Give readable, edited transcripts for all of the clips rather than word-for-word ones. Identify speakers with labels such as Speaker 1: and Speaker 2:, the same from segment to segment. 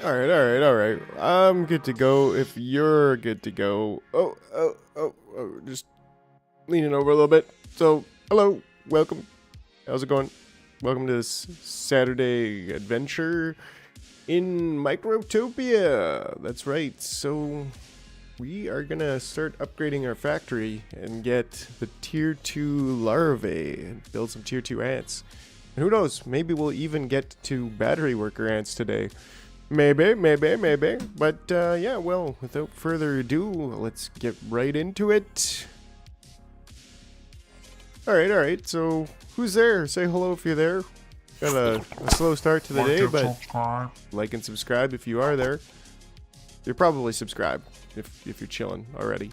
Speaker 1: Alright. I'm good to go if you're good to go. Oh, just leaning over a little bit. So, hello, welcome. How's it going? Welcome to this Saturday adventure in Microtopia. That's right. So, we are gonna start upgrading our factory and get the tier 2 larvae and build some tier 2 ants. And who knows, maybe we'll even get to battery worker ants today. Maybe. But yeah, well, without further ado, let's get right into it. Alright, so who's there? Say hello if you're there. Got a slow start to the day, but like and subscribe if you are there. You're probably subscribed if you're chilling already.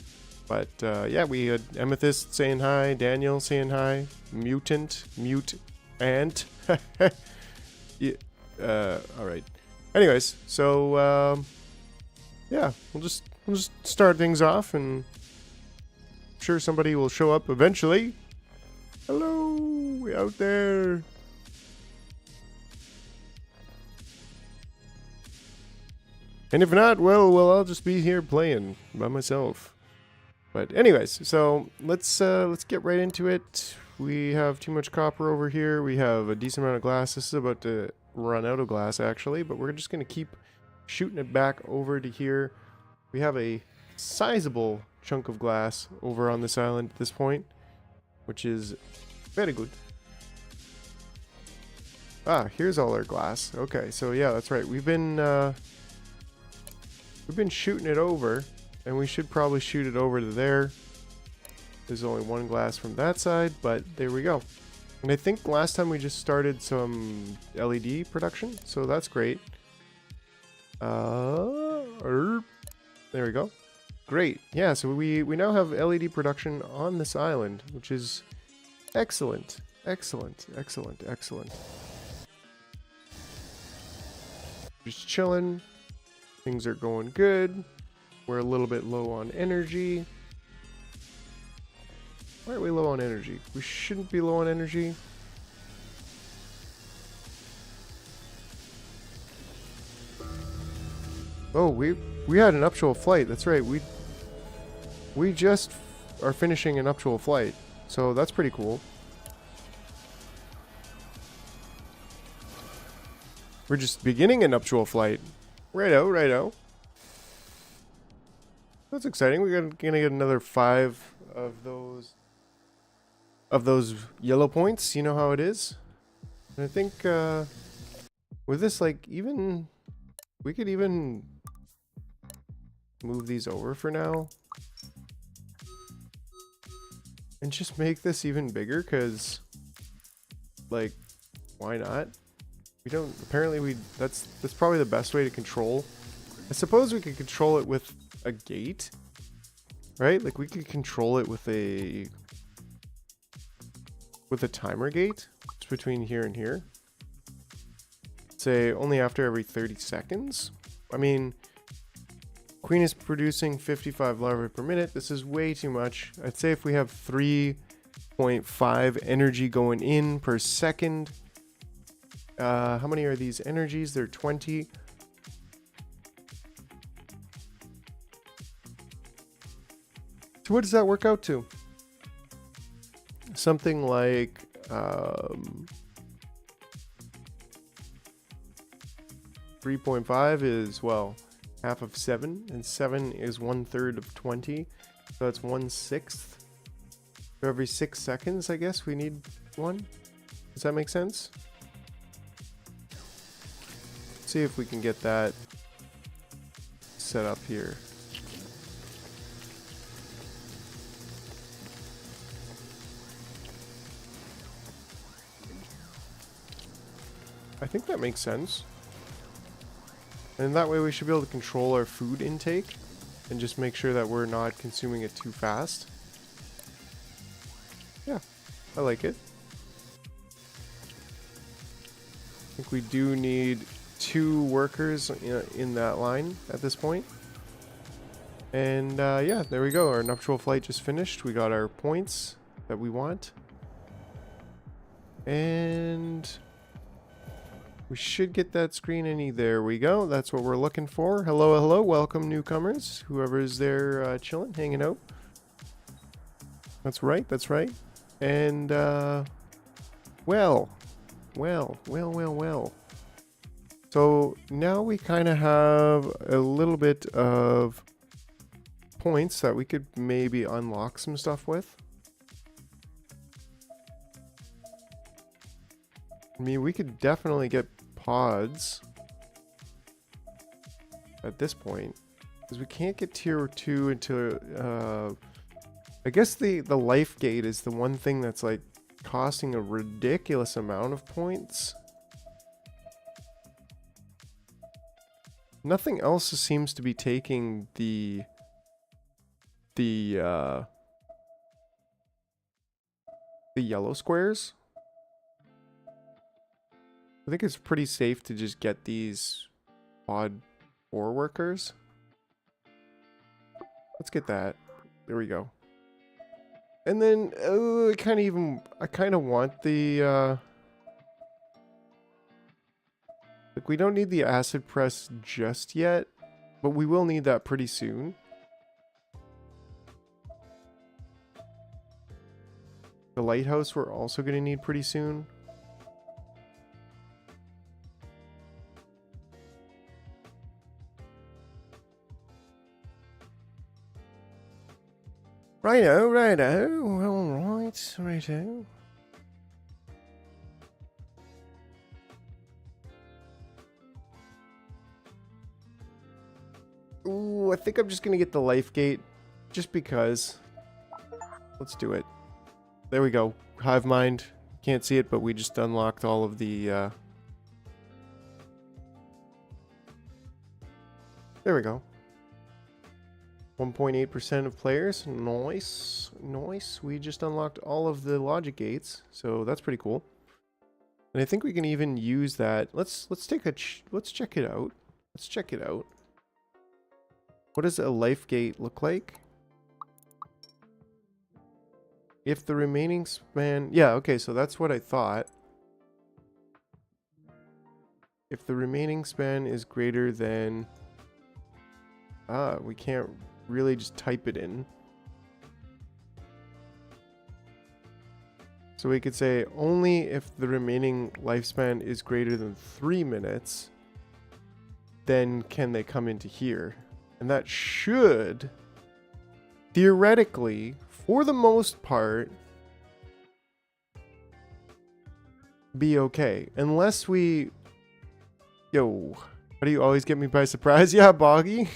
Speaker 1: But yeah, we had Amethyst saying hi, Daniel saying hi, Mute Ant. Yeah, alright. Anyways, so yeah, we'll just start things off, and I'm sure somebody will show up eventually. Hello, we out there. And if not, well, I'll just be here playing by myself. But anyways, so let's get right into it. We have too much copper over here. We have a decent amount of glass. This is about to run out of glass actually, but we're just going to keep shooting it back over to here. We have a sizable chunk of glass over on this island at this point, which is very good. Ah, here's all our glass. Okay, so yeah, that's right. We've been shooting it over, and we should probably shoot it over to there. There's only one glass from that side, but there we go. And I think last time we just started some LED production, so that's great. There we go. Great. Yeah, so we now have LED production on this island, which is excellent. Excellent. Just chilling. Things are going good. We're a little bit low on energy. Why are we low on energy? We shouldn't be low on energy. Oh, we had an nuptial flight. That's right. We just are finishing a nuptial flight. So that's pretty cool. We're just beginning a nuptial flight. Righto. That's exciting. We're gonna get another 5 of those yellow points. You know how it is. And I think with this, like, even we could even move these over for now and just make this even bigger, because, like, why not? We don't, apparently that's probably the best way to control. I suppose we could control it with a gate, right? Like, we could control it with a timer gate. It's between here and here. Say only after every 30 seconds. I mean, Queen is producing 55 larvae per minute. This is way too much. I'd say if we have 3.5 energy going in per second. How many are these energies? They're 20. So what does that work out to? Something like 3.5 is, well, half of 7, and 7 is 1/3 of 20, so that's 1/6. For every 6 seconds, I guess we need one. Does that make sense? Let's see if we can get that set up here. I think that makes sense. And that way we should be able to control our food intake and just make sure that we're not consuming it too fast. Yeah, I like it. I think we do need 2 workers in that line at this point. And yeah, there we go. Our nuptial flight just finished. We got our points that we want. And We should get that screen any. There we go. That's what we're looking for. Hello, hello. Welcome, newcomers. Whoever's there chilling, hanging out. That's right. That's right. And, well. So now we kind of have a little bit of points that we could maybe unlock some stuff with. I mean, we could definitely get pods at this point, because we can't get tier 2 until I guess the life gate is the one thing that's like costing a ridiculous amount of points. Nothing else seems to be taking the yellow squares. I think it's pretty safe to just get these pod 4 workers. Let's get that. There we go. And then I kind of want the like, we don't need the acid press just yet, but we will need that pretty soon. The lighthouse we're also going to need pretty soon. Righto, alright, righto. Ooh, I think I'm just gonna get the life gate, just because. Let's do it. There we go. Hive mind. Can't see it, but we just unlocked all of the, there we go. 1.8% of players. Nice. Nice. We just unlocked all of the logic gates, so that's pretty cool. And I think we can even use that. Let's check it out. Let's check it out. What does a life gate look like? If the remaining span... Yeah, okay, so that's what I thought. If the remaining span is greater than... we can't really just type it in. So we could say only if the remaining lifespan is greater than 3 minutes, then can they come into here. And that should, theoretically, for the most part, be okay. Unless we... Yo, how do you always get me by surprise? Yeah, Boggy.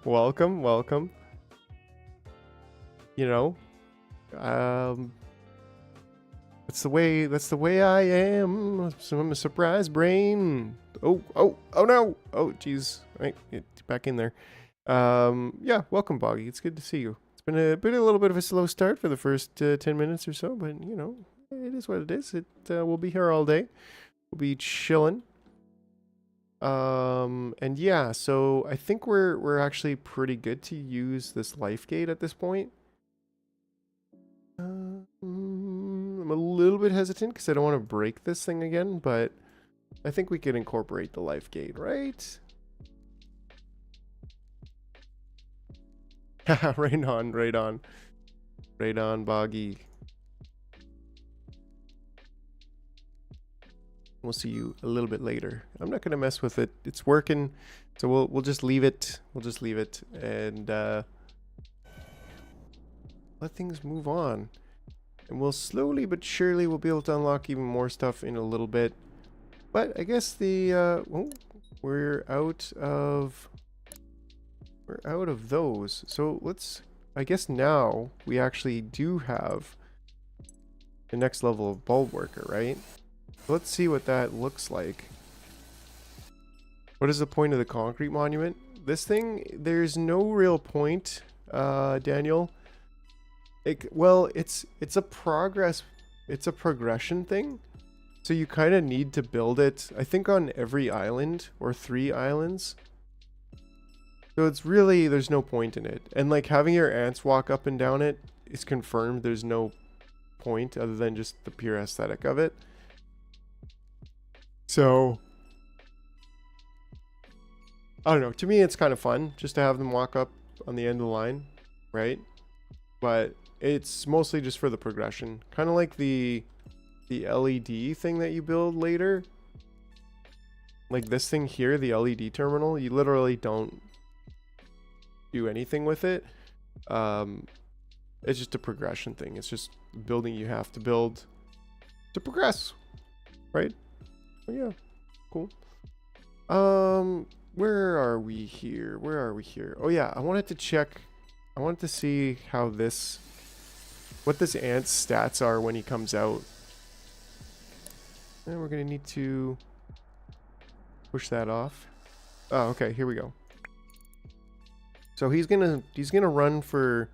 Speaker 1: Welcome, welcome. You know, that's the way I am. So I'm a surprise brain. Oh no. Oh, geez. Right, get back in there. Yeah, welcome, Boggy. It's good to see you. It's been a little bit of a slow start for the first 10 minutes or so, but you know, it is what it is. We'll be here all day. We'll be chilling. And yeah, so I think we're actually pretty good to use this life gate at this point. I'm a little bit hesitant because I don't want to break this thing again, but I think we can incorporate the life gate, right? Right on, Boggy. We'll see you a little bit later. I'm not gonna mess with it. It's working, so we'll just leave it. We'll just leave it and let things move on. And we'll slowly but surely we'll be able to unlock even more stuff in a little bit. But I guess we're out of those. So let's. I guess now we actually do have the next level of bulb worker, right? Let's see what that looks like. What is the point of the concrete monument? This thing, there's no real point, Daniel. Well, it's a progression thing. So you kind of need to build it, I think, on every island or 3 islands. So it's really, there's no point in it. And like having your ants walk up and down it is confirmed. There's no point other than just the pure aesthetic of it. So I don't know. To me, it's kind of fun just to have them walk up on the end of the line, right? But it's mostly just for the progression. Kind of like the LED thing that you build later. Like this thing here, the LED terminal, you literally don't do anything with it. It's just a progression thing. It's just building you have to build to progress, right? Oh, yeah, cool. Where are we here? Where are we here? Oh yeah, I wanted to check. I wanted to see how what this ant's stats are when he comes out. And we're gonna need to push that off. Oh, okay, here we go. So he's gonna run for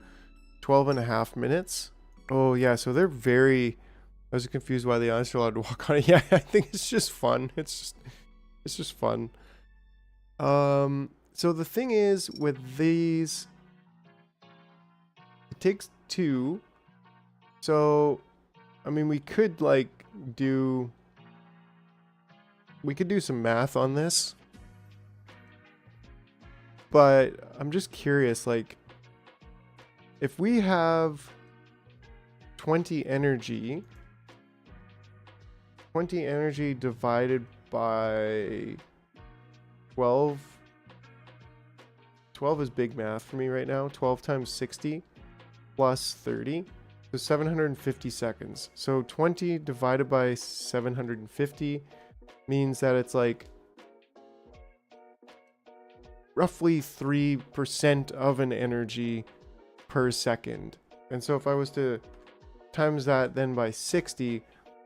Speaker 1: 12.5 minutes. Oh yeah, so they're very. I was confused why the ants are allowed to walk on it. Yeah, I think it's just fun. It's just fun. So the thing is with these, it takes 2. So, I mean, we could do some math on this, but I'm just curious, like, if we have 20 energy divided by 12. 12 is big math for me right now. 12 times 60 plus 30. So 750 seconds. So 20 divided by 750 means that it's like roughly 3% of an energy per second. And so if I was to times that then by 60,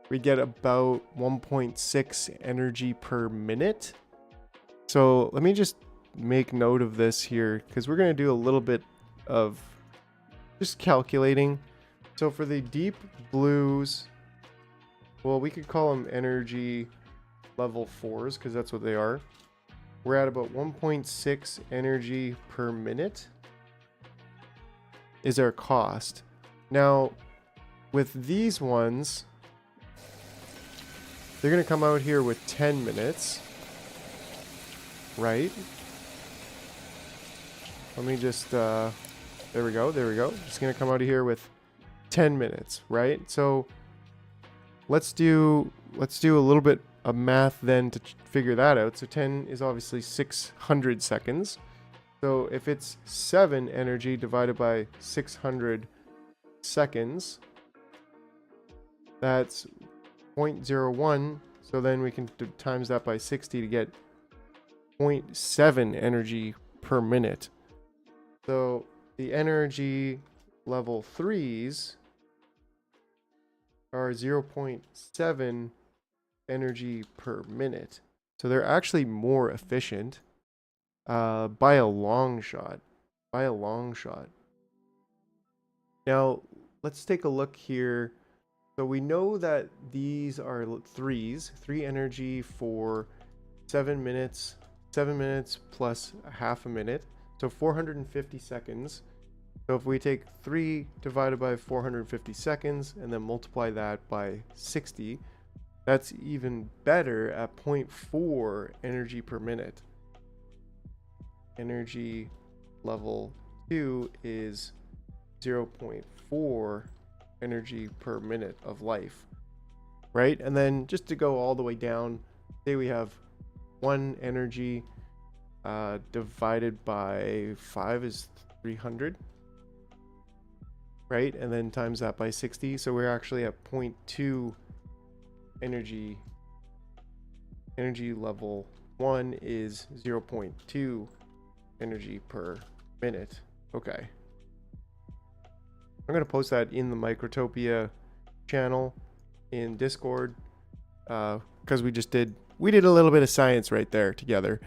Speaker 1: we get about 1.6 energy per minute. So let me just make note of this here, because we're going to do a little bit of just calculating. So for the deep blues, well, we could call them energy level 4s because that's what they are. We're at about 1.6 energy per minute is our cost. Now, with these ones, they're going to come out here with 10 minutes, right? Let me just, there we go. It's going to come out of here with 10 minutes, right? So let's do a little bit of math then to figure that out. So 10 is obviously 600 seconds. So if it's 7 energy divided by 600 seconds, that's 0.01. So then we can times that by 60 to get 0.7 energy per minute. So the energy level 3s are 0.7 energy per minute. So they're actually more efficient by a long shot. Now, let's take a look here. So we know that these are 3s, 3 energy for 7 minutes, 7 minutes plus a half a minute. So 450 seconds. So if we take 3 divided by 450 seconds and then multiply that by 60, that's even better at 0.4 energy per minute. Energy level 2 is 0.4 energy per minute of life, right? And then just to go all the way down, say we have 1 energy divided by 5 is 300, right? And then times that by 60, so we're actually at 0.2 energy. Energy level 1 is 0.2 energy per minute. Okay, I'm gonna post that in the Microtopia channel in Discord, because we did a little bit of science right there together.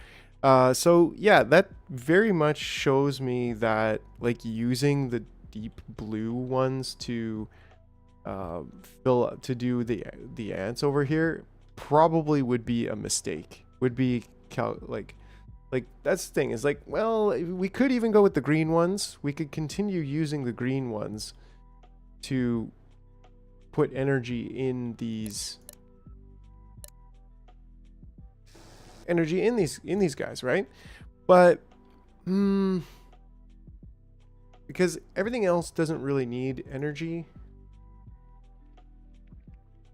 Speaker 1: So yeah, that very much shows me that like using the deep blue ones to do the ants over here probably would be a mistake. Would be like that's the thing, is like, well, we could even go with the green ones. We could continue using the green ones to put energy in these energy in these guys, right? But because everything else doesn't really need energy.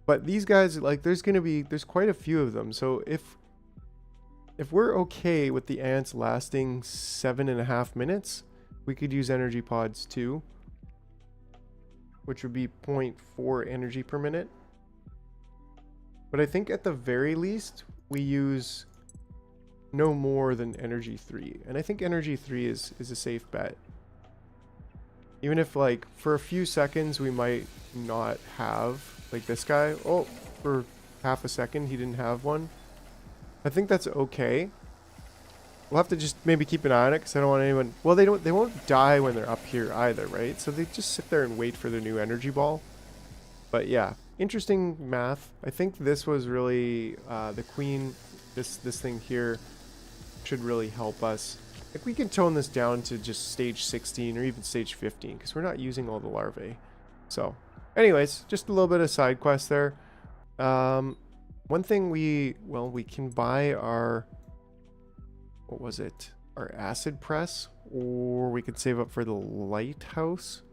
Speaker 1: But these guys, like, there's quite a few of them. So if we're okay with the ants lasting 7.5 minutes, we could use energy pods too, which would be 0.4 energy per minute. But I think at the very least, we use no more than energy 3. And I think energy 3 is a safe bet. Even if, like, for a few seconds, we might not have, like this guy. Oh, for half a second, he didn't have one. I think that's okay. We'll have to just maybe keep an eye on it because I don't want anyone... Well, they won't die when they're up here either, right? So they just sit there and wait for their new energy ball. But yeah, interesting math. I think this was really the queen. This thing here should really help us. Like, we can tone this down to just stage 16 or even stage 15 because we're not using all the larvae. So, anyways, just a little bit of side quest there. One thing we can buy our, what was it? Our acid press, or we could save up for the lighthouse.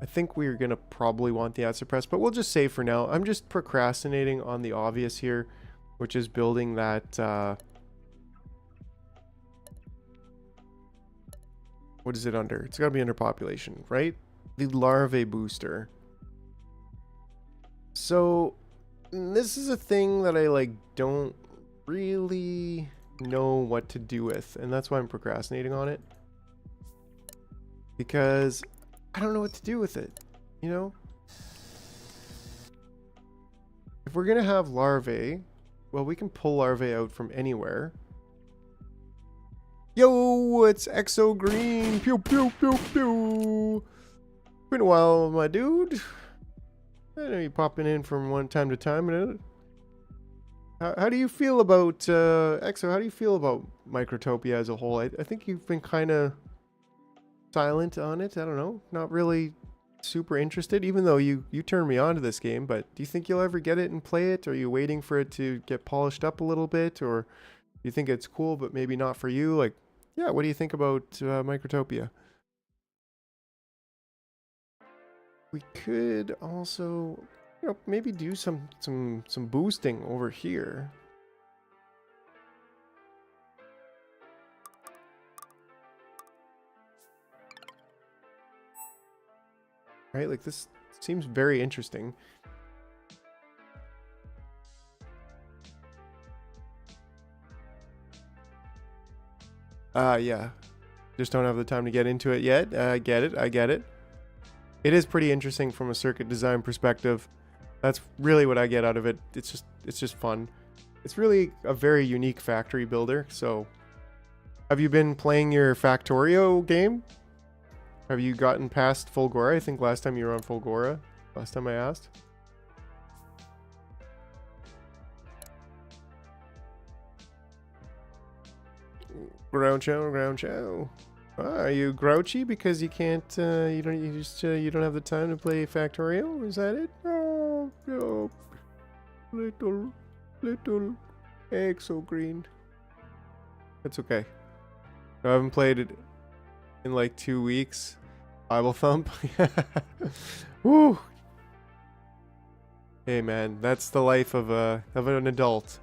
Speaker 1: I think we're going to probably want the acid press, but we'll just save for now. I'm just procrastinating on the obvious here, which is building that, what is it under? It's got to be under population, right? The larvae booster. So this is a thing that I like don't really know what to do with, and that's why I'm procrastinating on it, because I don't know what to do with it, you know? If we're gonna have larvae, well, we can pull larvae out from anywhere. Yo, it's Exo Green. Pew pew pew pew. Been a while, my dude. I know you popping in from one time to time. How do you feel about Exo? How do you feel about Microtopia as a whole? I think you've been kind of silent on it. I don't know, not really super interested, even though you turned me on to this game. But do you think you'll ever get it and play it? Or are you waiting for it to get polished up a little bit? Or you think it's cool, but maybe not for you? Like, yeah, what do you think about Microtopia? We could also, you know, maybe do some boosting over here. Right, like this seems very interesting. Yeah. Just don't have the time to get into it yet. I get it. It is pretty interesting from a circuit design perspective. That's really what I get out of it. It's just fun. It's really a very unique factory builder. So, have you been playing your Factorio game? Have you gotten past Fulgora? I think last time you were on Fulgora. Last time I asked. Groucho. Are you grouchy because you can't? You don't have the time to play Factorio? Is that it? Oh, no. Little Exo Green. That's okay. I haven't played it in like 2 weeks. Bible thump. Woo. Hey man, that's the life of an adult.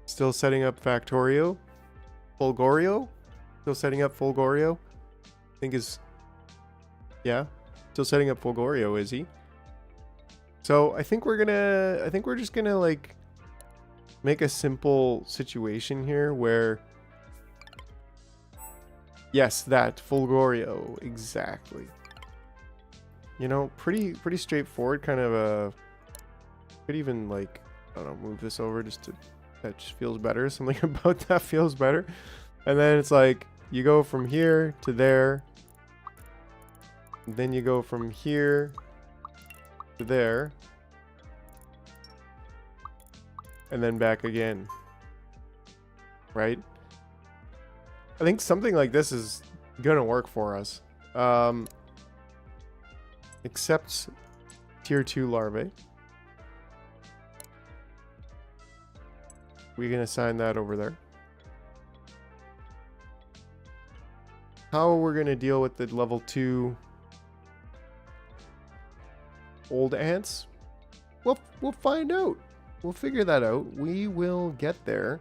Speaker 1: Still setting up Factorio. Fulgorio? Still setting up Fulgorio? I think is... Yeah. Still setting up Fulgorio, is he? So, I think we're just gonna, like, make a simple situation here where... Yes, that. Fulgorio. Exactly. You know, pretty straightforward, kind of a... Could even, like, I don't know, move this over just to... That just feels better. Something about that feels better. And then it's like, you go from here to there. Then you go from here to there. And then back again. Right? I think something like this is gonna work for us. Except tier 2 larvae. we can assign that over there. How we're going to deal with the level 2 old ants? We'll find out. We'll figure that out. We will get there.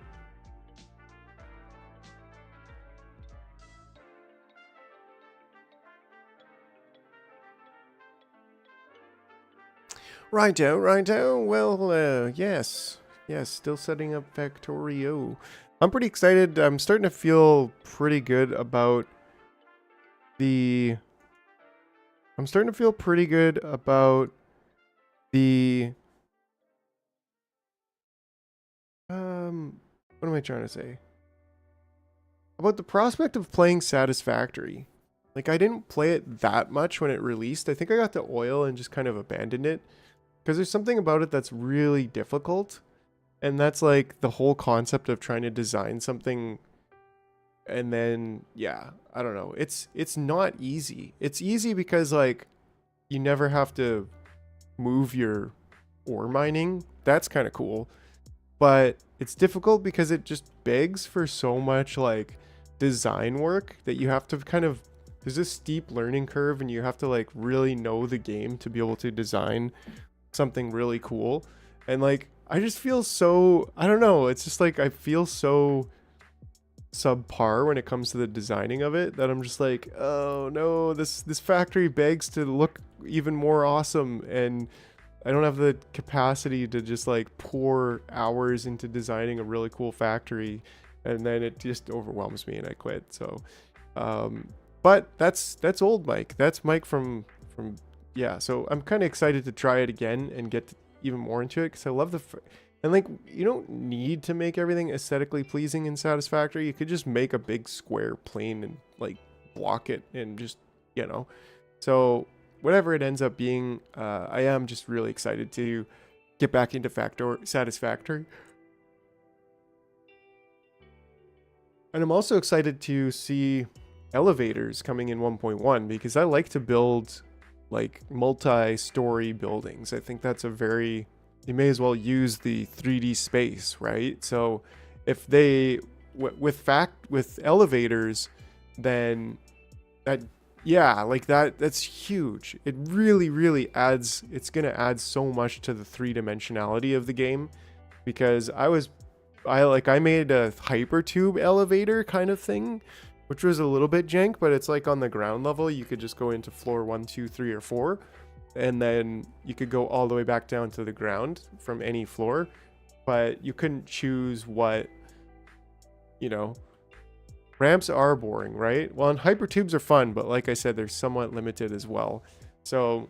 Speaker 1: Righto. Well, yes, still setting up Factorio. I'm pretty excited. I'm starting to feel pretty good about the... what am I trying to say? About the prospect of playing Satisfactory. Like, I didn't play it that much when it released. I think I got the oil and just kind of abandoned it. Because there's something about it that's really difficult. And that's like the whole concept of trying to design something. And then, yeah, I don't know. It's not easy. It's easy because, like, you never have to move your ore mining. That's kind of cool. But it's difficult because it just begs for so much, like, design work that you have to kind of... there's this steep learning curve and you have to, like, really know the game to be able to design something really cool. And, like, I just feel so... I don't know. It's just, like, I feel so subpar when it comes to the designing of it that I'm just like, oh no, this factory begs to look even more awesome, and I don't have the capacity to just like pour hours into designing a really cool factory, and then it just overwhelms me and I quit. So but that's old Mike. That's Mike from yeah. So I'm kind of excited to try it again and get even more into it because I love the and like, you don't need to make everything aesthetically pleasing and satisfactory. You could just make a big square plane and like block it and just, you know. So whatever it ends up being, I am just really excited to get back into Satisfactory. And I'm also excited to see elevators coming in 1.1 because I like to build like multi-story buildings. I think that's a very... you may as well use the 3D space, right? So if they with elevators, then that, yeah, like that's huge. It really adds, it's gonna add so much to the 3-dimensionality of the game, because I made a hypertube elevator kind of thing, which was a little bit jank, but it's like on the ground level you could just go into floor 1, 2, 3, or 4. And then you could go all the way back down to the ground from any floor, but you couldn't choose what, you know. Ramps are boring, right? Well, and hypertubes are fun, but like I said, they're somewhat limited as well. So,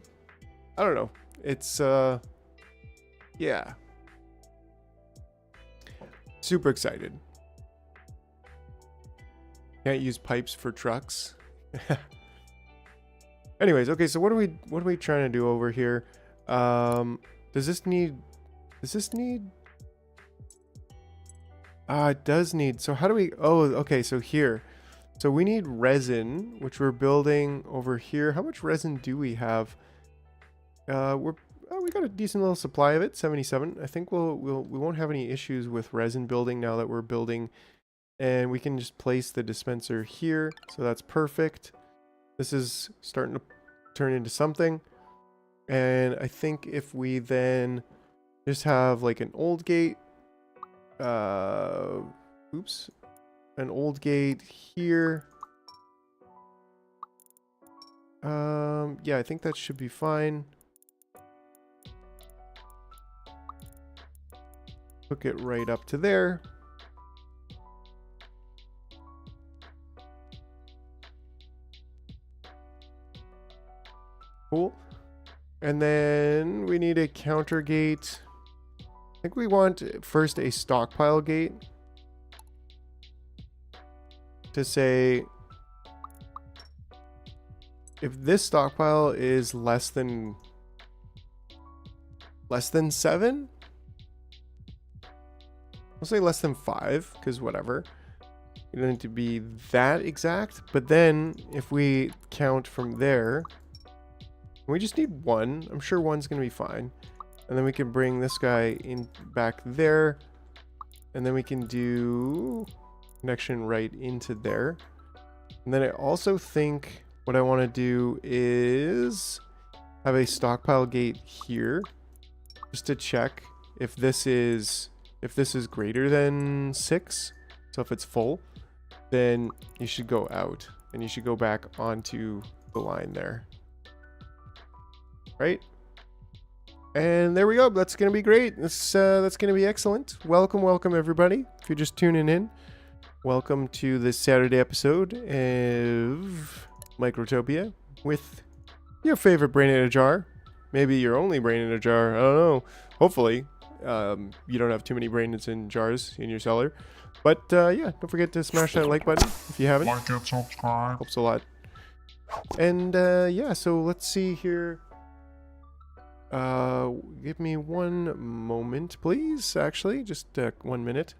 Speaker 1: I don't know. It's, yeah. Super excited. Can't use pipes for trucks. Anyways, okay, so what are we trying to do over here? Does this need... it does need... so how do we... oh, okay, so here. So we need resin, which we're building over here. How much resin do we have? We got a decent little supply of it, 77. I think we won't have any issues with resin building now that we're building. And we can just place the dispenser here, so that's perfect. This is starting to turn into something. And I think if we then just have like an old gate, an old gate here. Yeah, I think that should be fine. Hook it right up to there. Cool. And then we need a counter gate. I think we want first a stockpile gate to say if this stockpile is less than 7, I'll say less than 5, because whatever. You don't need to be that exact. But then if we count from there, we just need 1. I'm sure 1's going to be fine. And then we can bring this guy in back there. and then we can do connection right into there. And then I also think what I want to do is have a stockpile gate here, just to check if this is greater than 6. So if it's full, then you should go out and you should go back onto the line there, right? And there we go. That's gonna be great. That's gonna be excellent. Welcome everybody. If you're just tuning in, welcome to this Saturday episode of Microtopia with your favorite brain in a jar. Maybe your only brain in a jar. I don't know. Hopefully, you don't have too many brains in jars in your cellar. But yeah, don't forget to smash that like button if you haven't.
Speaker 2: Like and subscribe.
Speaker 1: Helps a lot. And yeah, so let's see here. Give me one moment, please. Actually, just 1 minute.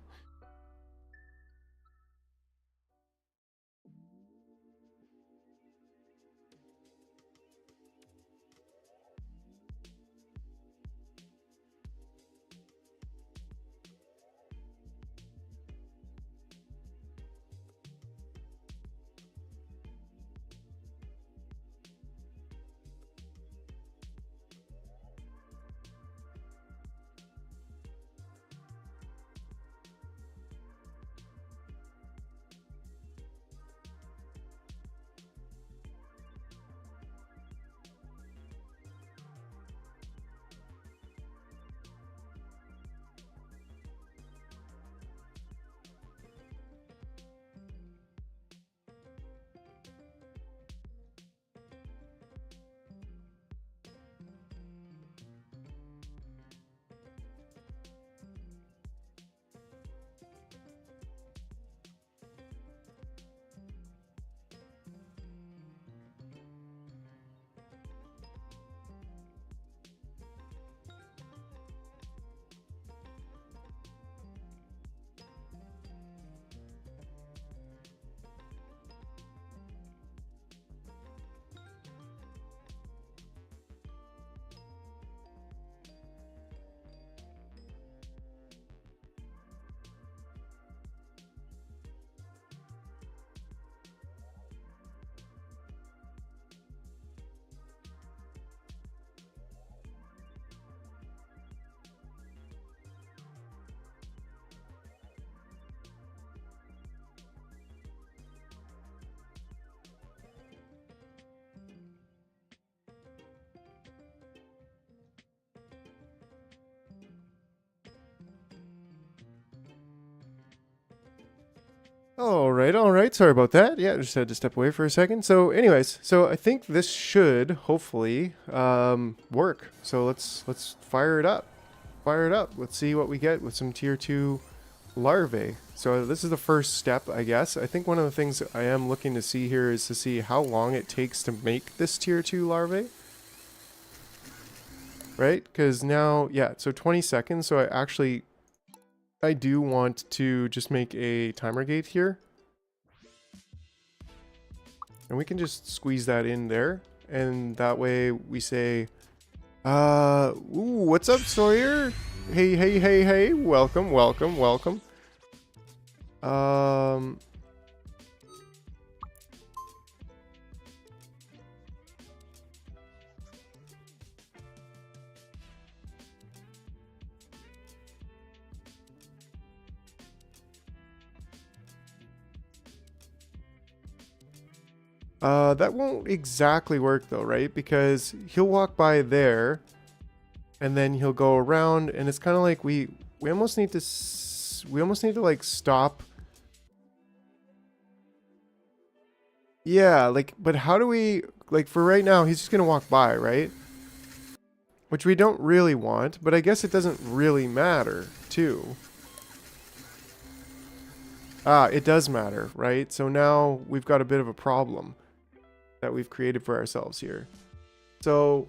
Speaker 1: All right. Sorry about that. Yeah, I just had to step away for a second. So anyways, so I think this should hopefully work. So let's fire it up. Fire it up. Let's see what we get with some tier 2 larvae. So this is the first step, I guess. I think one of the things I am looking to see here is to see how long it takes to make this tier 2 larvae. Right? Because now, yeah, so 20 seconds. So I do want to just make a timer gate here. And we can just squeeze that in there. And that way we say, ooh, what's up, Sawyer? Hey. Welcome. That won't exactly work though, right? Because he'll walk by there and then he'll go around and it's kind of like we almost need to like stop. Yeah, like, but how do we, like, for right now he's just gonna walk by, right? Which we don't really want, but I guess it doesn't really matter too. It does matter, right? So now we've got a bit of a problem that we've created for ourselves here. So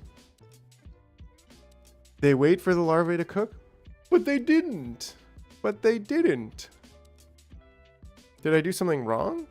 Speaker 1: they wait for the larvae to cook, but they didn't. Did I do something wrong?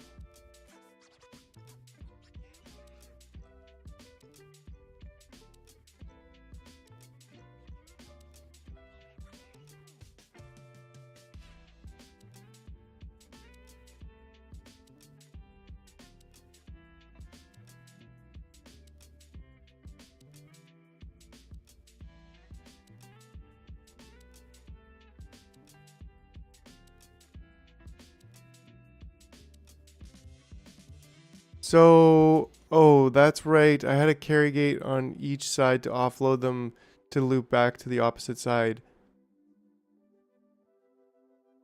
Speaker 1: So, oh, that's right. I had a carry gate on each side to offload them to loop back to the opposite side.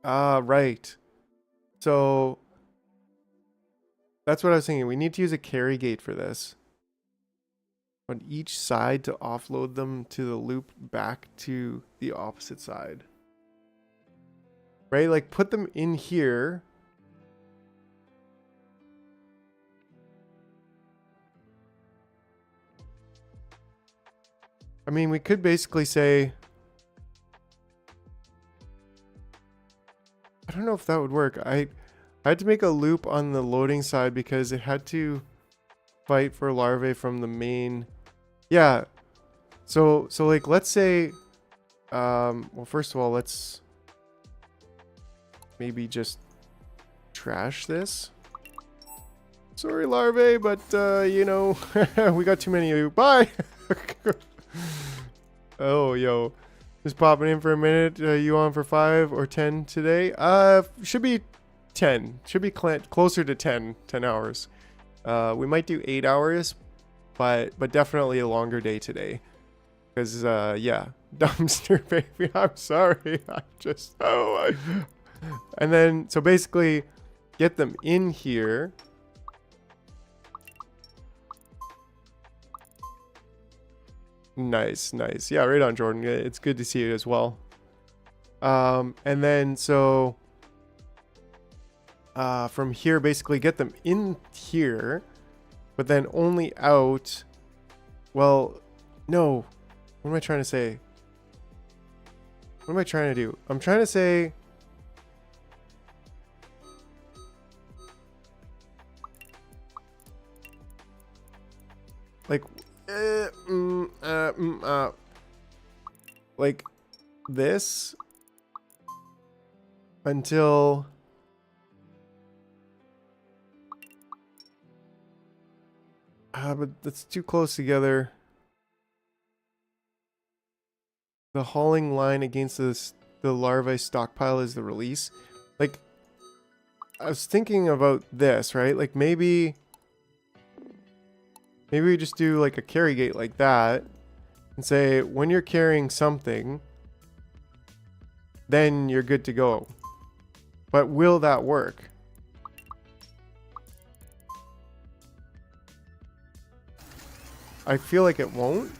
Speaker 1: Ah, right. So, that's what I was thinking. We need to use a carry gate for this. On each side to offload them to the loop back to the opposite side. Right? Like, put them in here. I mean, we could basically say... I don't know if that would work. I had to make a loop on the loading side because it had to fight for larvae from the main... Yeah. So like, let's say... well, first of all, let's... maybe just trash this. Sorry, larvae, but, you know, we got too many of you. Bye! Oh, yo. Just popping in for a minute. You on for 5 or 10 today? Should be 10. Should be closer to 10 hours. We might do 8 hours, but definitely a longer day today. Because, yeah. Dumpster baby, I'm sorry. I just... And then, so basically, get them in here. Nice, nice. Yeah, right on, Jordan. It's good to see you as well. And then, so... from here, basically get them in here. But then only out... Well, no. What am I trying to say? What am I trying to do? I'm trying to say... Like... like this until but that's too close together. The hauling line against the larvae stockpile is the release. Like, I was thinking about this, right? Like maybe we just do like a carry gate like that and say when you're carrying something, then you're good to go. But will that work? I feel like it won't.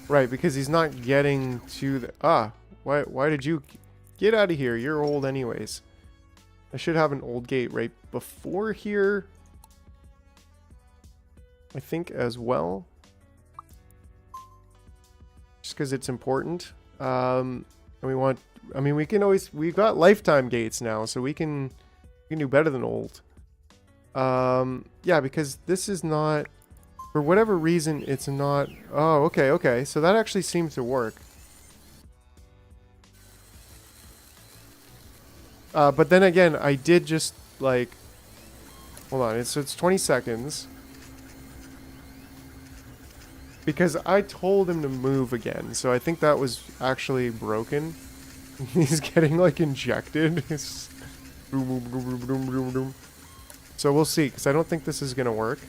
Speaker 1: Right, because he's not getting to the... why did you... Get out of here, you're old anyways. I should have an old gate right before here. I think as well. Just because it's important. And we want... I mean, we can always... We've got lifetime gates now, so we can do better than old. Yeah, because this is not... For whatever reason, it's not... Oh, okay, okay. So that actually seems to work. But then again, I did just, like... Hold on, so it's 20 seconds. Because I told him to move again, so I think that was actually broken. He's getting, like, injected. So we'll see, because I don't think this is going to work.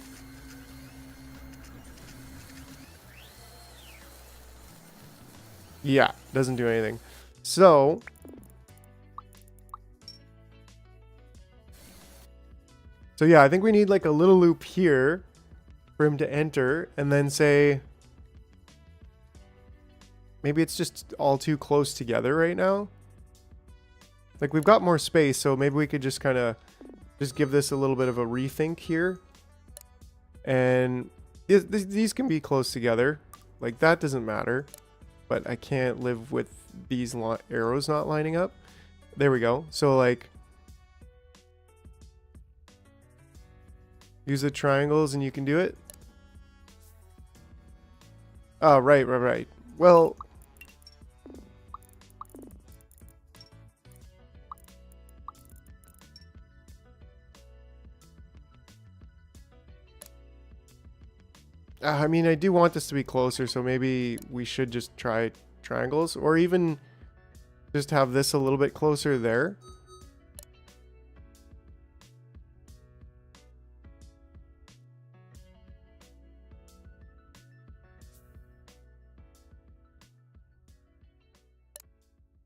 Speaker 1: Yeah, doesn't do anything. So... So yeah, I think we need like a little loop here for him to enter and then say... Maybe it's just all too close together right now. Like we've got more space, so maybe we could just kind of just give this a little bit of a rethink here. And these can be close together. Like that doesn't matter. But I can't live with these arrows not lining up. There we go. So like... Use the triangles and you can do it. Oh, right. Well... I mean, I do want this to be closer, so maybe we should just try triangles. Or even just have this a little bit closer there.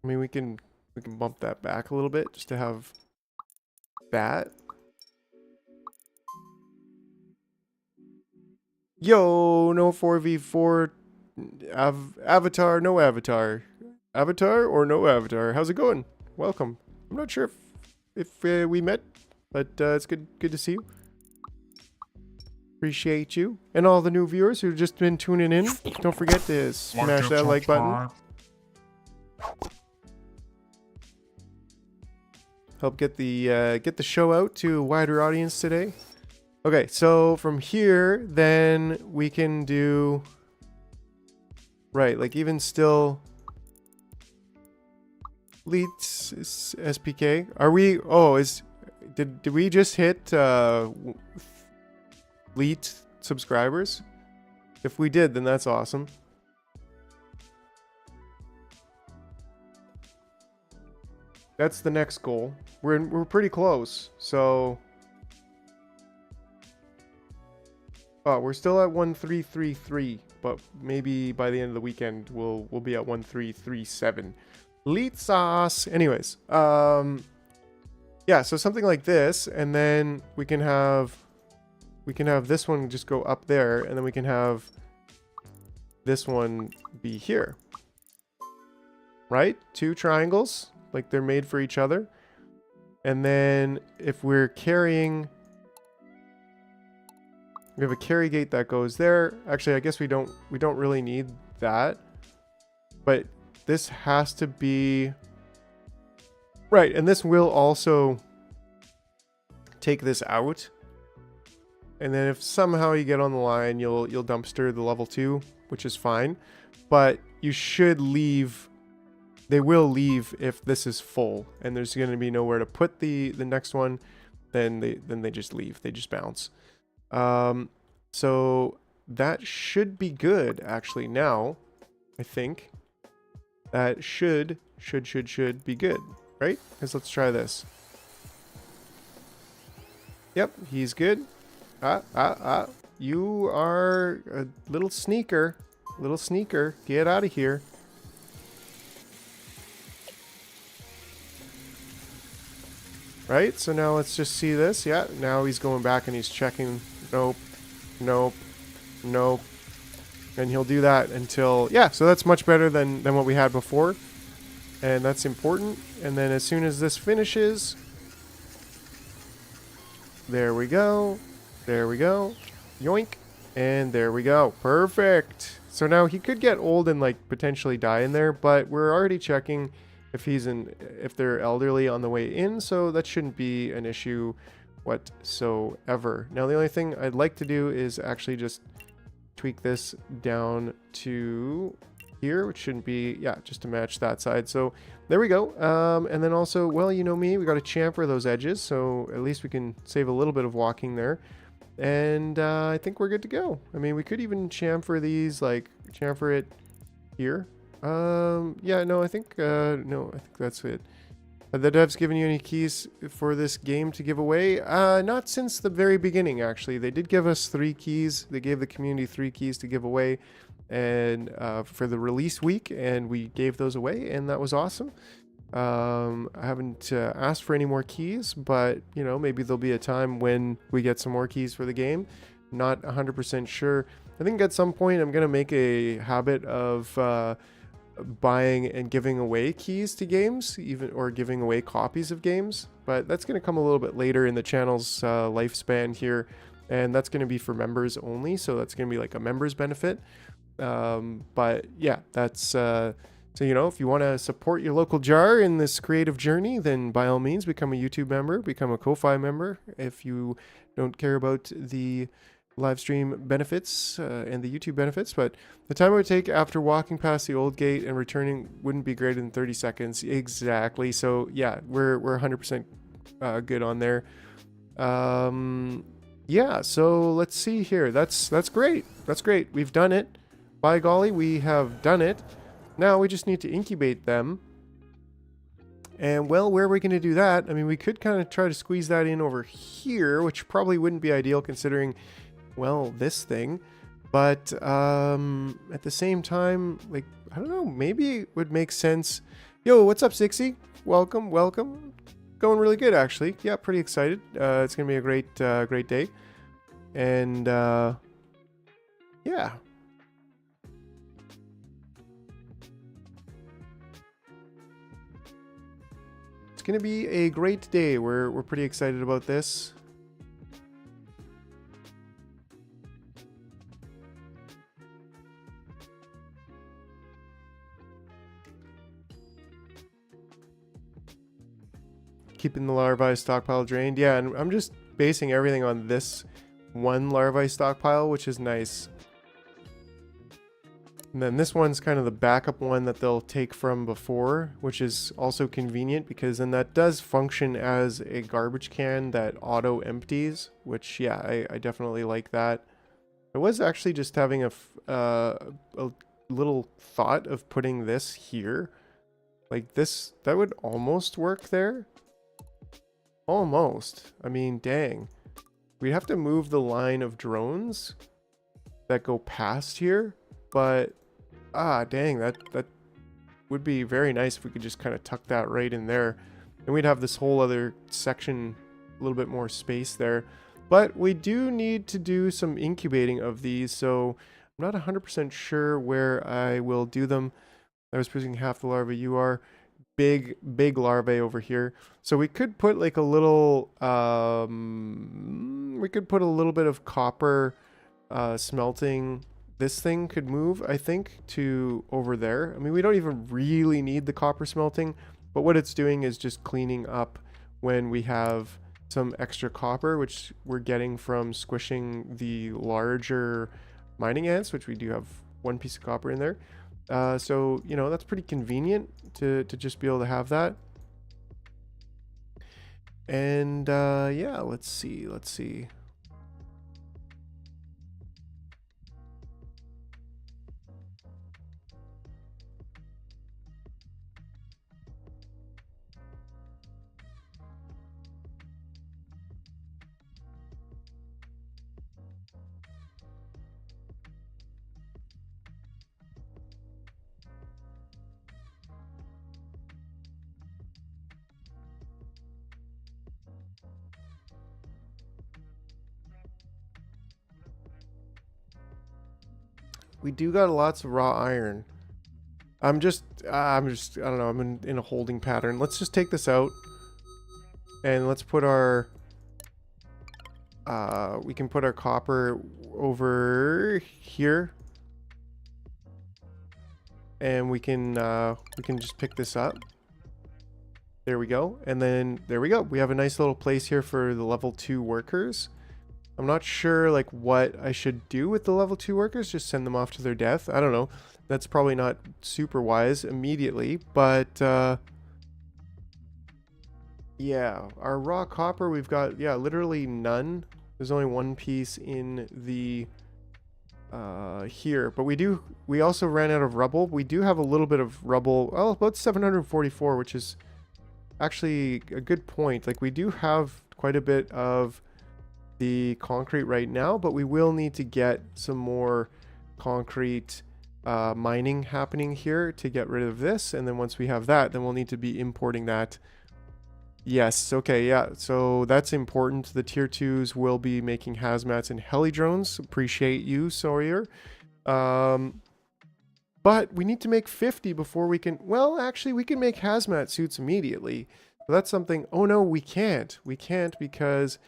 Speaker 1: mean, we can bump that back a little bit just to have that. Yo, no 4v4 avatar, no avatar. Avatar or no avatar? How's it going? Welcome. I'm not sure if we met, but it's good to see you. Appreciate you. And all the new viewers who've just been tuning in. Don't forget to smash that like button. Help get the show out to a wider audience today. Okay, so from here, then we can do... Right, like even still... Leets SPK. Are we... Oh, did we just hit Leet subscribers? If we did, then that's awesome. That's the next goal. We're pretty close, so... Oh, we're still at 1333, but maybe by the end of the weekend we'll be at 1337. Leet sauce. Anyways, yeah, so something like this, and then we can have this one just go up there, and then we can have this one be here. Right? Two triangles, like they're made for each other. And then if we're carrying, we have a carry gate that goes there. Actually, I guess we don't really need that. But this has to be right, and this will also take this out. And then if somehow you get on the line, you'll dumpster the level 2, which is fine. But you should leave. They will leave if this is full, and there's going to be nowhere to put the next one. Then they just leave. They just bounce. So that should be good actually now. I think that should be good, right? Because let's try this. Yep, he's good. You are a little sneaker. Get out of here. Right, so now let's just see this. Yeah, now he's going back and he's checking. Nope. And he'll do that until... Yeah, so that's much better than what we had before. And that's important. And then as soon as this finishes... There we go. Yoink. And there we go. Perfect. So now he could get old and like potentially die in there, but we're already checking if they're elderly on the way in, so that shouldn't be an issue whatsoever. Now the only thing I'd like to do is actually just tweak this down to here, which shouldn't be, yeah, just to match that side. So there we go. And then also, well, you know me, we got to chamfer those edges, so at least we can save a little bit of walking there. And I think we're good to go. I mean, we could even chamfer these, like chamfer it here. Yeah, no, I think that's it. The devs given you any keys for this game to give away? Not since the very beginning, actually. They did give us 3 keys. They gave the community 3 keys to give away, and for the release week, and we gave those away, and that was awesome. I haven't asked for any more keys, but you know, maybe there'll be a time when we get some more keys for the game. Not 100% sure. I think at some point I'm gonna make a habit of buying and giving away keys to games, or giving away copies of games, but that's going to come a little bit later in the channel's lifespan here, and that's going to be for members only, so that's going to be like a members benefit. But yeah, that's so you know, if you want to support your local jar in this creative journey, then by all means become a YouTube member, become a Ko-Fi member. If you don't care about the live stream benefits and the YouTube benefits, but the time it would take after walking past the old gate and returning wouldn't be greater than 30 seconds. Exactly. So yeah, we're 100% good on there. Yeah, so let's see here. That's great. That's great. We've done it. By golly, we have done it. Now we just need to incubate them. And well, where are we going to do that? I mean, we could kind of try to squeeze that in over here, which probably wouldn't be ideal considering, well, this thing. But at the same time, like, I don't know, maybe it would make sense. Yo, what's up, Sixie? Welcome, welcome. Going really good, actually. Yeah, pretty excited. It's gonna be a great day. And yeah. It's gonna be a great day. We're pretty excited about this. Keeping the larvae stockpile drained. Yeah, and I'm just basing everything on this one larvae stockpile, which is nice. And then this one's kind of the backup one that they'll take from before, which is also convenient because then that does function as a garbage can that auto empties, which, yeah, I definitely like that. I was actually just having a little thought of putting this here. Like this, that would almost work there. Almost. I mean, dang. We'd have to move the line of drones that go past here, but dang, that would be very nice if we could just kind of tuck that right in there. And we'd have this whole other section, a little bit more space there. But we do need to do some incubating of these, so I'm not 100% sure where I will do them. I was producing half the larvae. You are big larvae over here. So we could put like a little, we could put a little bit of copper smelting. This thing could move, I think, to over there. I mean, we don't even really need the copper smelting, but what it's doing is just cleaning up when we have some extra copper, which we're getting from squishing the larger mining ants, which we do have one piece of copper in there. So, you know, that's pretty convenient to just be able to have that. And yeah, let's see. We do got lots of raw iron. I don't know, I'm in a holding pattern. Let's just take this out. And let's put our, we can put our copper over here. And we can just pick this up. There we go. And then there we go. We have a nice little place here for the level 2 workers. I'm not sure like what I should do with the level 2 workers. Just send them off to their death. I don't know. That's probably not super wise immediately, but yeah, our raw copper, we've got, yeah, literally none. There's only one piece in the here, but we also ran out of rubble. We do have a little bit of rubble. Oh, about 744, which is actually a good point. Like we do have quite a bit of the concrete right now, but we will need to get some more concrete mining happening here to get rid of this. And then once we have that, then we'll need to be importing that. Yes, okay, yeah, so that's important. The tier 2s will be making hazmats and heli drones. Appreciate you, Sawyer. But we need to make 50 before we can, well, actually we can make hazmat suits immediately. So that's something, oh no, we can't. We can't because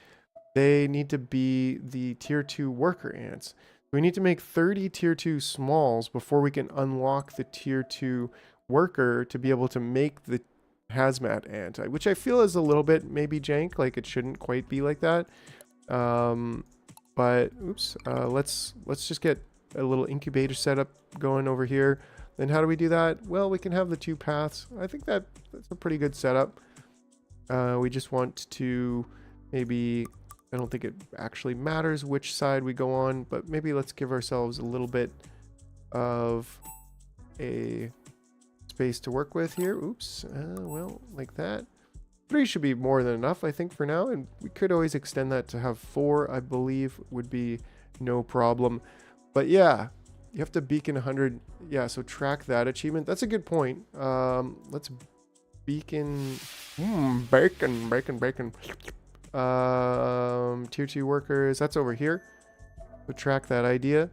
Speaker 1: they need to be the tier 2 worker ants. We need to make 30 tier 2 smalls before we can unlock the tier 2 worker to be able to make the hazmat ant, which I feel is a little bit maybe jank, like it shouldn't quite be like that. But oops, let's just get a little incubator setup going over here. Then how do we do that? Well, we can have the 2 paths. I think that's a pretty good setup. We just want to maybe, I don't think it actually matters which side we go on, but maybe let's give ourselves a little bit of a space to work with here. Oops. Well, like that. 3 should be more than enough, I think, for now. And we could always extend that to have 4, I believe, would be no problem. But yeah, you have to beacon 100. Yeah, so track that achievement. That's a good point. Let's beacon. Bacon. Tier 2 workers. That's over here. So track that idea.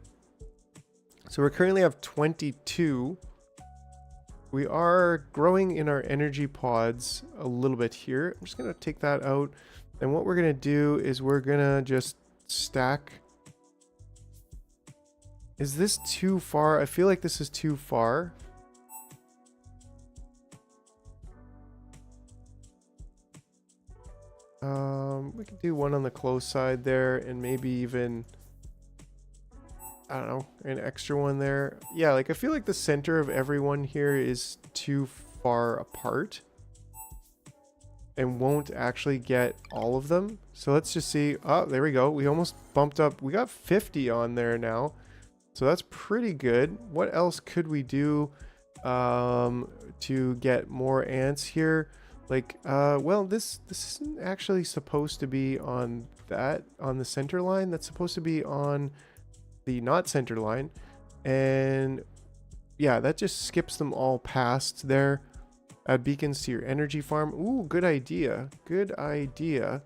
Speaker 1: So we currently have 22. We are growing in our energy pods a little bit here. I'm just going to take that out. And what we're going to do is we're going to just stack. Is this too far? I feel like this is too far. We could do one on the close side there and maybe even, I don't know, an extra one there. Yeah, like I feel like the center of everyone here is too far apart and won't actually get all of them. So let's just see. Oh, there we go. We almost bumped up. We got 50 on there now. So that's pretty good. What else could we do to get more ants here? Like, well, this isn't actually supposed to be on the center line. That's supposed to be on the not center line. And yeah, that just skips them all past there. Add beacons to your energy farm. Ooh, good idea. Good idea.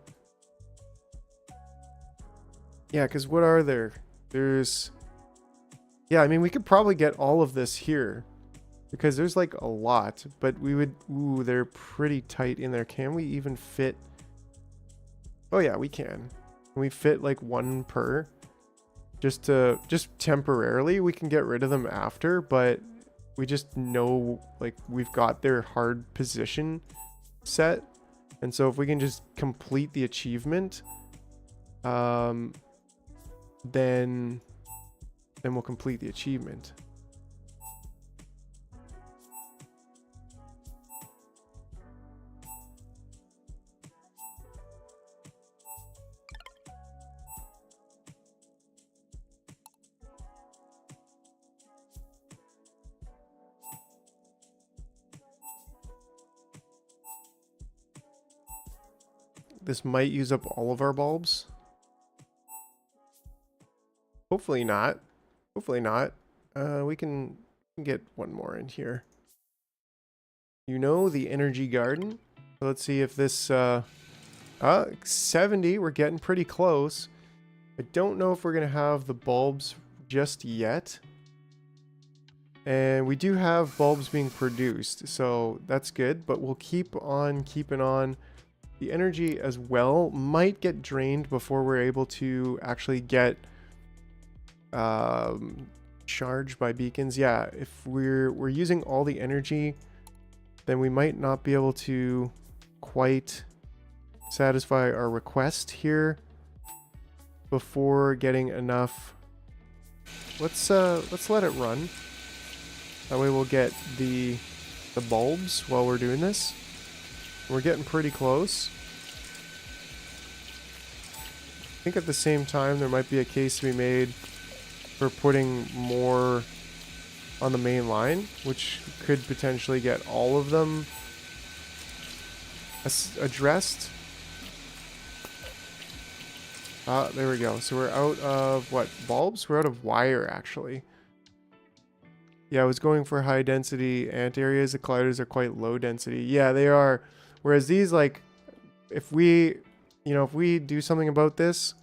Speaker 1: Yeah, because what are there? There's... Yeah, I mean, we could probably get all of this here. Because there's like a lot. But we would... Ooh, they're pretty tight in there. Can we even fit... Oh yeah, we can. Can we fit like one per? Just temporarily. We can get rid of them after, but... We just know, like, we've got their hard position set. And so if we can just complete the achievement, then we'll complete the achievement. This might use up all of our bulbs. Hopefully not. Hopefully not. We can get one more in here. You know, the energy garden. Let's see if this... 70. We're getting pretty close. I don't know if we're going to have the bulbs just yet. And we do have bulbs being produced, so that's good. But we'll keep on keeping on. The energy as well might get drained before we're able to actually get charged by beacons. Yeah, if we're using all the energy, then we might not be able to quite satisfy our request here before getting enough. Let's let it run. That way we'll get the bulbs while we're doing this. We're getting pretty close. I think at the same time there might be a case to be made for putting more on the main line, which could potentially get all of them addressed. There we go. So we're out of what? Bulbs? We're out of wire, actually. Yeah, I was going for high density ant areas. The colliders are quite low density. Yeah, they are. Whereas these, like, if we do something about this,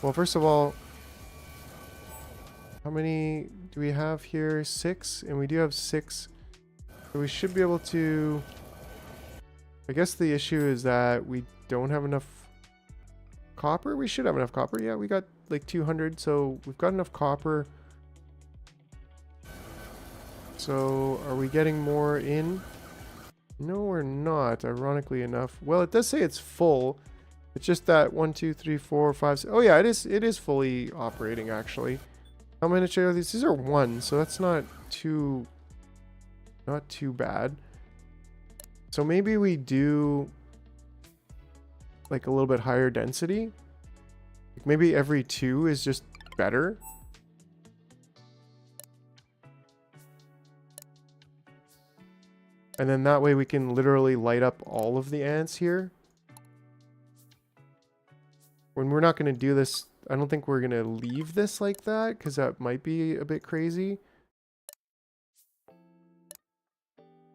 Speaker 1: well, first of all, how many do we have here? 6, and we do have 6. So we should be able to, I guess the issue is that we don't have enough copper. We should have enough copper. Yeah, we got like 200, so we've got enough copper. So are we getting more in? No, we're not, ironically enough. Well, it does say it's full. It's just that 1, 2, 3, 4, 5, 6. Oh yeah, it is fully operating, actually. How many are these? These are 1, so that's not too bad. So maybe we do like a little bit higher density. Like maybe every 2 is just better. And then that way we can literally light up all of the ants here. When we're not going to do this I don't think we're gonna leave this like that, because that might be a bit crazy.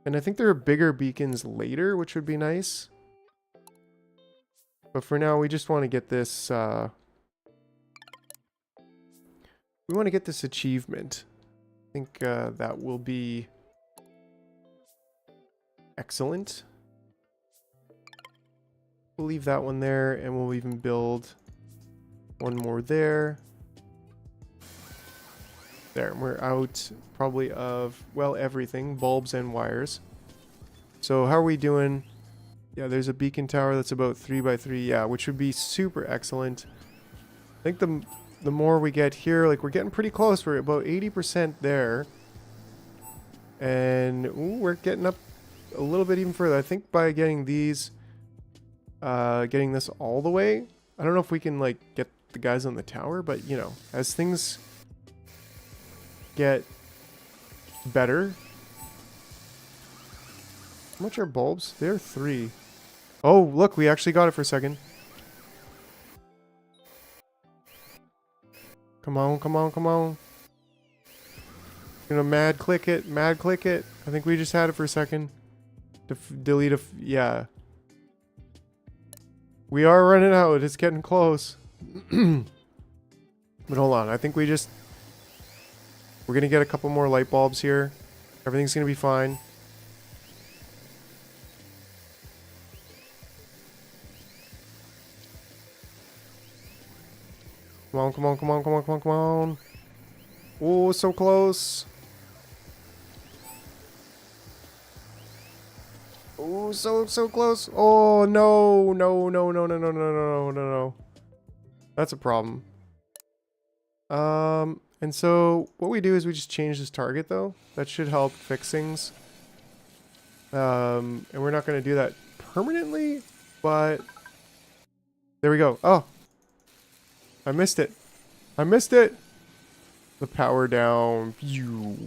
Speaker 1: And I think there are bigger beacons later, which would be nice. But for now, we just want to get this, we want to get this achievement. I think that will be excellent. We'll leave that one there, and we'll even build one more there. There, and we're out probably of, well, everything, bulbs and wires. So how are we doing? Yeah, there's a beacon tower that's about 3 by 3, yeah, which would be super excellent. I think the more we get here, like, we're getting pretty close. We're about 80% there. And ooh, we're getting up a little bit even further. I think by getting these, getting this all the way, I don't know if we can, like, get the guys on the tower, but, you know, as things get better. How much are bulbs? They're 3. Oh, look, we actually got it for a second. Come on, come on, come on. Gonna mad click it, mad click it. I think we just had it for a second. Delete a, yeah. We are running out, it's getting close. But hold on, I think we're gonna get a couple more light bulbs here. Everything's gonna be fine. Come on, come on, come on, come on, come on, come on. Oh, so close. Oh, so close. Oh, no, no, no, no, no, no, no, no, no, no. That's a problem. And so what we do is we just change this target, though. That should help fix things. And we're not going to do that permanently, but there we go. Oh, I missed it. I missed it. The power down. Phew.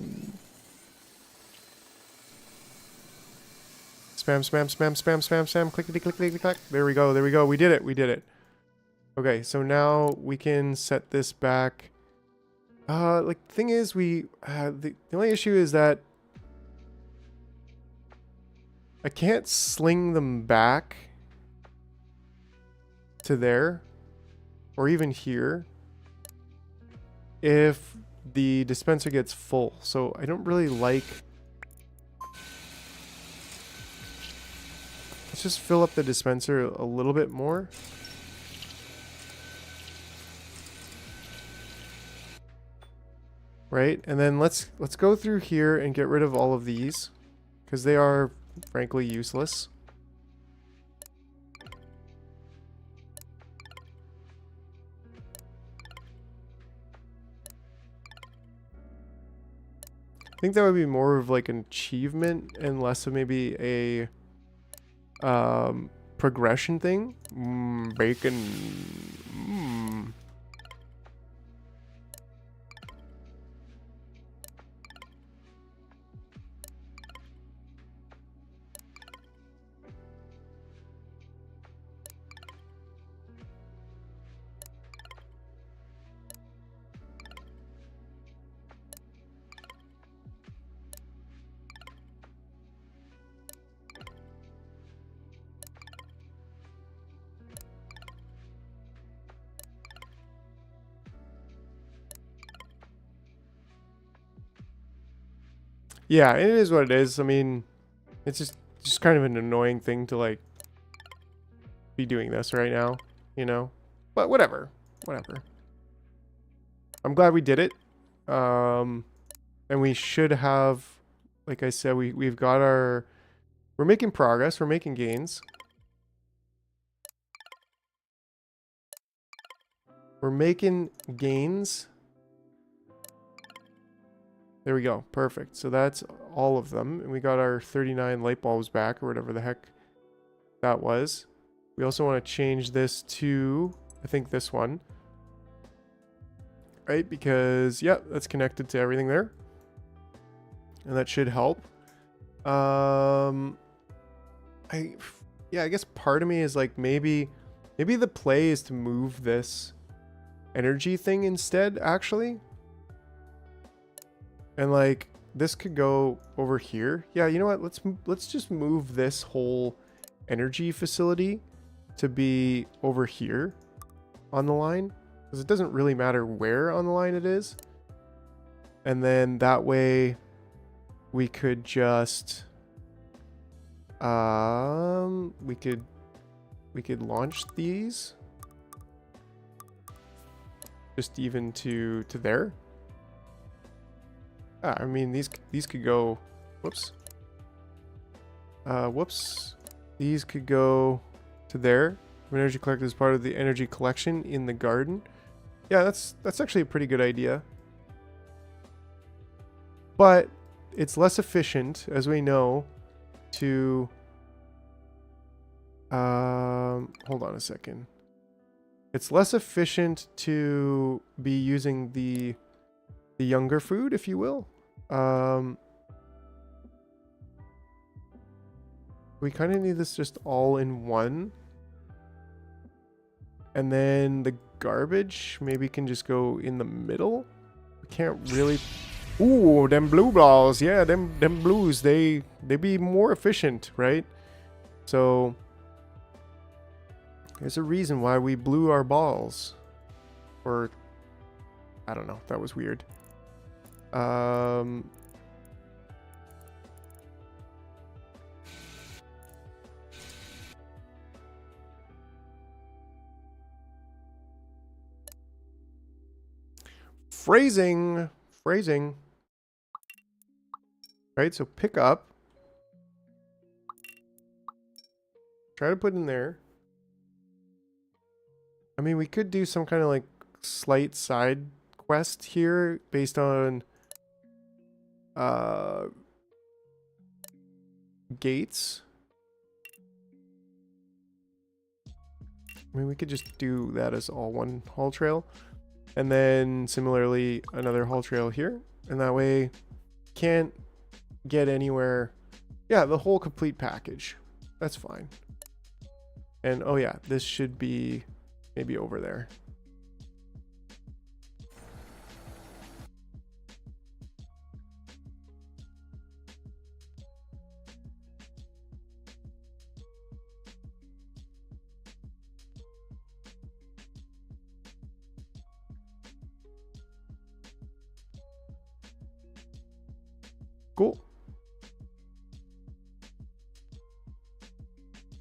Speaker 1: Spam, spam, spam, spam, spam, spam. Clickety, click, click, click. There we go. There we go. We did it. We did it. Okay, so now we can set this back. Like, the thing is, the only issue is that I can't sling them back to there, or even here, if the dispenser gets full. So I don't really like... Let's just fill up the dispenser a little bit more. Right, and then let's go through here and get rid of all of these, because they are frankly useless. I think that would be more of like an achievement and less of maybe a progression thing. Bacon. Yeah, it is what it is. I mean, it's just kind of an annoying thing to like be doing this right now, you know? But whatever. Whatever. I'm glad we did it. And we should have, like I said, we've got our... We're making progress. We're making gains. We're making gains. There we go. Perfect. So that's all of them. And we got our 39 light bulbs back, or whatever the heck that was. We also want to change this to, I think, this one. Right? Because, yeah, that's connected to everything there. And that should help. I guess part of me is like maybe the play is to move this energy thing instead, actually. And like this could go over here. Yeah, you know what? Let's just move this whole energy facility to be over here on the line, because it doesn't really matter where on the line it is. And then that way we could just we could launch these just even to there. I mean, these could go, whoops. These could go to there. Energy collected as part of the energy collection in the garden. Yeah, that's actually a pretty good idea. But it's less efficient, as we know, to hold on a second. It's less efficient to be using the younger food, if you will. We kind of need this just all in one. And then the garbage maybe can just go in the middle. We can't really... Ooh, them blue balls. Yeah, them blues, they be more efficient, right? So there's a reason why we blew our balls. Or I don't know, that was weird. Phrasing. Right, so pick up. Try to put in there. I mean, we could do some kind of like slight side quest here based on gates. I mean, we could just do that as all one haul trail. And then similarly, another haul trail here. And that way, can't get anywhere. Yeah, the whole complete package. That's fine. And oh yeah, this should be maybe over there. Cool.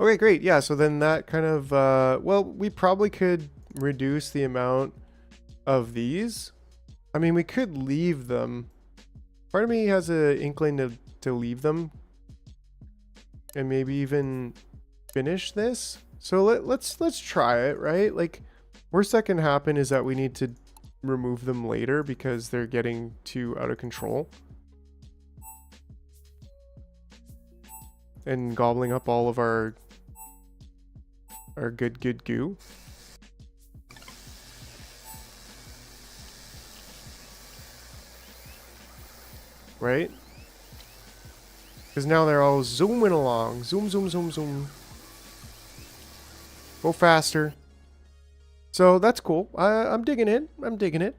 Speaker 1: Okay, great. Yeah, so then that kind of, well, we probably could reduce the amount of these. I mean, we could leave them. Part of me has an inkling to leave them. And maybe even finish this. So let's try it, right? Like, worst that can happen is that we need to remove them later because they're getting too out of control. And gobbling up all of our good goo. Right? Because now they're all zooming along. Zoom, zoom, zoom, zoom. Go faster. So that's cool. I'm digging it. I'm digging it.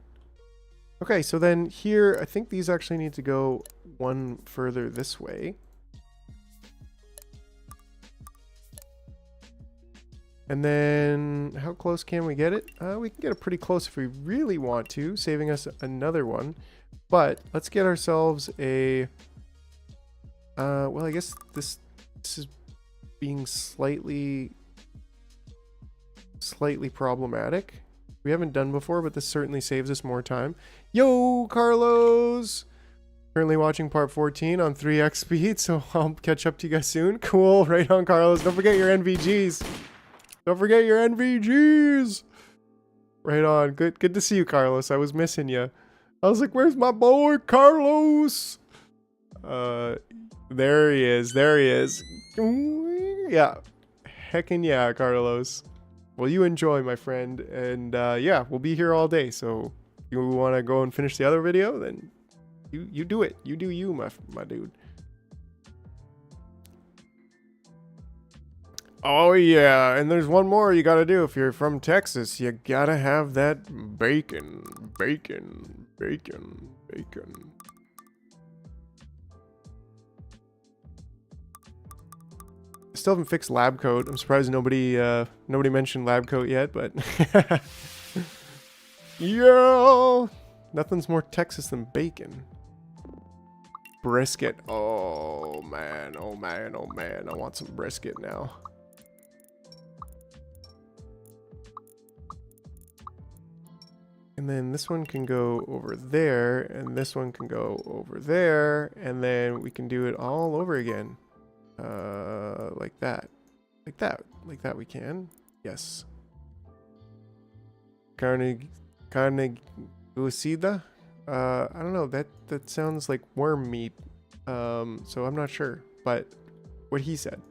Speaker 1: Okay, so then here, I think these actually need to go one further this way. And then how close can we get it? We can get it pretty close if we really want to, saving us another one. But let's get ourselves a... well, I guess this is being slightly problematic. We haven't done before, but this certainly saves us more time. Yo, Carlos! Currently watching part 14 on 3x speed, so I'll catch up to you guys soon. Cool, right on, Carlos. Don't forget your NVGs. Don't forget your NVGs. Right on. Good to see you, Carlos. I was missing you. I was like, where's my boy, Carlos? There he is. There he is. Yeah. Heckin' yeah, Carlos. Well, you enjoy, my friend. And yeah, we'll be here all day. So you want to go and finish the other video? Then you do it. You do you, my dude. Oh yeah, and there's one more you gotta do if you're from Texas. You gotta have that bacon, bacon, bacon, bacon. Still haven't fixed lab coat. I'm surprised nobody mentioned lab coat yet, but yeah, nothing's more Texas than bacon. Brisket. Oh man, oh man, oh man. I want some brisket now. And then this one can go over there, and this one can go over there, and then we can do it all over again. Like that. Like that. Like that we can. Yes. Carne guisida? I don't know. That sounds like worm meat. So I'm not sure. But what he said.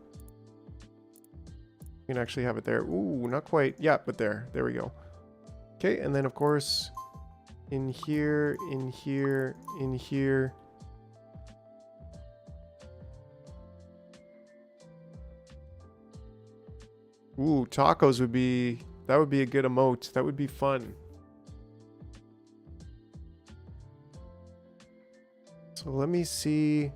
Speaker 1: You can actually have it there. Ooh, not quite. Yeah, but there. There we go. Okay, and then of course, in here, in here, in here. Ooh, tacos would be, that would be a good emote. That would be fun. So let me see.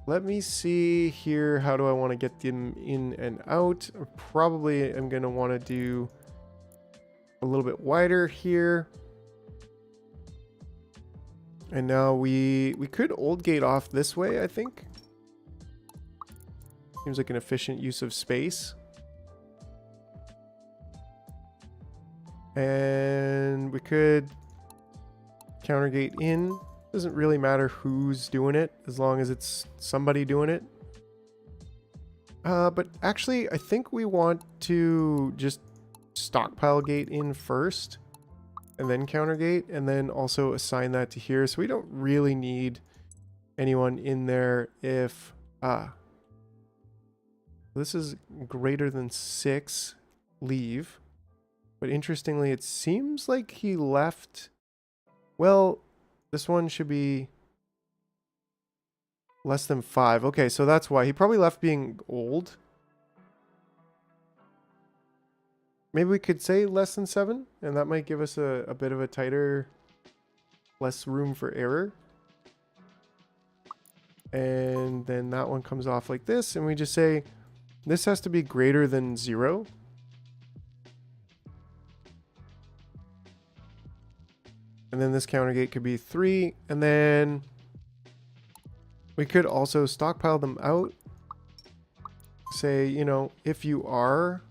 Speaker 1: Let me see here. How do I want to get them in and out? Probably I'm going to want to do a little bit wider here. And now we could old gate off this way, I think. Seems like an efficient use of space. And we could counter gate in. Doesn't really matter who's doing it, as long as it's somebody doing it. But actually, I think we want to just stockpile gate in first, and then counter gate, and then also assign that to here. So we don't really need anyone in there if... This is greater than 6. Leave. But interestingly, it seems like he left... Well, this one should be less than 5. Okay, so that's why. He probably left being old. Maybe we could say less than 7, and that might give us a bit of a tighter, less room for error. And then that one comes off like this, and we just say this has to be greater than 0. And then this counter gate could be 3, and then we could also stockpile them out. Say, you know, if you are...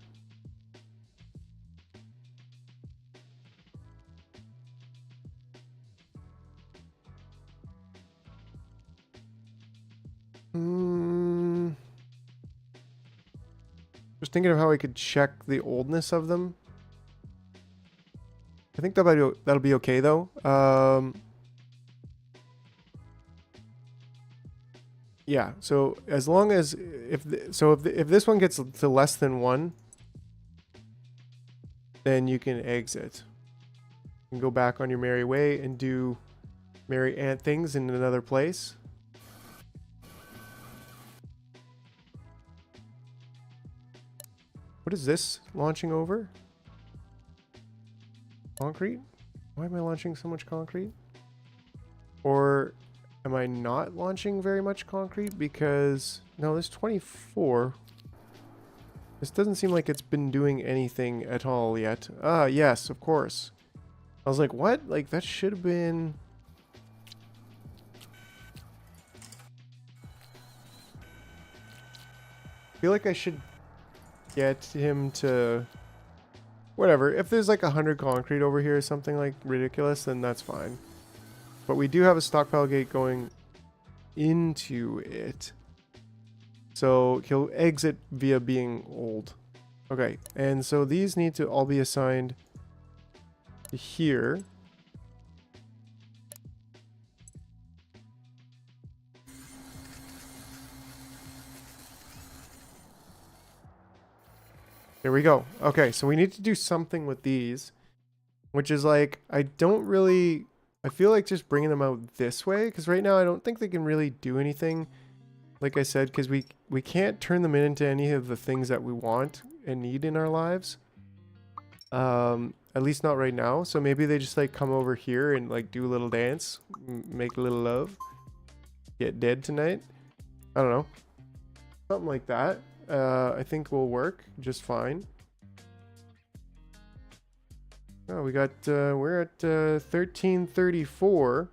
Speaker 1: Just thinking of how I could check the oldness of them. I think that'll be okay though. Yeah. So as long as if this one gets to less than 1, then you can exit. You can go back on your merry way and do merry ant things in another place. What is this launching over? Concrete? Why am I launching so much concrete? Or am I not launching very much concrete? Because, no, this 24. This doesn't seem like it's been doing anything at all yet. Ah, yes, of course. I was like, what? Like, that should have been... I feel like I should get him to... Whatever. If there's like 100 concrete over here or something like ridiculous, then that's fine. But we do have a stockpile gate going into it. So he'll exit via being old. Okay, and so these need to all be assigned to here. There we go. Okay, so we need to do something with these, which is like, I feel like just bringing them out this way, because right now I don't think they can really do anything like I said, because we can't turn them into any of the things that we want and need in our lives. At least not right now. So maybe they just like come over here and like do a little dance, make a little love, get dead tonight. I don't know. Something like that. I think will work just fine. Oh, we got, we're at 1334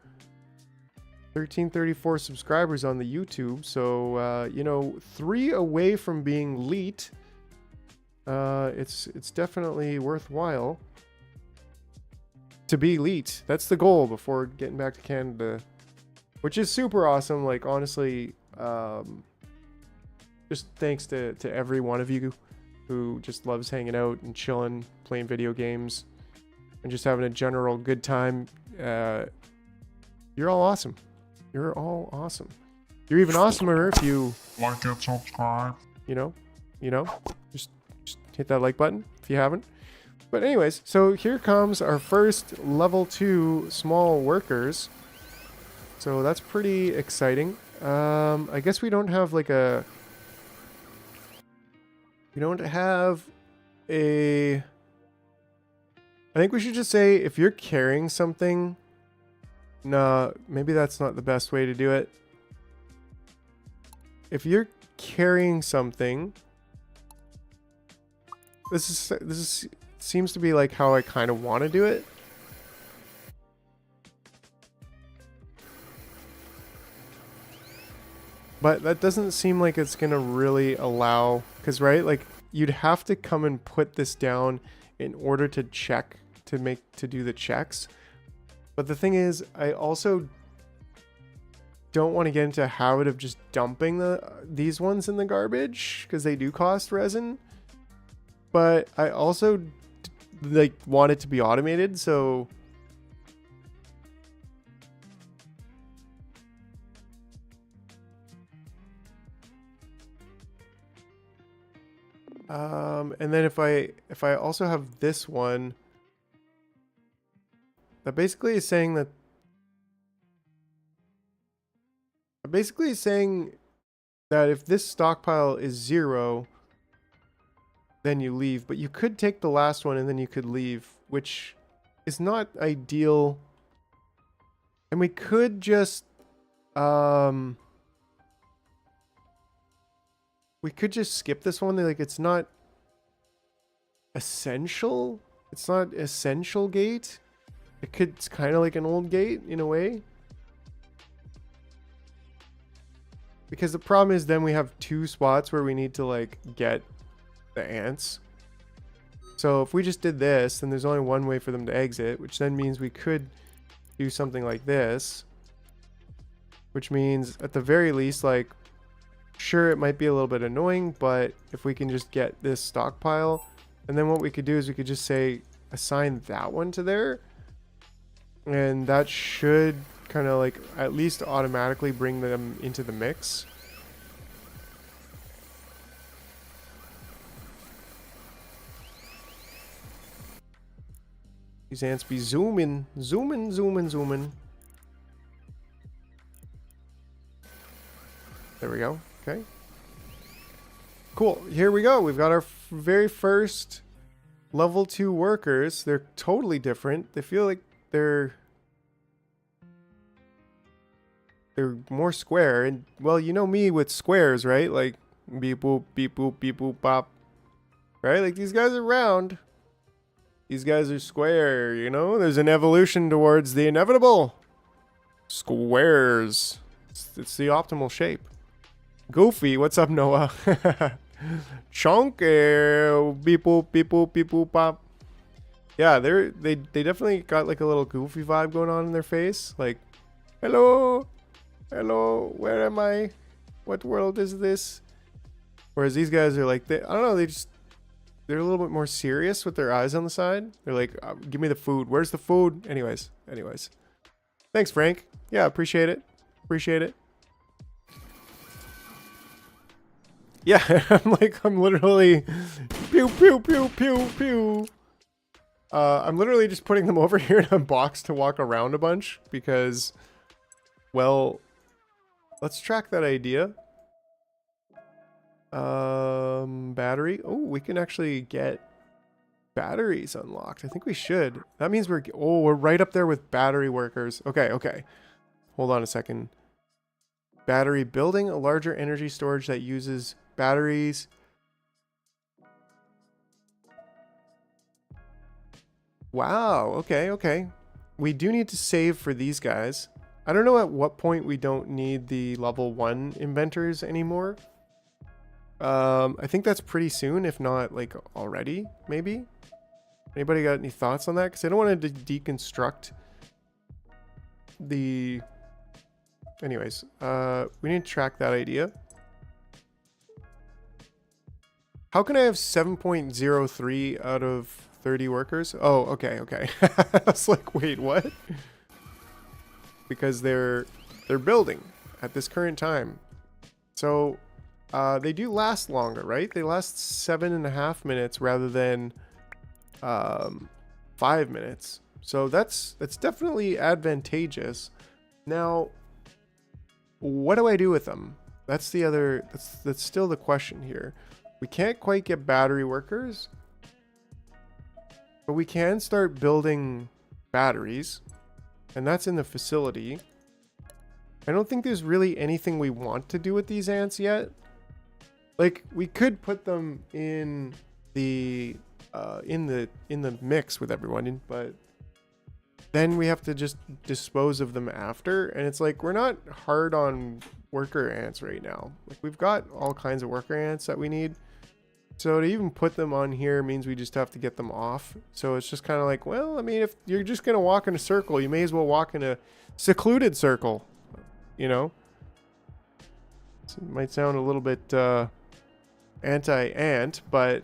Speaker 1: subscribers on the YouTube. So, you know, 3 away from being elite. It's definitely worthwhile to be elite. That's the goal before getting back to Canada, which is super awesome. Like, honestly, just thanks to every one of you who just loves hanging out and chilling, playing video games, and just having a general good time. You're all awesome. You're all awesome. You're even awesomer if you
Speaker 2: like and subscribe.
Speaker 1: You know, just hit that like button if you haven't. But anyways, so here comes our first level 2 small workers. So that's pretty exciting. I guess we don't have like a... We don't have a... I think we should just say if you're carrying something... Nah, maybe that's not the best way to do it. If you're carrying something... This seems to be like how I kind of want to do it. But that doesn't seem like it's going to really allow... Because, right, like, you'd have to come and put this down in order to check, to do the checks. But the thing is, I also don't want to get into a habit of just dumping these ones in the garbage, because they do cost resin. But I also, like, want it to be automated, so... and then if I also have this one, that basically is saying that if this stockpile is 0, then you leave. But you could take the last one and then you could leave, which is not ideal. And we could just skip this one. Like, it's not essential. It's not essential gate. It's kind of like an old gate in a way. Because the problem is then we have 2 spots where we need to like get the ants. So if we just did this, then there's only one way for them to exit, which then means we could do something like this. Which means at the very least, like, sure, it might be a little bit annoying, but if we can just get this stockpile, and then what we could do is we could just say assign that one to there, and that should kind of like at least automatically bring them into the mix. These ants be zooming. There we go. Okay. Cool. Here we go. We've got our very first level 2 workers. They're totally different. They feel like they're more square. And, well, you know me with squares, right? Like, beep boop, beep boop, beep boop, bop. Right? Like, these guys are round. These guys are square, you know? There's an evolution towards the inevitable. Squares. It's the optimal shape. Goofy, what's up, Noah? Chonky, beep boop, beep boop, beep boop, pop. Yeah, they definitely got like a little goofy vibe going on in their face. Like, hello, where am I? What world is this? Whereas these guys are like, I don't know, they're a little bit more serious with their eyes on the side. They're like, give me the food. Where's the food? Anyways. Thanks, Frank. Yeah, appreciate it. Yeah, I'm literally pew, pew, pew, pew, pew. I'm literally just putting them over here in a box to walk around a bunch because, well, let's track that idea. Battery. Oh, we can actually get batteries unlocked. I think we should. That means we're right up there with battery workers. Okay, okay. Hold on a second. Battery building a larger energy storage that uses batteries. Wow, okay, okay. We do need to save for these guys. I don't know at what point we don't need the level 1 inventors anymore. I think that's pretty soon, if not like already, maybe. Anybody got any thoughts on that? Because I don't want to deconstruct the... Anyways, we need to track that idea. How can I have 7.03 out of 30 workers? Oh, okay, okay. I was like, wait, what? Because they're building at this current time. So they do last longer, right? They last 7.5 minutes rather than 5 minutes. So that's definitely advantageous. Now, what do I do with them? That's the other, that's still the question here. We can't quite get battery workers, but we can start building batteries, and that's in the facility. I don't think there's really anything we want to do with these ants yet. Like, we could put them in the mix with everyone, but then we have to just dispose of them after, and it's like we're not hard on worker ants right now. Like, we've got all kinds of worker ants that we need. So to even put them on here means we just have to get them off. So it's just kind of like, well, I mean, if you're just going to walk in a circle, you may as well walk in a secluded circle, you know? So it might sound a little bit anti-ant, but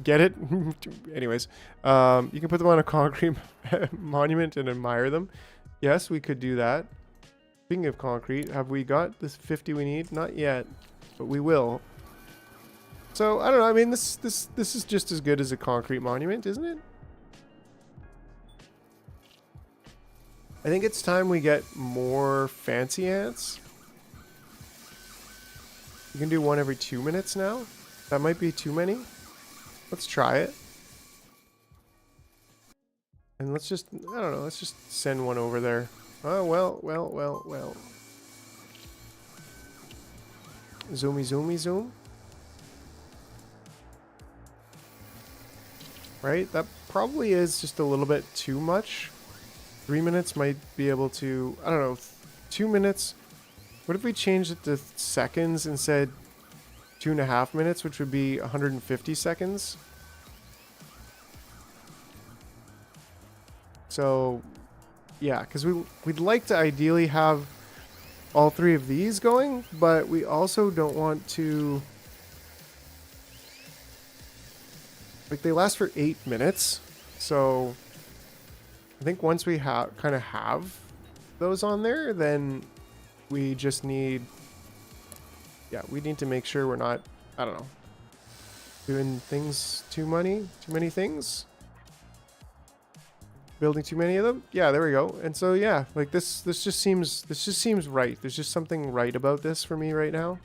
Speaker 1: get it? Anyways, you can put them on a concrete monument and admire them. Yes, we could do that. Speaking of concrete, have we got this 50 we need? Not yet, but we will. So, I don't know, I mean, this is just as good as a concrete monument, isn't it? I think it's time we get more fancy ants. You can do one every 2 minutes now. That might be too many. Let's try it. And let's just, I don't know, let's just send one over there. Oh, well. Zoomy, zoom. Right? That probably is just a little bit too much. 3 minutes might be able to... I don't know. 2 minutes. What if we changed it to seconds and said 2.5 minutes, which would be 150 seconds? So, yeah, because we'd like to ideally have all 3 of these going, but we also don't want to... Like, they last for 8 minutes, so I think once we kind of have those on there, then we just need, yeah, we need to make sure we're not, I don't know, doing things too many things, building too many of them. Yeah, there we go. And so yeah, like this just seems right. There's just something right about this for me right now.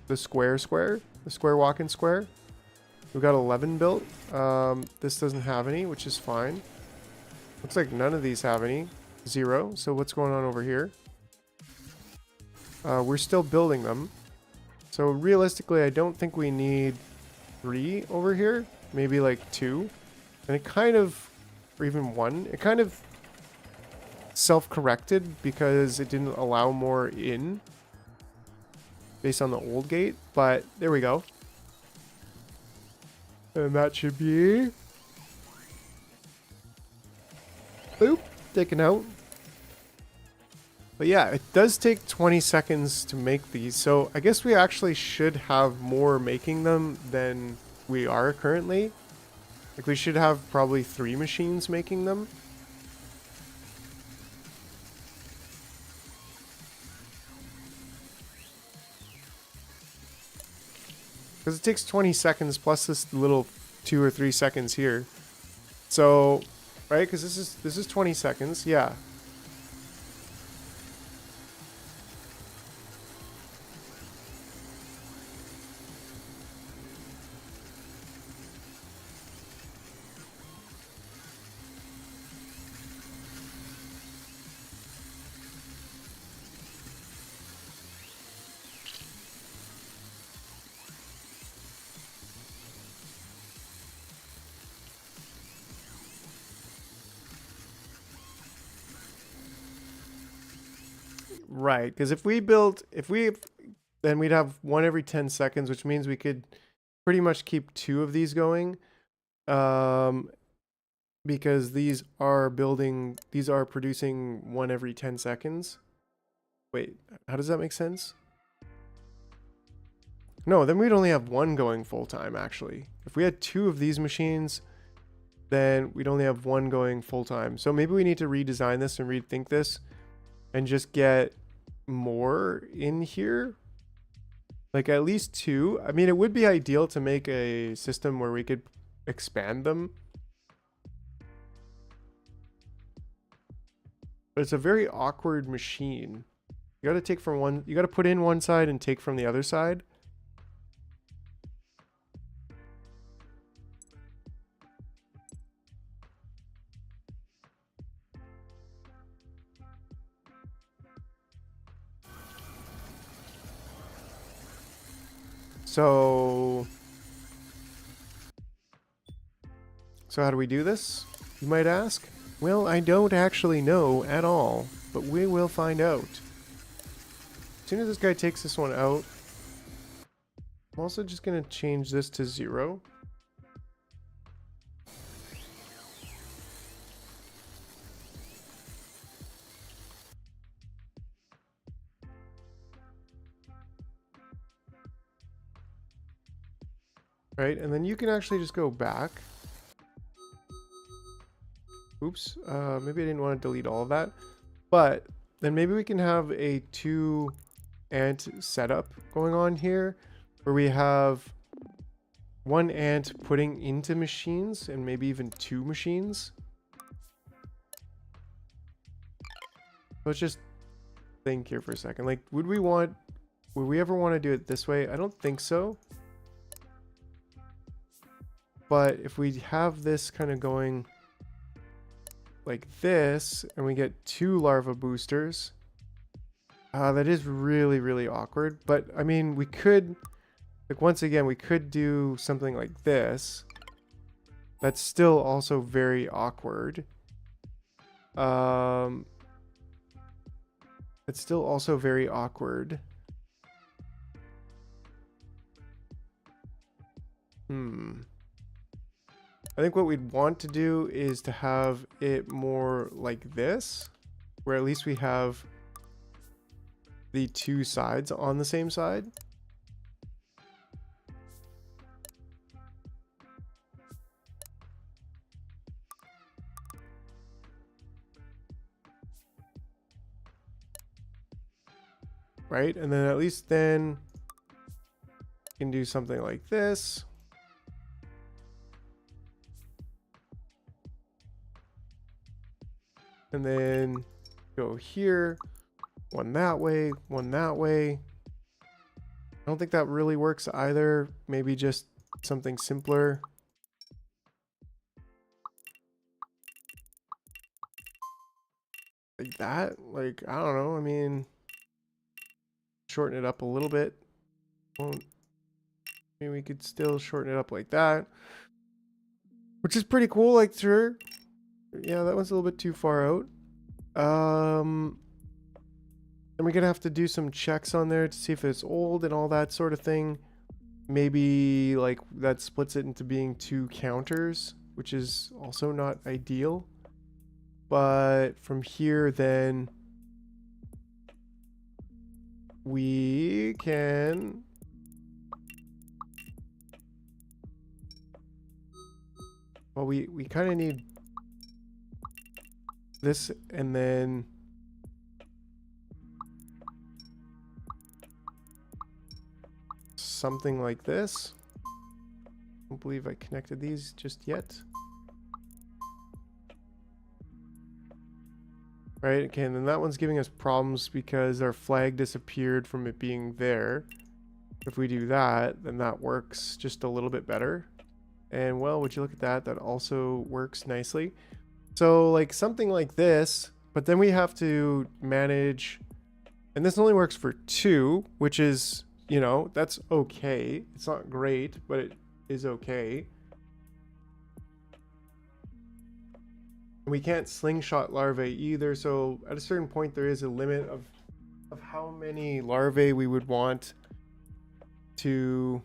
Speaker 1: The square walk-in square. We've got 11 built. This doesn't have any, which is fine. Looks like none of these have any. 0. So what's going on over here? We're still building them. So realistically, I don't think we need 3 over here. Maybe like 2. And it kind of, or even 1. It kind of self-corrected because it didn't allow more in based on the old gate. But there we go. And that should be... Boop. Taken out. But yeah, it does take 20 seconds to make these. So I guess we actually should have more making them than we are currently. Like, we should have probably 3 machines making them. Because it takes 20 seconds plus this little 2 or 3 seconds here. So, right? Because this is 20 seconds. Yeah. Right, because then we'd have one every 10 seconds, which means we could pretty much keep 2 of these going. Because these are producing one every 10 seconds. Wait, how does that make sense? No, then we'd only have one going full time, actually. If we had 2 of these machines, then we'd only have one going full time. So maybe we need to redesign this and rethink this and just get more in here. Like at least 2. I mean, it would be ideal to make a system where we could expand them. But it's a very awkward machine. You gotta take from one, you gotta put in one side and take from the other side. So how do we do this, you might ask? Well, I don't actually know at all, but we will find out. As soon as this guy takes this one out, I'm also just going to change this to 0. Right, and then you can actually just go back. Oops, maybe I didn't want to delete all of that. But then maybe we can have a 2 ant setup going on here, where we have 1 ant putting into machines and maybe even 2 machines. Let's just think here for a second. Like, would we ever want to do it this way? I don't think so. But if we have this kind of going like this, and we get 2 larva boosters, that is really, really awkward. But I mean, we could, like, once again, we could do something like this. That's still also very awkward. It's still also very awkward. I think what we'd want to do is to have it more like this, where at least we have the 2 sides on the same side. Right, and then at least then you can do something like this. And then go here, one that way, one that way. I don't think that really works either. Maybe just something simpler. Like that? Like, I don't know. I mean, shorten it up a little bit. Maybe we could still shorten it up like that. Which is pretty cool, like, sure. Yeah, that one's a little bit too far out. And we're gonna have to do some checks on there to see if it's old and all that sort of thing. Maybe like that splits it into being 2 counters, which is also not ideal. But from here, then we can well, we kind of need this, and then something like this. I don't believe I connected these just yet. Right, okay, and then that one's giving us problems because our flag disappeared from it being there. If we do that, then that works just a little bit better. And well, would you look at that? That also works nicely. So like something like this, but then we have to manage, and this only works for 2, which is, you know, that's okay. It's not great, but it is okay. We can't slingshot larvae either, so at a certain point there is a limit of of how many larvae we would want to...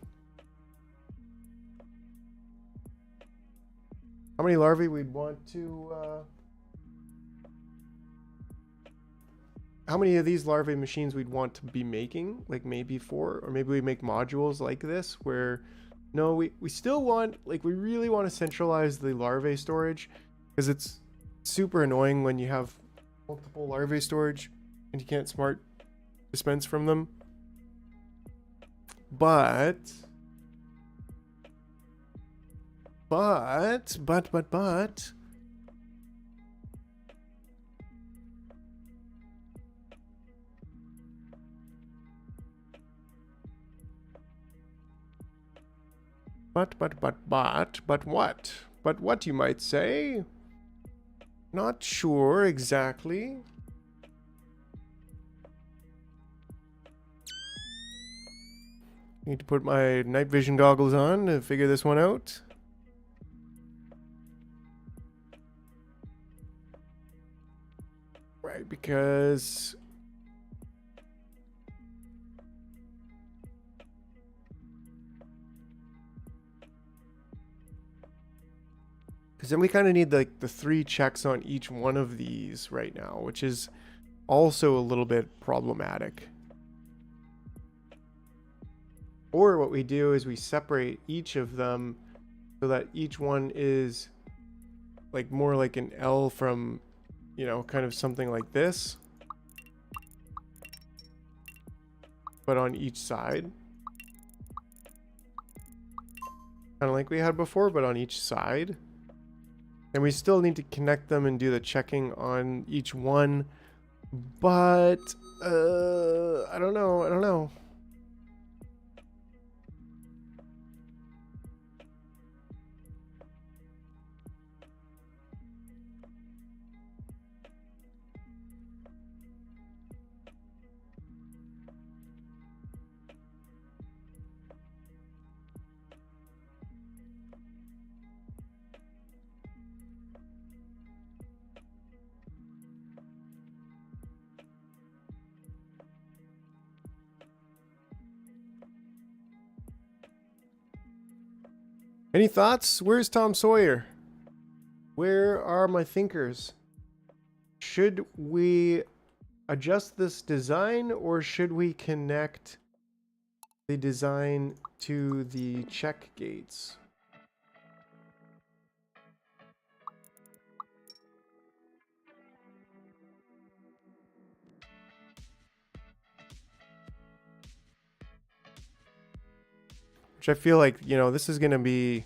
Speaker 1: How many larvae we'd want to... how many of these larvae machines we'd want to be making, like maybe 4, or maybe we make modules like this where no, we still want, like, we really want to centralize the larvae storage, because it's super annoying when you have multiple larvae storage and you can't smart dispense from them. But what? But what, you might say? Not sure exactly. Need to put my night vision goggles on to figure this one out. Right, because... then we kind of need like the 3 checks on each one of these right now, which is also a little bit problematic. Or what we do is we separate each of them so that each one is like more like an L from, you know, kind of something like this, but on each side. Kind of like we had before, but on each side. And we still need to connect them and do the checking on each one. But, I don't know. Any thoughts? Where's Tom Sawyer? Where are my thinkers? Should we adjust this design, or should we connect the design to the check gates? Which I feel like, you know, this is going to be...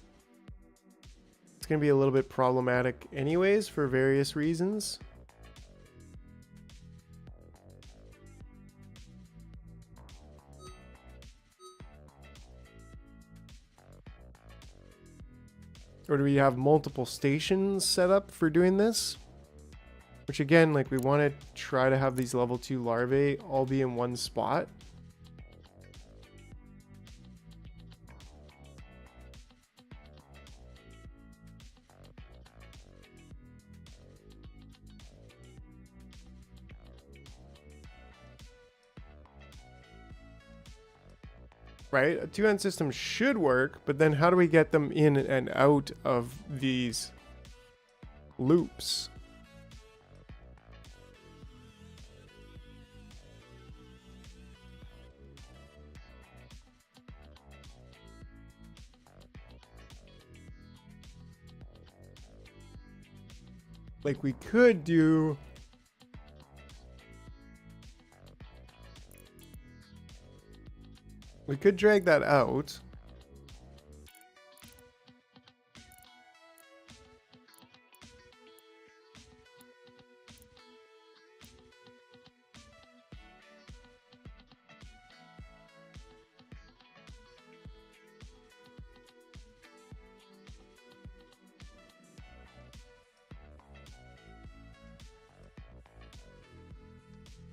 Speaker 1: it's going to be a little bit problematic anyways for various reasons. Or do we have multiple stations set up for doing this? Which again, like, we want to try to have these level 2 larvae all be in one spot. Right? A 2-end system should work, but then how do we get them in and out of these loops? Like, we could do... we could drag that out.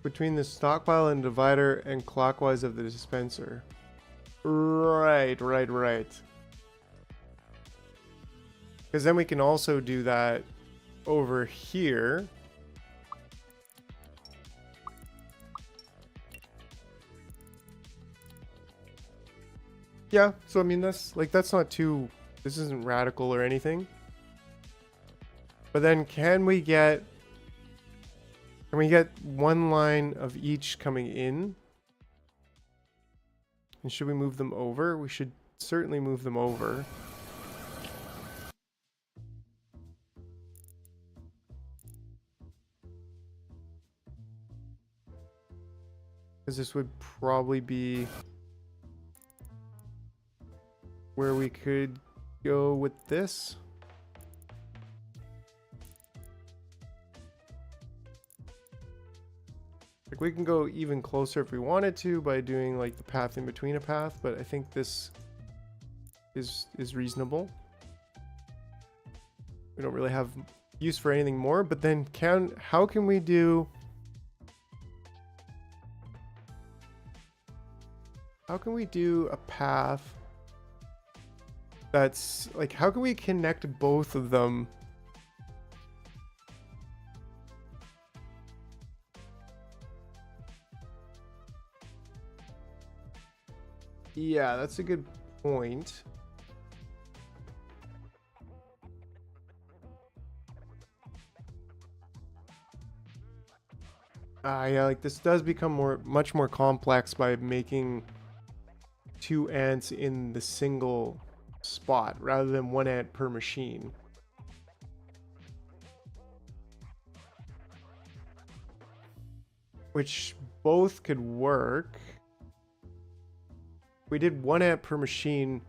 Speaker 1: Between the stockpile and divider and clockwise of the dispenser. Right. Because then we can also do that over here. Yeah, so I mean that's like that's not too, this isn't radical or anything. But then can we get one line of each coming in? And should we move them over? We should certainly move them over. Because this would probably be where we could go with this. Like we can go even closer if we wanted to by doing like the path in between a path, but I think this is reasonable. We don't really have use for anything more, but then how can we do a path that's like, how can we connect both of them? Yeah, that's a good point. Yeah, like this does become much more complex by making 2 ants in the single spot rather than 1 ant per machine. Which both could work. We did 1 ant per machine.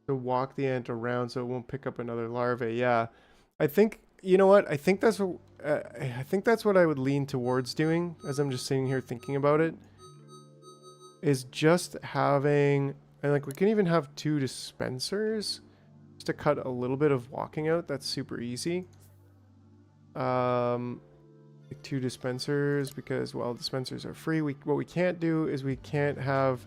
Speaker 1: To walk the ant around so it won't pick up another larvae. Yeah, I think, you know what, I think that's what I would lean towards doing as I'm just sitting here thinking about it, is just having, and like we can even have 2 dispensers just to cut a little bit of walking out. That's super easy. Like 2 dispensers, because, well, dispensers are free. What we can't do is we can't have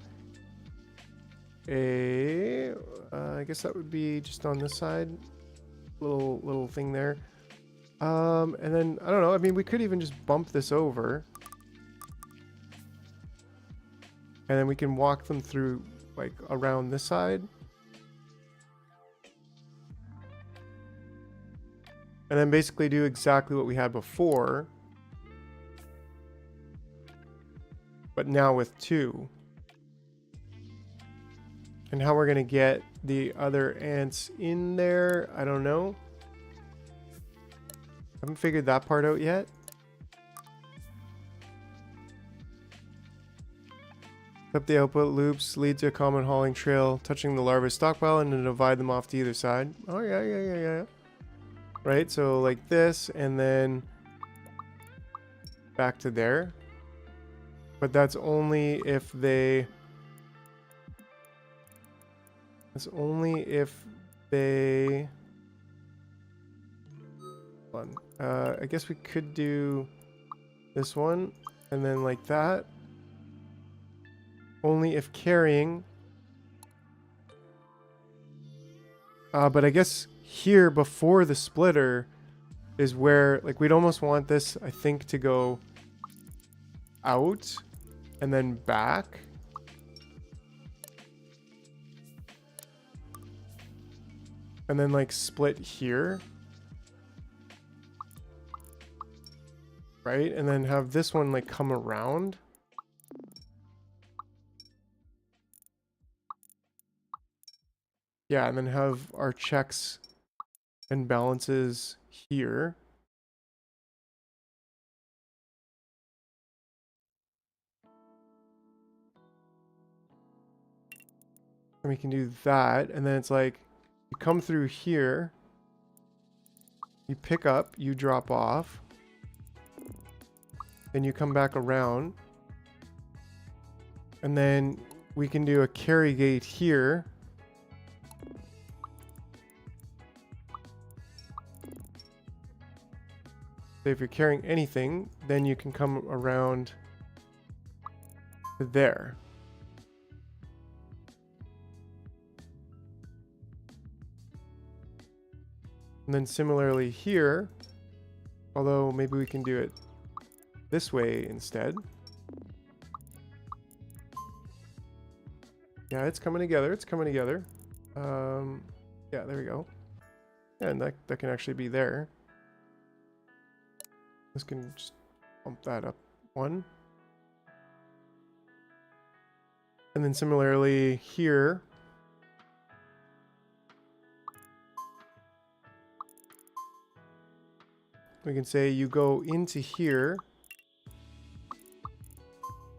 Speaker 1: a I guess that would be just on this side, little thing there. And then I don't know, I mean we could even just bump this over and then we can walk them through like around this side, and then basically do exactly what we had before, but now with 2. And how we're gonna get the other ants in there, I don't know. Haven't figured that part out yet. Up the output loops lead to a common hauling trail, touching the larvae stockpile and then divide them off to either side. Oh yeah. Right, so like this, and then back to there. But that's only if they... That's only if they... Hold on. I guess we could do this one, and then like that. Only if carrying. But I guess here before the splitter is where, like, we'd almost want this, I think, to go out and then back. And then like split here. Right? And then have this one like come around. Yeah, and then have our checks and balances here. And we can do that. And then it's like, you come through here. You pick up, you drop off. Then you come back around. And then we can do a carry gate here. So if you're carrying anything, then you can come around to there. And then similarly here, although maybe we can do it this way instead. Yeah, it's coming together. It's coming together. Yeah, there we go. Yeah, and that can actually be there. This can just bump that up one. And then similarly here. We can say you go into here.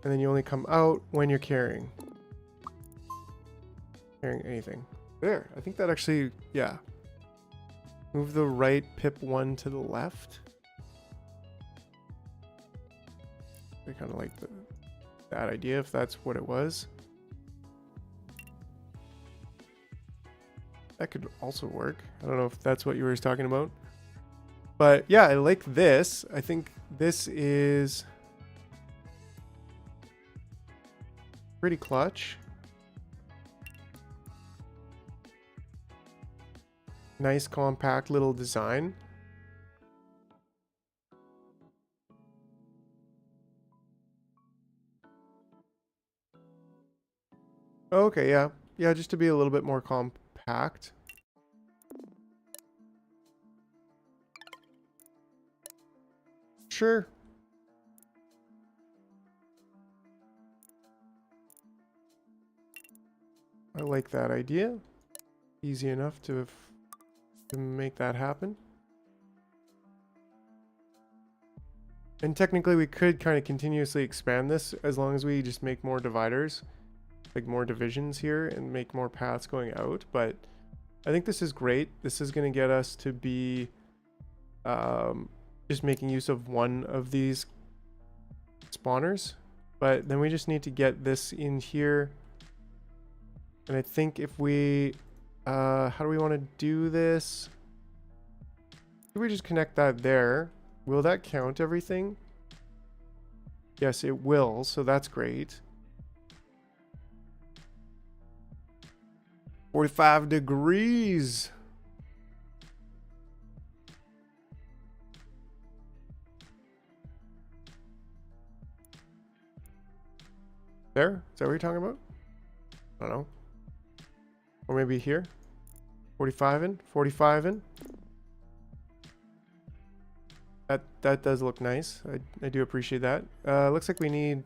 Speaker 1: And then you only come out when you're carrying. Carrying anything. There. I think that actually, yeah. Move the right pip one to the left. I kind of like that idea, if that's what it was. That could also work. I don't know if that's what you were talking about. But yeah, I like this. I think this is pretty clutch. Nice compact little design. Okay, yeah. Yeah, just to be a little bit more compact. Sure. I like that idea. Easy enough to make that happen. And technically we could kind of continuously expand this as long as we just make more dividers, like more divisions here, and make more paths going out. But I think this is great. This is going to get us to be just making use of one of these spawners. But then we just need to get this in here. And I think if we how do we want to do this? If we just connect that there, will that count everything? Yes, it will, so that's great. 45 degrees. There? Is that what you're talking about? I don't know. Or maybe here? 45 in? 45 in? That does look nice. I do appreciate that. Looks like we need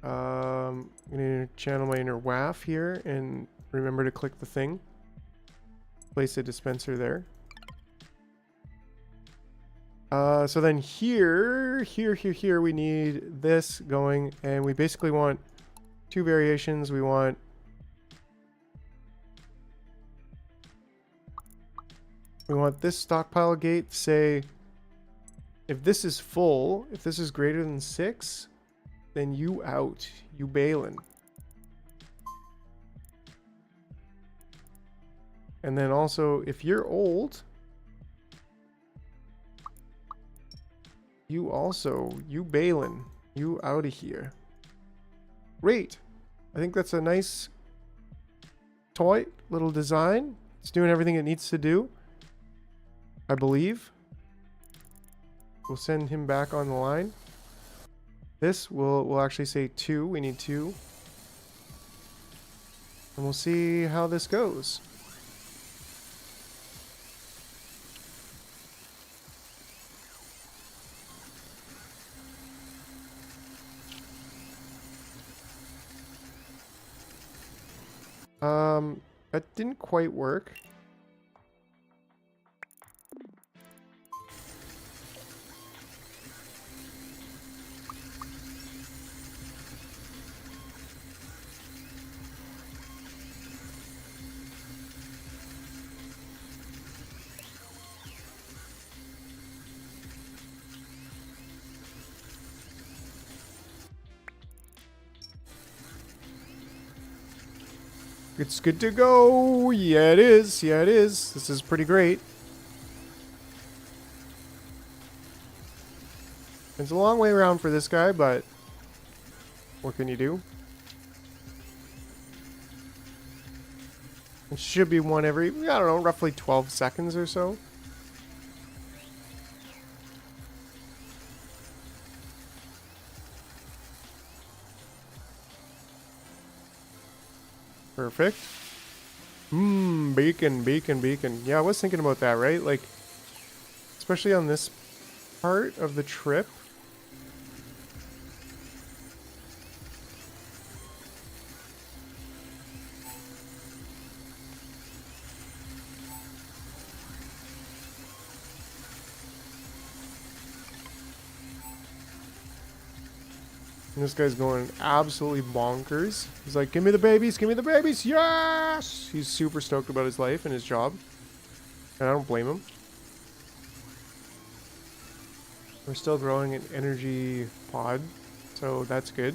Speaker 1: I'm gonna channel my inner WAF here and remember to click the thing. Place a dispenser there. So then here we need this going, and we basically want two variations. We want this stockpile gate, say if this is full, if this is greater than 6, then you out, you bailin'. And then also if you're old, you bailin', you out of here. Great. I think that's a nice toy little design. It's doing everything it needs to do, I believe. We'll send him back on the line. This we'll actually say 2. We need 2. And we'll see how this goes. That didn't quite work. It's good to go. Yeah, it is. Yeah, it is. This is pretty great. It's a long way around for this guy, but what can you do? It should be one every, I don't know, roughly 12 seconds or so. Perfect. Beacon, beacon, beacon. Yeah, I was thinking about that, right? Like, especially on this part of the trip. And this guy's going absolutely bonkers. He's like, give me the babies, give me the babies, yes! He's super stoked about his life and his job. And I don't blame him. We're still growing an energy pod, so that's good.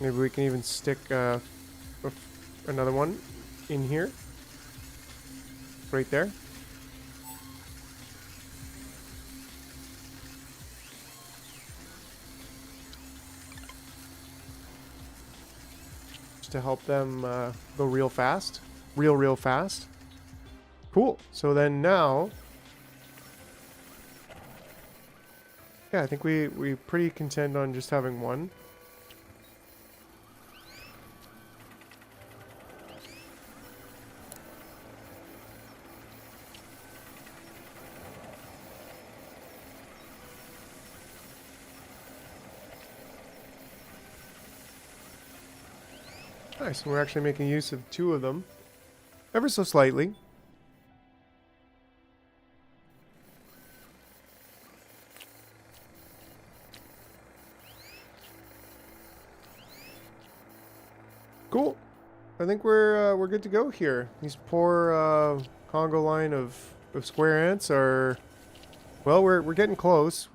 Speaker 1: Maybe we can even stick another one in here. Right there. To help them go real fast. Real fast. Cool. So then now... Yeah, I think we pretty content on just having one. Nice, and we're actually making use of two of them. Ever so slightly. Cool. I think we're good to go here. These poor Congo line of square ants are, well, we're getting close.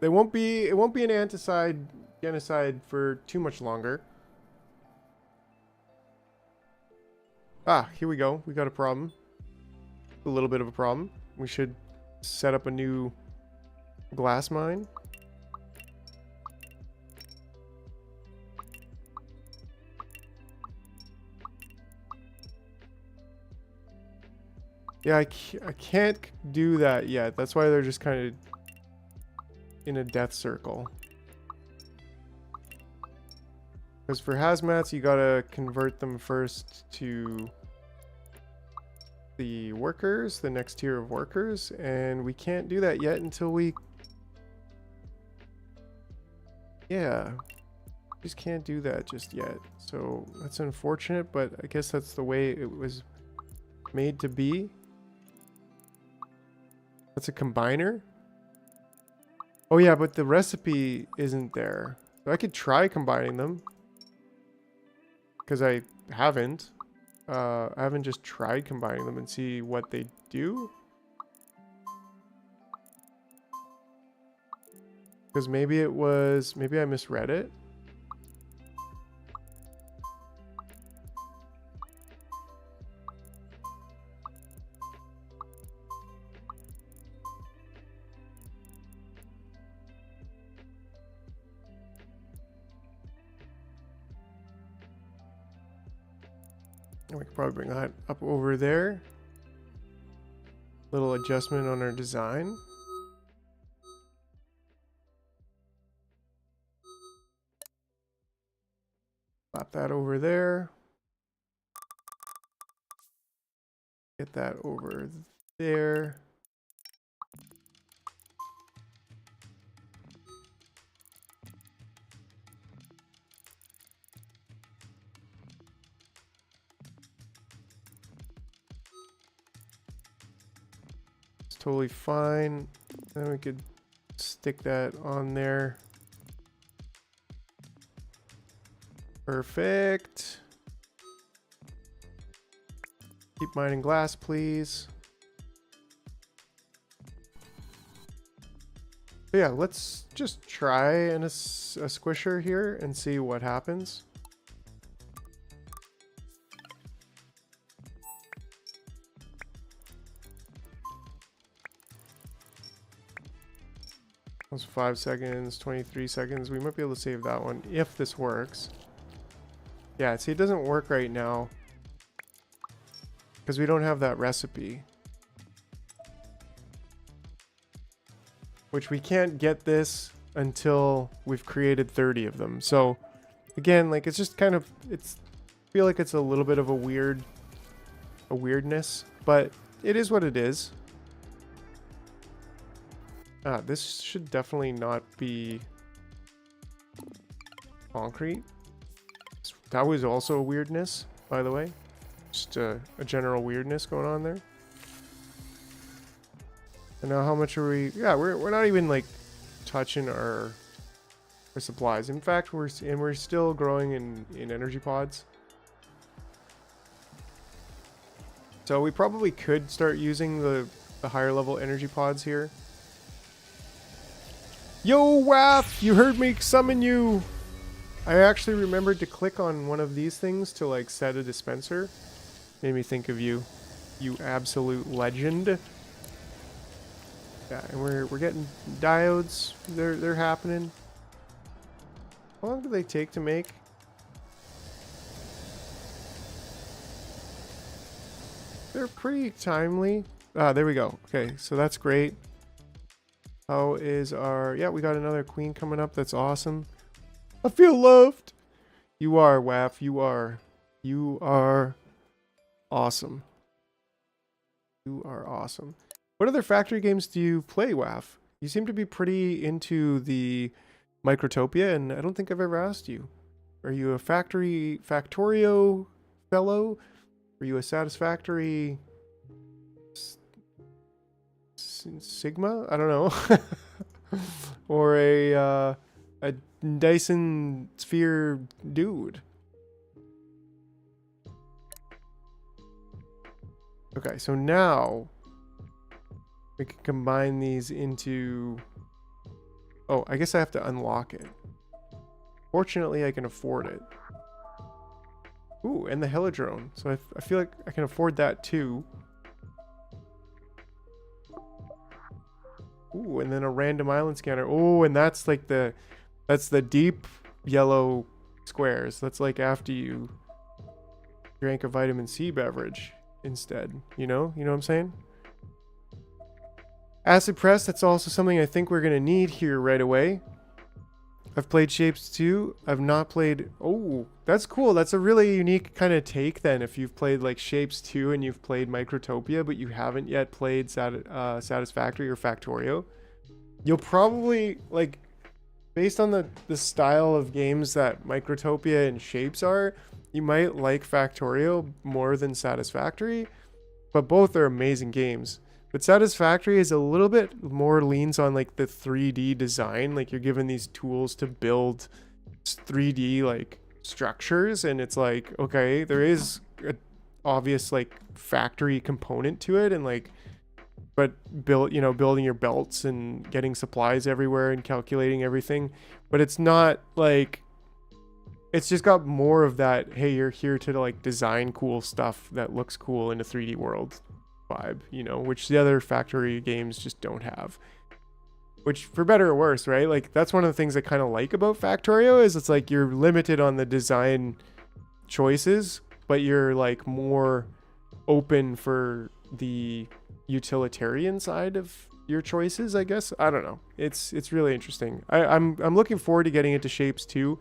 Speaker 1: It won't be an genocide for too much longer. Ah, here we go. We got a problem. A little bit of a problem. We should set up a new glass mine. Yeah, I can't do that yet. That's why they're just kind of in a death circle. Because for hazmats, you gotta convert them first to the workers, the next tier of workers, and we can't do that yet until we... Yeah, just can't do that just yet. So that's unfortunate, but I guess that's the way it was made to be. That's a combiner. Oh yeah, but the recipe isn't there. So I could try combining them. Because I haven't. I haven't just tried combining them and see what they do. Because maybe I misread it. We could probably bring that up over there. Little adjustment on our design. Slap that over there. Get that over there. Totally fine. Then we could stick that on there. Perfect. Keep mining glass, please. But yeah, let's just try a squisher here and see what happens. That was 5 seconds, 23 seconds. We might be able to save that one if this works. Yeah, see, it doesn't work right now because we don't have that recipe. Which we can't get this until we've created 30 of them. So again, like, it's just kind of, I feel like it's a little bit of a weirdness, but it is what it is. This should definitely not be concrete. That was also a weirdness, by the way. Just a general weirdness going on there. And now how much are we? Yeah, we're not even like touching our supplies. In fact, we're still growing in energy pods. So we probably could start using the higher level energy pods here. Yo, Waff, you heard me summon you. I actually remembered to click on one of these things to like set a dispenser. Made me think of you, you absolute legend. Yeah, and we're getting diodes. They're happening. How long do they take to make? They're pretty timely. Ah, there we go. Okay, so that's great. How is our... Yeah, we got another queen coming up. That's awesome. I feel loved. You are, Waff. You are. You are awesome. You are awesome. What other factory games do you play, Waff? You seem to be pretty into the Microtopia, and I don't think I've ever asked you. Are you a Factorio fellow? Are you a Satisfactory... Sigma? I don't know. Or a Dyson Sphere dude. Okay, so now we can combine these into... Oh, I guess I have to unlock it. Fortunately, I can afford it. Ooh, and the Helidrone. So I feel like I can afford that too. Ooh, and then a random island scanner. Oh, and that's like that's the deep yellow squares. That's like after you drank a vitamin C beverage instead. You know what I'm saying? Acid press, that's also something I think we're gonna need here right away. I've played Shapes 2. I've not played... Oh, that's cool. That's a really unique kind of take then. If you've played like Shapes 2 and you've played Microtopia, but you haven't yet played Satisfactory or Factorio, you'll probably, like, based on the style of games that Microtopia and Shapes are, you might like Factorio more than Satisfactory, but both are amazing games. But Satisfactory is a little bit more leans on like the 3D design. Like, you're given these tools to build 3D like structures, and it's like, okay, there is a obvious like factory component to it, and like, but building your belts and getting supplies everywhere and calculating everything. But it's not like, it's just got more of that, hey, you're here to like design cool stuff that looks cool in a 3D world vibe, which the other factory games just don't have. Which, for better or worse, right? Like, that's one of the things I kind of like about Factorio is it's like you're limited on the design choices, but you're like more open for the utilitarian side of your choices, I guess. I don't know. It's really interesting. I'm looking forward to getting into Shapes 2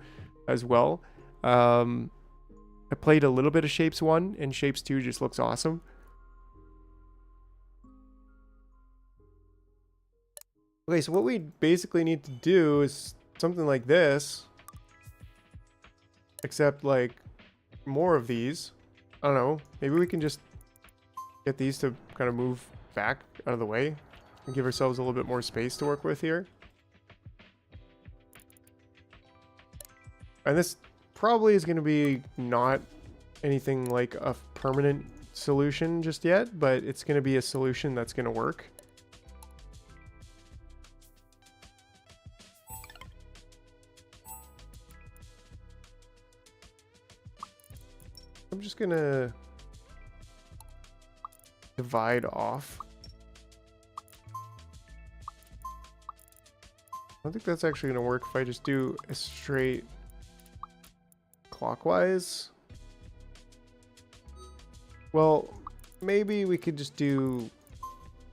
Speaker 1: as well. I played a little bit of Shapes 1, and Shapes 2 just looks awesome. Okay, so what we basically need to do is something like this, except like more of these. I don't know, maybe we can just get these to kind of move back out of the way and give ourselves a little bit more space to work with here. And this probably is going to be not anything like a permanent solution just yet, but it's going to be a solution that's going to work. I'm just gonna divide off. I don't think that's actually gonna work if I just do a straight clockwise. Well, maybe we could just do,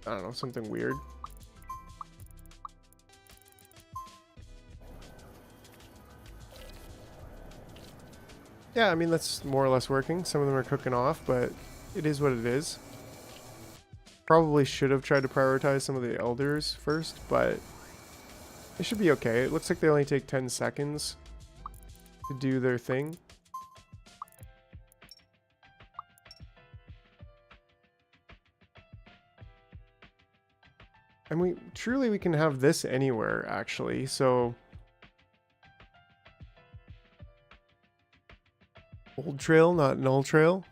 Speaker 1: I don't know, something weird. Yeah, I mean, that's more or less working. Some of them are cooking off, but it is what it is. Probably should have tried to prioritize some of the elders first, but it should be okay. It looks like they only take 10 seconds to do their thing. And we can have this anywhere, actually, so old trail, not null trail.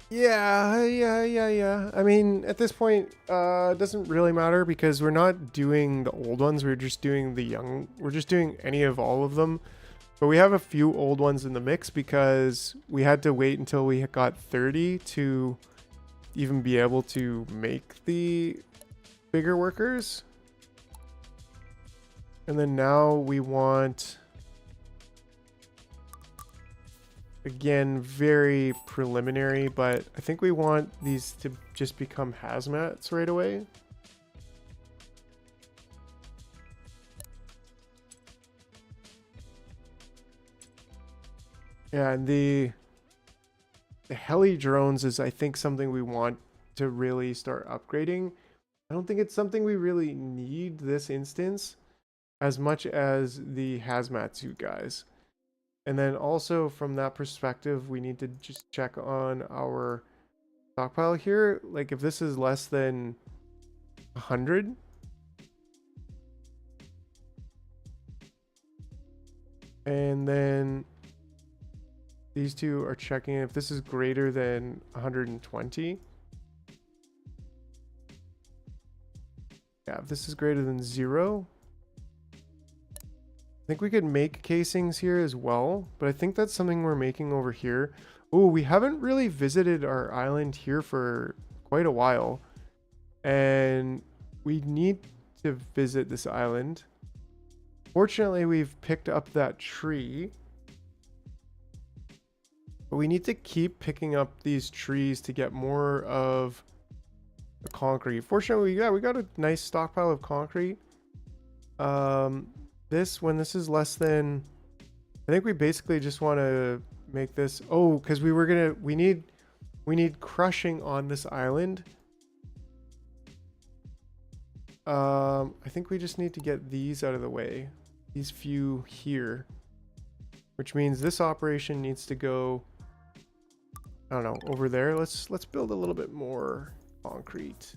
Speaker 1: Yeah. I mean, at this point, it doesn't really matter because we're not doing the old ones. We're just doing the young. We're just doing any of all of them. But we have a few old ones in the mix because we had to wait until we got 30 to even be able to make the bigger workers. And then now we want, again, very preliminary, but I think we want these to just become hazmats right away. Yeah, and the heli drones is, I think, something we want to really start upgrading. I don't think it's something we really need this instance as much as the hazmat suit guys. And then also from that perspective, we need to just check on our stockpile here. Like if this is less than 100, and then these two are checking if this is greater than 120. Yeah, if this is greater than 0. I think we could make casings here as well, but I think that's something we're making over here. Oh, we haven't really visited our island here for quite a while, and we need to visit this island. Fortunately, we've picked up that tree, but we need to keep picking up these trees to get more of the concrete. Fortunately, we got a nice stockpile of concrete. When this is less than, I think we basically just want to make this, because we need crushing on this island. I think we just need to get these out of the way, these few here, which means this operation needs to go, I don't know, over there. Let's build a little bit more concrete.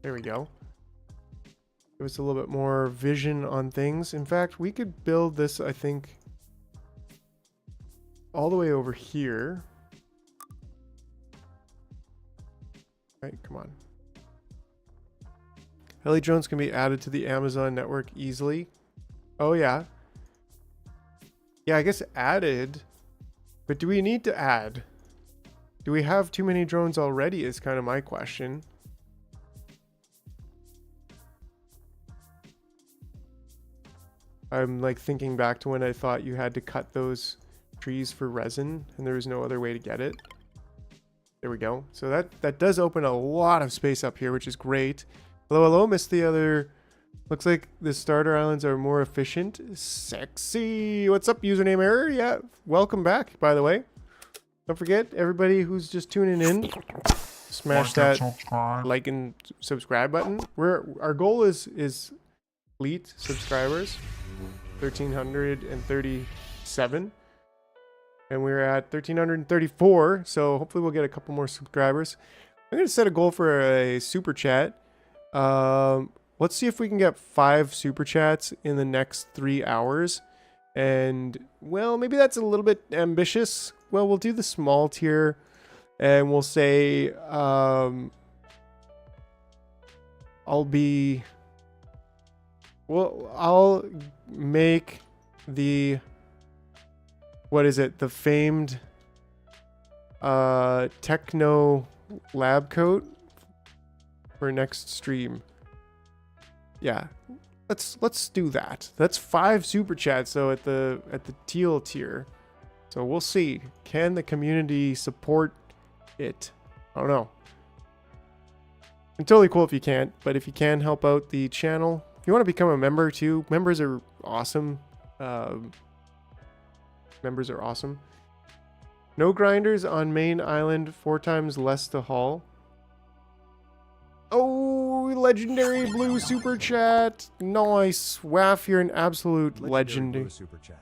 Speaker 1: There we go. Give us a little bit more vision on things. In fact, we could build this, I think, all the way over here. Right, come on. Heli drones can be added to the Amazon network easily. Oh, yeah. Yeah, I guess added. But do we need to add? Do we have too many drones already is kind of my question. I'm like thinking back to when I thought you had to cut those trees for resin and there was no other way to get it. There we go. So that does open a lot of space up here, which is great. Hello, missed the other. Looks like the starter islands are more efficient. Sexy. What's up, username error? Yeah, welcome back, by the way. Don't forget, everybody who's just tuning in, smash that like and subscribe button. Our goal is elite subscribers, 1,337, and we're at 1,334. So hopefully we'll get a couple more subscribers. I'm gonna set a goal for a super chat. Let's see if we can get 5 super chats in the next 3 hours. And well, maybe that's a little bit ambitious. Well, we'll do the small tier and we'll say I'll make the, what is it? The famed techno lab coat for next stream. Yeah. Let's do that. That's 5 super chats though at the teal tier. So we'll see. Can the community support it? I don't know. It's totally cool if you can't, but if you can, help out the channel. If you want to become a member too, members are awesome. Members are awesome. No grinders on main island, 4 times less to haul. Oh, legendary blue super chat. Nice. Waff, you're an absolute legend.
Speaker 2: Blue super chat.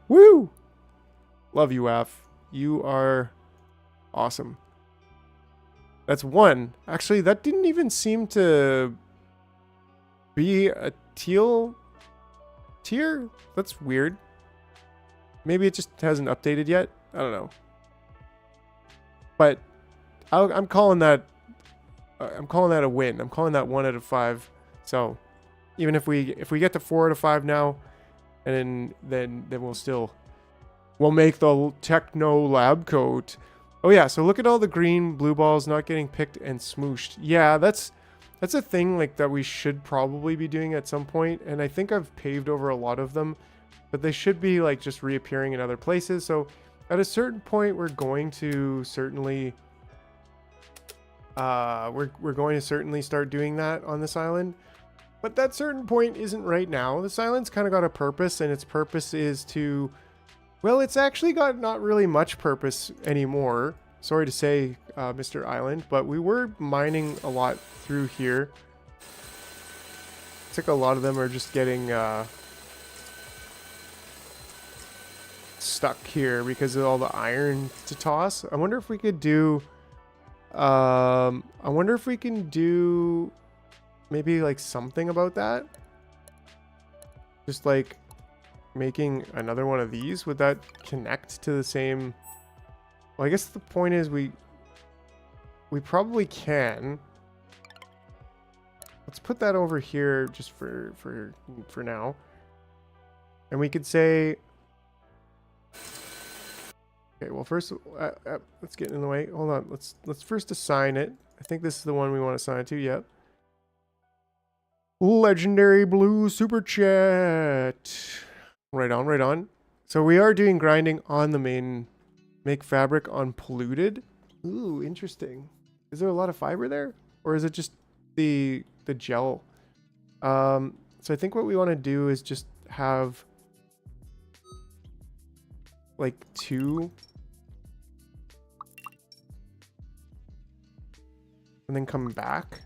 Speaker 1: Woo! Love you, Waff. You are awesome. That's 1. Actually, that didn't even seem to be a teal tier. That's weird. Maybe it just hasn't updated yet. I don't know. But I'm calling that a win. I'm calling that 1 out of 5. So even if we get to 4 out of 5 now, and then we'll make the techno lab coat. Oh yeah, so look at all the green blue balls not getting picked and smooshed. Yeah, that's a thing like that we should probably be doing at some point, and I think I've paved over a lot of them, but they should be like just reappearing in other places. So at a certain point we're going to certainly we're going to certainly start doing that on this island. But that certain point isn't right now. This island's kind of got a purpose, and its purpose is to, well, it's actually got not really much purpose anymore. Sorry to say, Mr. Island, but we were mining a lot through here. It's like a lot of them are just getting stuck here because of all the iron to toss. I wonder if we could do maybe like something about that. Just like making another one of these. Would that connect to the same? Well, I guess the point is we probably can. Let's put that over here just for now. And we could say, okay, well first let's get in the way. Hold on. Let's first assign it. I think this is the one we want to assign it to. Yep. Legendary blue super chat. Right on, right on. So we are doing grinding on the main. Make fabric on polluted. Ooh, interesting. Is there a lot of fiber there? Or is it just the gel? So I think what we want to do is just have like 2. And then come back.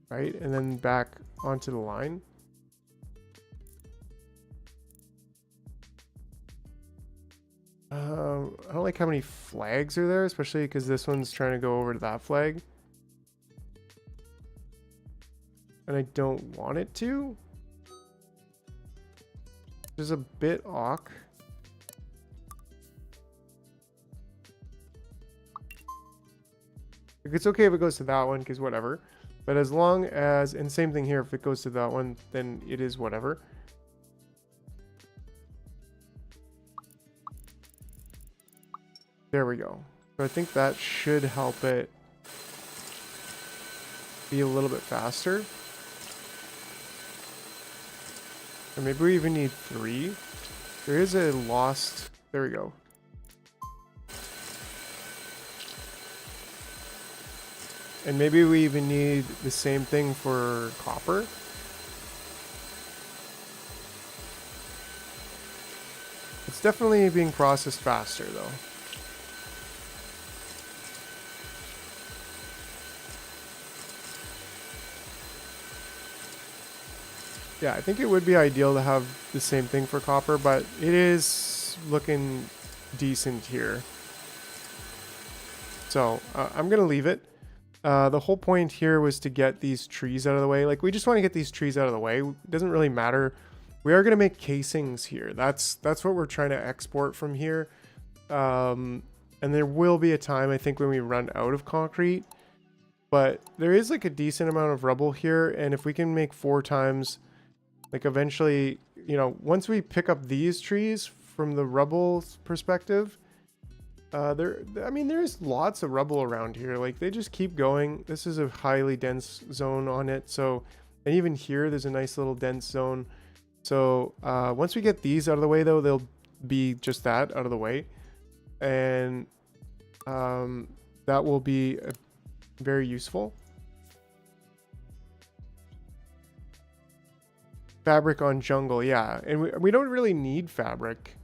Speaker 1: Right? And then back onto the line. I don't like how many flags are there, especially because this one's trying to go over to that flag. And I don't want it to. There's a bit awk. It's okay if it goes to that one, because whatever. But as long as, and same thing here, if it goes to that one, then it is whatever. There we go. So I think that should help it be a little bit faster. Or maybe we even need 3. There is a lost, there we go. And maybe we even need the same thing for copper. It's definitely being processed faster though. Yeah, I think it would be ideal to have the same thing for copper, but it is looking decent here. So I'm going to leave it. The whole point here was to get these trees out of the way. Like, we just want to get these trees out of the way. It doesn't really matter. We are going to make casings here. That's what we're trying to export from here. And there will be a time, I think, when we run out of concrete. But there is like a decent amount of rubble here. And if we can make 4 times, like eventually, you know, once we pick up these trees from the rubble perspective, I mean, there's lots of rubble around here. Like, they just keep going. This is a highly dense zone on it. So, and even here, there's a nice little dense zone. So, once we get these out of the way, though, they'll be just that out of the way. And that will be very useful. Fabric on jungle, yeah. And we don't really need fabric.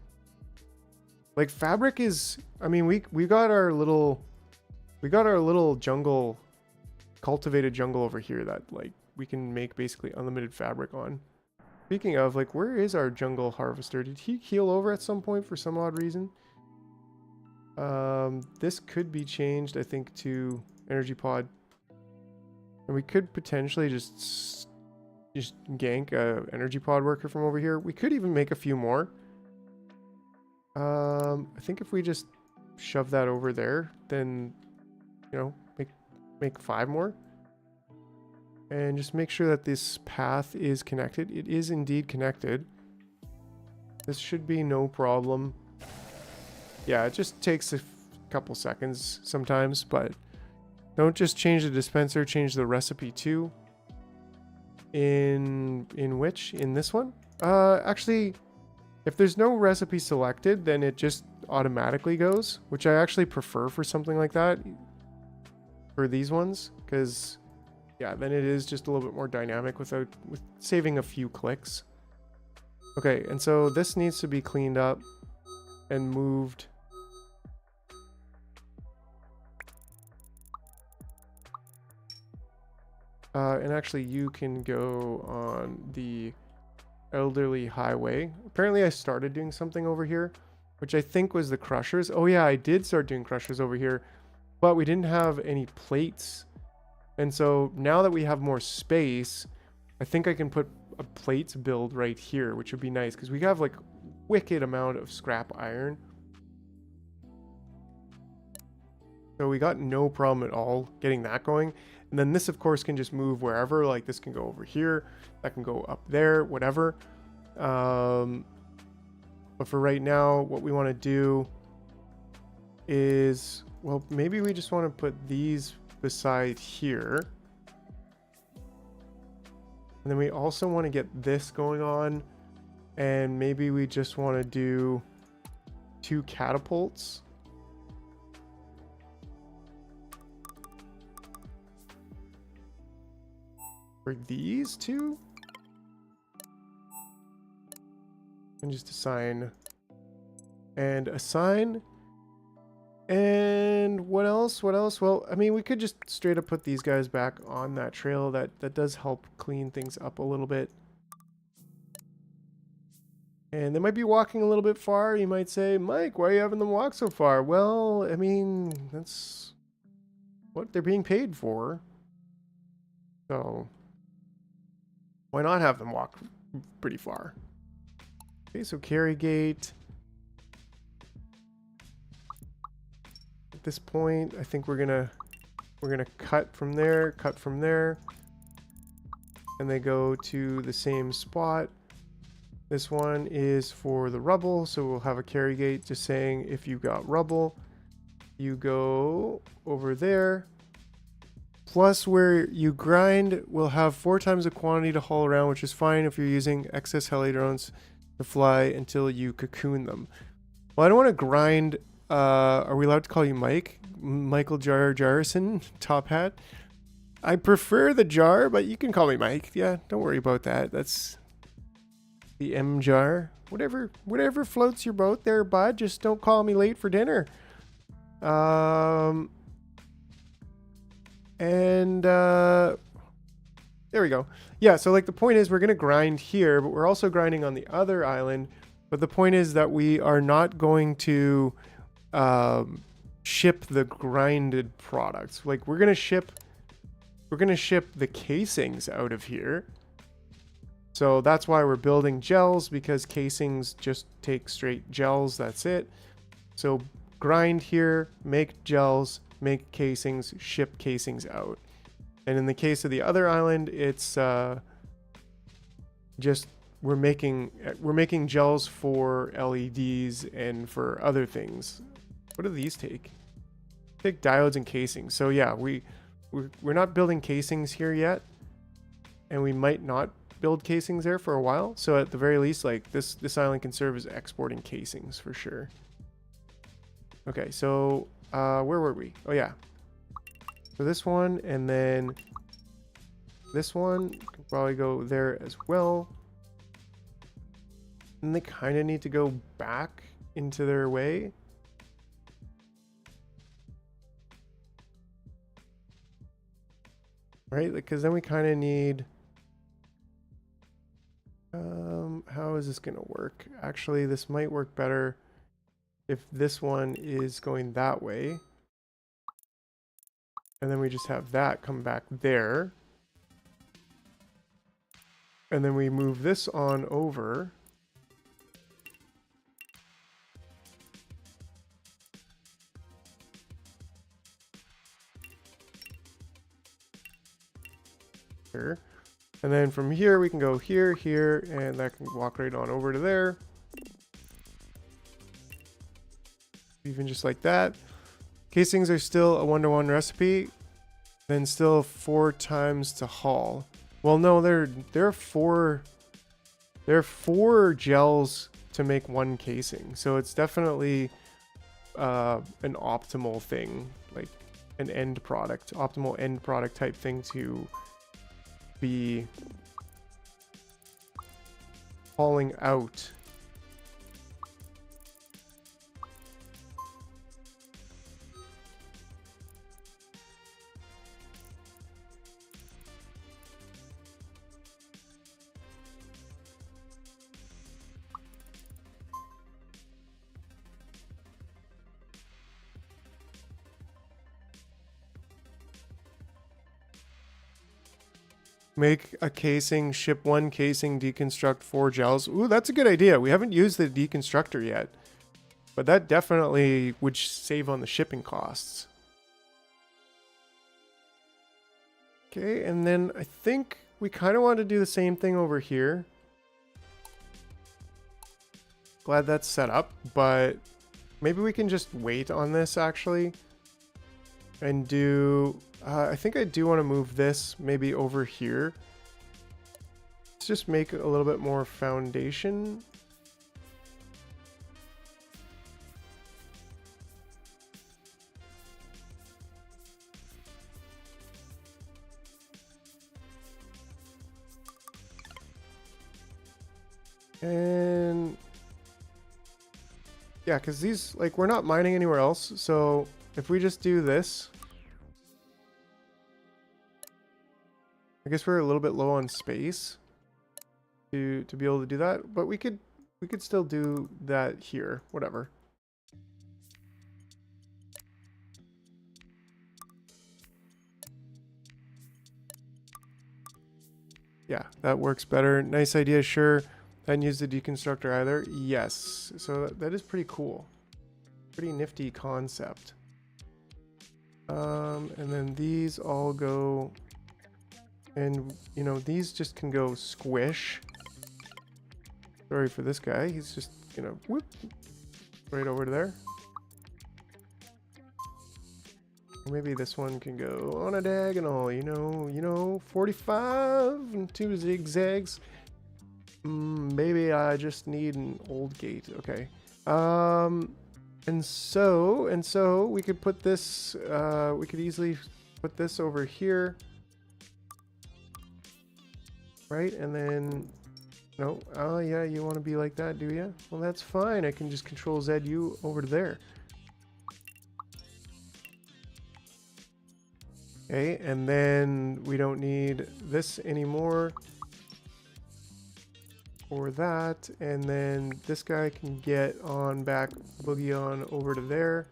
Speaker 1: Like, fabric is, I mean, we got our little jungle, cultivated jungle over here that, like, we can make basically unlimited fabric on. Speaking of, like, where is our jungle harvester? Did he heal over at some point for some odd reason? This could be changed, I think, to energy pod. And we could potentially just gank a energy pod worker from over here. We could even make a few more. I think if we just shove that over there, then, you know, make 5 more. And just make sure that this path is connected. It is indeed connected. This should be no problem. Yeah, it just takes a couple seconds sometimes, but don't just change the dispenser, change the recipe too. In this one? Actually, if there's no recipe selected, then it just automatically goes, which I actually prefer for something like that for these ones, because yeah, then it is just a little bit more dynamic with saving a few clicks. Okay, and so this needs to be cleaned up and moved. And actually, you can go on the elderly highway. Apparently, I started doing something over here, which I think was the crushers. Oh yeah, I did start doing crushers over here, but we didn't have any plates. And so now that we have more space, I think I can put a plates build right here, which would be nice because we have like wicked amount of scrap iron. So we got no problem at all getting that going. And then this, of course, can just move wherever. Like this can go over here, that can go up there, whatever. But for right now, what we want to do is, well, maybe we just want to put these beside here. And then we also want to get this going on. And maybe we just want to do 2 catapults. For these 2. And just assign. And assign. And what else? What else? Well, I mean, we could just straight up put these guys back on that trail. That does help clean things up a little bit. And they might be walking a little bit far. You might say, Mike, why are you having them walk so far? Well, I mean, that's what they're being paid for. So why not have them walk pretty far? Okay, so carry gate. At this point, I think we're gonna cut from there, and they go to the same spot. This one is for the rubble, so we'll have a carry gate just saying if you got rubble, you go over there. Plus, where you grind will have 4 times the quantity to haul around, which is fine if you're using excess heli drones to fly until you cocoon them. Well, I don't want to grind. Are we allowed to call you Mike? Michael Jarrison, top hat? I prefer the jar, but you can call me Mike. Yeah, don't worry about that. That's the M jar. Whatever floats your boat there, bud. Just don't call me late for dinner. And there we go. Yeah, so like the point is we're going to grind here, but we're also grinding on the other island. But the point is that we are not going to ship the grinded products. Like we're going to ship the casings out of here. So that's why we're building gels, because casings just take straight gels. That's it. So grind here, make gels, make casings, ship casings out. And in the case of the other island, it's just we're making gels for LEDs and for other things. What do these take? Take diodes and casings. So yeah, we're not building casings here yet, and we might not build casings there for a while. So at the very least, like this island can serve as exporting casings for sure. Okay, so where were we? Oh yeah. So this one, and then this one can probably go there as well. And they kind of need to go back into their way. Right, because then we kind of need... how is this going to work? Actually, this might work better if this one is going that way. And then we just have that come back there. And then we move this on over. Here. And then from here we can go here, here, and that can walk right on over to there. Even just like that. Casings are still a 1-to-1 recipe. Then still 4 times to haul. Well, no, there are four gels to make 1 casing. So it's definitely an optimal thing, like an end product, optimal end product type thing to be hauling out. Make a casing, ship 1 casing, deconstruct 4 gels. Ooh, that's a good idea. We haven't used the deconstructor yet, but that definitely would save on the shipping costs. Okay, and then I think we kind of want to do the same thing over here. Glad that's set up, but maybe we can just wait on this actually and do... I think I do want to move this maybe over here. Let's just make a little bit more foundation. And yeah, because these, like, we're not mining anywhere else. So if we just do this, I guess we're a little bit low on space to be able to do that, but we could still do that here, whatever. Yeah, that works better. Nice idea, sure. Hadn't used the deconstructor either. Yes, so that is pretty cool. Pretty nifty concept. And then these all go... And, you know, these just can go squish. Sorry for this guy. He's just, you know, whoop, right over there. Or maybe this one can go on a diagonal, you know, 45 and 2 zigzags. Maybe I just need an old gate. Okay. And so we could put this, we could easily put this over here. Right, and then, no, oh yeah, you want to be like that, do you? Well, that's fine. I can just control Z you over to there. Okay, and then we don't need this anymore for that. And then this guy can get on back, boogie on over to there.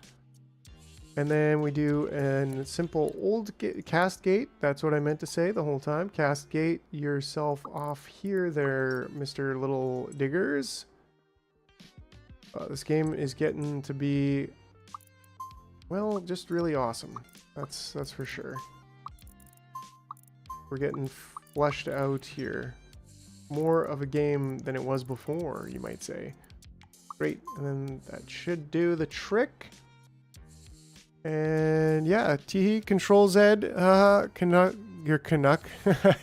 Speaker 1: And then we do a simple old cast gate. That's what I meant to say the whole time. Cast gate yourself off here there, Mr. Little Diggers. This game is getting to be well, just really awesome. That's for sure. We're getting fleshed out here. More of a game than it was before, you might say. Great, and then that should do the trick. And yeah, Teehee, Control Z, Canuck, your Canuck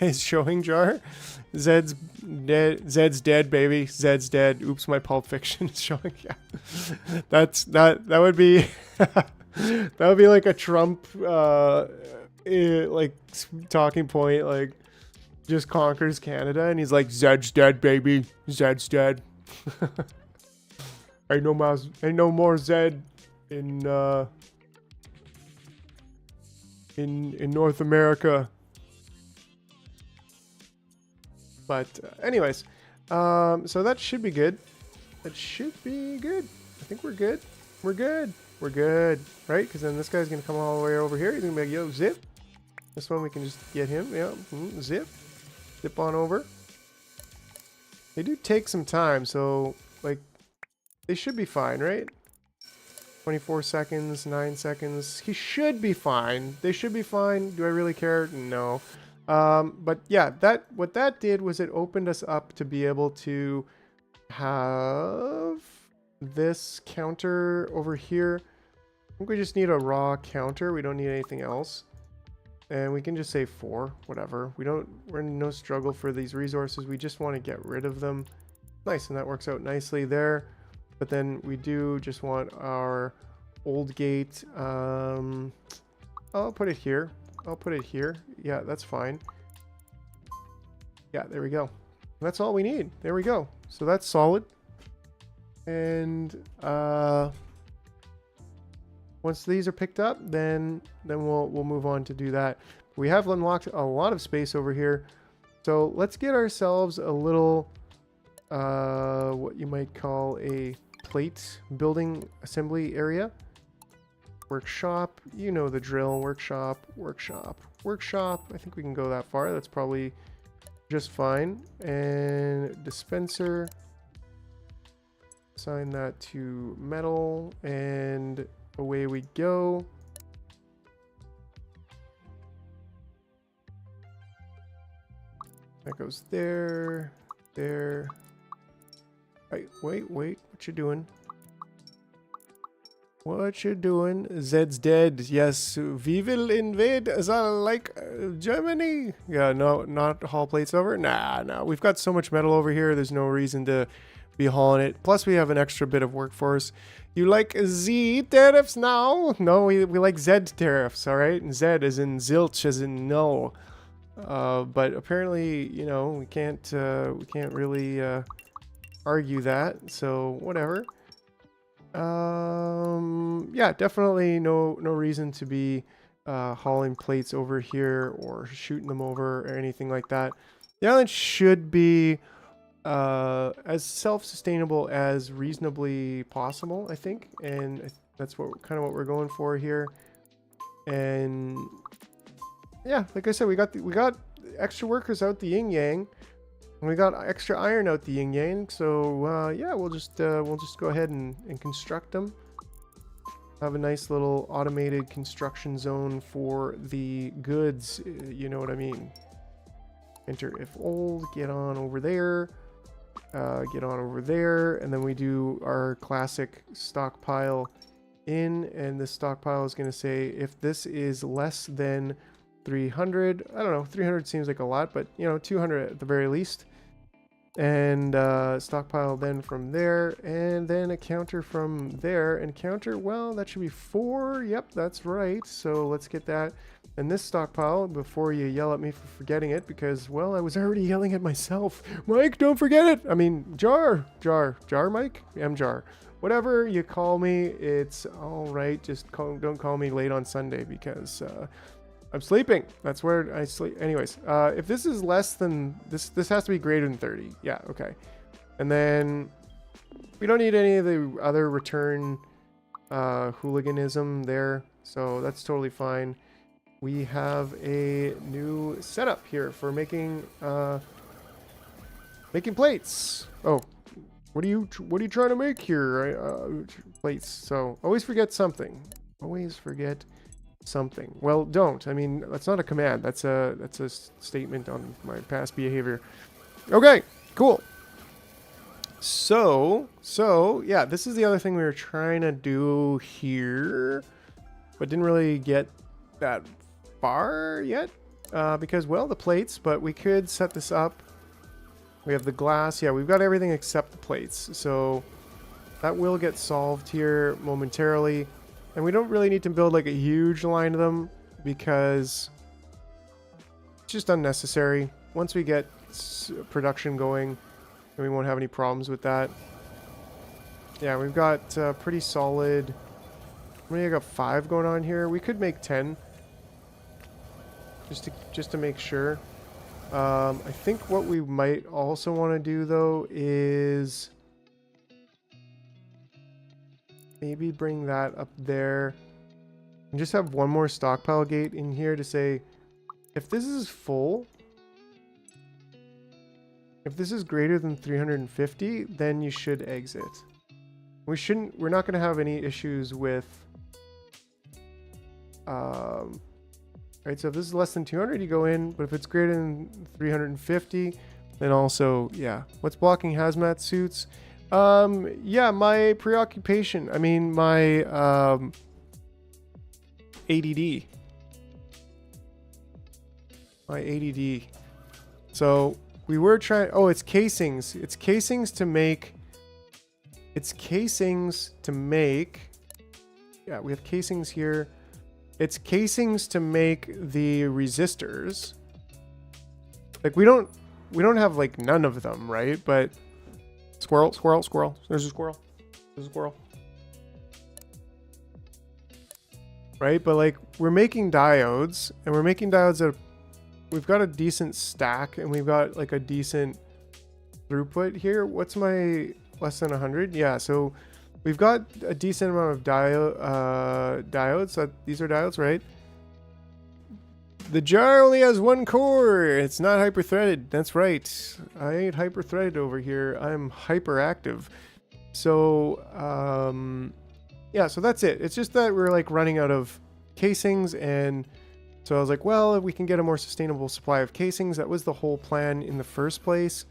Speaker 1: is showing Jar. Zed's dead, baby. Zed's dead. Oops, my Pulp Fiction is showing. Yeah, that would be that would be like a Trump like talking point, like just conquers Canada, and he's like, Zed's dead, baby. Zed's dead. Ain't no more Zed in North America. But anyways, so that should be good. That should be good. I think we're good. We're good. We're good, right? Because then this guy's gonna come all the way over here. He's gonna be like, yo, zip. This one we can just get him. Yeah, zip. Zip on over. They do take some time, so like they should be fine, right? 24 seconds, 9 seconds. He should be fine. They should be fine. Do I really care? No. But yeah, what that did was it opened us up to be able to have this counter over here. I think we just need a raw counter. We don't need anything else. And we can just say 4, whatever. We're in no struggle for these resources. We just want to get rid of them. Nice, and that works out nicely there. But then we do just want our old gate. I'll put it here. I'll put it here. Yeah, that's fine. Yeah, there we go. That's all we need. There we go. So that's solid. And once these are picked up, then we'll move on to do that. We have unlocked a lot of space over here. So let's get ourselves a little what you might call a plate building assembly area. Workshop, you know the drill. Workshop, workshop, workshop. I think we can go that far. That's probably just fine. And dispenser, assign that to metal, and away we go. That goes there, there. Wait, what you doing? What you doing? Zed's dead. Yes, we will invade like Germany. Yeah, no, not haul plates over. Nah. We've got so much metal over here. There's no reason to be hauling it. Plus, we have an extra bit of workforce. You like Z tariffs now? No, we like Z tariffs. All right, and Z as in zilch, as in no. But apparently, you know, we can't really argue that. So whatever. Yeah, definitely no reason to be hauling plates over here or shooting them over or anything like that. The island should be as self-sustainable as reasonably possible, I think, and that's what we're going for here. And yeah, like I said, we got extra workers out the yin yang. And we got extra iron out the yin yang, so yeah, we'll just go ahead and construct them. Have a nice little automated construction zone for the goods, you know what I mean. Enter if old, get on over there, and then we do our classic stockpile in, and the stockpile is going to say if this is less than 300, I don't know, 300 seems like a lot, but you know, 200 at the very least. And stockpile then from there, and then a counter from there, and counter, well, that should be 4. Yep, that's right. So let's get that. And this stockpile, before you yell at me for forgetting it, because, well, I was already yelling at myself. Mike, don't forget it. I mean, Jar, Mike? Jar. Whatever you call me, it's all right. Just don't call me late on Sunday, because I'm sleeping. That's where I sleep. Anyways, if this is less than this has to be greater than 30. Yeah, okay. And then we don't need any of the other return hooliganism there, so that's totally fine. We have a new setup here for making plates. Oh, what are you trying to make here? Plates. So always forget something. Always forget something. Well, don't. I mean, that's not a command. That's a statement on my past behavior. Okay, cool. So yeah, this is the other thing we were trying to do here, but didn't really get that far yet because, well, the plates, but we could set this up. We have the glass. Yeah, we've got everything except the plates. So that will get solved here momentarily. And we don't really need to build like a huge line of them because it's just unnecessary. Once we get production going, then we won't have any problems with that. Yeah, we've got pretty solid. How many? I got 5 going on here. We could make 10, just to make sure. I think what we might also want to do though is maybe bring that up there and just have one more stockpile gate in here to say if this is full, if this is greater than 350, then you should exit. We're not going to have any issues with right, so if this is less than 200, you go in, but if it's greater than 350, then also, yeah. What's blocking hazmat suits? Yeah, my preoccupation. I mean, my ADD. My ADD. So we were trying. Oh, it's casings. It's casings to make. It's casings to make. Yeah, we have casings here. It's casings to make the resistors. Like we don't have like none of them, right? But squirrel, squirrel, squirrel. There's a squirrel. There's a squirrel. Right? But like we're making diodes, and we're making diodes that we've got a decent stack, and we've got like a decent throughput here. What's my less than 100? Yeah, so we've got a decent amount of diodes. These are diodes, right? The jar only has 1 core. It's not hyper-threaded. That's right. I ain't hyper-threaded over here. I'm hyperactive. So, yeah, so that's it. It's just that we're like running out of casings, and so I was like, well, if we can get a more sustainable supply of casings, that was the whole plan in the first place.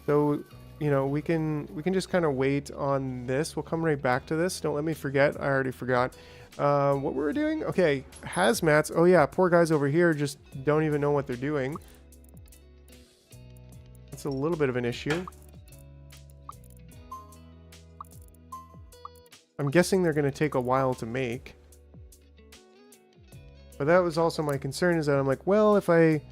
Speaker 1: So, you know, we can just kind of wait on this. We'll come right back to this. Don't let me forget. I already forgot what we were doing. Okay, hazmats. Oh yeah, poor guys over here just don't even know what they're doing. That's a little bit of an issue. I'm guessing they're going to take a while to make. But that was also my concern, is that I'm like, well, if I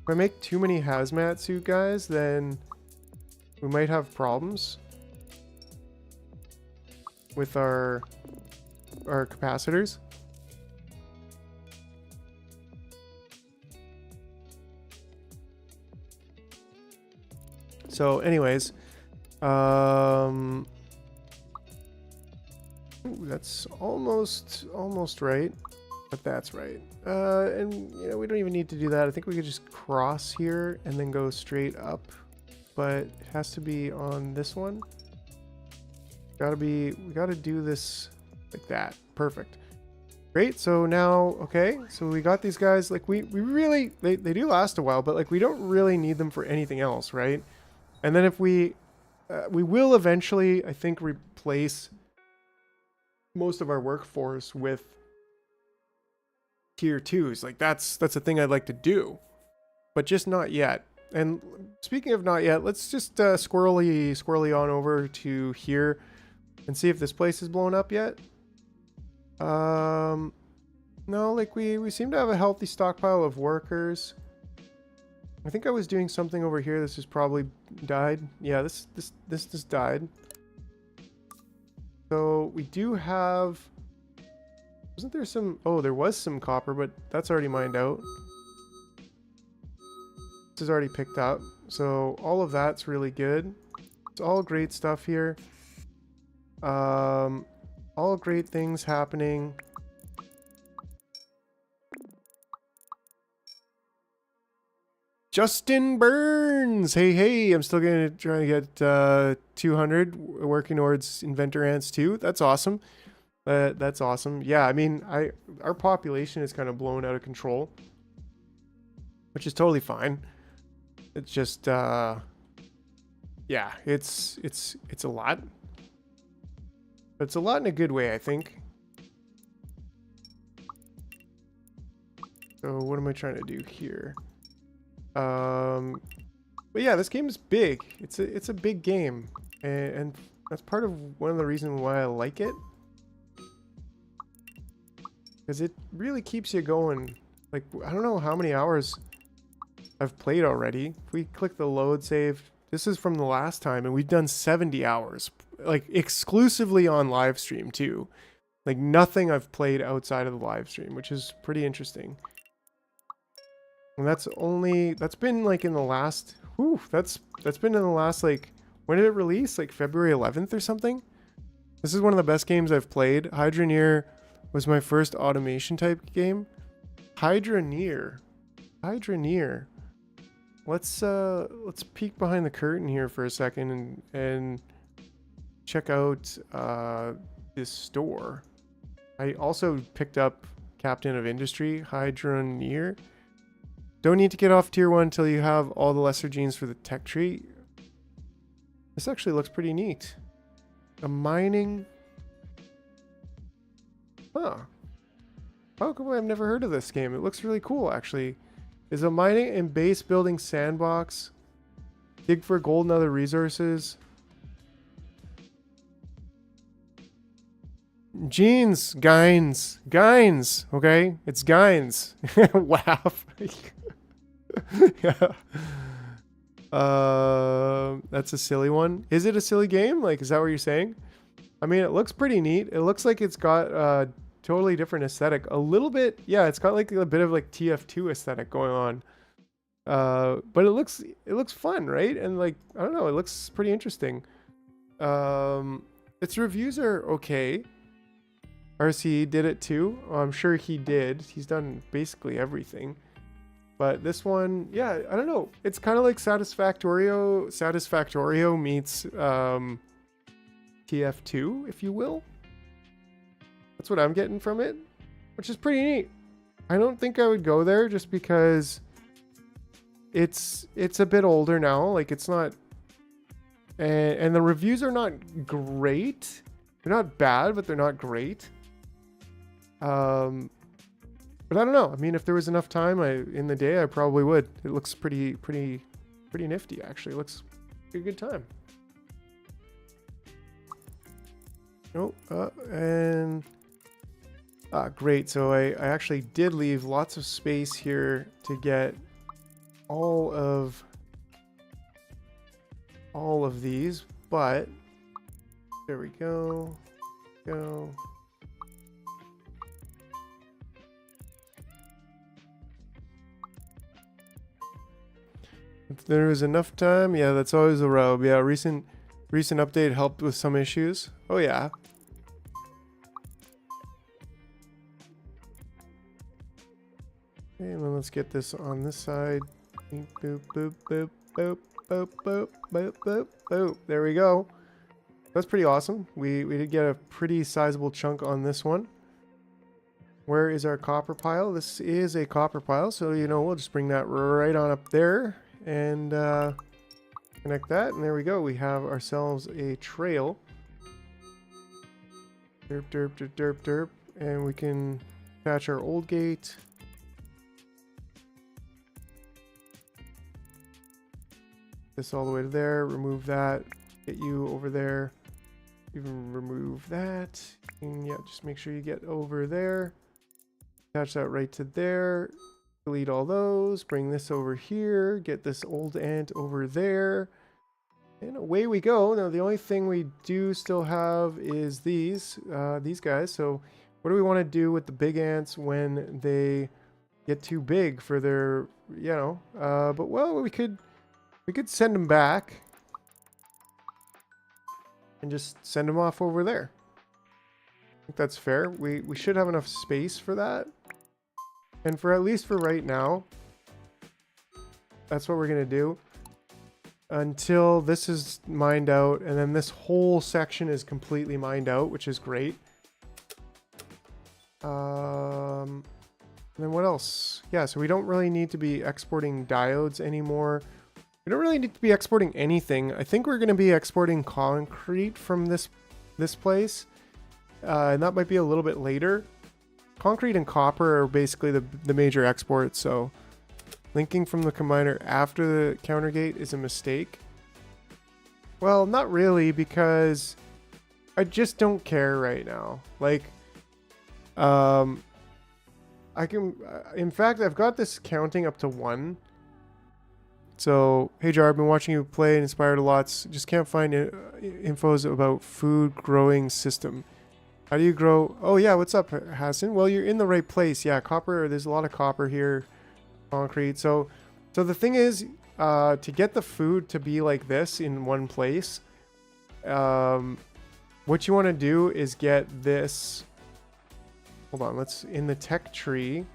Speaker 1: make too many hazmat suit guys, then we might have problems with our capacitors. So anyways, ooh, that's almost right, but that's right. And you know, we don't even need to do that. I think we could just cross here and then go straight up, but it has to be on this one. We gotta do this like that. Perfect. Great. So now, okay, so we got these guys. Like we really, they do last a while, but like we don't really need them for anything else, right? And then if we will eventually, I think, replace most of our workforce with tier 2s. Like that's a thing I'd like to do, but just not yet. And speaking of not yet, let's just squirrely on over to here and see if this place is blown up yet. No, like we seem to have a healthy stockpile of workers. I think I was doing something over here. This has probably died. Yeah, this just died. So we do have. Wasn't there some? Oh, there was some copper, but that's already mined out. This is already picked up. So all of that's really good. It's all great stuff here. All great things happening. Justin Burns. Hey, I'm still going to try to get 200, working towards Inventor Ants 2. That's awesome. That's awesome. Yeah, I mean, our population is kind of blown out of control, which is totally fine. It's just, yeah, it's a lot. But it's a lot in a good way, I think. So what am I trying to do here? But yeah, this game is big. It's a big game, and that's part of one of the reasons why I like it, because it really keeps you going. Like, I don't know how many hours I've played already. If we click the load save, this is from the last time, and we've done 70 hours, like exclusively on live stream too. Like nothing I've played outside of the live stream, which is pretty interesting. And that's been like in the last, that's been in the last, like, when did it release? Like February 11th or something? This is one of the best games I've played. Hydroneer was my first automation type game. Hydroneer. Let's peek behind the curtain here for a second and check out this store. I also picked up Captain of Industry, Hydroneer. Don't need to get off tier 1 until you have all the lesser genes for the tech tree. This actually looks pretty neat. A mining... Huh. How come I've never heard of this game? It looks really cool, actually. Is a mining and base building sandbox. Dig for gold and other resources. Genes, Gines, okay? It's Gines. Wow. Yeah. That's a silly one. Is it a silly game? Like, is that what you're saying? I mean, it looks pretty neat. It looks like it's got a totally different aesthetic. A little bit, yeah, it's got like a bit of like TF2 aesthetic going on. But it looks fun, right? And like, I don't know, it looks pretty interesting. Its reviews are okay. RC did it too. Oh, I'm sure he did. He's done basically everything. But this one, yeah, I don't know. It's kind of like Satisfactorio meets TF2, if you will. That's what I'm getting from it, which is pretty neat. I don't think I would go there just because it's a bit older now. Like, it's not, and the reviews are not great. They're not bad, but they're not great. But I don't know. I mean, if there was enough time in the day, I probably would. It looks pretty nifty, actually. It looks like a good time. Oh, great. So I actually did leave lots of space here to get all of these, but there we go. If there was enough time, yeah, that's always a rub. Yeah, recent update helped with some issues. Oh yeah. Okay, and then let's get this on this side. Boop, boop, boop, boop, boop, boop, boop, boop, boop. There we go. That's pretty awesome. We did get a pretty sizable chunk on this one. Where is our copper pile? This is a copper pile, so you know, we'll just bring that right on up there and connect that, and there we go. We have ourselves a trail. Derp, derp, derp, derp, derp, and we can attach our old gate. This all the way to there. Remove that. Get you over there. Even remove that. And yeah, just make sure you get over there. Attach that right to there. Delete all those. Bring this over here. Get this old ant over there. And away we go. Now the only thing we do still have is these guys. So what do we want to do with the big ants when they get too big for their, you know, but well, we could send them back and just send them off over there. I think that's fair. We should have enough space for that. And for at least for right now, That's what we're going to do until this is mined out. And then this whole section is completely mined out, which is great. And then what else? Yeah, so we don't really need to be exporting diodes anymore. We don't really need to be exporting anything. I think we're going to be exporting concrete from this place. And that might be a little bit later. Concrete and copper are basically the major exports, so linking from the combiner after the counter gate is a mistake. Well, not really, because I just don't care right now. Like, I can, in fact, I've got this counting up to 1. So, hey Jar, I've been watching you play and inspired a lot. Just can't find infos about food growing system. How do you grow? Oh yeah, what's up, Hassan? Well, you're in the right place. Yeah, copper, there's a lot of copper here. Concrete. So the thing is, to get the food to be like this in one place, what you want to do is get this. Hold on, let's, in the tech tree,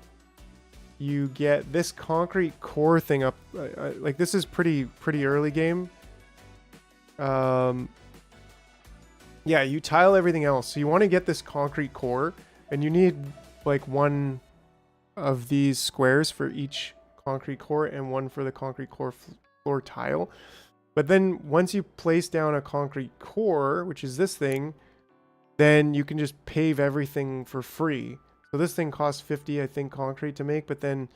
Speaker 1: you get this concrete core thing up. Like this is pretty early game. Yeah, you tile everything else. So you want to get this concrete core, and you need like 1 of these squares for each concrete core and 1 for the concrete core floor tile. But then once you place down a concrete core, which is this thing, then you can just pave everything for free. So this thing costs 50, I think, concrete to make, but then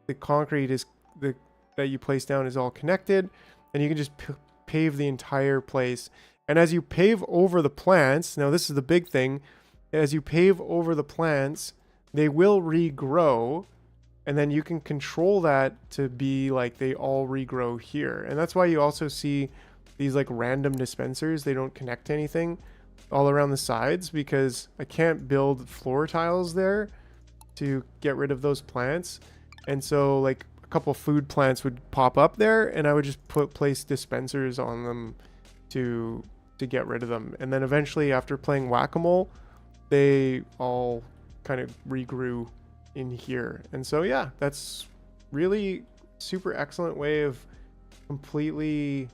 Speaker 1: the concrete is that you place down is all connected, and you can just pave the entire place. And as you pave over the plants, now this is the big thing, as you pave over the plants, they will regrow, and then you can control that to be like they all regrow here. And that's why you also see these like random dispensers. They don't connect to anything all around the sides, because I can't build floor tiles there to get rid of those plants. And so like a couple food plants would pop up there, and I would just place dispensers on them to get rid of them. And then eventually, after playing whack-a-mole, they all kind of regrew in here. And so yeah, that's really super excellent way of completely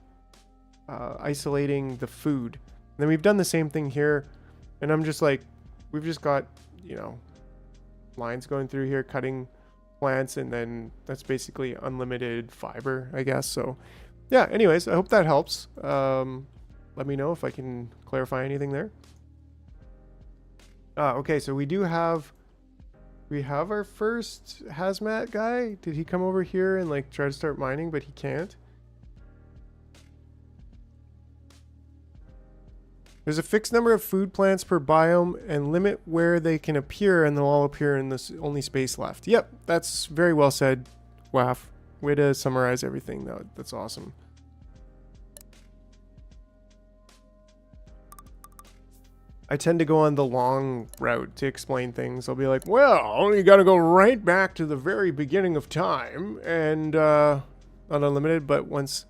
Speaker 1: isolating the food. And then we've done the same thing here, and I'm just like, we've just got, you know, lines going through here cutting plants, and then that's basically unlimited fiber, I guess. So yeah, anyways, I hope that helps. Let me know if I can clarify anything there. Okay, so we have our first hazmat guy. Did he come over here and like try to start mining, but he can't? There's a fixed number of food plants per biome and limit where they can appear, and they'll all appear in this only space left. Yep, that's very well said, Waff. Way to summarize everything. That's awesome. I tend to go on the long route to explain things. I'll be like, well, you gotta go right back to the very beginning of time, and not unlimited, but once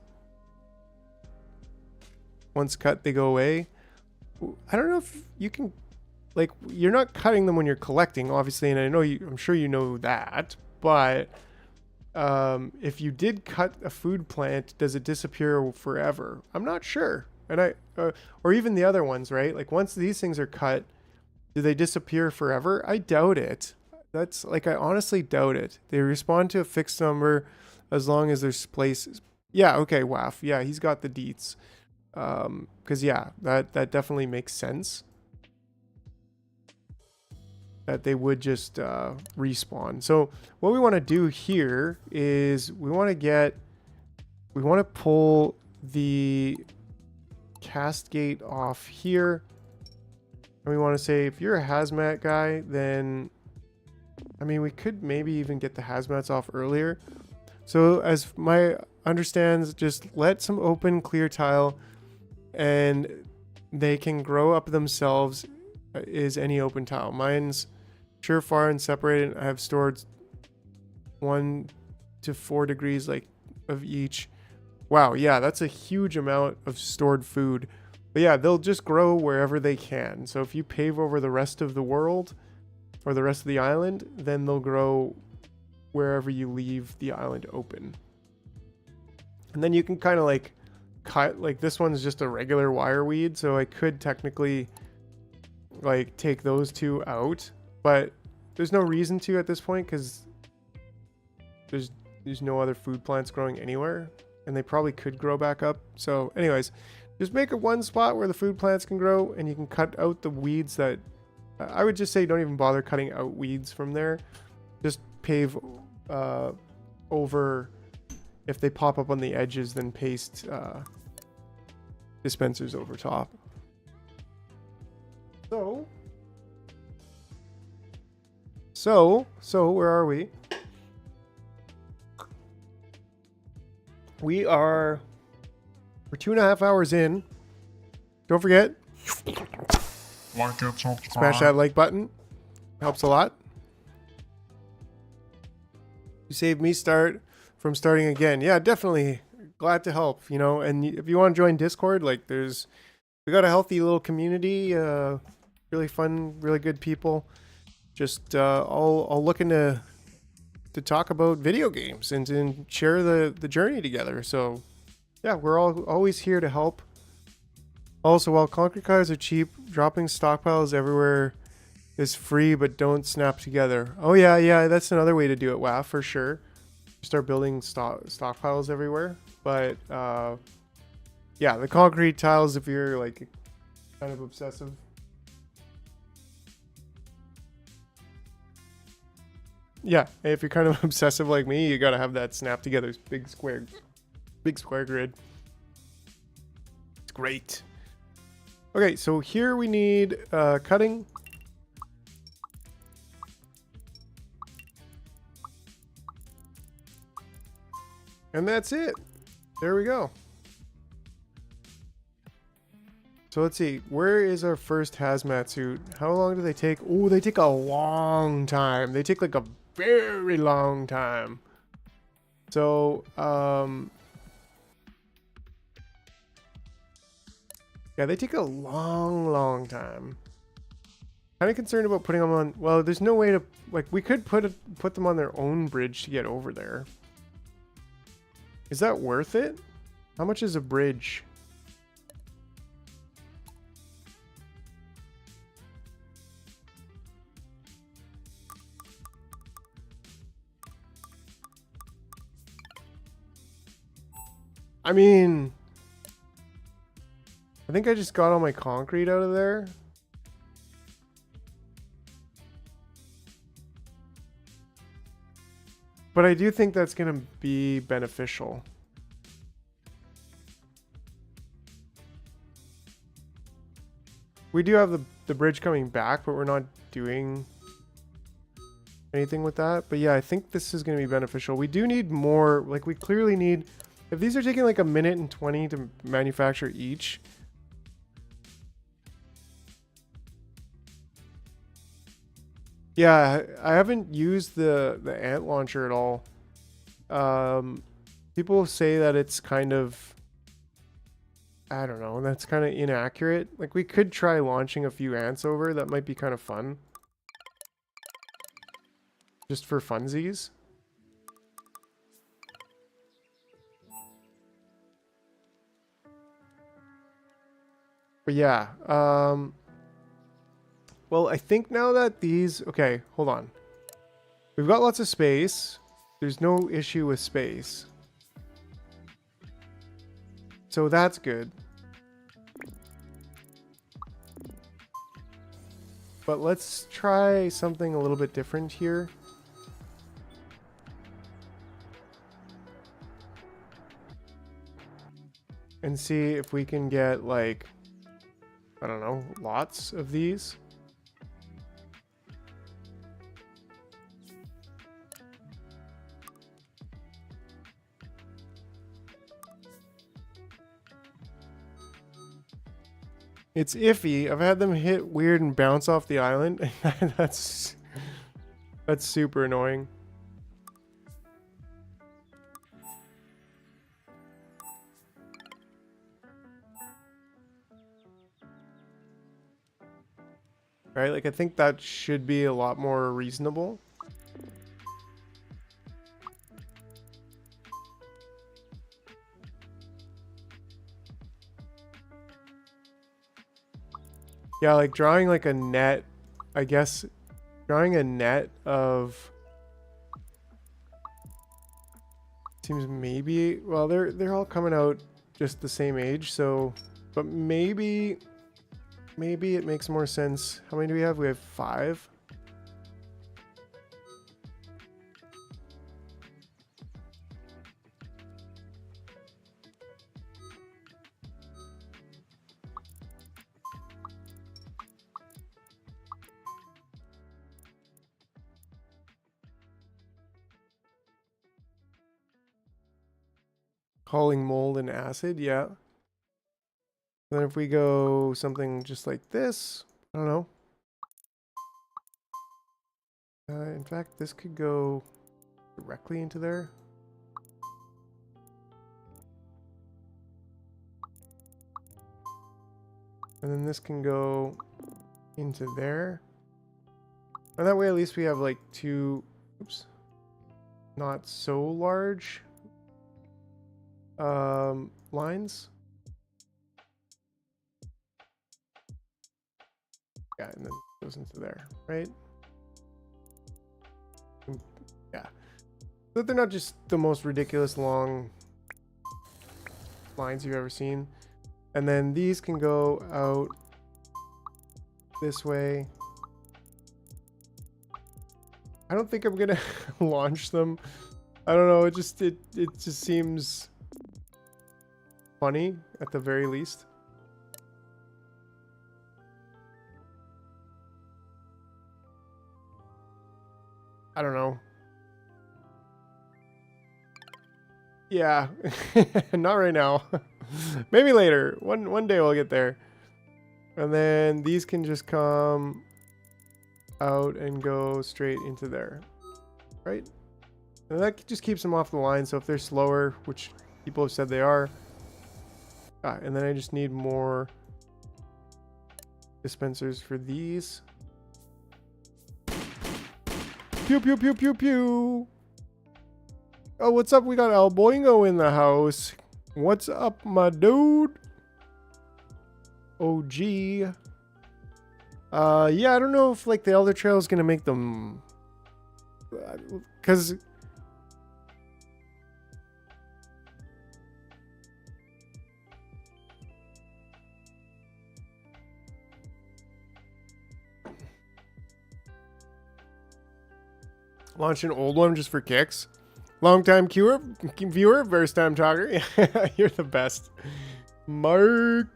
Speaker 1: cut, they go away. I don't know if you can, like, you're not cutting them when you're collecting, obviously, and I'm sure you know that, but if you did cut a food plant, does it disappear forever? I'm not sure. And or even the other ones, right? Like once these things are cut, do they disappear forever? I doubt it. That's like, I honestly doubt it. They respond to a fixed number as long as there's places. Yeah, okay, Waff. Yeah, he's got the deets. Because yeah, that definitely makes sense. That they would just respawn. So what we want to do here is we want to pull the cast gate off here, and we want to say, if you're a hazmat guy, then I mean, we could maybe even get the hazmats off earlier. So as my understands, just let some open clear tile, and they can grow up themselves is any open tile. Mine's surefire and separated. I have stored 1 to 4 degrees like of each. Wow, yeah, that's a huge amount of stored food. But yeah, they'll just grow wherever they can. So if you pave over the rest of the world or the rest of the island, then they'll grow wherever you leave the island open. And then you can kind of like cut, like this one's just a regular wire weed, so I could technically like take those two out, but there's no reason to at this point because there's no other food plants growing anywhere, and they probably could grow back up. So anyways, just make it one spot where the food plants can grow, and you can cut out the weeds that I would just say don't even bother cutting out weeds from there. Just pave over. If they pop up on the edges, then paste dispensers over top. So where are we? We're 2.5 hours in. Don't forget,
Speaker 2: Like it, subscribe.
Speaker 1: smash that like button. Helps a lot. You saved me from starting again. Yeah, definitely glad to help, you know. And if you want to join Discord, like we got a healthy little community, really fun, really good people. Just all looking to talk about video games and share the journey together. So yeah, we're always here to help. Also, while concrete cars are cheap, dropping stockpiles everywhere is free, but don't snap together. Oh yeah, that's another way to do it. Wow, for sure. Start building stockpiles everywhere. But yeah, the concrete tiles, if you're like kind of obsessive. Yeah, if you're kind of obsessive like me, you gotta have that snap together big square grid. It's great. Okay, so here we need cutting. And that's it. There we go. So let's see. Where is our first hazmat suit? How long do they take? Oh, they take a long time. They take like a very long time. So, yeah, they take a long time. Kind of concerned about putting them on. Well, there's no way to, like, we could put them on their own bridge to get over there. Is that worth it? How much is a bridge? I mean, I think I just got all my concrete out of there. But I do think that's going to be beneficial. We do have the bridge coming back, but we're not doing anything with that. But yeah, I think this is going to be beneficial. We do need more, like we clearly need, if these are taking like 1:20 to manufacture each. Yeah, I haven't used the ant launcher at all. People say that it's kind of, I don't know, that's kind of inaccurate. Like we could try launching a few ants over. That might be kind of fun. Just for funsies. But yeah, well, I think now that these... Okay, hold on. We've got lots of space. There's no issue with space. So that's good. But let's try something a little bit different here. And see if we can get, like, I don't know, lots of these. It's iffy. I've had them hit weird and bounce off the island. That's super annoying. Right? Like I think that should be a lot more reasonable. Yeah, like drawing like a net, I guess drawing a net of seems maybe, well, they're all coming out just the same age, so, but maybe it makes more sense. How many do we have? We have 5. Calling mold and acid, yeah. Then if we go something just like this, I don't know. In fact, this could go directly into there. And then this can go into there. And that way at least we have like 2, oops, not so large lines. Yeah, and then it goes into there, right? Yeah. But they're not just the most ridiculous long lines you've ever seen. And then these can go out this way. I don't think I'm gonna launch them. I don't know, it just seems funny at the very least. I don't know. Yeah, not right now. Maybe later. One day we'll get there. And then these can just come out and go straight into there, right? And that just keeps them off the line. So if they're slower, which people have said they are, and then I just need more dispensers for these. Pew pew pew pew pew. Oh, what's up? We got El Boingo in the house. What's up, my dude? OG. Yeah, I don't know if like the Elder Trail is gonna make them, because launch an old one just for kicks. Long time viewer, first time talker. You're the best. Mike.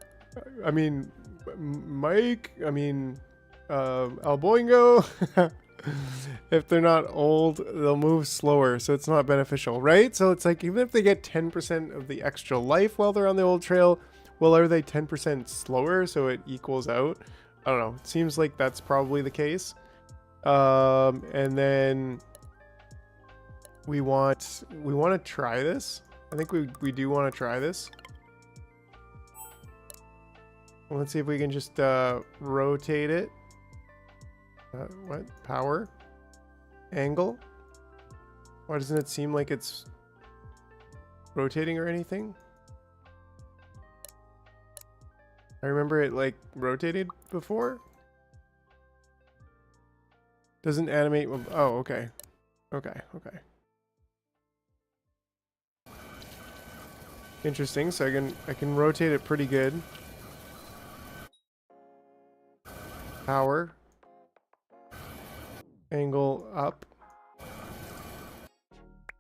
Speaker 1: El Boingo. If they're not old, they'll move slower, so it's not beneficial, right? So it's like, even if they get 10% of the extra life while they're on the old trail, well, are they 10% slower so it equals out? I don't know. It seems like that's probably the case. And then we want to try this. I think we do want to try this. Let's see if we can just rotate it. What? Power? Angle? Why doesn't it seem like it's rotating or anything? I remember it like rotated before. Doesn't animate. Oh, okay. Okay. Interesting. So I can rotate it pretty good. Power. Angle up.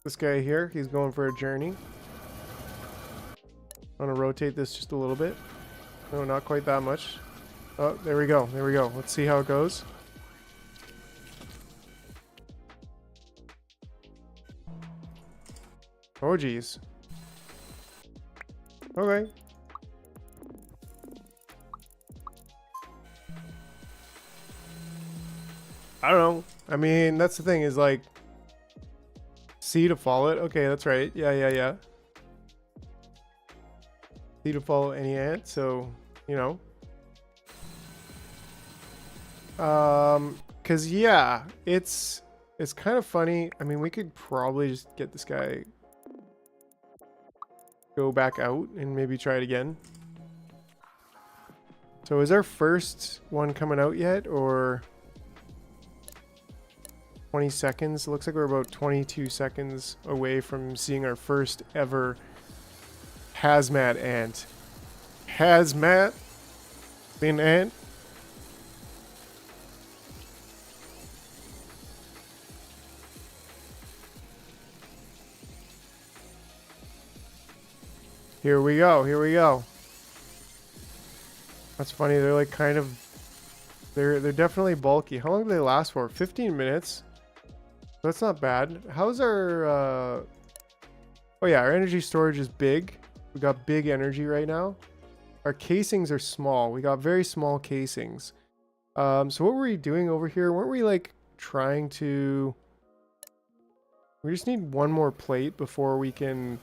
Speaker 1: This guy here, he's going for a journey. I want to rotate this just a little bit. No, not quite that much. Oh, there we go. There we go. Let's see how it goes. Oh, geez. Okay. I don't know. I mean, that's the thing is like C to follow it. Okay, that's right. Yeah. C to follow any ant, so, you know. Cause yeah, it's kind of funny. I mean, we could probably just get this guy, go back out and maybe try it again. So So is our first one coming out yet, or 20 seconds? It looks like we're about 22 seconds away from seeing our first ever hazmat ant. Hazmat? An ant? Here we go, here we go. That's funny, they're like kind of... They're definitely bulky. How long do they last for? 15 minutes? That's not bad. How's our... Oh yeah, our energy storage is big. We got big energy right now. Our casings are small. We got very small casings. So what were we doing over here? Weren't we like trying to... We just need one more plate before we can...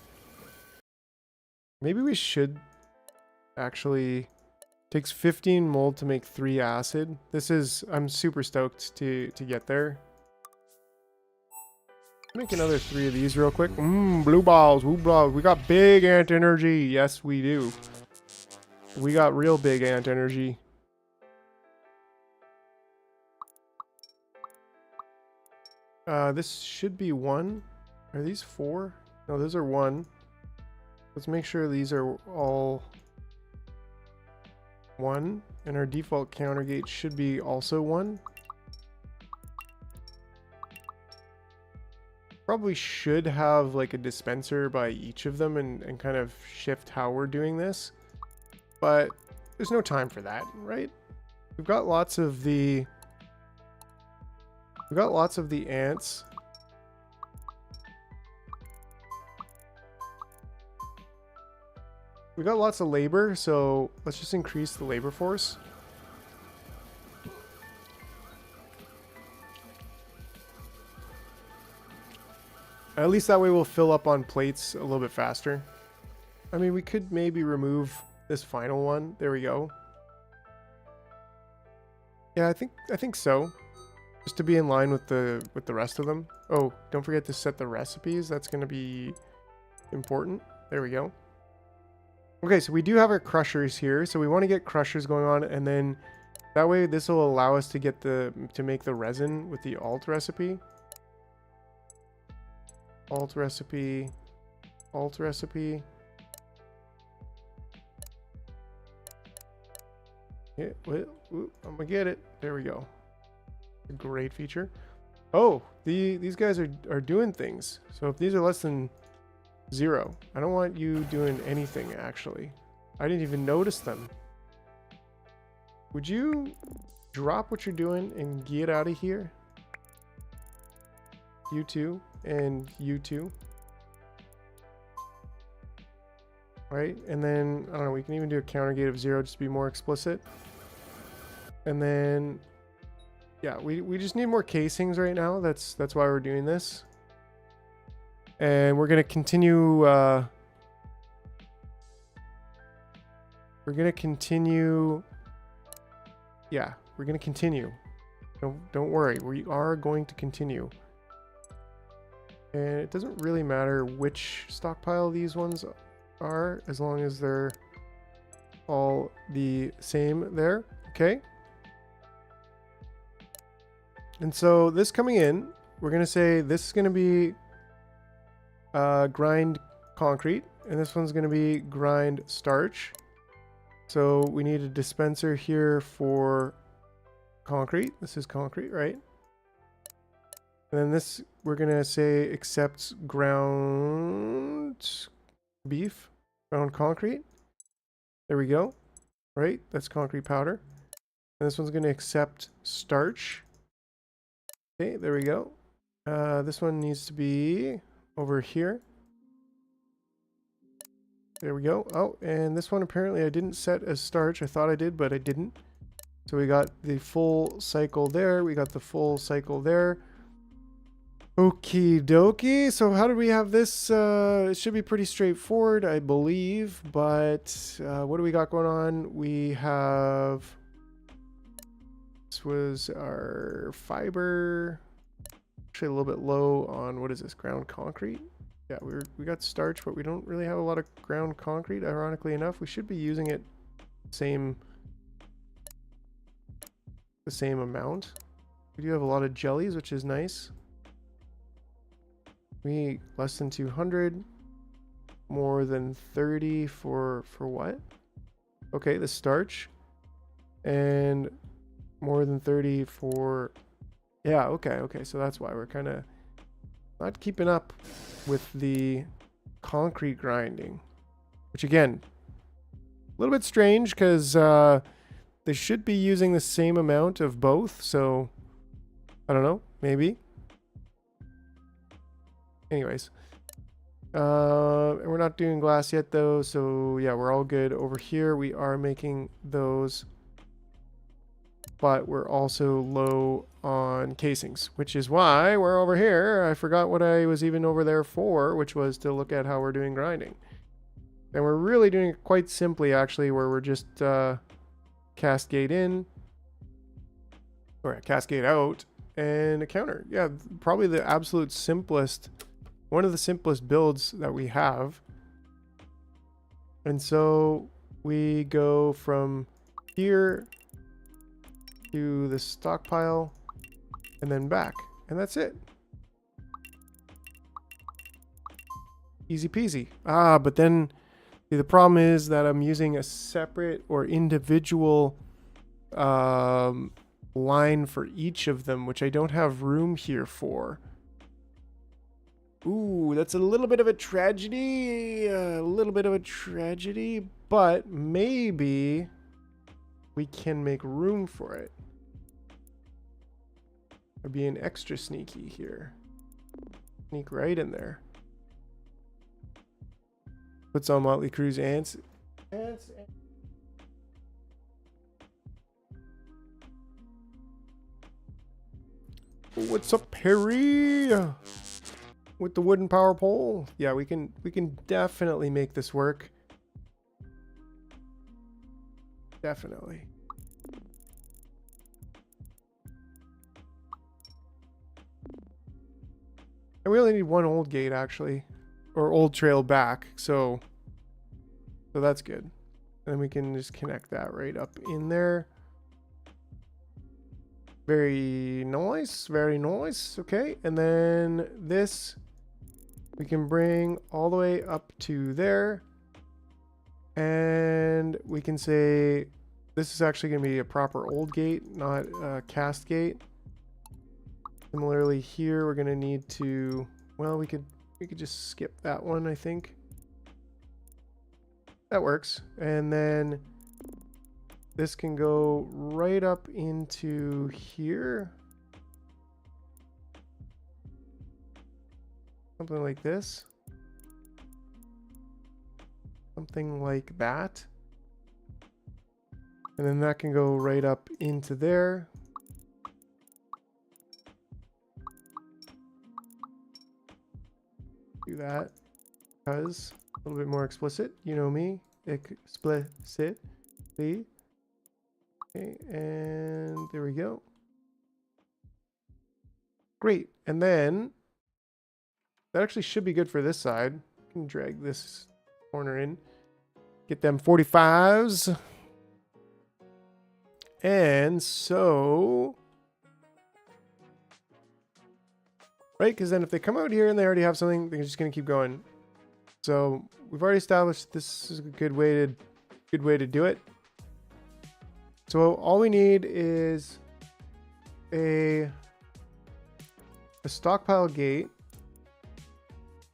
Speaker 1: Maybe we should actually... Takes 15 mold to make 3 acid. This is... I'm super stoked to get there. Make another 3 of these real quick. Blue balls, blue balls. We got big ant energy. Yes, we do. We got real big ant energy. This should be 1. Are these 4? No, those are 1. Let's make sure these are all 1. And our default counter gate should be also 1. Probably should have like a dispenser by each of them and kind of shift how we're doing this. But there's no time for that, right? We've got lots of the... We've got lots of the ants. We got lots of labor, so let's just increase the labor force. At least that way we'll fill up on plates a little bit faster. I mean, we could maybe remove this final one. There we go. Yeah, I think so. Just to be in line with the rest of them. Oh, don't forget to set the recipes. That's going to be important. There we go. Okay, so we do have our crushers here. So we want to get crushers going on, and then that way this will allow us to get to make the resin with the alt recipe. Alt recipe. Alt recipe. Yeah, well, I'm gonna get it. There we go. A great feature. Oh, these guys are doing things. So if these are less than 0, I don't want you doing anything actually. I didn't even notice them. Would you drop what you're doing and get out of here? You two and you two. Right, and then I don't know, we can even do a counter gate of 0 just to be more explicit. And then yeah, we just need more casings right now. That's why we're doing this. And we're gonna continue we're gonna continue. Yeah, we're gonna continue. Don't worry, we are going to continue. And it doesn't really matter which stockpile these ones are, as long as they're all the same there. Okay. And so this coming in, we're going to say this is going to be grind concrete, and this one's going to be grind starch. So we need a dispenser here for concrete. This is concrete, right? And then this, we're going to say accepts ground beef, ground concrete. There we go. Right? That's concrete powder. And this one's going to accept starch. Okay, there we go. This one needs to be over here. There we go. Oh, and this one apparently I didn't set as starch. I thought I did, but I didn't. So we got the full cycle there. We got the full cycle there. Okie dokie. So how do we have this? It should be pretty straightforward, I believe. But what do we got going on? We have... This was our fiber. Actually a little bit low on, what is this, ground concrete? Yeah, we got starch, but we don't really have a lot of ground concrete, ironically enough. We should be using it same the same amount. We do have a lot of jellies, which is nice. We less than 200, more than 30 for what? Okay, the starch, and more than 30 for, yeah, okay, so that's why we're kind of not keeping up with the concrete grinding, which again, a little bit strange because they should be using the same amount of both, so I don't know, maybe. Anyways, and we're not doing glass yet though, so yeah, we're all good. Over here we are making those, but we're also low on casings, which is why we're over here. I forgot what I was even over there for, which was to look at how we're doing grinding. And we're really doing it quite simply actually, where we're just cascade in, or cascade out, and a counter. Yeah, probably the absolute simplest, one of the simplest builds that we have. And so we go from here to the stockpile and then back, and that's it. Easy peasy. But then see, the problem is that I'm using a separate or individual line for each of them, which I don't have room here for. Ooh, that's a little bit of a tragedy. But maybe we can make room for it. Or being extra sneaky here. Sneak right in there. Put some Motley Crue's ants. What's up, Perry? With the wooden power pole. Yeah, we can definitely make this work. Definitely. And we only need one old gate actually, or old trail back, so that's good. And then we can just connect that right up in there. Very nice, very nice. Okay, and then this we can bring all the way up to there, and we can say this is actually going to be a proper old gate, not a cast gate. Similarly here, we're going to need to, well, we could just skip that one, I think. That works. And then this can go right up into here. Something like this. Something like that. And then that can go right up into there. Do that because a little bit more explicit, you know me, explicitly. Okay, and there we go. Great, and then that actually should be good for this side. I can drag this corner in, get them 45s, and so. Right, because then if they come out here and they already have something, they're just going to keep going. So we've already established this is a good way to do it. So all we need is a stockpile gate.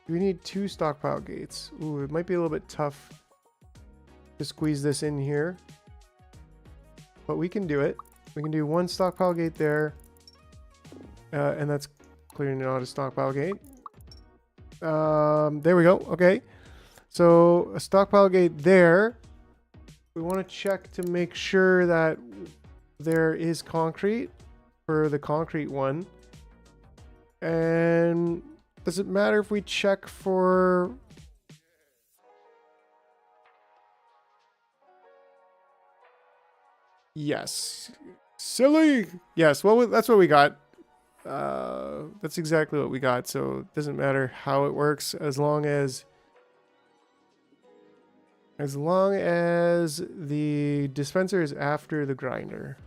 Speaker 1: We need 2 stockpile gates. Ooh, it might be a little bit tough to squeeze this in here, but we can do it. We can do 1 stockpile gate there, and that's clearly not a stockpile gate. There we go. Okay, so a stockpile gate there. We want to check to make sure that there is concrete for the concrete one. And does it matter if we check for yes, silly, yes, well, that's what we got. That's exactly what we got, so it doesn't matter how it works as long as the dispenser is after the grinder.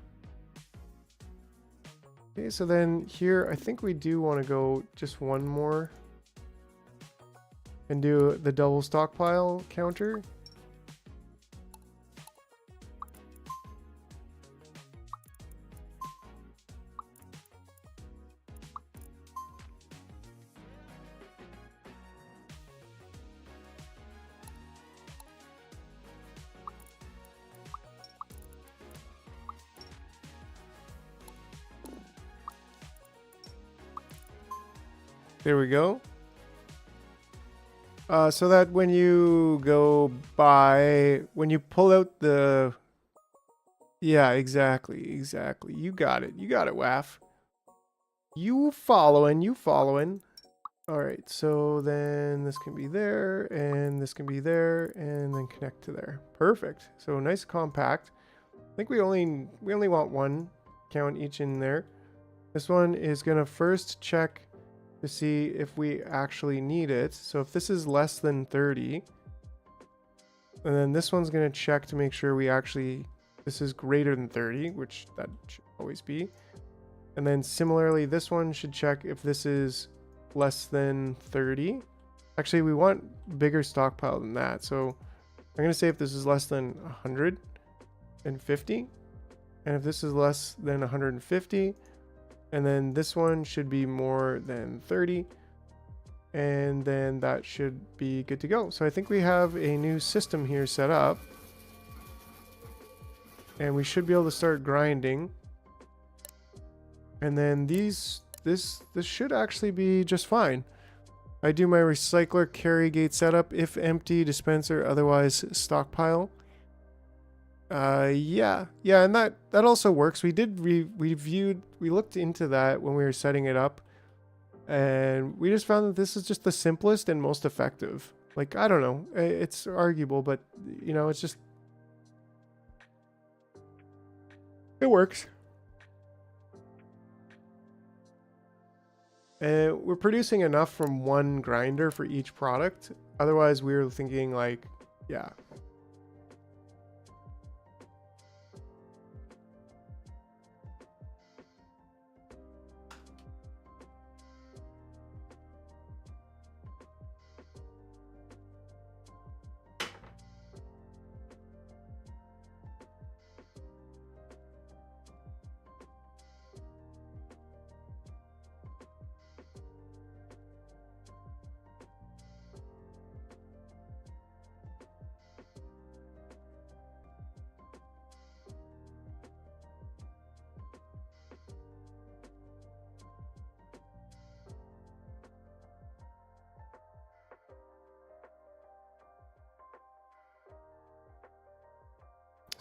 Speaker 1: Okay, so then here, I think we do want to go just one more and do the double stockpile counter. There we go. So that when you go by, when you pull out the, yeah, exactly. You got it, Waff. You following. All right, so then this can be there, and this can be there, and then connect to there. Perfect. So nice compact. I think we only want one count each in there. This one is gonna first check to see if we actually need it. So if this is less than 30, and then this one's going to check to make sure this is greater than 30, which that should always be. And then similarly, this one should check if this is less than 30. Actually, we want bigger stockpile than that. So I'm going to say if this is less than 150, and if this is less than 150, and then this one should be more than 30. And then that should be good to go. So I think we have a new system here set up. And we should be able to start grinding. And then this should actually be just fine. I do my recycler carry gate setup. If empty, dispenser, otherwise stockpile. Yeah, and that also works. We looked into that when we were setting it up, and we just found that this is just the simplest and most effective. Like, I don't know, it's arguable, but you know, it's just, it works. And we're producing enough from one grinder for each product. Otherwise, we were thinking like, yeah.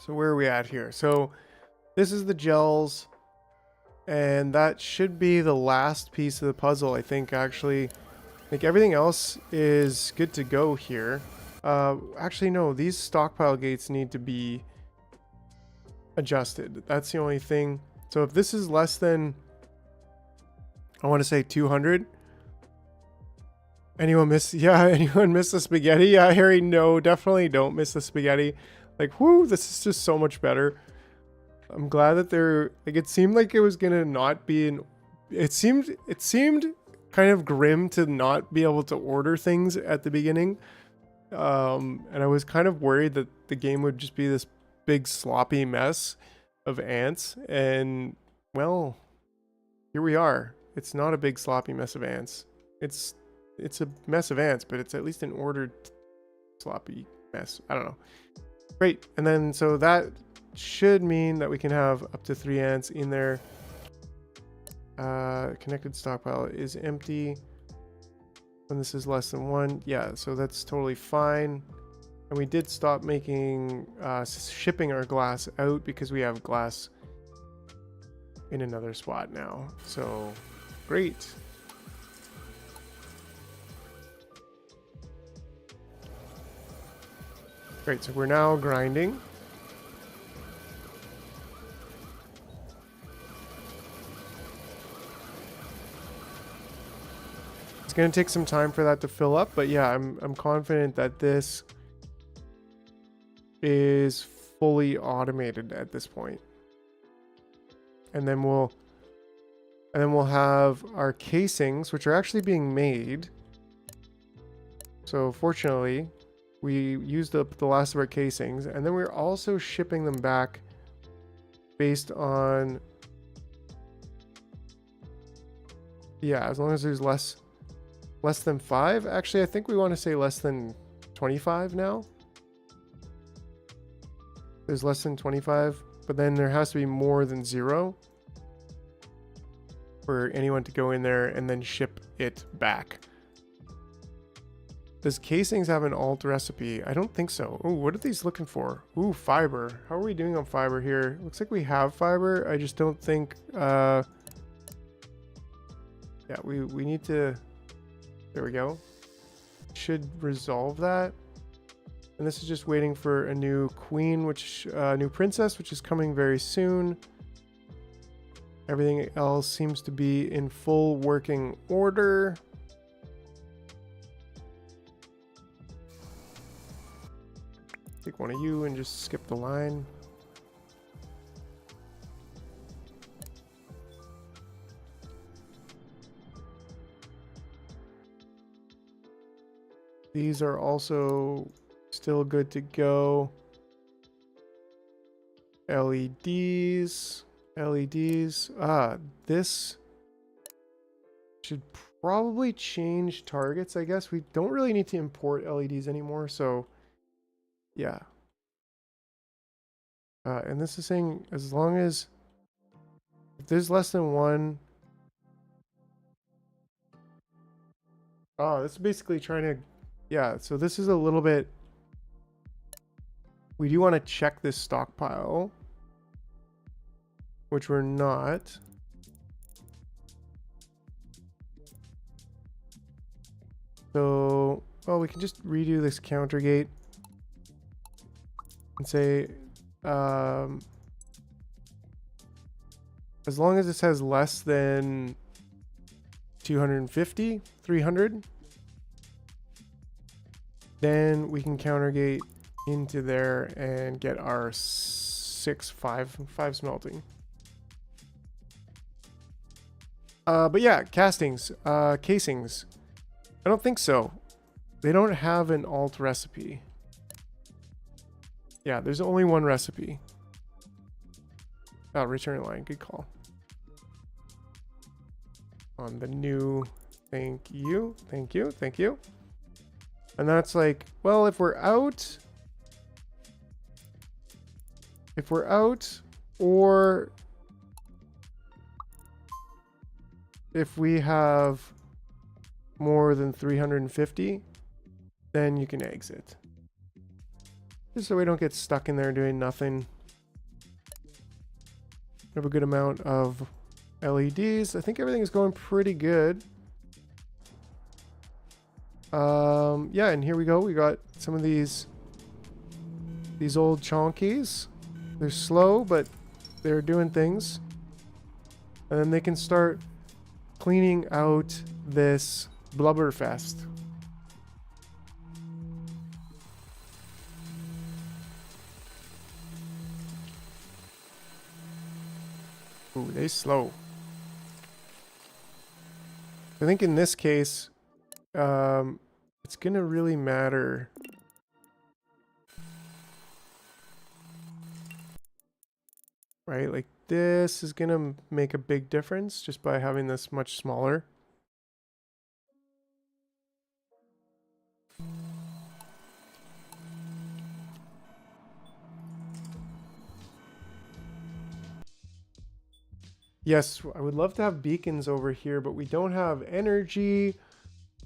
Speaker 1: So where are we at here? So this is the gels, and that should be the last piece of the puzzle, I think, actually. Like, everything else is good to go here. Actually, no, these stockpile gates need to be adjusted. That's the only thing. So if this is less than, I want to say 200. Anyone miss the spaghetti? Yeah, Harry, no, definitely don't miss the spaghetti. Like, whoo, this is just so much better. I'm glad that they're, like, it seemed like it was gonna not be it seemed kind of grim to not be able to order things at the beginning. And I was kind of worried that the game would just be this big sloppy mess of ants. And, well, here we are. It's not a big sloppy mess of ants. It's a mess of ants, but it's at least an ordered sloppy mess. I don't know. Great. And then, so that should mean that we can have up to 3 ants in there. Connected stockpile is empty when this is less than 1. Yeah, so that's totally fine. And we did stop making shipping our glass out because we have glass in another spot now. So great. Great, so we're now grinding. It's going to take some time for that to fill up, but yeah, I'm confident that this is fully automated at this point. And then we'll And then we'll have our casings, which are actually being made. So fortunately, we used up the last of our casings, and then we're also shipping them back based on, yeah, as long as there's less than 5. Actually, I think we want to say less than 25 now. There's less than 25, but then there has to be more than 0 for anyone to go in there and then ship it back. Does casings have an alt recipe? I don't think so. Oh, what are these looking for? Ooh, fiber. How are we doing on fiber here? Looks like we have fiber. I just don't think... yeah, we need to... There we go. Should resolve that. And this is just waiting for a new queen, which... new princess, which is coming very soon. Everything else seems to be in full working order. Take one of you and just skip the line. These are also still good to go. LEDs. This should probably change targets, I guess. We don't really need to import LEDs anymore, so yeah. And this is saying as long as if there's less than 1. Oh, this is basically trying to, yeah, so this is a little bit, we do want to check this stockpile, which we're not. So, well, we can just redo this counter gate and say, as long as this has less than 250, 300, then we can counter gate into there and get our 5 smelting. But yeah, casings, casings. I don't think so. They don't have an alt recipe. Yeah, there's only one recipe. Oh, return line, good call. On the new, thank you. And that's like, well, if we're out, or if we have more than 350, then you can exit. Just so we don't get stuck in there doing nothing. We have a good amount of LEDs. I think everything is going pretty good. Yeah, and here we go. We got some of these old chonkies. They're slow, but they're doing things. And then they can start cleaning out this blubberfest. Ooh, they slow. I think in this case, it's gonna really matter. Right, like this is gonna make a big difference just by having this much smaller. Yes, I would love to have beacons over here, but we don't have energy.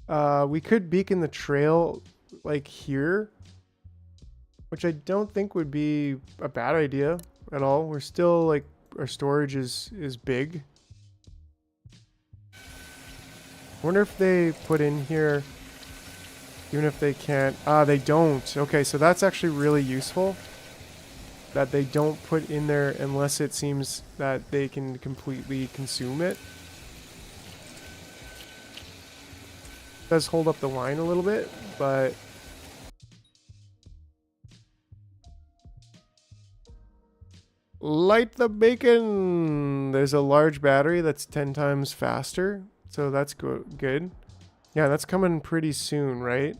Speaker 1: We could beacon the trail like here, which I don't think would be a bad idea at all. We're still like, our storage is big. I wonder if they put in here, even if they can't. They don't. Okay, so that's actually really useful that they don't put in there unless it seems that they can completely consume it. Does hold up the line a little bit, but Light the bacon. There's a large battery that's 10 times faster. So that's good. Yeah, that's coming pretty soon, right?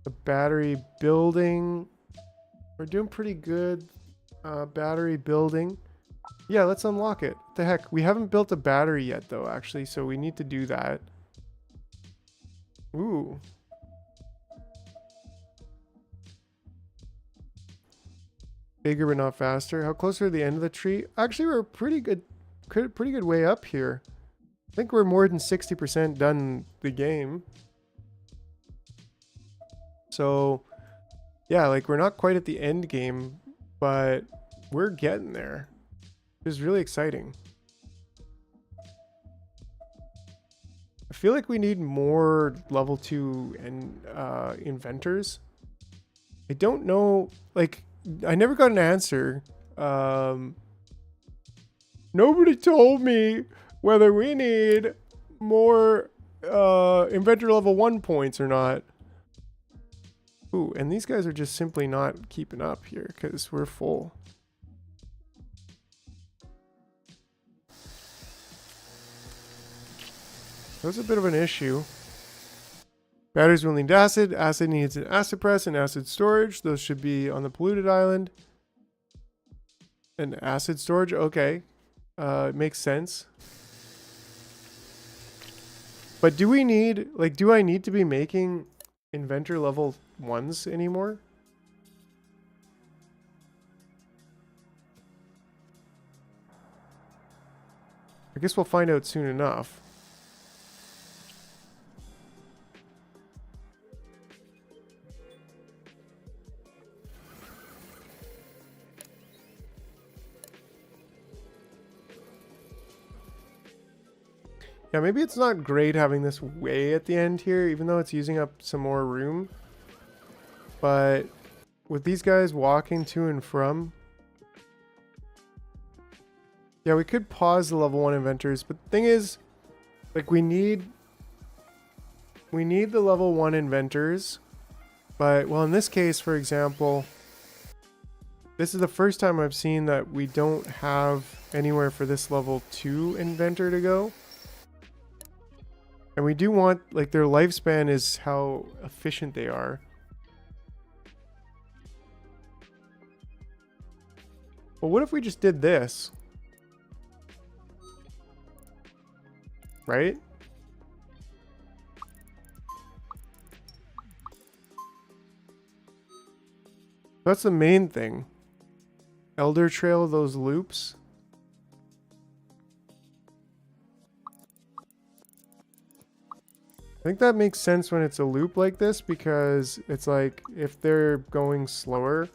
Speaker 1: The battery building. We're doing pretty good. Battery building. Yeah, let's unlock it. What the heck? We haven't built a battery yet, though, actually. So we need to do that. Ooh. Bigger but not faster. How close are the end of the tree? Actually, we're pretty good way up here. I think we're more than 60% done the game. So, yeah, like we're not quite at the end game, but we're getting there. It's really exciting. I feel like we need more level 2 and inventors. I don't know, like I never got an answer. Nobody told me whether we need more inventor level 1 points or not. Ooh, and these guys are just simply not keeping up here because we're full. That's a bit of an issue. Batteries will need acid. Acid needs an acid press and acid storage. Those should be on the polluted island. And acid storage, okay. It makes sense. But do we need, like, do I need to be making inventor level 1s anymore? I guess we'll find out soon enough. Yeah, maybe it's not great having this way at the end here, even though it's using up some more room. But with these guys walking to and from... Yeah, we could pause the level 1 inventors, but the thing is, like, we need the level 1 inventors. But, well, in this case, for example, this is the first time I've seen that we don't have anywhere for this level 2 inventor to go. And we do want, like, their lifespan is how efficient they are. Well, what if we just did this? Right? That's the main thing. Elder trail those loops. I think that makes sense when it's a loop like this because it's like if they're going slower,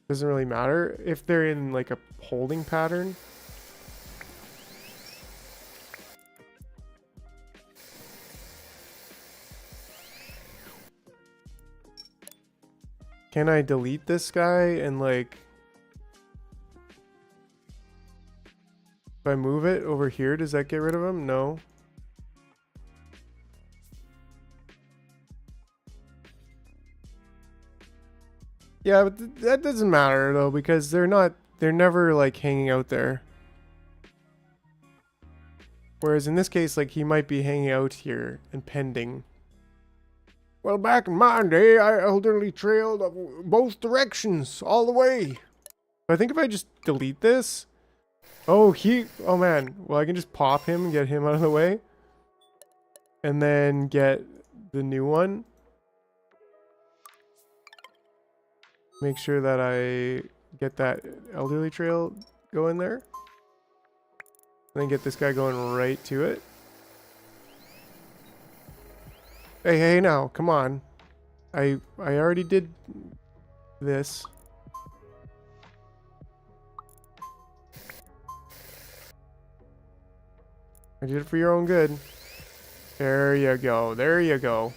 Speaker 1: doesn't really matter. If they're in like a holding pattern. Can I delete this guy and like if I move it over here, does that get rid of him? No. Yeah, but that doesn't matter though because they're never like hanging out there. Whereas in this case, like he might be hanging out here and pending. Well, back in my day, I elderly trailed both directions all the way. I think if I just delete this, oh man, well I can just pop him and get him out of the way, and then get the new one. Make sure that I get that elderly trail going there. And then get this guy going right to it. Hey now, come on. I already did this. I did it for your own good. There you go. There you go.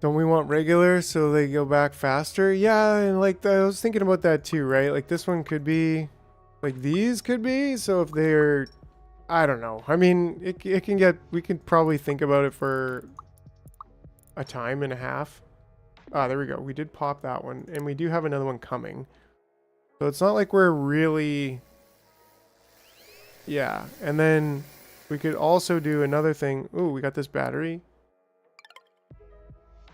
Speaker 1: Don't we want regular so they go back faster? Yeah, and like I was thinking about that too, right? Like this one could be, like these could be. So if they're, I don't know. I mean, it can get, we can probably think about it for a time and a half. Ah, there we go. We did pop that one, and we do have another one coming. So it's not like we're really, yeah. And then we could also do another thing. Ooh, we got this battery.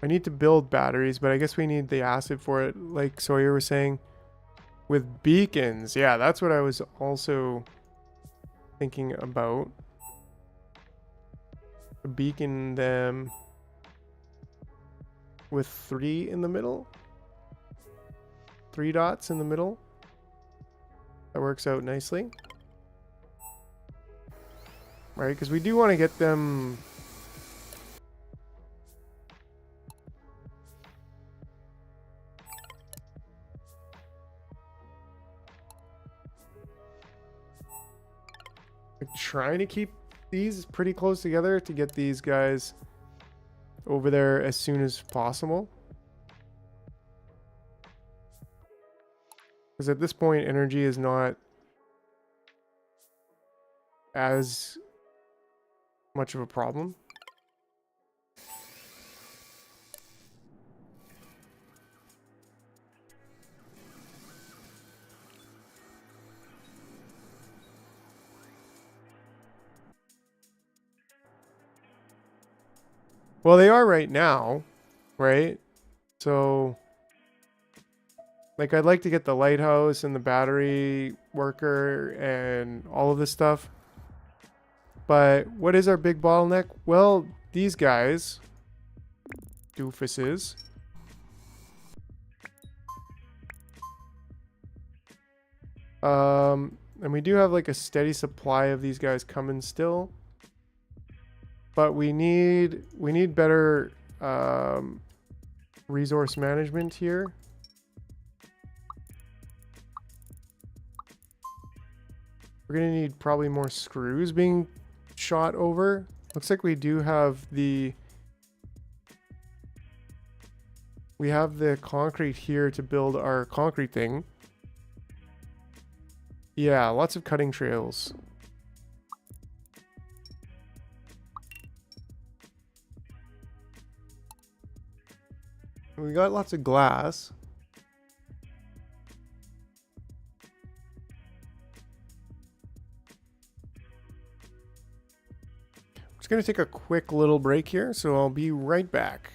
Speaker 1: I need to build batteries, but I guess we need the acid for it, like Sawyer was saying. With beacons. Yeah, that's what I was also thinking about. Beacon them with 3 in the middle. 3 dots in the middle. That works out nicely. Right, because we do want to get them... like, trying to keep these pretty close together to get these guys over there as soon as possible. Because at this point, energy is not as much of a problem. Well, they are right now, right? So, like, I'd like to get the lighthouse and the battery worker and all of this stuff. But what is our big bottleneck? Well, these guys, doofuses. And we do have like a steady supply of these guys coming still. But we need better resource management here. We're gonna need probably more screws being shot over. Looks like we do have the... we have the concrete here to build our concrete thing. Yeah, lots of cutting trails. We got lots of glass. Just gonna take a quick little break here, so I'll be right back.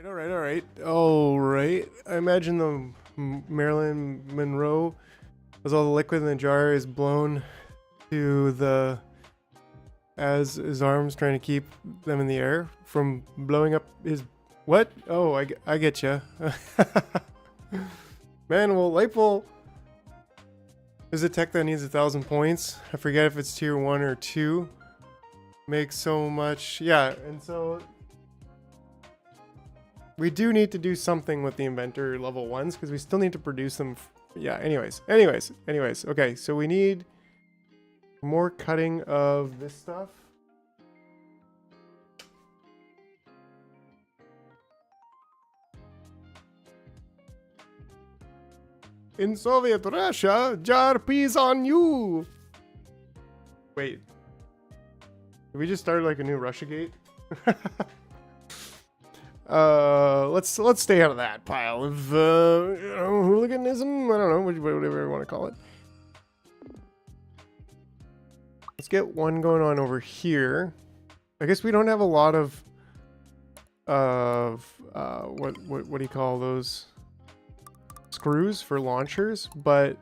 Speaker 1: All right. I imagine the Marilyn Monroe, as all the liquid in the jar is blown to the, as his arms trying to keep them in the air from blowing up his, what? Oh, I get ya. Manual light bulb. There's a tech that needs 1,000 points. I forget if it's tier 1 or 2. Makes so much, yeah, and so we do need to do something with the inventor level 1s because we still need to produce them. Yeah, anyways. Okay, so we need more cutting of this stuff. In Soviet Russia, jar peas on you. Wait. Did we just start like a new Russiagate? Let's stay out of that pile of hooliganism. I don't know, whatever you want to call it. Let's get one going on over here. I guess we don't have a lot of what do you call those? Screws for launchers, but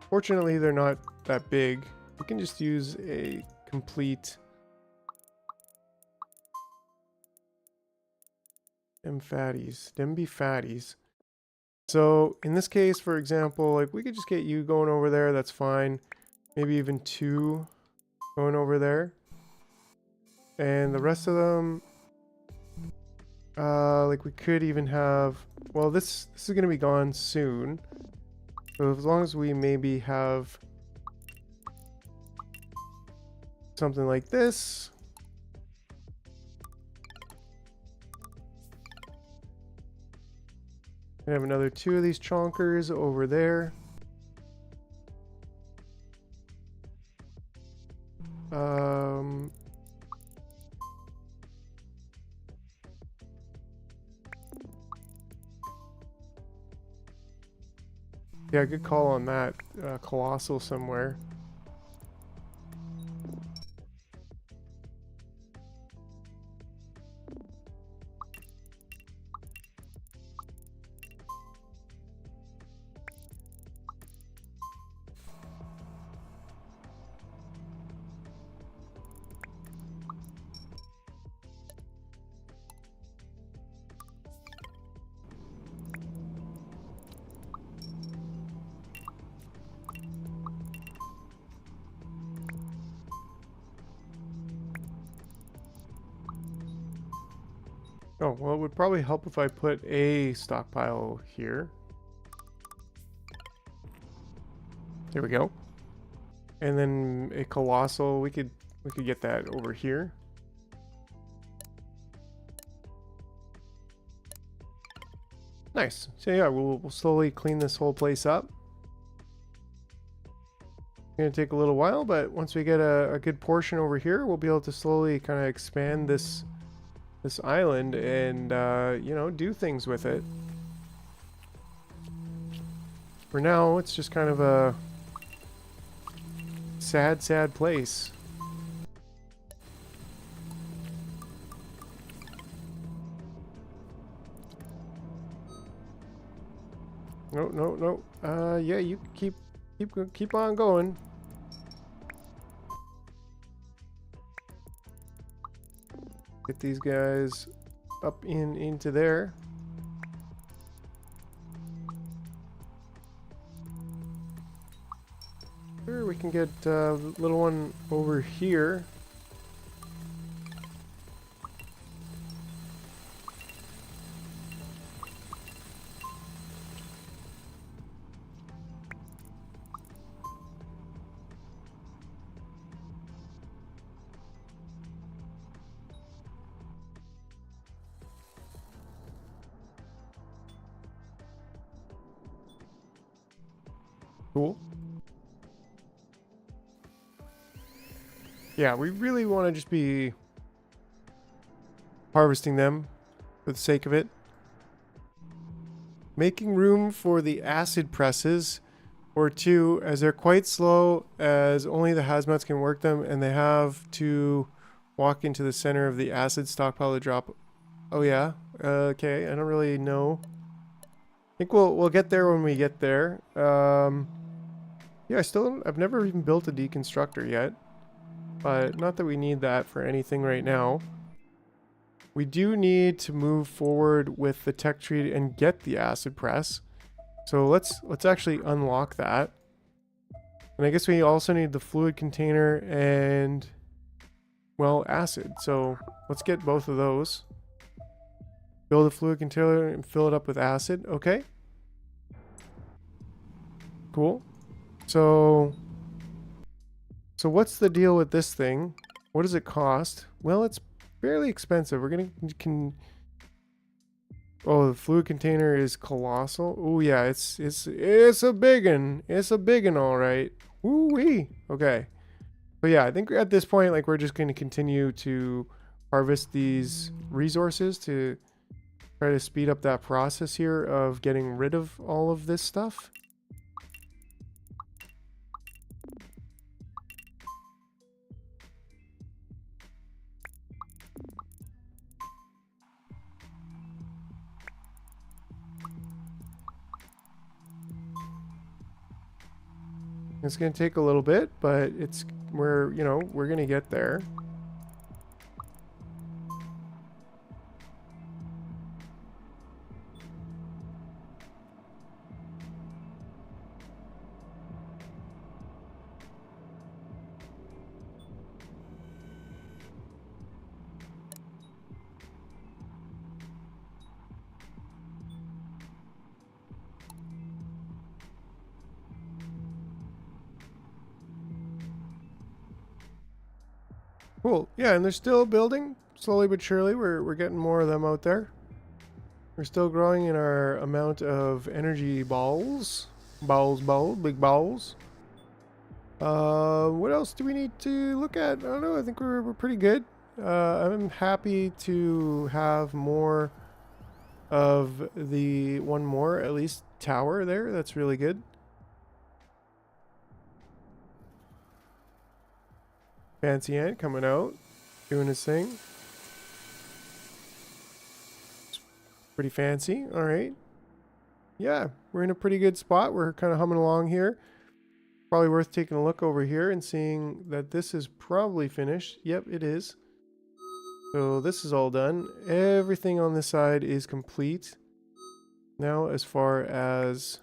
Speaker 1: fortunately they're not that big. We can just use a complete dem be fatties. So in this case, for example, like we could just get you going over there, that's fine. Maybe even 2 going over there. And the rest of them, like we could even have, well, this is going to be gone soon. So as long as we maybe have something like this. I have another 2 of these chonkers over there. Yeah, good call on that. Colossal somewhere. Oh, well, it would probably help if I put a stockpile here. There we go. And then a colossal, we could get that over here. Nice. So yeah, we'll slowly clean this whole place up. It's gonna take a little while, but once we get a good portion over here, we'll be able to slowly kind of expand this island and you know, do things with it. For now, it's just kind of a sad place. No. Yeah, you keep on going. Get these guys up into there. Sure, we can get the little one over here. Cool. Yeah, we really want to just be harvesting them for the sake of it. Making room for the acid presses, or 2, as they're quite slow, as only the hazmats can work them, and they have to walk into the center of the acid stockpile to drop. Oh yeah, Okay, I don't really know. I think we'll get there when we get there. Yeah, I've never even built a deconstructor yet, but not that we need that for anything right now. We do need to move forward with the tech tree and get the acid press. So let's actually unlock that. And I guess we also need the fluid container and, well, acid. So let's get both of those. Build a fluid container and fill it up with acid. Okay. Cool. So what's the deal with this thing? What does it cost? Well, it's fairly expensive. We're gonna oh, the fluid container is colossal. Oh yeah, it's a biggin. It's a biggin, all right. Woo wee. Okay. But yeah, I think at this point, like, we're just going to continue to harvest these resources to try to speed up that process here of getting rid of all of this stuff. It's going to take a little bit, but we're going to get there. Cool. Yeah, and they're still building slowly but surely. We're getting more of them out there. We're still growing in our amount of energy balls. Big balls. What else do we need to look at? I don't know. I think we're pretty good. I'm happy to have more of the one more, at least, tower there. That's really good. Fancy Ant coming out, doing his thing. Pretty fancy. All right. Yeah, we're in a pretty good spot. We're kind of humming along here. Probably worth taking a look over here and seeing that this is probably finished. Yep, it is. So this is all done. Everything on this side is complete. Now, as far as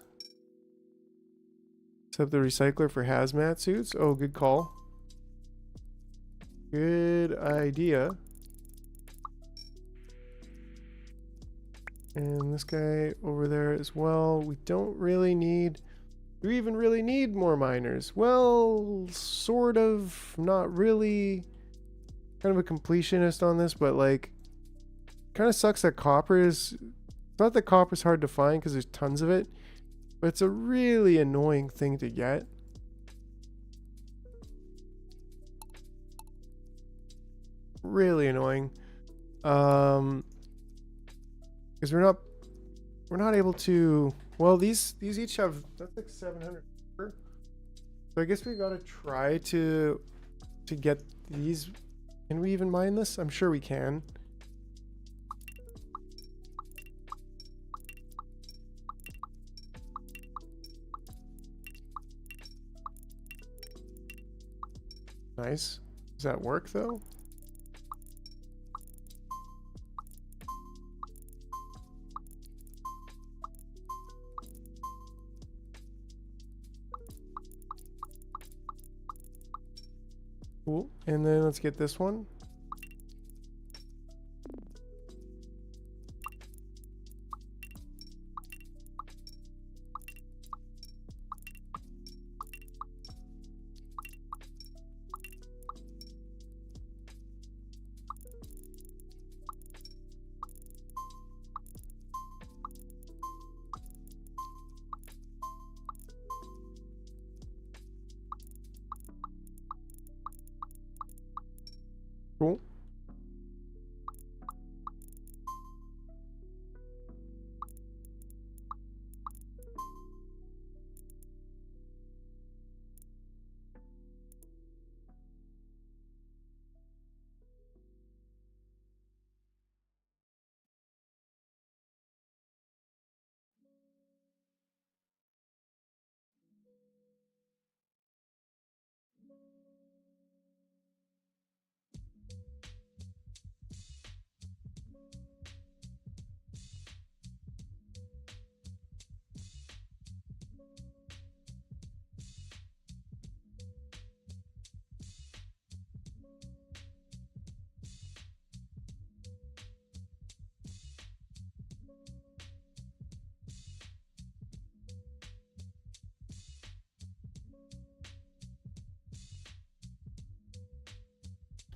Speaker 1: set up the recycler for hazmat suits. Oh, good call. Good idea. And this guy over there as well. We don't really need... Do we even really need more miners? Well, sort of. Not really. Kind of a completionist on this, but like... Kind of sucks that copper is... It's not that copper's hard to find because there's tons of it. But it's a really annoying thing to get. Really annoying. Because we're not able to... Well, these each have... That's like 700. So I guess we gotta try to get these... Can we even mine this? I'm sure we can. Nice. Does that work though? Cool. And then let's get this one.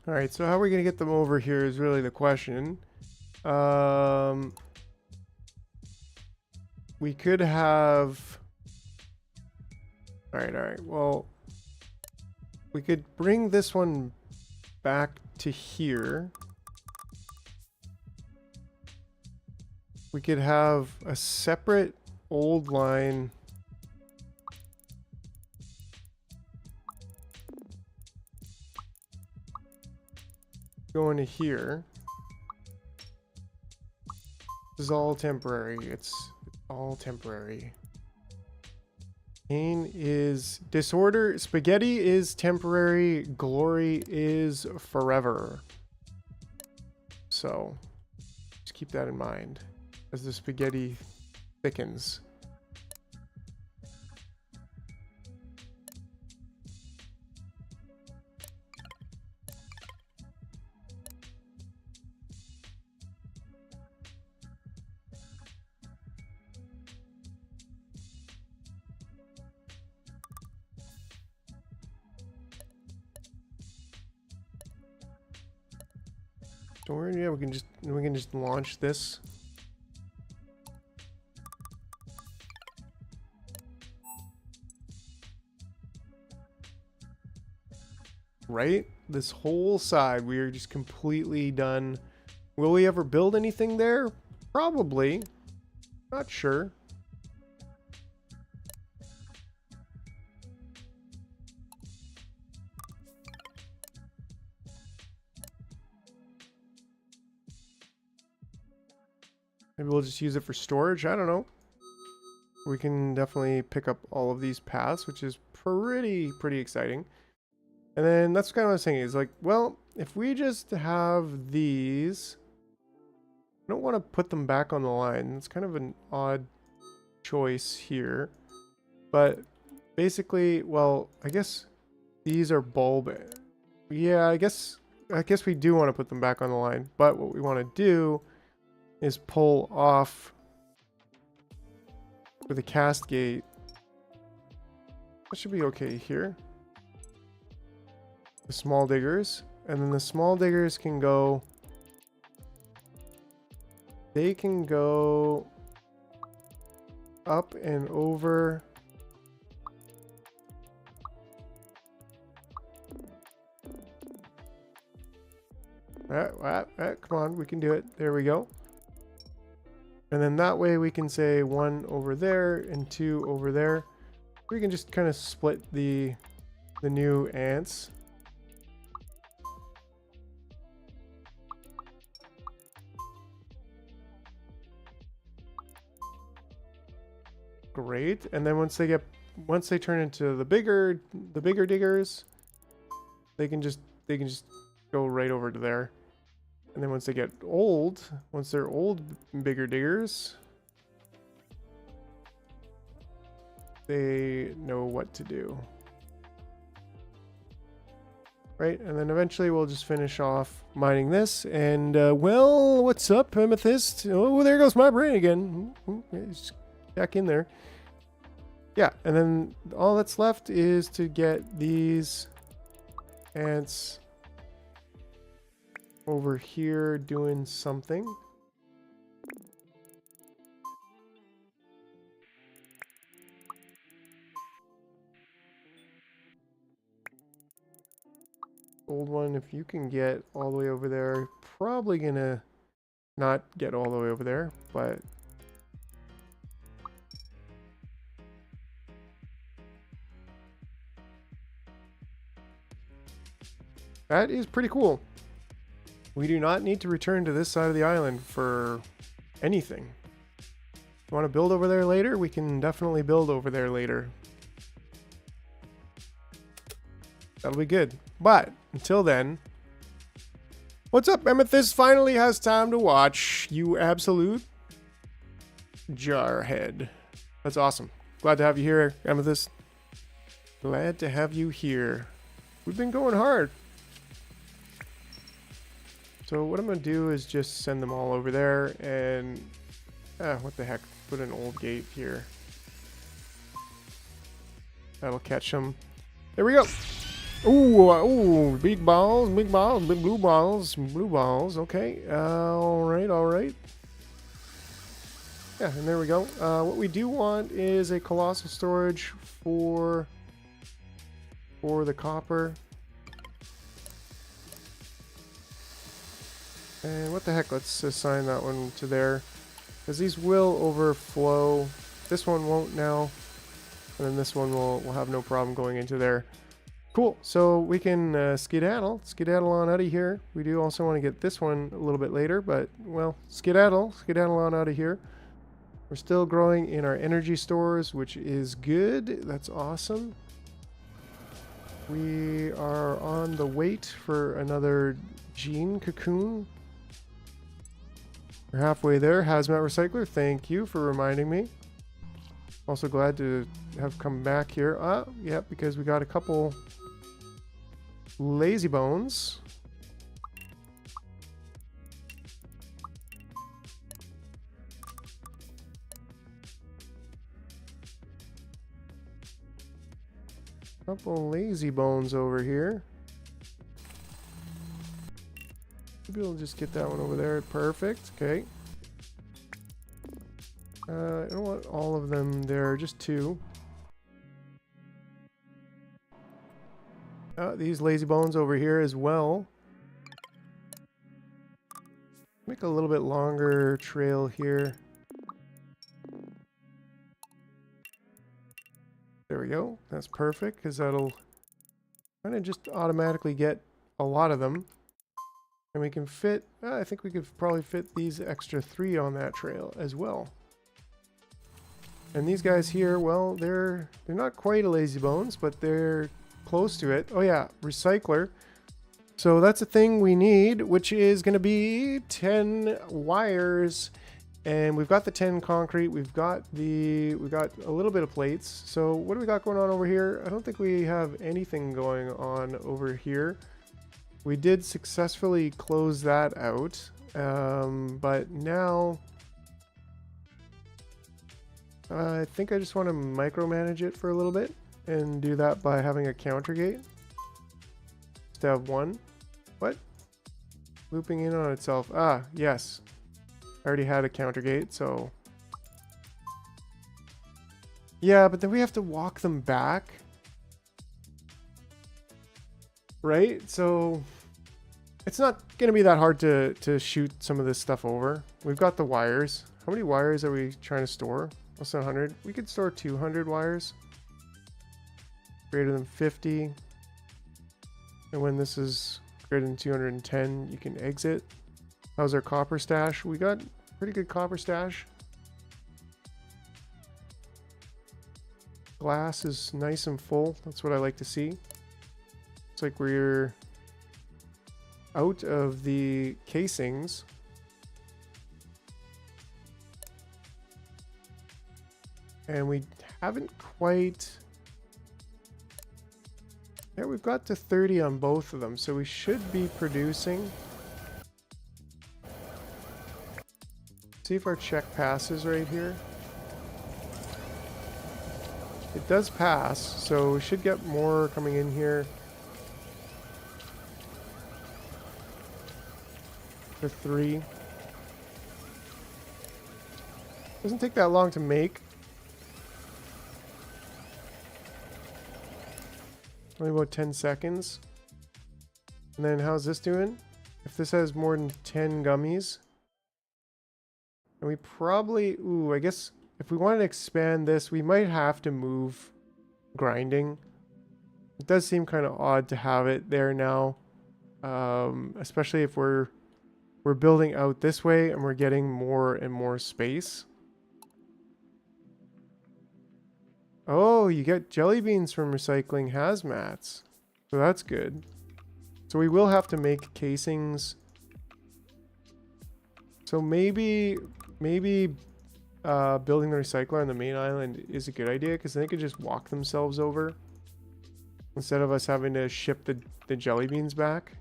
Speaker 1: Alright, so how are we going to get them over here is really the question. We could have... Alright, well... We could bring this one back to here. We could have a separate old line... going to here. This is all temporary. It's all temporary. Pain is disorder. Spaghetti is temporary. Glory is forever. So just keep that in mind as the spaghetti thickens. Don't worry, yeah, we can just launch this. Right? This whole side, we are just completely done. Will we ever build anything there? Probably. Not sure. Maybe we'll just use it for storage. I don't know. We can definitely pick up all of these paths, which is pretty exciting. And then that's kind of what I was saying is like, well, if we just have these, I don't want to put them back on the line. It's kind of an odd choice here. But basically, well, I guess these are bulb. Yeah, I guess we do want to put them back on the line. But what we want to do is pull off with a cast gate. That should be okay here. The small diggers, and then the small diggers can go, they can go up and over. Come on, we can do it. There we go. And then that way we can say 1 over there and 2 over there. We can just kind of split the new ants. Great. And then once they turn into the bigger diggers, they can just go right over to there. And then once they get old, once they're old bigger diggers, they know what to do. Right? And then eventually we'll just finish off mining this. And, well, what's up, Amethyst? Oh, there goes my brain again. It's back in there. Yeah, and then all that's left is to get these ants over here doing something. Old one, if you can get all the way over there, probably gonna not get all the way over there, but that is pretty cool. We do not need to return to this side of the island for anything. If you want to build over there later, we can definitely build over there later. That'll be good. But until then, what's up, Amethyst? Finally has time to watch, you absolute jarhead. That's awesome. Glad to have you here, Amethyst. Glad to have you here. We've been going hard. So what I'm going to do is just send them all over there and, what the heck, put an old gate here. That'll catch them. There we go. Ooh, big balls, big balls, big blue balls, blue balls. Okay, all right, all right. Yeah, and there we go. What we do want is a colossal storage for the copper. And what the heck, let's assign that one to there. Because these will overflow. This one won't now. And then this one will have no problem going into there. Cool, so we can skedaddle on out of here. We do also want to get this one a little bit later, but, well, skedaddle on out of here. We're still growing in our energy stores, which is good. That's awesome. We are on the wait for another gene cocoon. We're halfway there. Hazmat recycler, thank you for reminding me. Also glad to have come back here. Yeah, because we got a couple lazy bones. Couple lazy bones over here. Maybe we'll just get that one over there. Perfect. Okay. I don't want all of them there, just two. These lazy bones over here as well. Make a little bit longer trail here. There we go. That's perfect, because that'll kind of just automatically get a lot of them. And we can fit, I think we could probably fit these extra 3 on that trail as well. And these guys here, well, they're not quite a lazy bones, but they're close to it. Oh yeah, recycler. So that's a thing we need, which is going to be 10 wires. And we've got the 10 concrete. We've got a little bit of plates. So what do we got going on over here? I don't think we have anything going on over here. We did successfully close that out. But now I think I just want to micromanage it for a little bit and do that by having a counter gate. Just have one. What? Looping in on itself. Ah, yes. I already had a counter gate, so. Yeah, but then we have to walk them back. Right? So it's not going to be that hard to shoot some of this stuff over. We've got the wires. How many wires are we trying to store? Less than 100. We could store 200 wires. Greater than 50. And when this is greater than 210, you can exit. How's our copper stash? We got pretty good copper stash. Glass is nice and full. That's what I like to see. Looks like we're out of the casings. And we haven't quite... Yeah, we've got to 30 on both of them, so we should be producing. See if our check passes right here. It does pass, so we should get more coming in here. For 3. Doesn't take that long to make. Only about 10 seconds. And then how's this doing? If this has more than 10 gummies. And we probably... Ooh, I guess if we want to expand this, we might have to move grinding. It does seem kind of odd to have it there now. Especially if we're building out this way and we're getting more and more space. Oh, you get jelly beans from recycling hazmats. So that's good. So we will have to make casings. So maybe building the recycler on the main island is a good idea, because they could just walk themselves over instead of us having to ship the jelly beans back.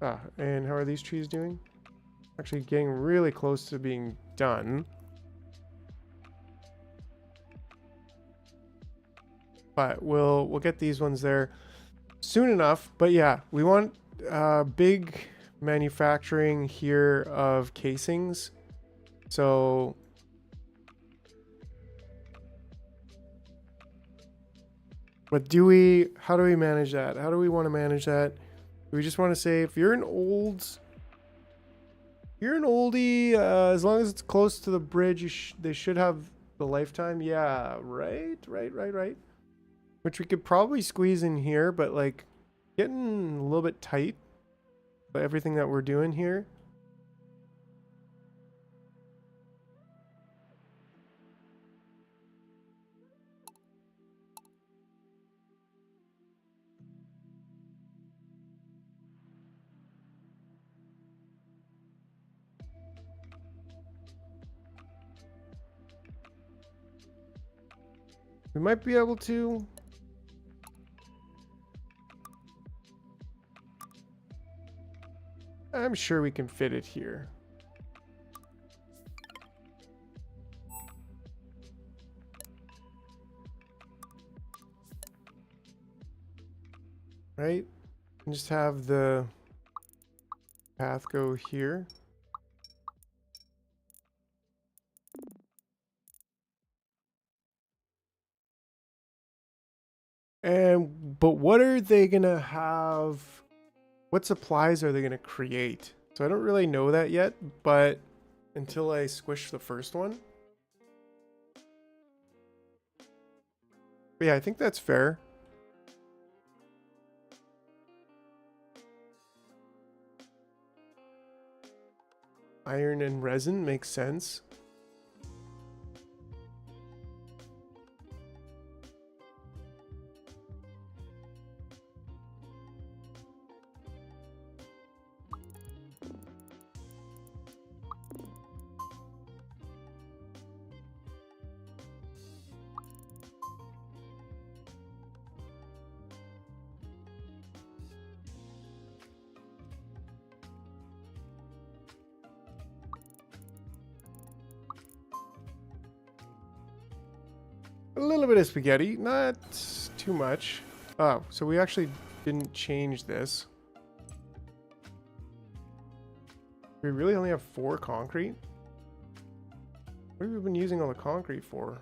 Speaker 1: And how are these trees doing? Actually getting really close to being done. But we'll get these ones there soon enough. But yeah, we want big manufacturing here of casings. So but how do we manage that? How do we want to manage that? Do we just want to say if you're an oldie, as long as it's close to the bridge, they should have the lifetime. Yeah, right. Which we could probably squeeze in here, but like getting a little bit tight by everything that we're doing here. We might be able to. I'm sure we can fit it here. Right? And just have the path go here. But what are they gonna have? What supplies are they gonna create? So I don't really know that yet, but until I squish the first one. But yeah, I think that's fair. Iron and resin makes sense. A little bit of spaghetti, not too much. Oh, so we actually didn't change this. We really only have 4 concrete? What have we been using all the concrete for?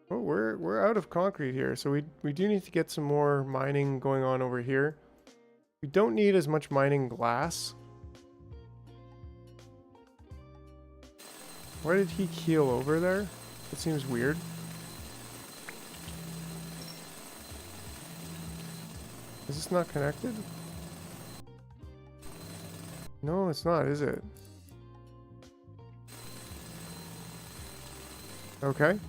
Speaker 1: Oh, we're out of concrete here, so we do need to get some more mining going on over here. We don't need as much mining glass. Why did he keel over there? That seems weird. Is this not connected? No, it's not, is it? Okay.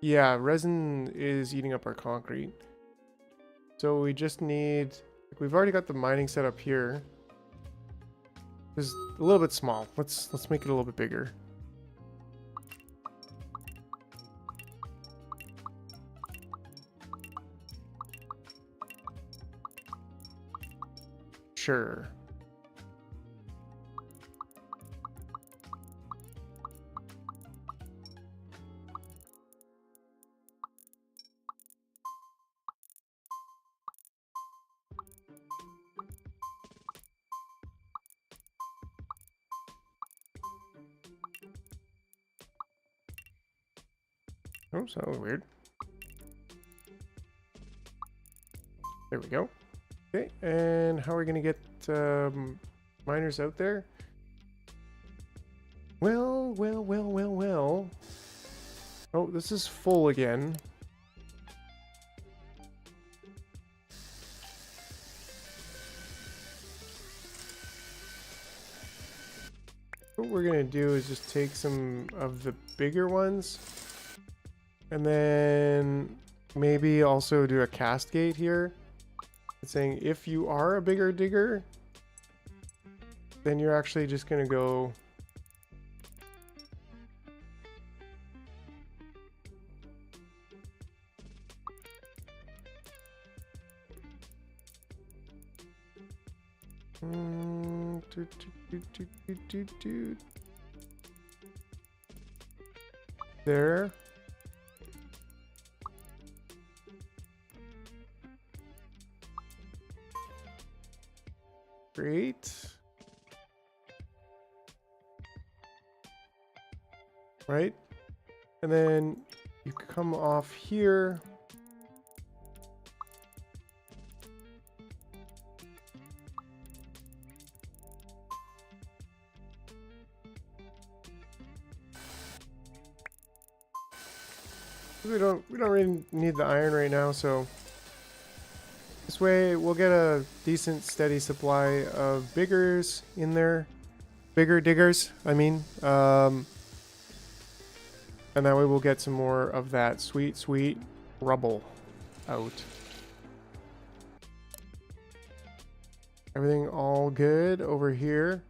Speaker 1: Yeah, resin is eating up our concrete. So we just need... We've already got the mining set up here. It's a little bit small. Let's make it a little bit bigger. Sure. Oops, that was weird. There we go. Okay, and how are we going to get miners out there? Well. Oh, this is full again. What we're going to do is just take some of the bigger ones. And then maybe also do a cast gate here. It's saying if you are a bigger digger, then you're actually just going to go There. Great. Right? And then you come off here. We don't really need the iron right now, so this way we'll get a decent steady supply of biggers in there. Bigger diggers, I mean. And that way we'll get some more of that sweet, sweet rubble out. Everything all good over here.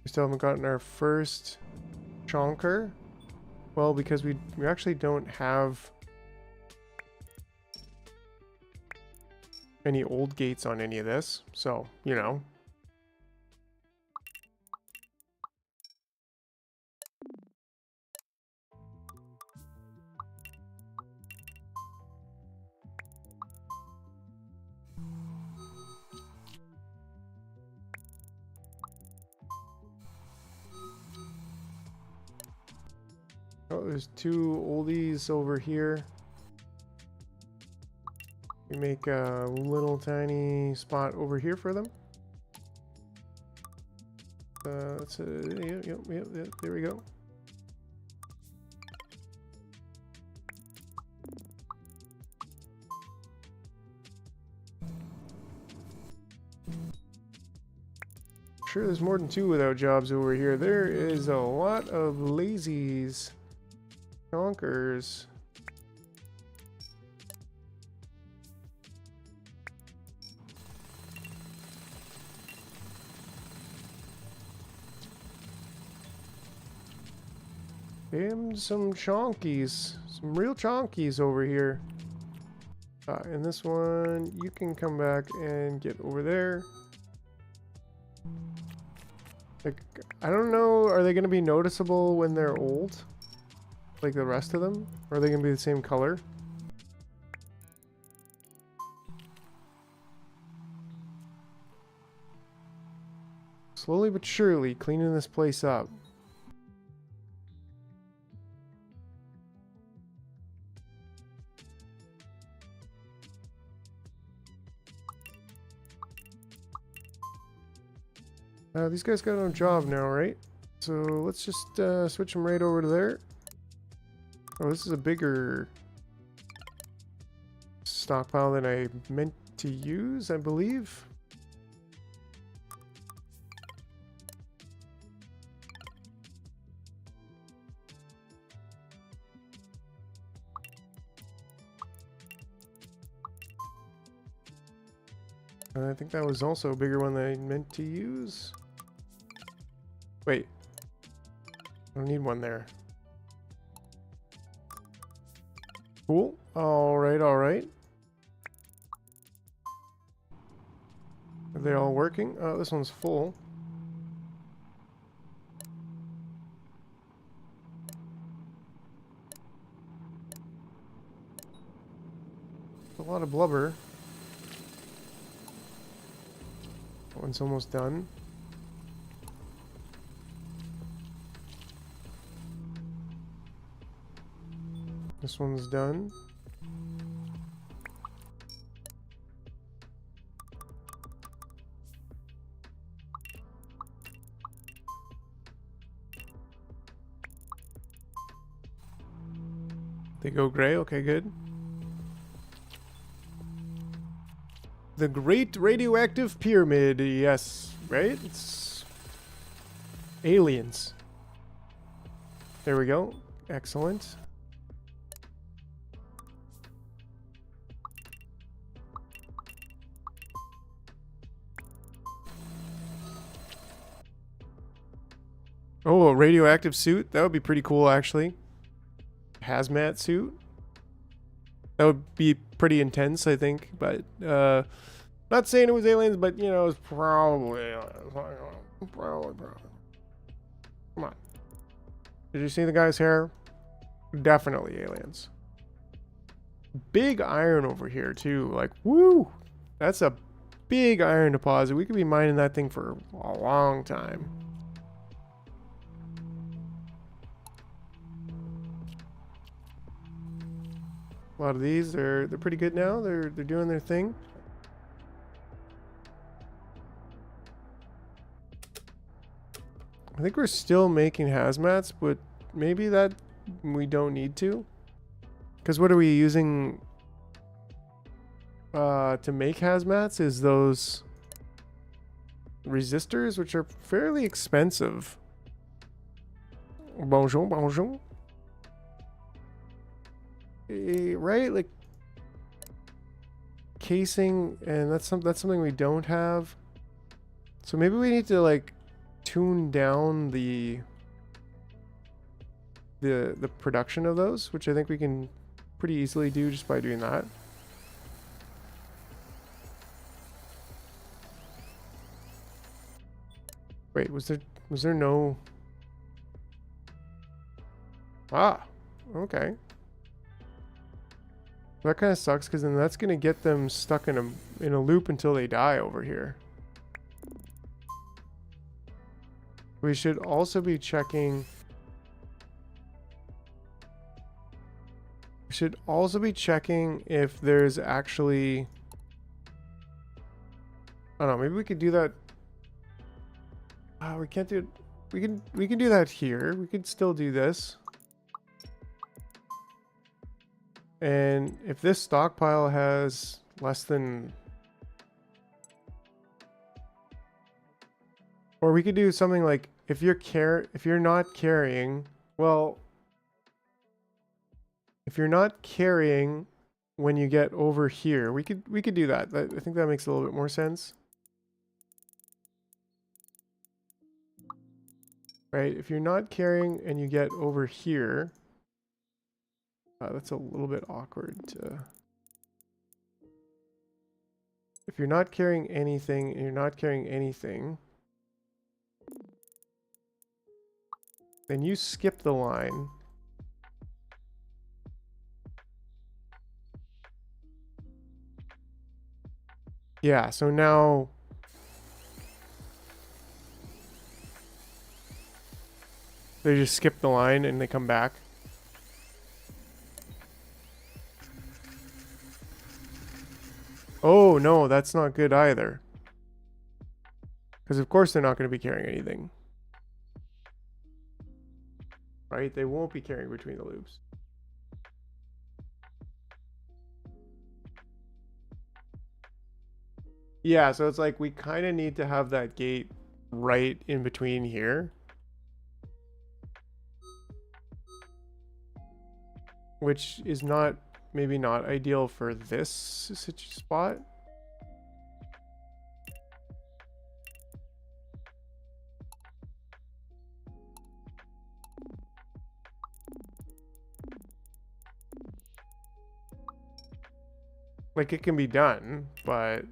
Speaker 1: We still haven't gotten our first chonker. Well, because we actually don't have any old gates on any of this, so, you know. Oh, there's two oldies over here. We make a little tiny spot over here for them. That's yep, there we go. Sure, there's more than two without jobs over here. There is a lot of lazies. Chonkers. Damn, some chonkies. Some real chonkies over here. And this one, you can come back and get over there. Like, I don't know, are they going to be noticeable when they're old? Like the rest of them? Or are they going to be the same color? Slowly but surely, cleaning this place up. These guys got no job now, right? So let's just switch them right over to there. Oh, this is a bigger stockpile than I meant to use, I believe. I think that was also a bigger one that I meant to use. Wait. I don't need one there. Cool. Alright, alright. Are they all working? Oh, this one's full. A lot of blubber. That one's almost done. This one's done. They go gray? Okay, good. The Great Radioactive Pyramid, yes, right? It's aliens. There we go. Excellent. Oh, a radioactive suit? That would be pretty cool, actually. Hazmat suit? That would be pretty intense, I think, but not Not saying it was aliens, but you know, it was probably aliens. Probably. Come on. Did you see the guy's hair? Definitely aliens. Big iron over here too. Like, woo! That's a big iron deposit. We could be mining that thing for a long time. A lot of these, they're pretty good now. They're doing their thing. I think we're still making hazmats, but maybe that we don't need to. Because what are we using to make hazmats is those resistors, which are fairly expensive. Bonjour, bonjour. Right? Like casing, and that's something we don't have. So maybe we need to like tune down the production of those, which I think we can pretty easily do just by doing that. Wait, was there no... Ah, okay. That kind of sucks, because then that's going to get them stuck in a loop until they die over here. We should also be checking... We should also be checking if there's actually... I don't know, maybe we could do that... we can't do it. We can do that here. We could still do this. And if this stockpile has less than... Or we could do something like if you're not carrying, well, if you're not carrying when you get over here, we could do that. I think that makes a little bit more sense. Right? If you're not carrying and you get over here, that's a little bit awkward to... If you're not carrying anything and you're not carrying anything, then you skip the line. Yeah, so now... They just skip the line and they come back. Oh, no, that's not good either. Because of course they're not going to be carrying anything. Right? They won't be carrying between the loops. Yeah, so it's like we kind of need to have that gate right in between here. Which is not, maybe not ideal for this spot. Like, it can be done, but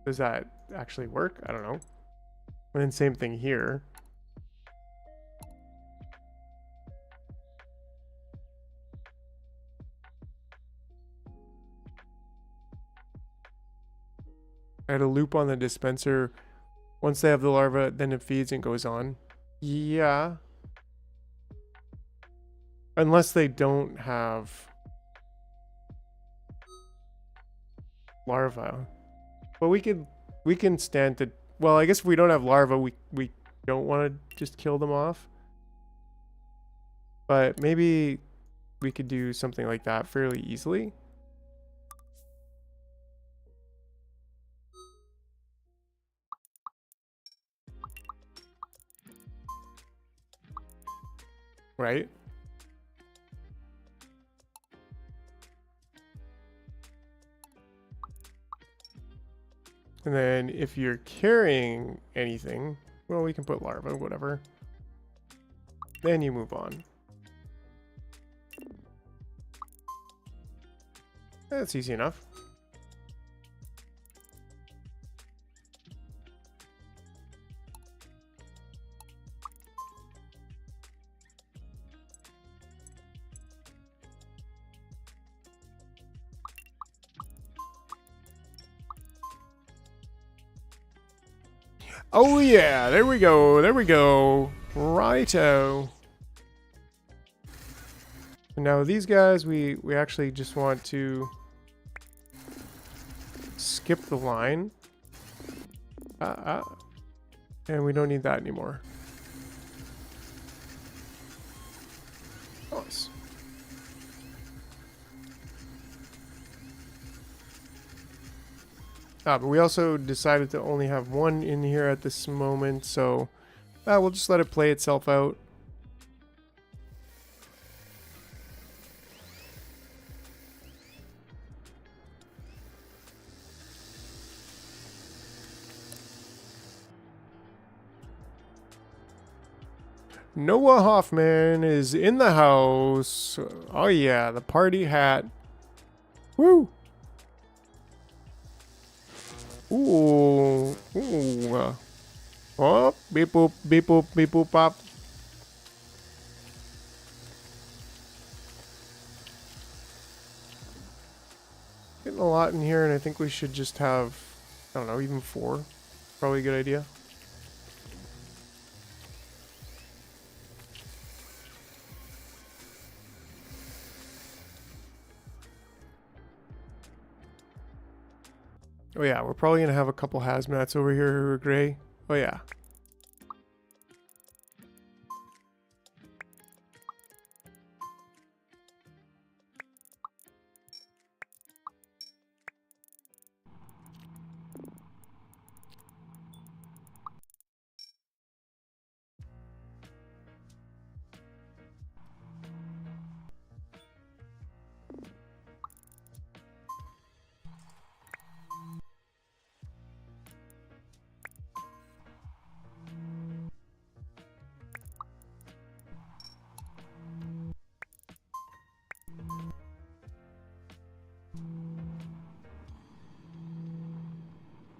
Speaker 1: does that actually work? I don't know. And then same thing here. Add a loop on the dispenser. Once they have the larva, then it feeds and goes on. Yeah. Unless they don't have larva. But we can stand to... Well, I guess if we don't have larva, we don't want to just kill them off. But maybe we could do something like that fairly easily. Right? And then if you're carrying anything, well, we can put larva, whatever. Then you move on. That's easy enough. Oh yeah, there we go, there we go. Righto. Now these guys, we actually just want to skip the line. And we don't need that anymore. Nice. But we also decided to only have one in here at this moment, so we'll just let it play itself out. Noah Hoffman is in the house. Oh yeah, the party hat. Woo! Ooh. Ooh. Oh, beep boop, beep boop, beep boop pop. Getting a lot in here, and I think we should just have, I don't know, even 4. Probably a good idea. Oh yeah, we're probably gonna have a couple hazmats over here who are gray. Oh yeah.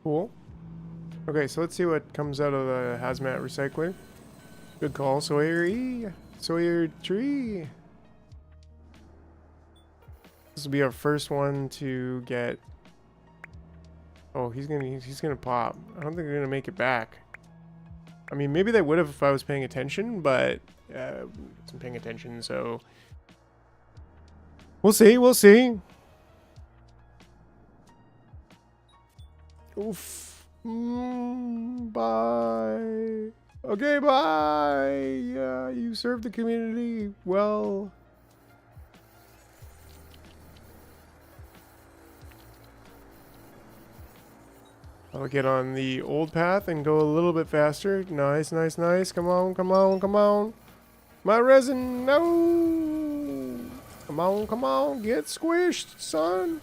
Speaker 1: Cool. Okay, so let's see what comes out of the hazmat recycler. Good call, Sawyer. Sawyer tree. This will be our first one to get. Oh, he's gonna pop. I don't think they're gonna make it back. I mean, maybe they would have if I was paying attention, but I wasn't paying attention, so we'll see. We'll see. Oof. Bye. Okay, bye. Yeah, you served the community well. I'll get on the old path and go a little bit faster. Nice, nice, nice. Come on, come on, come on. My resin, no. Come on, come on. Get squished, son.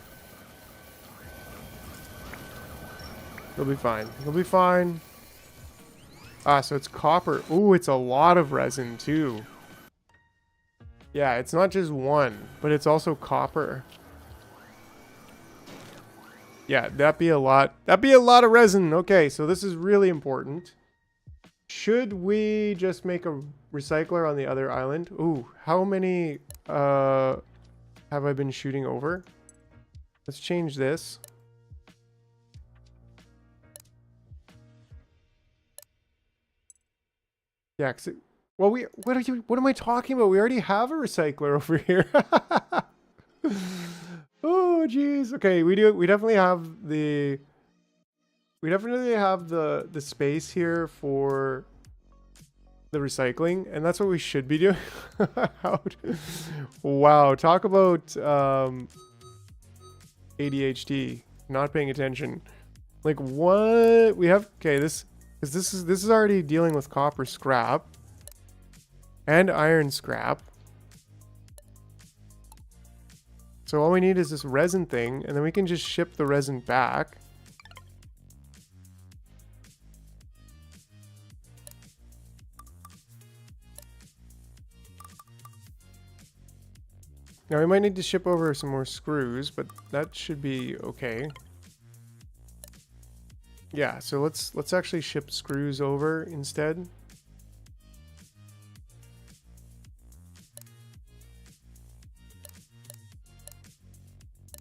Speaker 1: You'll be fine. You'll be fine. Ah, so it's copper. Ooh, it's a lot of resin too. Yeah, it's not just one, but it's also copper. Yeah, that'd be a lot. That'd be a lot of resin. Okay, so this is really important. Should we just make a recycler on the other island? Ooh, how many have I been shooting over? Let's change this. Yeah, well, what am I talking about? We already have a recycler over here. Oh, jeez. Okay, we definitely have the space here for the recycling, and that's what we should be doing. Wow, talk about ADHD, not paying attention. Like what we have? Okay, this is already dealing with copper scrap and iron scrap. So all we need is this resin thing, and then we can just ship the resin back. Now we might need to ship over some more screws, but that should be okay. Yeah, so let's actually ship screws over instead.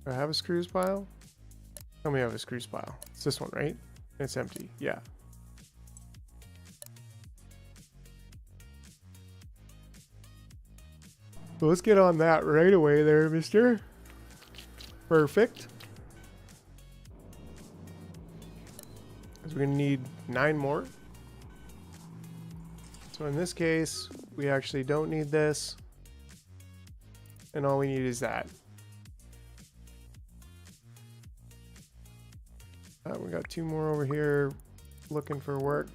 Speaker 1: Do I have a screws pile? Tell me I have a screws pile. It's this one, right? It's empty. Yeah. So let's get on that right away there, mister. Perfect. Because we're going to need 9 more. So in this case, we actually don't need this. And all we need is that. We got 2 more over here looking for work.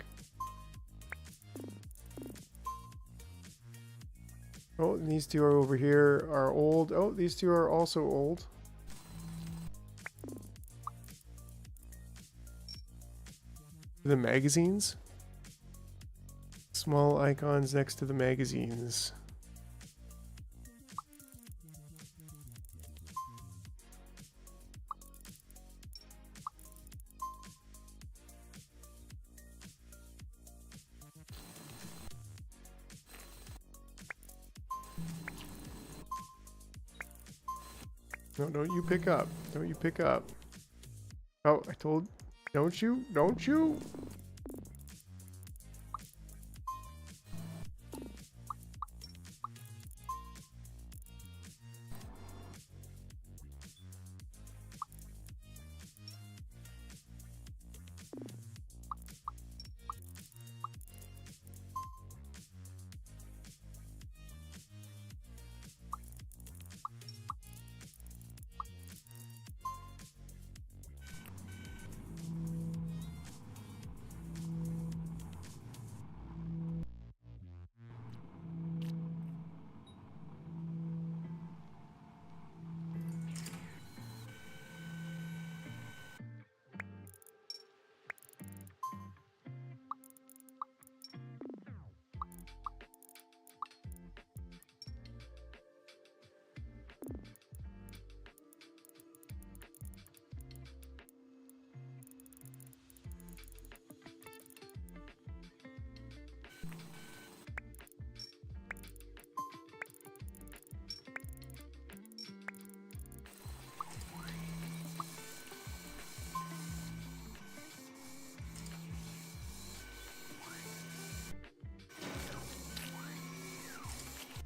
Speaker 1: Oh, and these 2 are over here are old. Oh, these 2 are also old. The magazines. Small icons next to the magazines. No, don't you pick up. Don't you pick up. Oh, I told... Don't you? Don't you?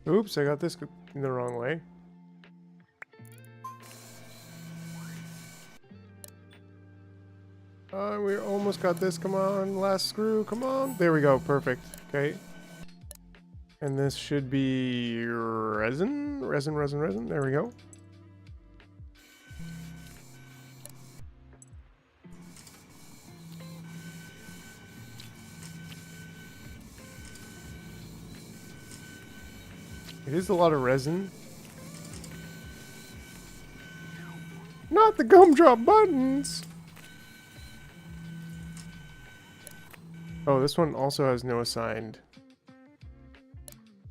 Speaker 1: Oops, I got this in the wrong way. We almost got this. Come on, last screw. Come on. There we go. Perfect. Okay. And this should be resin. Resin, resin, resin. There we go. It is a lot of resin. Not the gumdrop buttons! Oh, this one also has no assigned.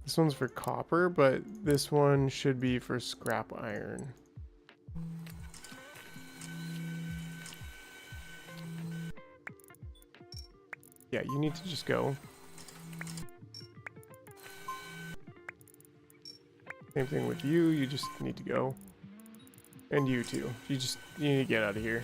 Speaker 1: This one's for copper, but this one should be for scrap iron. Yeah, you need to just go. Same thing with you, you just need to go. And you too. You need to get out of here.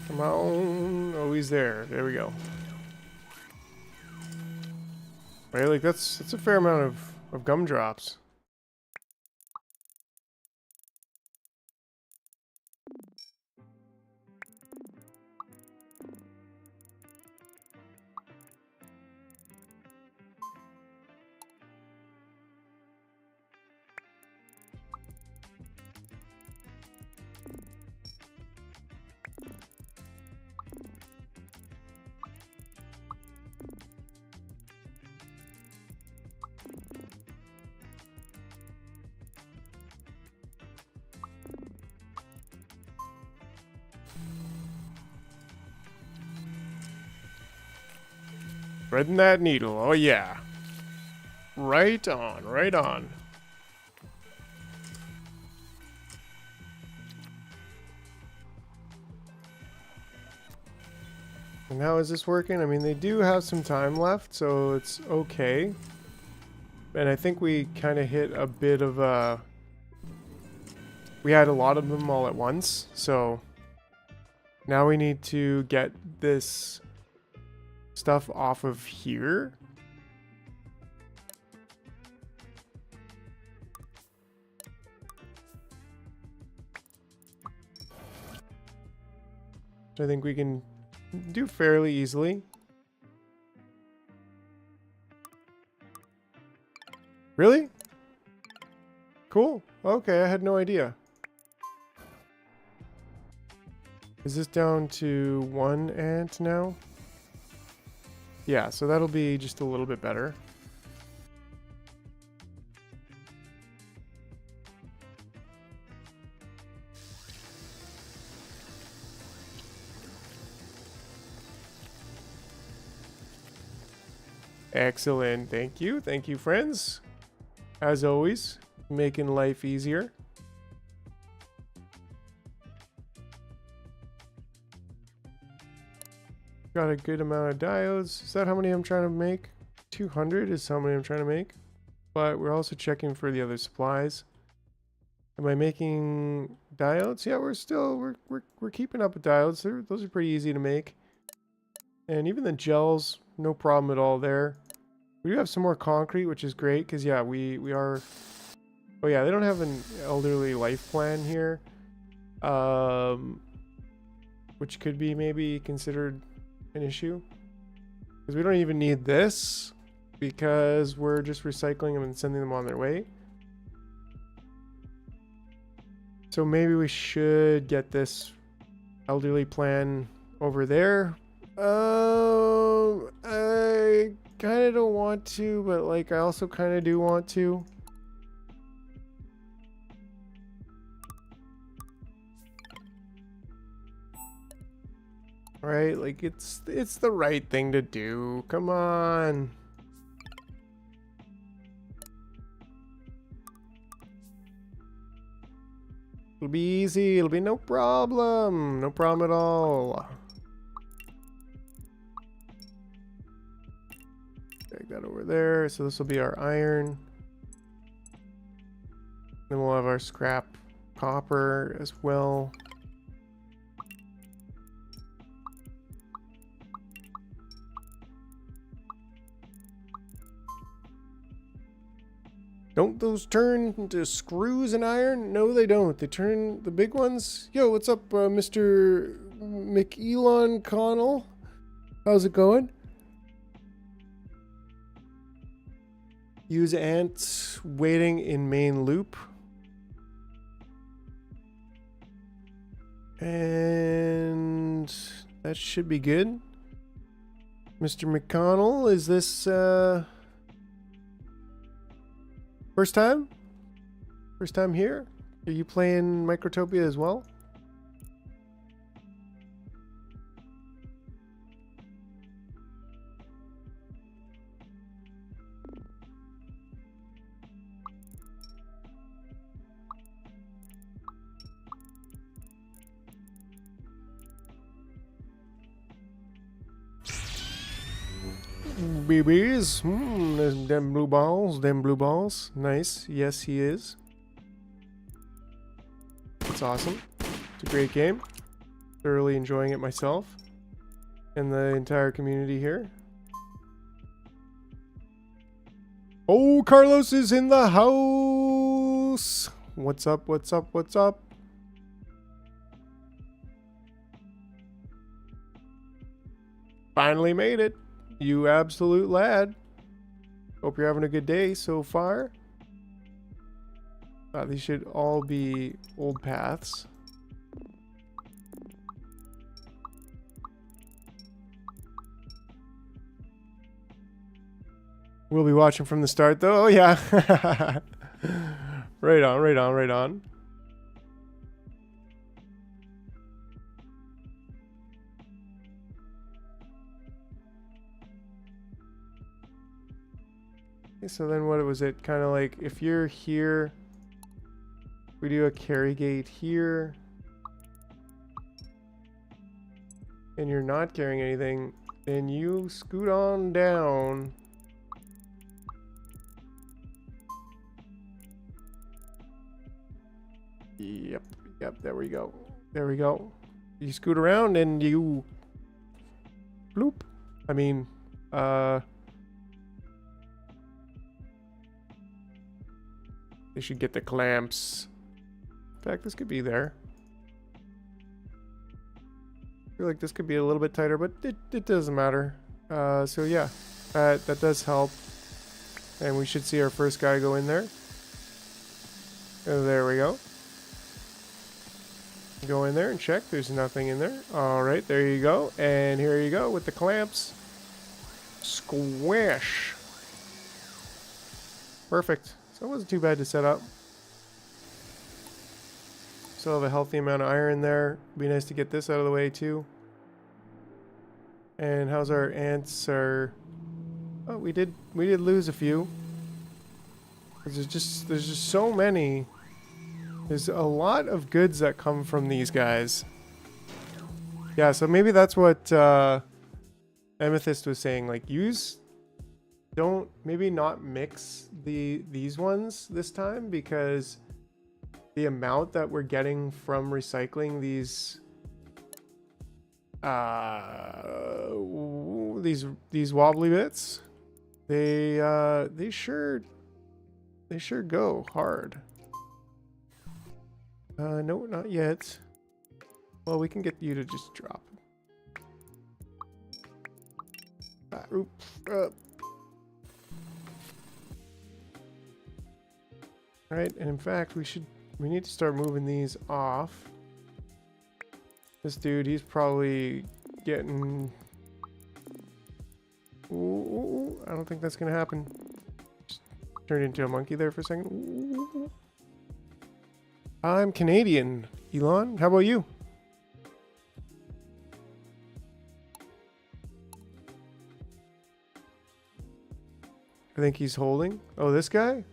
Speaker 1: Come on. Oh, he's there. There we go. Right, like that's a fair amount of gumdrops. Threading that needle, oh yeah. Right on, right on. And how is this working? I mean, they do have some time left, so it's okay. And I think we kind of hit a bit of a... We had a lot of them all at once, so... Now we need to get this stuff off of here. Which I think we can do fairly easily. Really? Cool. Okay, I had no idea. Is this down to 1 ant now? Yeah, so that'll be just a little bit better. Excellent. Thank you. Thank you, friends. As always, making life easier. Got a good amount of diodes. Is that how many I'm trying to make? 200 is how many I'm trying to make. But we're also checking for the other supplies. Am I making diodes? Yeah, we're keeping up with diodes. Those are pretty easy to make. And even the gels, no problem at all there. We do have some more concrete, which is great because yeah, we are. Oh yeah, they don't have an elderly life plan here, which could be maybe considered an issue because we don't even need this because we're just recycling them and sending them on their way. So maybe we should get this elderly plan over there. I kind of don't want to, but like I also kind of do want to. Right? Like it's the right thing to do. Come on. It'll be easy. It'll be no problem. No problem at all. Take that over there. So this will be our iron. Then we'll have our scrap copper as well. Don't those turn into screws in iron? No, they don't. They turn the big ones. Yo, what's up, Mr. McElon Connell? How's it going? Use ants waiting in main loop. And that should be good. Mr. McConnell, is this first time? First time here? Are you playing Microtopia as well? BBs, there's them blue balls, nice. Yes, he is. It's awesome. It's a great game. Thoroughly enjoying it myself and the entire community here. Oh, Carlos is in the house. What's up? What's up? What's up? Finally made it. You absolute lad. Hope you're having a good day so far. These should all be old paths. We'll be watching from the start though. Oh yeah. Right on, right on, right on. So then what was it? Kind of like if you're here, we do a carry gate here. And you're not carrying anything, then you scoot on down. Yep, there we go. There we go. you scoot around and you bloop. I mean, they should get the clamps. In fact, this could be there. I feel like this could be a little bit tighter, but it doesn't matter. So yeah, that does help. And we should see our first guy go in there. Oh, there we go. Go in there and check. There's nothing in there. All right, there you go. And here you go with the clamps. Squish. Perfect. So it wasn't too bad to set up. Still have a healthy amount of iron there. Be nice to get this out of the way too. And how's our ants? Oh, we did lose a few. There's just so many. There's a lot of goods that come from these guys. Yeah, so maybe that's what Amethyst was saying. Like, maybe not mix these ones this time, because the amount that we're getting from recycling these wobbly bits, they sure go hard. No, not yet. Well, we can get you to just drop. Alright, and in fact, we need to start moving these off. This dude, he's probably getting... Ooh, I don't think that's gonna happen. Just turned into a monkey there for a second. Ooh. I'm Canadian, Elon. How about you? I think he's holding. Oh, this guy?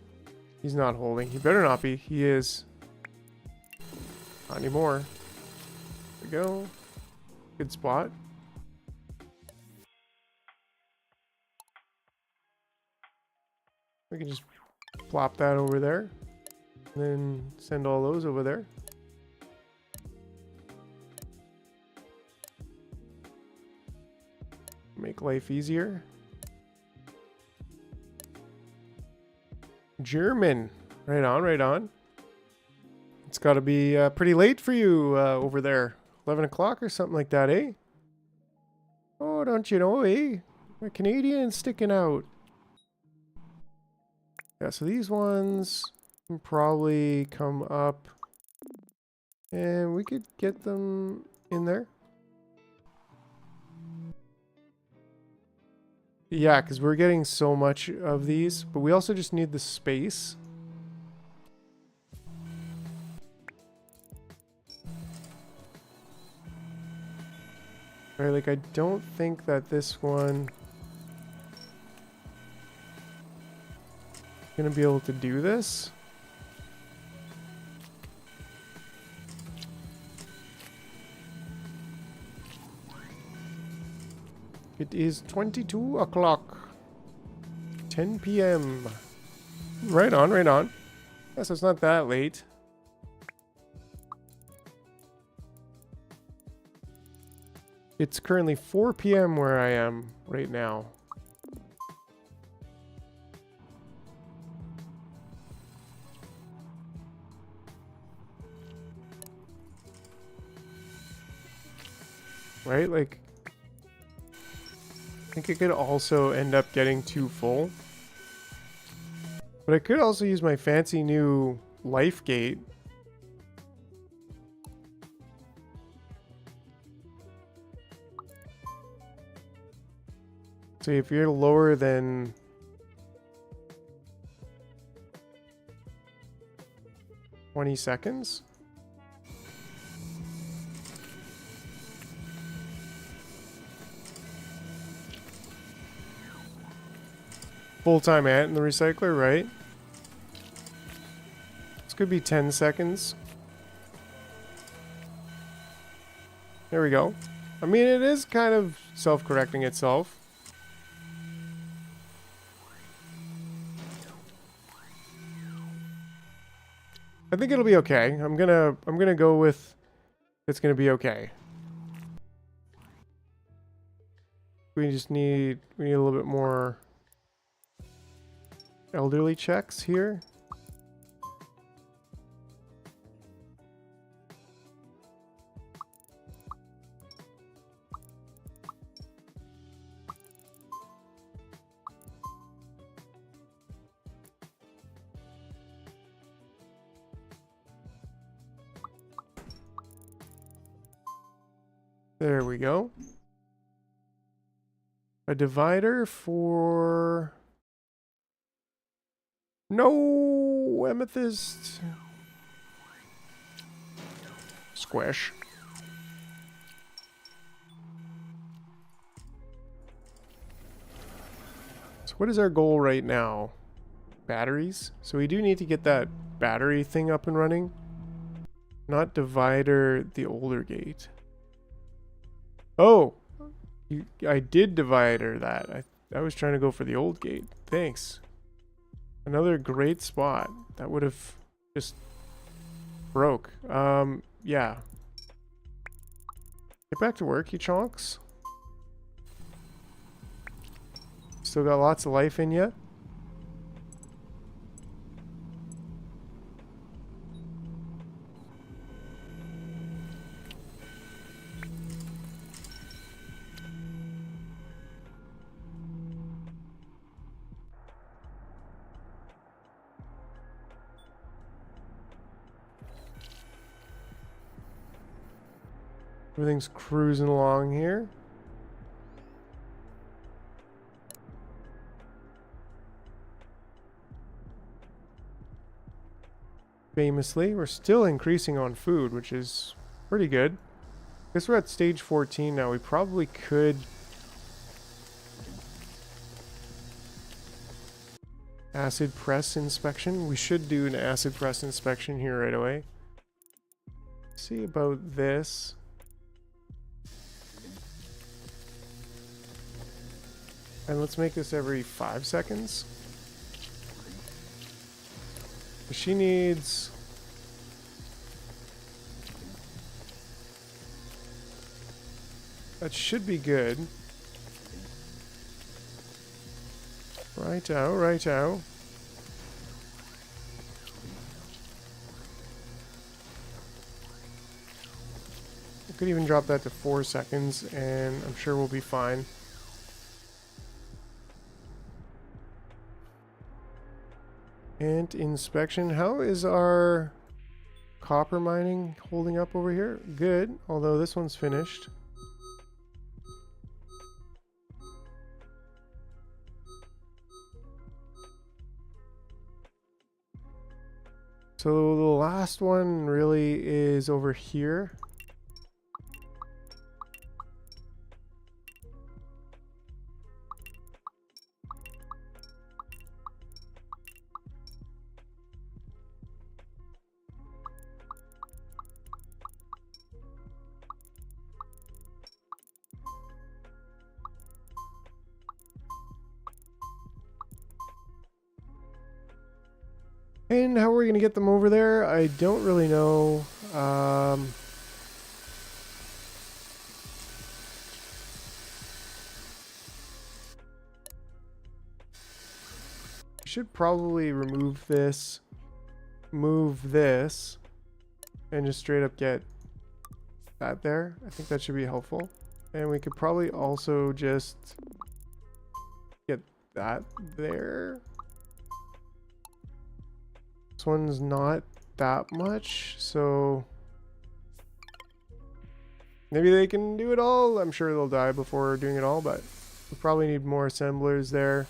Speaker 1: He's not holding. He better not be. He is. Not anymore. There we go. Good spot. We can just plop that over there. And then send all those over there. Make life easier. German. Right on, right on. It's got to be pretty late for you over there. 11 o'clock or something like that, eh? Oh, don't you know, eh? A Canadian sticking out. Yeah, so these ones can probably come up. And we could get them in there. Yeah, because we're getting so much of these, but we also just need the space. Right, like I don't think that this one is gonna be able to do this. It is 22 o'clock. 10 p.m. Right on, right on. Yes, it's not that late. It's currently 4 p.m. where I am right now. Right? Like, I think it could also end up getting too full. But I could also use my fancy new life gate. So if you're lower than 20 seconds. Full-time ant in the recycler, right? This could be 10 seconds. There we go. I mean, it is kind of self-correcting itself. I think it'll be okay. I'm gonna go with it's gonna be okay. we need a little bit more elderly checks here. There we go. A divider for... No! Amethyst! Squish. So what is our goal right now? Batteries? So we do need to get that battery thing up and running. Not divider, the older gate. Oh! I did divider that. I was trying to go for the old gate. Thanks. Another great spot. That would have just broke. Yeah. Get back to work, you chonks. Still got lots of life in you. Everything's cruising along here. Famously, we're still increasing on food, which is pretty good. I guess we're at stage 14 now. We probably could acid press inspection. We should do an acid press inspection here right away. See about this. And let's make this every 5 seconds. She needs... That should be good. Righto, righto. I could even drop that to 4 seconds and I'm sure we'll be fine. Ant inspection. How is our copper mining holding up over here? Good, although this one's finished. So the last one really is over here. And how are we going to get them over there? I don't really know. Should probably remove this, move this, and just straight up get that there. I think that should be helpful. And we could probably also just get that there. This one's not that much, so maybe they can do it all. I'm sure they'll die before doing it all, but we probably need more assemblers there.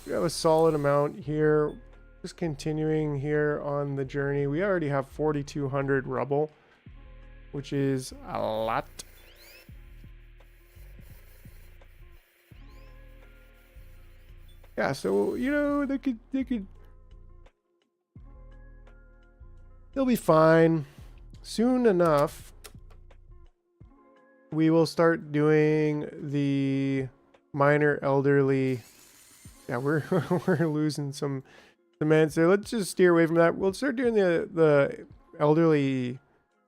Speaker 1: We have a solid amount here. Just continuing here on the journey. We already have 4,200 rubble, which is a lot. Yeah, so you know they could they'll be fine. Soon enough, we will start doing the minor elderly. Yeah, we're we're losing some cement, so let's just steer away from that. We'll start doing the elderly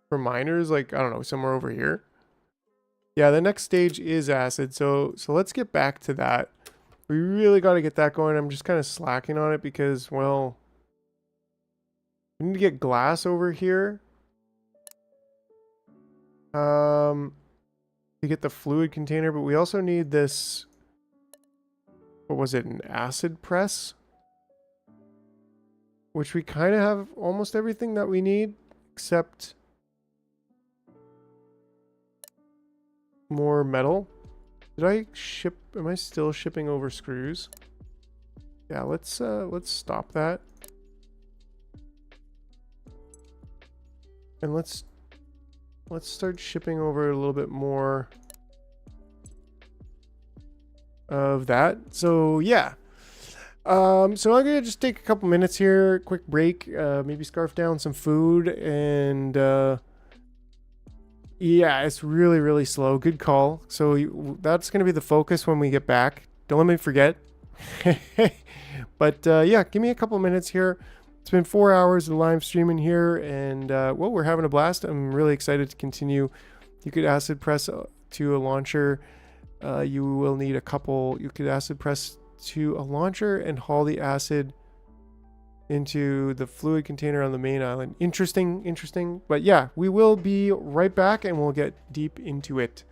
Speaker 1: for miners, like I don't know, somewhere over here. Yeah, the next stage is acid. So let's get back to that. We really got to get that going. I'm just kind of slacking on it because, well, we need to get glass over here. To get the fluid container, but we also need this, what was it, an acid press? Which we kind of have almost everything that we need, except more metal. Did I ship, am I still shipping over screws? Yeah, let's stop that. And let's start shipping over a little bit more of that. So yeah. So I'm gonna just take a couple minutes here, quick break, maybe scarf down some food, and yeah, it's really, really slow. Good call. So that's gonna be the focus when we get back. Don't let me forget. But yeah, give me a couple minutes here. It's been 4 hours of live streaming here, and well, we're having a blast. I'm really excited to continue. You could acid press to a launcher. You will need a couple. You could acid press to a launcher and haul the acid into the fluid container on the main island. Interesting. But yeah, we will be right back, and we'll get deep into it.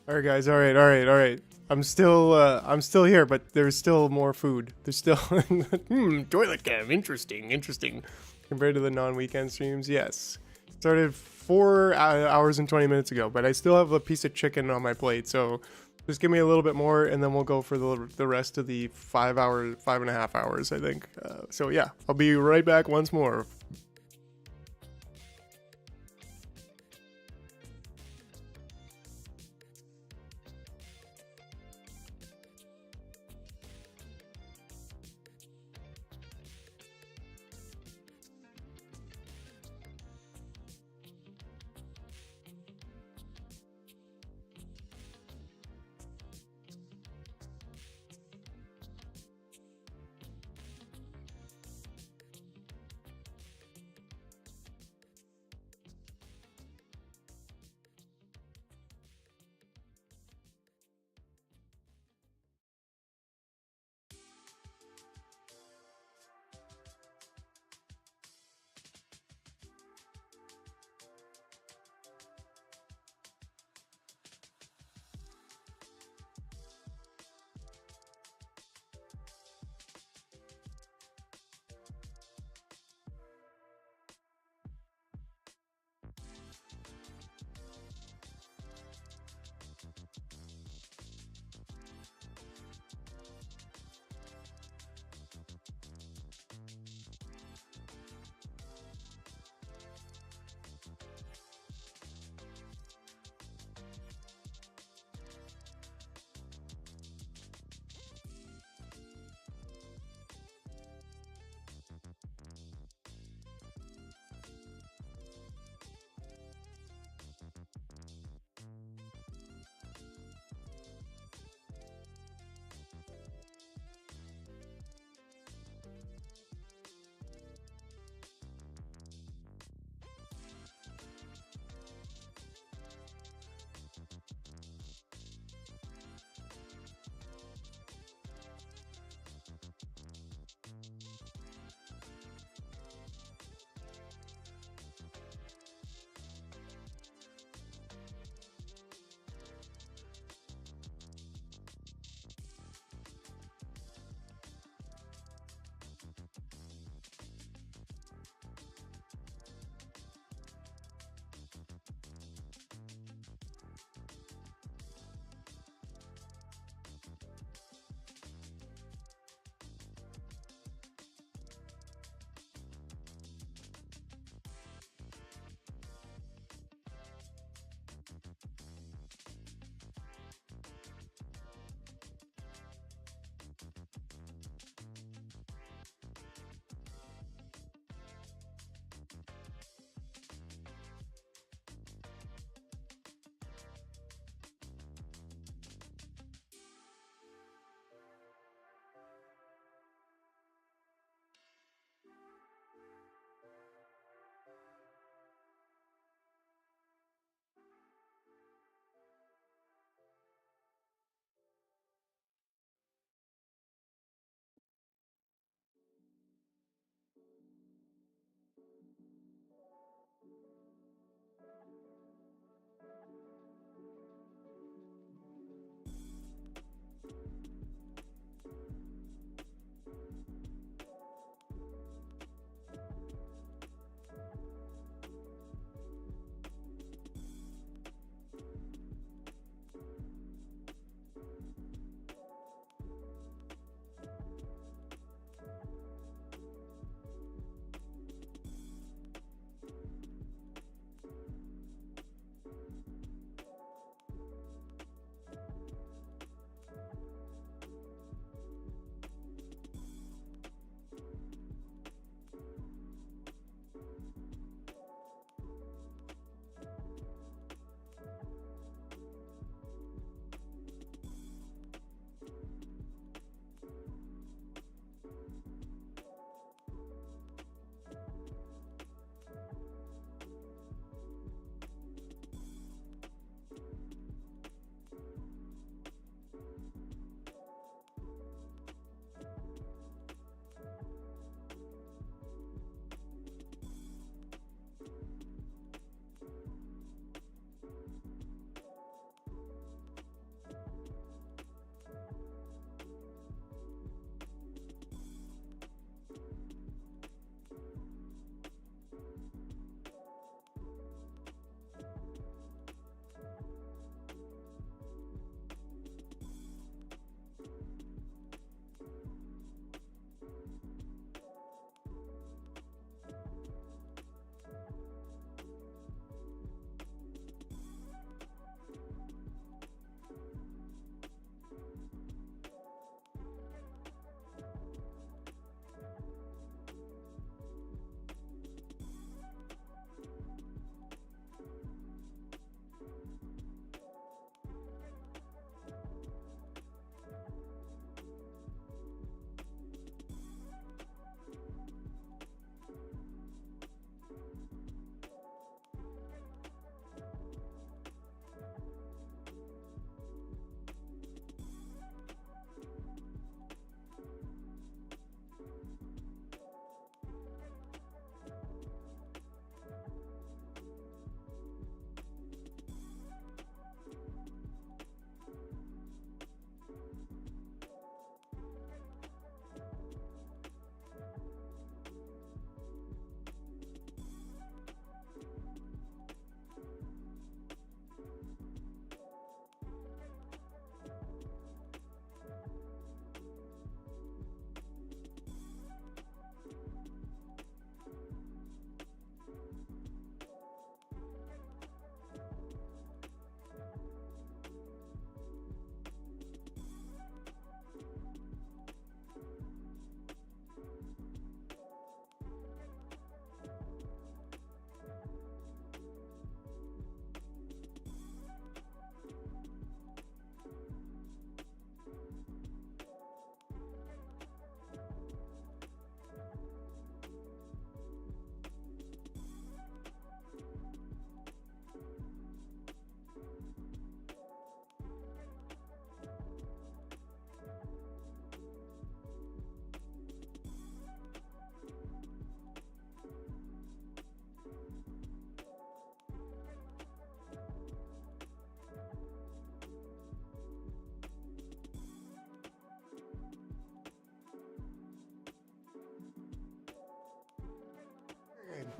Speaker 1: All right, guys. All right. I'm still here, but there's still more food. There's still toilet cam. Interesting. Compared to the non-weekend streams, yes. Started 4 hours and 20 minutes ago, but I still have a piece of chicken on my plate. So just give me a little bit more, and then we'll go for the rest of the 5.5 hours, I think. So yeah, I'll be right back once more.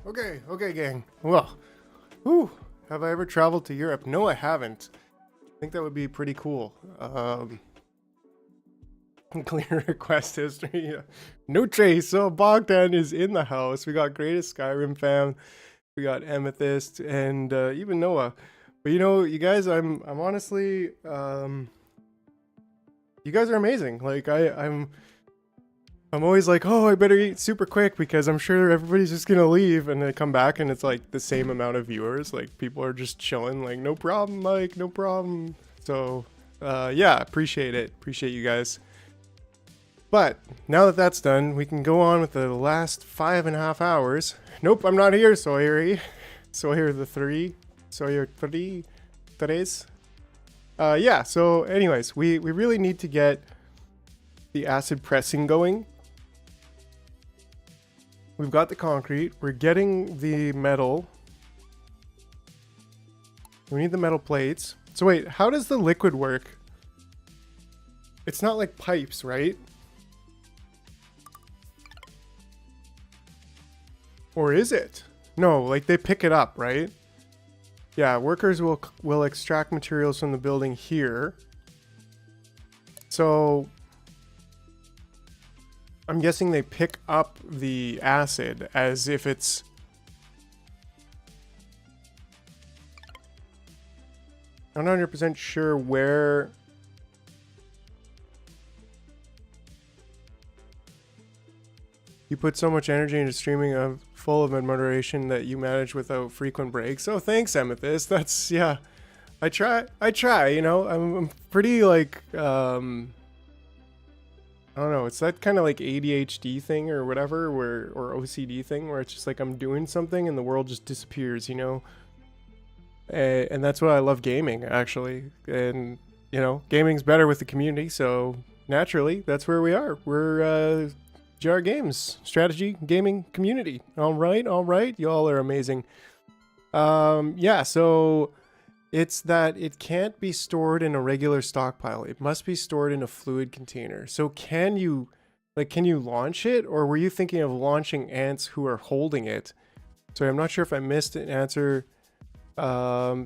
Speaker 1: Okay, gang. Well, whew, have I ever traveled to Europe? No, I haven't. I think that would be pretty cool. Clear request history. No trace. So Bogdan is in the house. We got Greatest Skyrim fam. We got Amethyst and even Noah. But you know, you guys, I'm honestly, you guys are amazing. Like I'm always like, oh, I better eat super quick because I'm sure everybody's just gonna leave, and I come back and it's like the same amount of viewers. Like people are just chilling, like no problem, Mike, no problem. So yeah, appreciate it. Appreciate you guys. But now that that's done, we can go on with the last 5.5 hours. Nope, I'm not here, Sawyer. Sawyer the 3. Sawyer 3. Tres. Yeah, so anyways, we really need to get the acid pressing going. We've got the concrete. We're getting the metal. We need the metal plates. So wait, how does the liquid work? It's not like pipes, right? Or is it? No, like they pick it up, right? Yeah, workers will extract materials from the building here. So I'm guessing they pick up the acid as if it's... I'm not 100% sure where... You put so much energy into streaming of full of moderation that you manage without frequent breaks. Oh, thanks, Amethyst. That's, yeah. I try, you know. I'm pretty like, I don't know. It's that kind of like ADHD thing or whatever, or OCD thing where it's just like I'm doing something and the world just disappears, you know. And that's what I love gaming, actually. And, you know, gaming's better with the community. So naturally, that's where we are. We're, JR Games, strategy, gaming, community. All right. Y'all are amazing. Yeah, so it's that it can't be stored in a regular stockpile. It must be stored in a fluid container. So can you launch it? Or were you thinking of launching ants who are holding it? So I'm not sure if I missed an answer.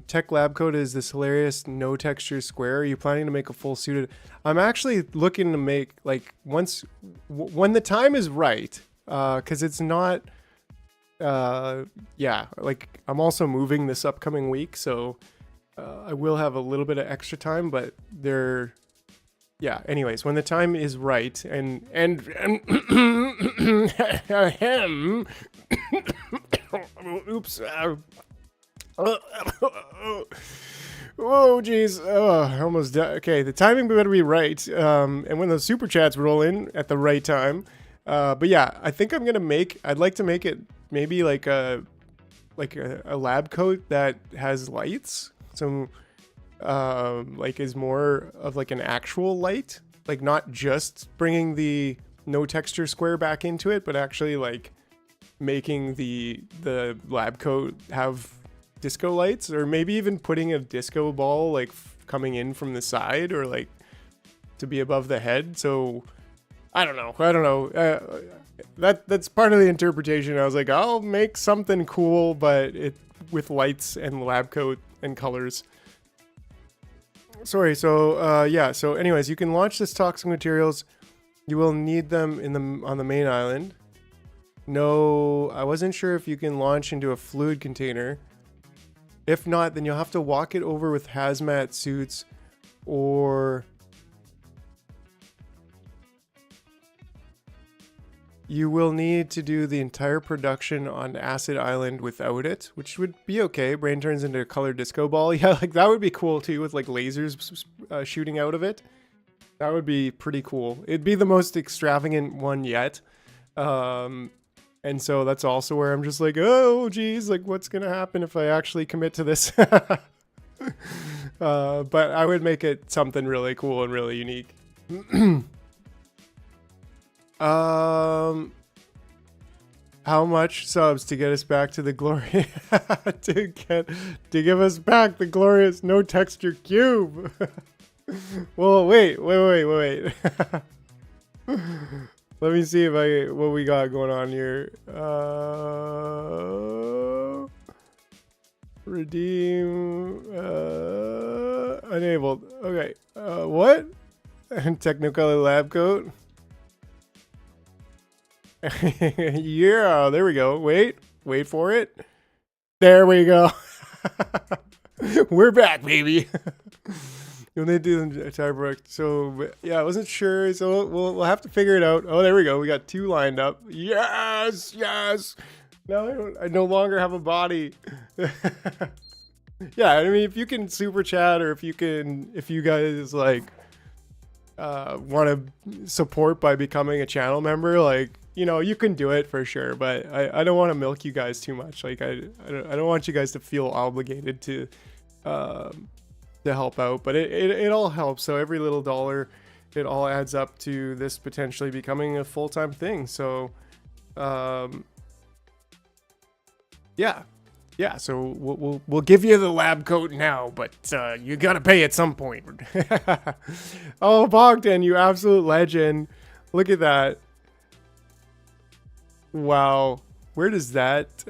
Speaker 1: Tech lab code is this hilarious no texture square. Are you planning to make a full suited? I'm actually looking to make like when the time is right, because it's not yeah, like I'm also moving this upcoming week, so I will have a little bit of extra time, but yeah, anyways, when the time is right and oops. Whoa, jeez. I almost died. Okay, the timing better be right. And when those super chats roll in at the right time. But yeah, I think I'd like to make it maybe like a lab coat that has lights. So, like is more of like an actual light, like not just bringing the no texture square back into it, but actually like making the lab coat have disco lights, or maybe even putting a disco ball like coming in from the side, or like to be above the head. So I don't know. That's part of the interpretation. I was like, I'll make something cool, but it with lights and lab coat and colors. Sorry. So yeah. So anyways, you can launch this toxic materials. You will need them on the main island. No, I wasn't sure if you can launch into a fluid container. If not, then you'll have to walk it over with hazmat suits, or you will need to do the entire production on Acid Island without it, which would be okay. Brain turns into a colored disco ball. Yeah, like that would be cool too, with like lasers shooting out of it. That would be pretty cool. It'd be the most extravagant one yet. And so that's also where I'm just like, oh, geez, like what's going to happen if I actually commit to this? But I would make it something really cool and really unique. How much subs to get us back to the glory to give us back the glorious no texture cube? Well, wait. Let me see if what we got going on here. Redeem. Enabled. Okay. What? Technicolor lab coat. Yeah, there we go. Wait for it. There we go. We're back, baby. When they do the entire product. So yeah, I wasn't sure. So we'll have to figure it out. Oh, there we go. We got 2 lined up. Yes. Now I no longer have a body. Yeah, I mean, if you can super chat, or if you guys like want to support by becoming a channel member, like, you know, you can do it for sure. But I don't want to milk you guys too much. Like I don't want you guys to feel obligated to help out, but it all helps. So every little dollar, it all adds up to this potentially becoming a full-time thing. So yeah, so we'll give you the lab coat now, but you gotta pay at some point. Oh, Bogdan, you absolute legend. Look at that. Wow, where does that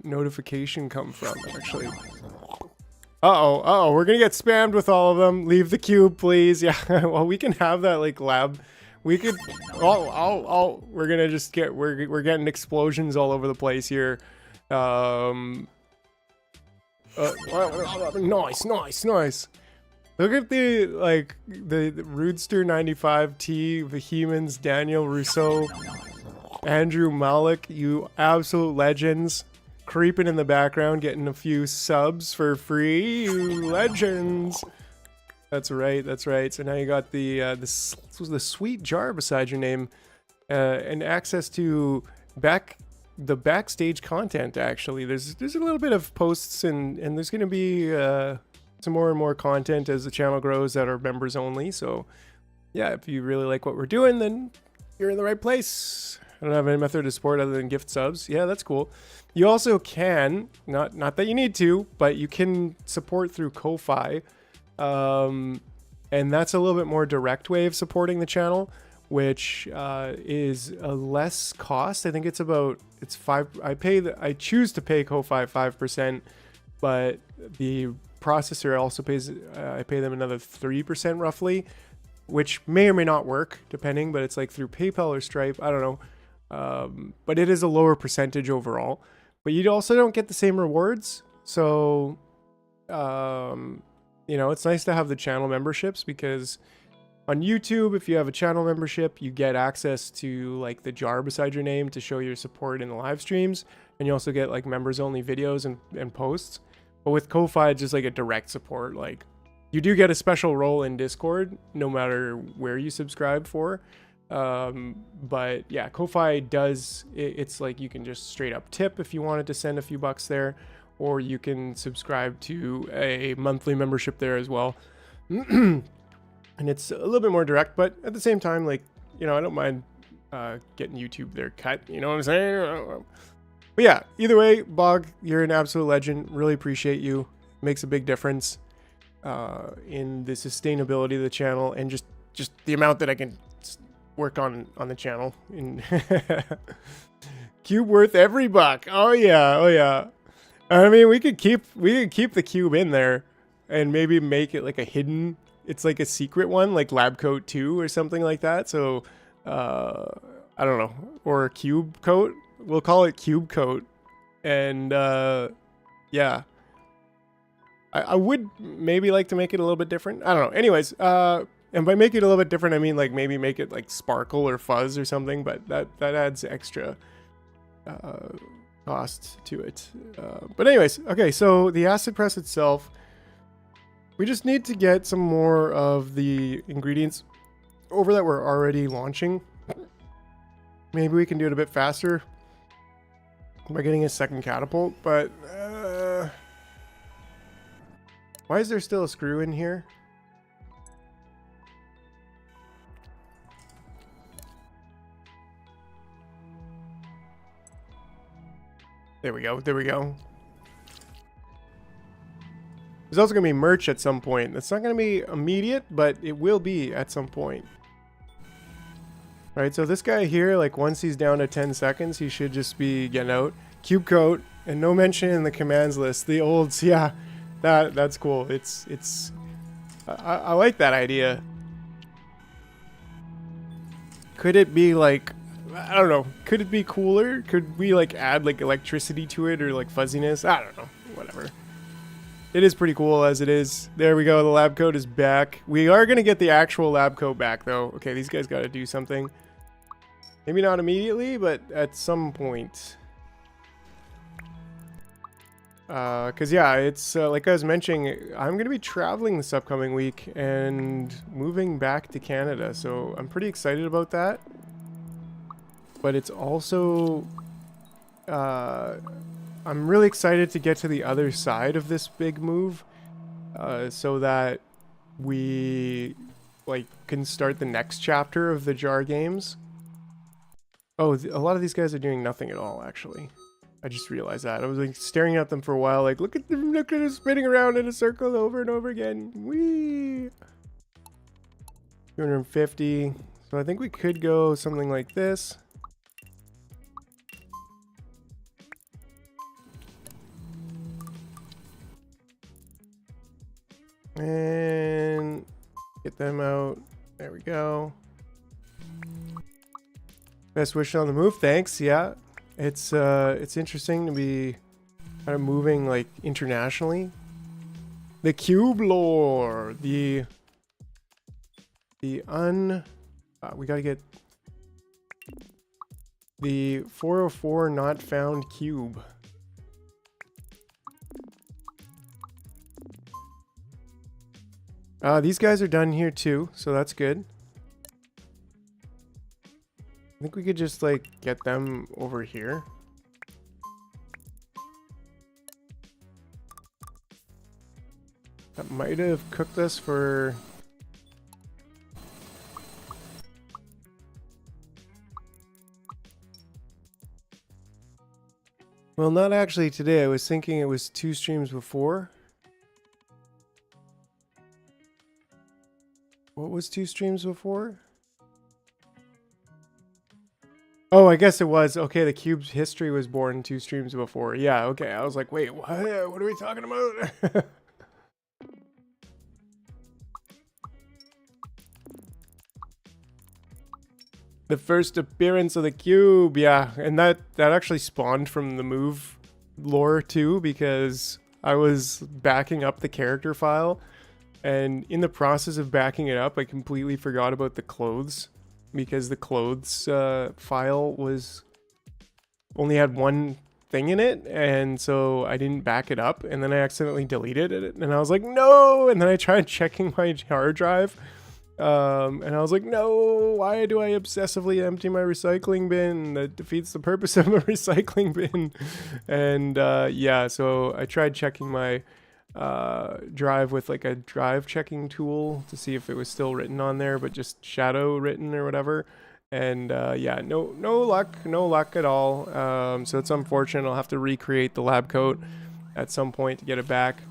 Speaker 1: notification come from, actually? Uh-oh, we're gonna get spammed with all of them. Leave the cube, please. Yeah, well, we can have that, like, lab. We could, we're gonna just get, we're getting explosions all over the place here. Nice. Look at the, like, the Rudester 95T, Vehemans, Daniel Rousseau, Andrew Malik, you absolute legends. Creeping in the background, getting a few subs for free, you legends. That's right. So now you got the sweet jar beside your name, and access to the backstage content. Actually, there's a little bit of posts, and there's going to be some more and more content as the channel grows that are members only. So yeah, if you really like what we're doing, then you're in the right place. I don't have any method of support other than gift subs. Yeah, that's cool. You also can, not that you need to, but you can support through Ko-Fi. And that's a little bit more direct way of supporting the channel, which is a less cost. I think it's 5. I choose to pay Ko-Fi 5%, but the processor also pays, I pay them another 3% roughly, which may or may not work depending, but it's like through PayPal or Stripe. I don't know. But it is a lower percentage overall, but you also don't get the same rewards. So, you know, it's nice to have the channel memberships, because on YouTube, if you have a channel membership, you get access to, like, the jar beside your name to show your support in the live streams. And you also get, like, members only videos and posts. But with Ko-Fi, it's just like a direct support. Like, you do get a special role in Discord no matter where you subscribe for. But yeah, Ko-Fi does, it's like you can just straight up tip if you wanted to send a few bucks there, or you can subscribe to a monthly membership there as well. And it's a little bit more direct, but at the same time, like, you know, I don't mind getting YouTube their cut, you know what I'm saying? But yeah, either way, Bog, you're an absolute legend. Really appreciate you. Makes a big difference in the sustainability of the channel, and just the amount that I can work on the channel. Cube worth every buck. Oh yeah. I mean, we could keep the cube in there and maybe make it like a hidden, it's like a secret one, like Lab Coat 2 or something like that. So I don't know, or a cube coat. We'll call it cube coat. And yeah, I would maybe like to make it a little bit different. I don't know. Anyways, and by make it a little bit different, I mean, like, maybe make it like sparkle or fuzz or something, but that adds extra cost to it. But anyways, okay, so the acid press itself, we just need to get some more of the ingredients over that we're already launching. Maybe we can do it a bit faster by getting a second catapult, but why is there still a screw in here? There we go. There's also going to be merch at some point. It's not going to be immediate, but it will be at some point. Right, so this guy here, like once he's down to 10 seconds, he should just be getting out. Cube coat, and no mention in the commands list. The olds, yeah, that's cool. I like that idea. Could it be like, I don't know, could it be cooler? Could we like add like electricity to it or like fuzziness? I don't know, whatever. It is pretty cool as it is. There we go, the lab coat is back. We are gonna get the actual lab coat back though. Okay, these guys gotta do something. Maybe not immediately, but at some point. Because yeah, it's like I was mentioning, I'm going to be traveling this upcoming week and moving back to Canada. So I'm pretty excited about that. But it's also, I'm really excited to get to the other side of this big move so that we like can start the next chapter of the jar games. Oh, a lot of these guys are doing nothing at all, actually. I just realized that. I was like staring at them for a while, like, look at them spinning around in a circle over and over again. Whee! 250. So I think we could go something like this. And get them out. There we go. Best wish on the move, thanks. Yeah, it's interesting to be kind of moving like internationally. The cube lore, we gotta get the 404 not found cube. These guys are done here too, so that's good. I think we could just like get them over here. That might have cooked us for... Well, not actually today. I was thinking it was 2 streams before. What was 2 streams before? Oh, I guess it was. Okay, the cube's history was born 2 streams before. Yeah, okay. I was like, wait, what? What are we talking about? The first appearance of the cube, yeah. And that actually spawned from the move lore too, because I was backing up the character file. And in the process of backing it up, I completely forgot about the clothes. Because the clothes file was only had 1 thing in it, and so I didn't back it up, and then I accidentally deleted it, and I was like, no! And then I tried checking my hard drive, and I was like, no! Why do I obsessively empty my recycling bin? That defeats the purpose of a recycling bin. And yeah, so I tried checking my drive with like a drive checking tool to see if it was still written on there, but just shadow written or whatever. And yeah, no luck at all. So it's unfortunate. I'll have to recreate the lab coat at some point to get it back.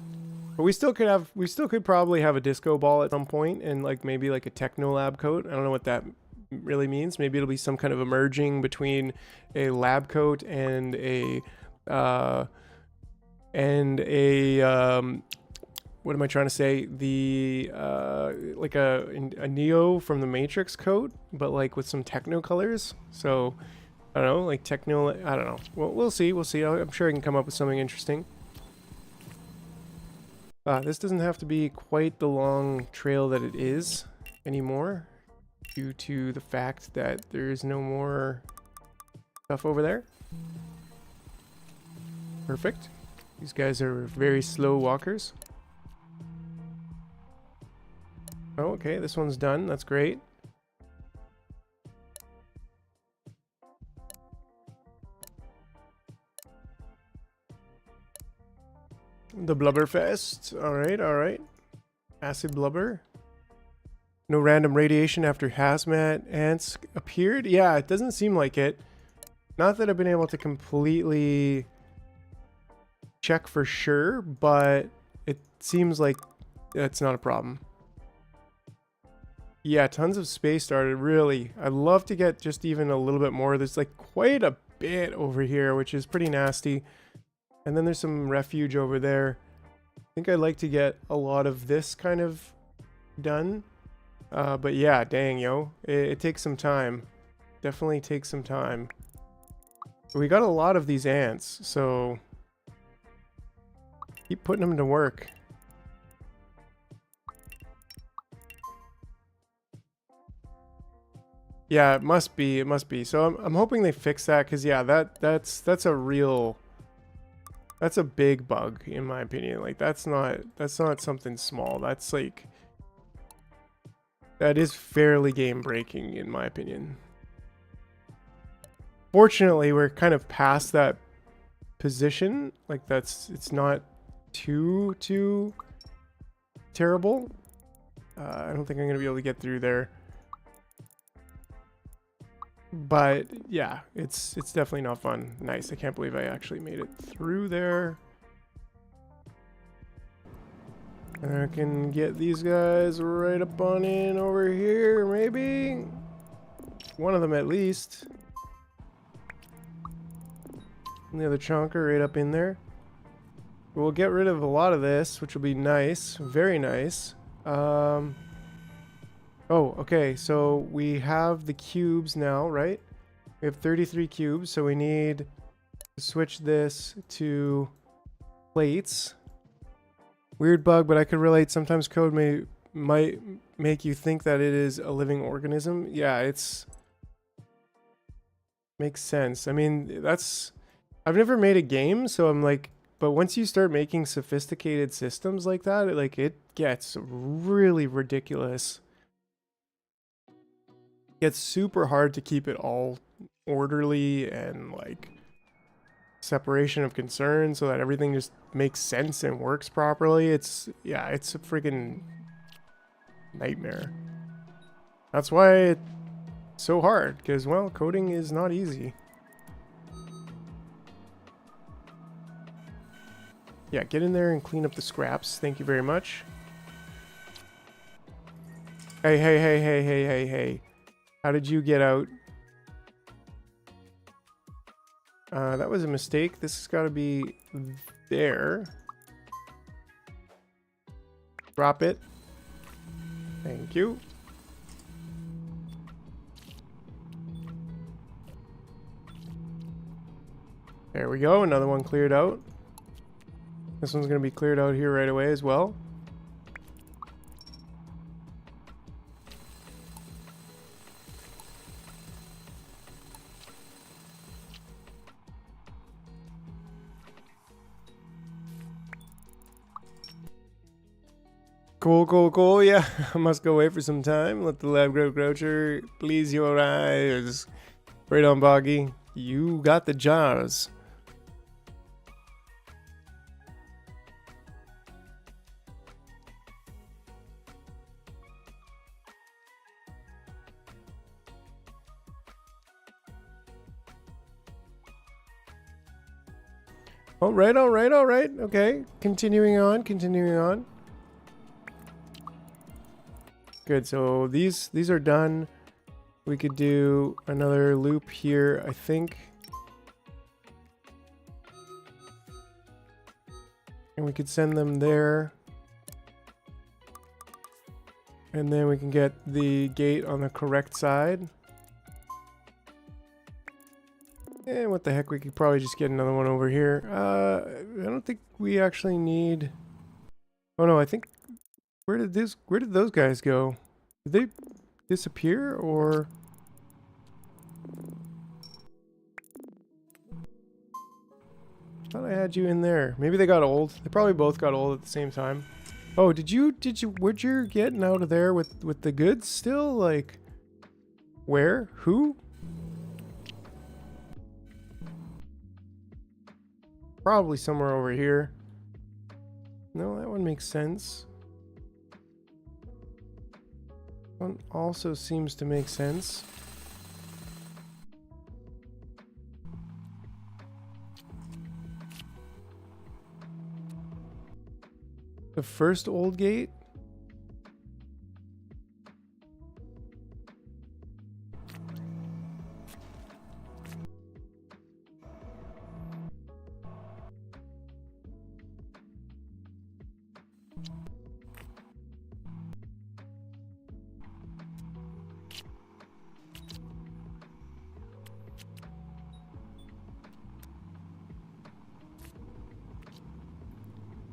Speaker 1: But we still could probably have a disco ball at some point, and like maybe like a techno lab coat. I don't know what that really means. Maybe it'll be some kind of emerging between a lab coat and a what am I trying to say? The like a Neo from the Matrix coat, but like with some techno colors. So I don't know, like techno. I don't know. Well, we'll see. We'll see. I'm sure I can come up with something interesting. This doesn't have to be quite the long trail that it is anymore, due to the fact that there is no more stuff over there. Perfect. These guys are very slow walkers. Oh, okay, this one's done. That's great. The Blubberfest. Alright, alright. Acid blubber. No random radiation after hazmat ants appeared? Yeah, it doesn't seem like it. Not that I've been able to completely check for sure, but it seems like that's not a problem. Yeah, tons of space started, really. I'd love to get just even a little bit more. There's like quite a bit over here, which is pretty nasty. And then there's some refuge over there. I think I'd like to get a lot of this kind of done. But yeah, dang, yo. It takes some time. Definitely takes some time. We got a lot of these ants, so keep putting them to work. Yeah, it must be. It must be. So I'm hoping they fix that, because yeah, that's a real, that's a big bug in my opinion. Like that's not something small. That's like, that is fairly game breaking in my opinion. Fortunately, we're kind of past that position. Like it's not too terrible. I don't think I'm gonna be able to get through there. But yeah, it's definitely not fun. Nice. I can't believe I actually made it through there. And I can get these guys right up on in over here, maybe. One of them at least. And the other chonker right up in there. We'll get rid of a lot of this, which will be nice. Very nice. Oh, okay, so we have the cubes now, right? We have 33 cubes, so we need to switch this to plates. Weird bug, but I could relate. Sometimes code might make you think that it is a living organism. Yeah, it's... makes sense. I mean, that's... I've never made a game, so I'm like... But once you start making sophisticated systems like that, it gets really ridiculous. It's super hard to keep it all orderly and like separation of concern so that everything just makes sense and works properly. It's a freaking nightmare. That's why it's so hard, because well, coding is not easy. Yeah, get in there and clean up the scraps. Thank you very much. Hey. How did you get out? That was a mistake. This has got to be there. Drop it. Thank you. There we go. Another one cleared out. This one's going to be cleared out here right away as well. Cool. Yeah, I must go away for some time. Let the lab grocer please your eyes. Right on, Boggy. You got the jars. All right. Okay, continuing on. Good, so these are done. We could do another loop here, I think. And we could send them there. And then we can get the gate on the correct side. And what the heck, we could probably just get another one over here. I don't think we actually need... Oh no, I think... Where did those guys go? Did they disappear, or... I thought I had you in there. Maybe they got old. They probably both got old at the same time. Oh, where'd you getting out of there with the goods still? Like, where? Who? Probably somewhere over here. No, that one makes sense. One also seems to make sense. The first old gate?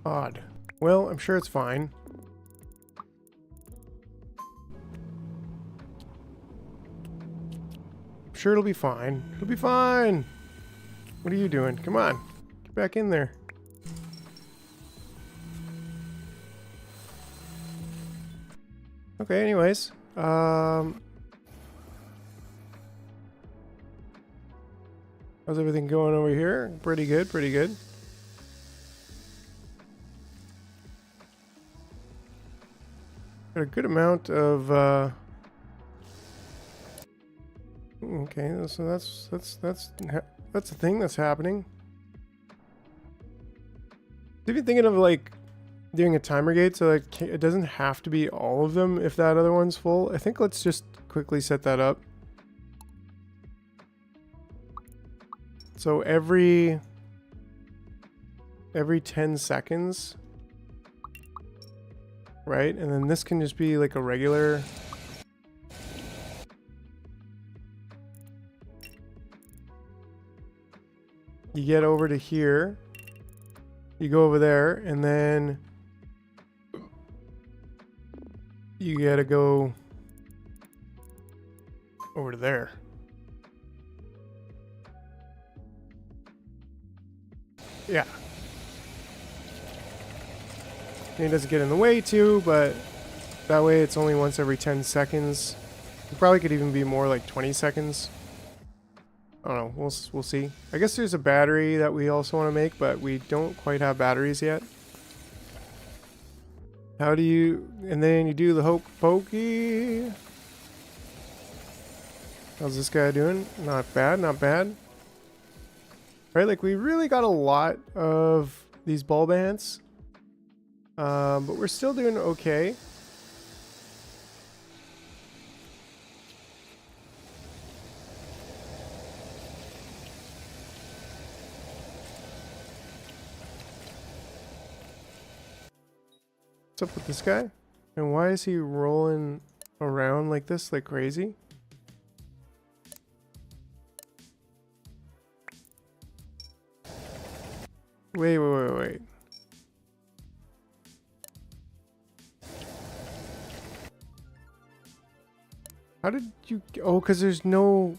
Speaker 1: Odd. Well, I'm sure it's fine. I'm sure it'll be fine. It'll be fine! What are you doing? Come on. Get back in there. Okay, anyways. How's everything going over here? Pretty good, pretty good. Got a good amount of okay, so that's a thing that's happening. If you're thinking of like doing a timer gate, so like it doesn't have to be all of them if that other one's full. I think let's just quickly set that up. So every 10 seconds, right? And then this can just be like a regular. You get over to here, you go over there, and then you gotta go over to there. Yeah. And it doesn't get in the way too, but that way it's only once every 10 seconds. It probably could even be more like 20 seconds. I don't know, we'll see. I guess there's a battery that we also want to make, but we don't quite have batteries yet. How do you... and then you do the hokey pokey. How's this guy doing? Not bad, not bad. Right, like we really got a lot of these bulb ants. But we're still doing okay. What's up with this guy? And why is he rolling around like this, like crazy? Wait. How did you... oh, because there's no...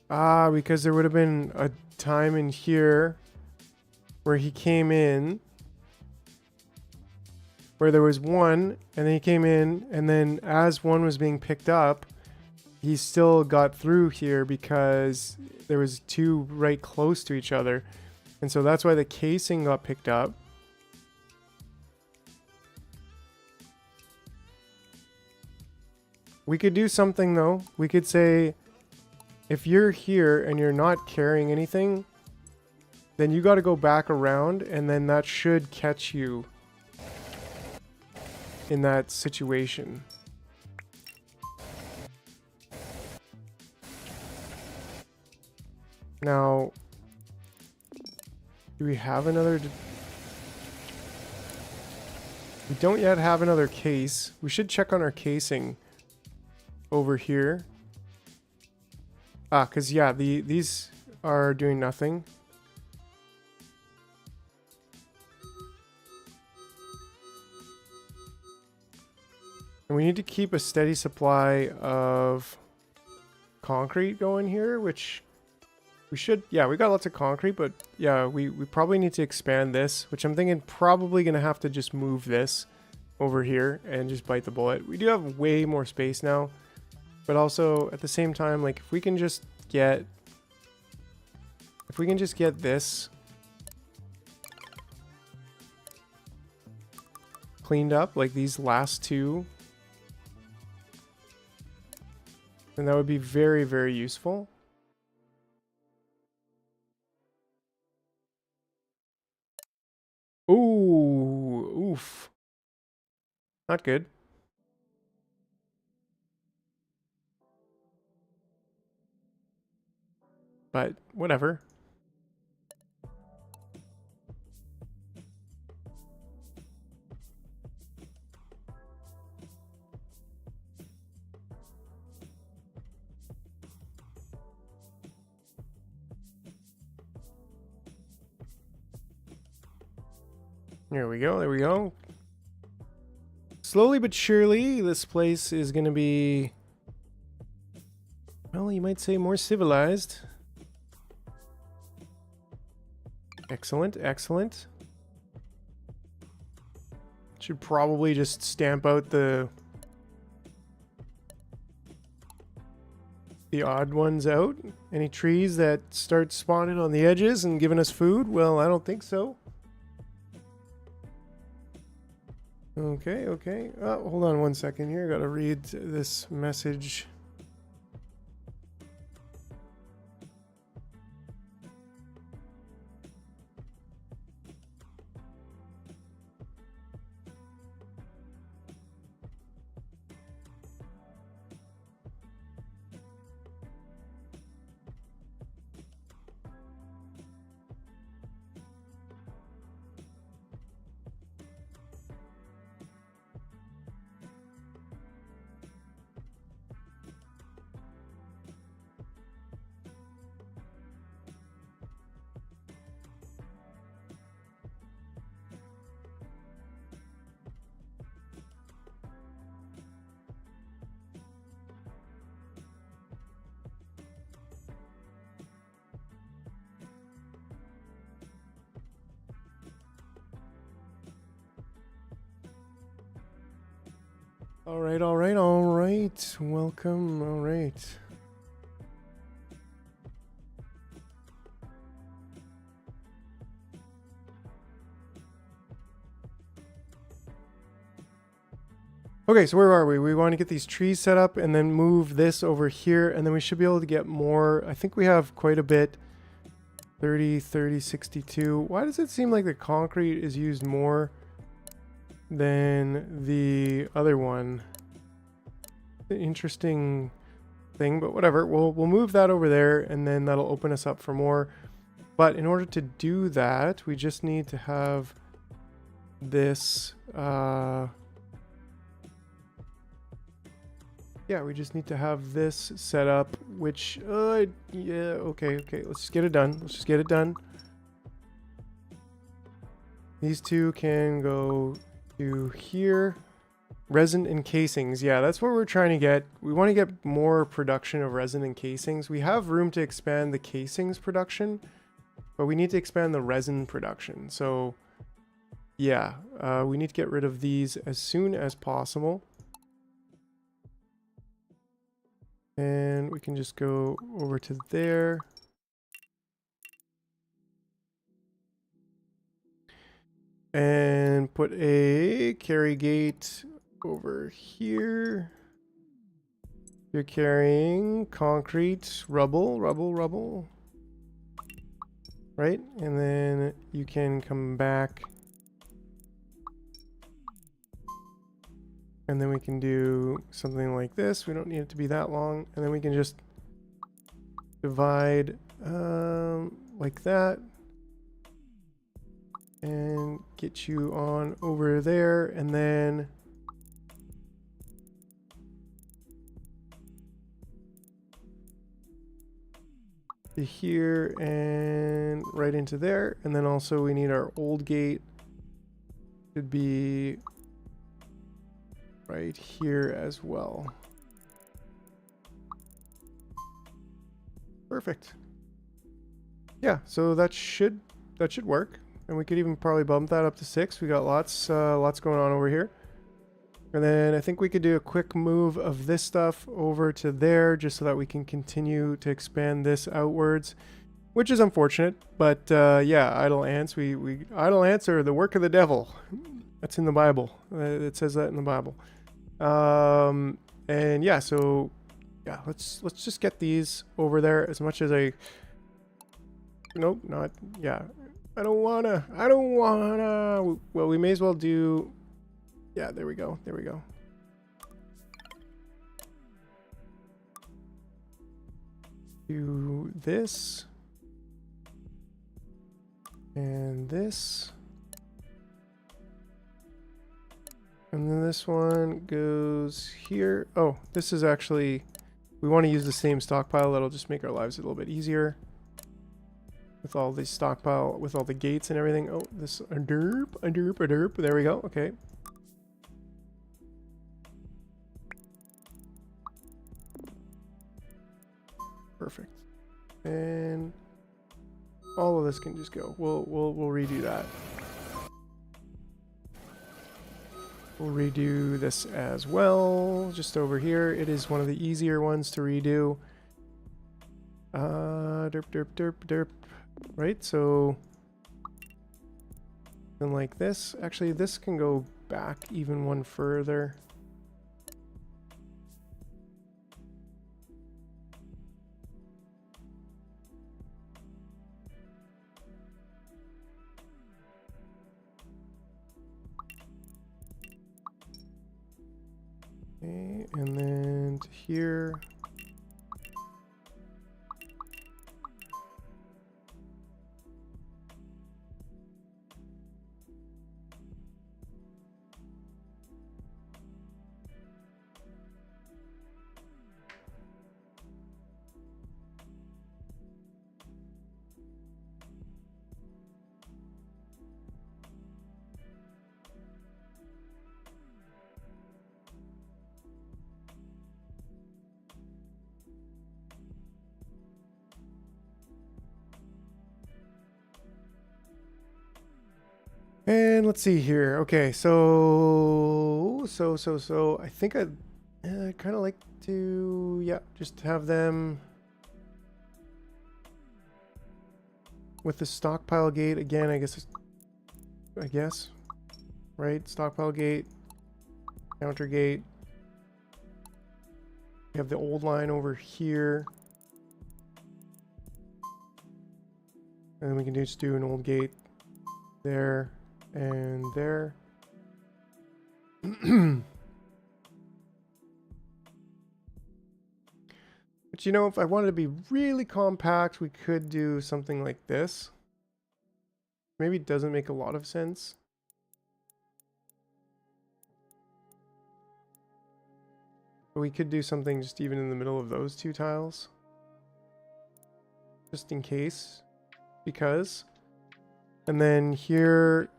Speaker 1: ah, because there would have been a time in here where he came in, where there was one, and then he came in, and then as one was being picked up, he still got through here because there was two right close to each other. And so that's why the casing got picked up. We could do something though. We could say, if you're here and you're not carrying anything, then you got to go back around, and then that should catch you in that situation. Now, do we have another... we don't yet have another case. We should check on our casing over here. Ah, because yeah, these are doing nothing. And we need to keep a steady supply of concrete going here, which we should... yeah, we got lots of concrete, but yeah, we probably need to expand this, which I'm thinking probably going to have to just move this over here and just bite the bullet. We do have way more space now, but also at the same time, like if we can just get this cleaned up, like these last two, then that would be very, very useful. Ooh, oof. Not good. But whatever. There we go, there we go. Slowly but surely, this place is going to be, well, you might say more civilized. Excellent, excellent. Should probably just stamp out the odd ones out. Any trees that start spawning on the edges and giving us food? Well, I don't think so. Okay, okay. Oh, hold on one second here. Gotta read this message. All right, all right, all right. Welcome. All right. Okay, so where are we? We want to get these trees set up and then move this over here, and then we should be able to get more. I think we have quite a bit. 30, 30, 62. Why does it seem like the concrete is used more than the other one? An interesting thing, but whatever. We'll move that over there, and then that'll open us up for more. But in order to do that, we just need to have this. Yeah, we just need to have this set up, which, yeah, okay, let's just get it done. Let's just get it done. These two can go to here. Resin and casings. Yeah, that's what we're trying to get. We want to get more production of resin and casings. We have room to expand the casings production, but we need to expand the resin production. So, yeah, we need to get rid of these as soon as possible. And we can just go over to there. And put a carry gate over here. You're carrying concrete, rubble. Right? And then you can come back. And then we can do something like this. We don't need it to be that long. And then we can just divide like that. And get you on over there. And then to here and right into there. And then also we need our old gate to be right here as well. Perfect. Yeah, so that should work, and we could even probably bump that up to 6. We got lots going on over here. And then I think we could do a quick move of this stuff over to there, just so that we can continue to expand this outwards, which is unfortunate. But yeah, idle ants. We idle ants are the work of the devil. That's in the Bible. It says that in the Bible. And yeah, so yeah, let's just get these over there as much as nope, not, yeah, I don't wanna, well, we may as well do, yeah, there we go. Do this and this. And then this one goes here. Oh, this is actually, we want to use the same stockpile. That'll just make our lives a little bit easier. with all the stockpile, with all the gates and everything. Oh, this a derp. There we go. Okay. Perfect. And all of this can just go. We'll redo that. We'll redo this as well. Just over here, it is one of the easier ones to redo. Derp. Right, so then like this. Actually, this can go back even one further. Okay, and then to here. And let's see here. Okay, so I think I'd kind of like to, yeah, just have them with the stockpile gate again. I guess, right? Stockpile gate, counter gate. We have the old line over here, and then we can just do an old gate there. And there. But you know, if I wanted to be really compact, we could do something like this. Maybe it doesn't make a lot of sense. But we could do something just even in the middle of those two tiles. Just in case. Because. And then here,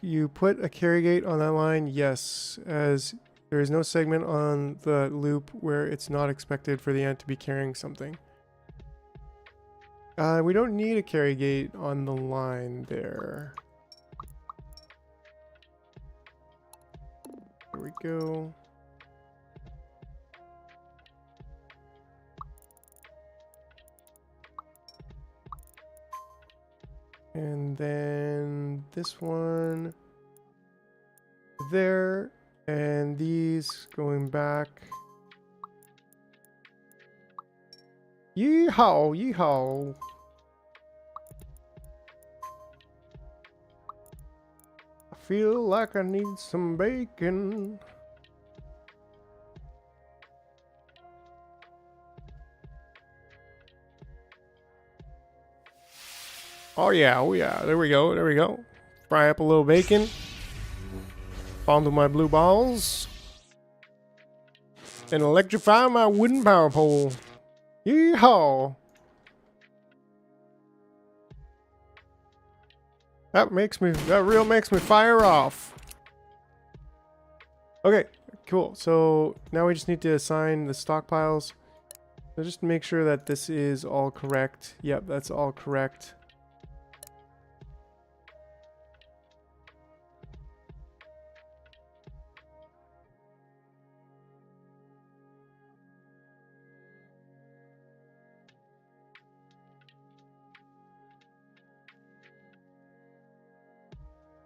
Speaker 1: you put a carry gate on that line, yes, as there is no segment on the loop where it's not expected for the ant to be carrying something. We don't need a carry gate on the line there. There we go. And then this one there, and these going back. Yeehaw, yeehaw. I feel like I need some bacon. Oh yeah, there we go. Fry up a little bacon. Fondle my blue balls. And electrify my wooden power pole. Yeehaw! That real makes me fire off. Okay, cool. So now we just need to assign the stockpiles. So just make sure that this is all correct. Yep, that's all correct.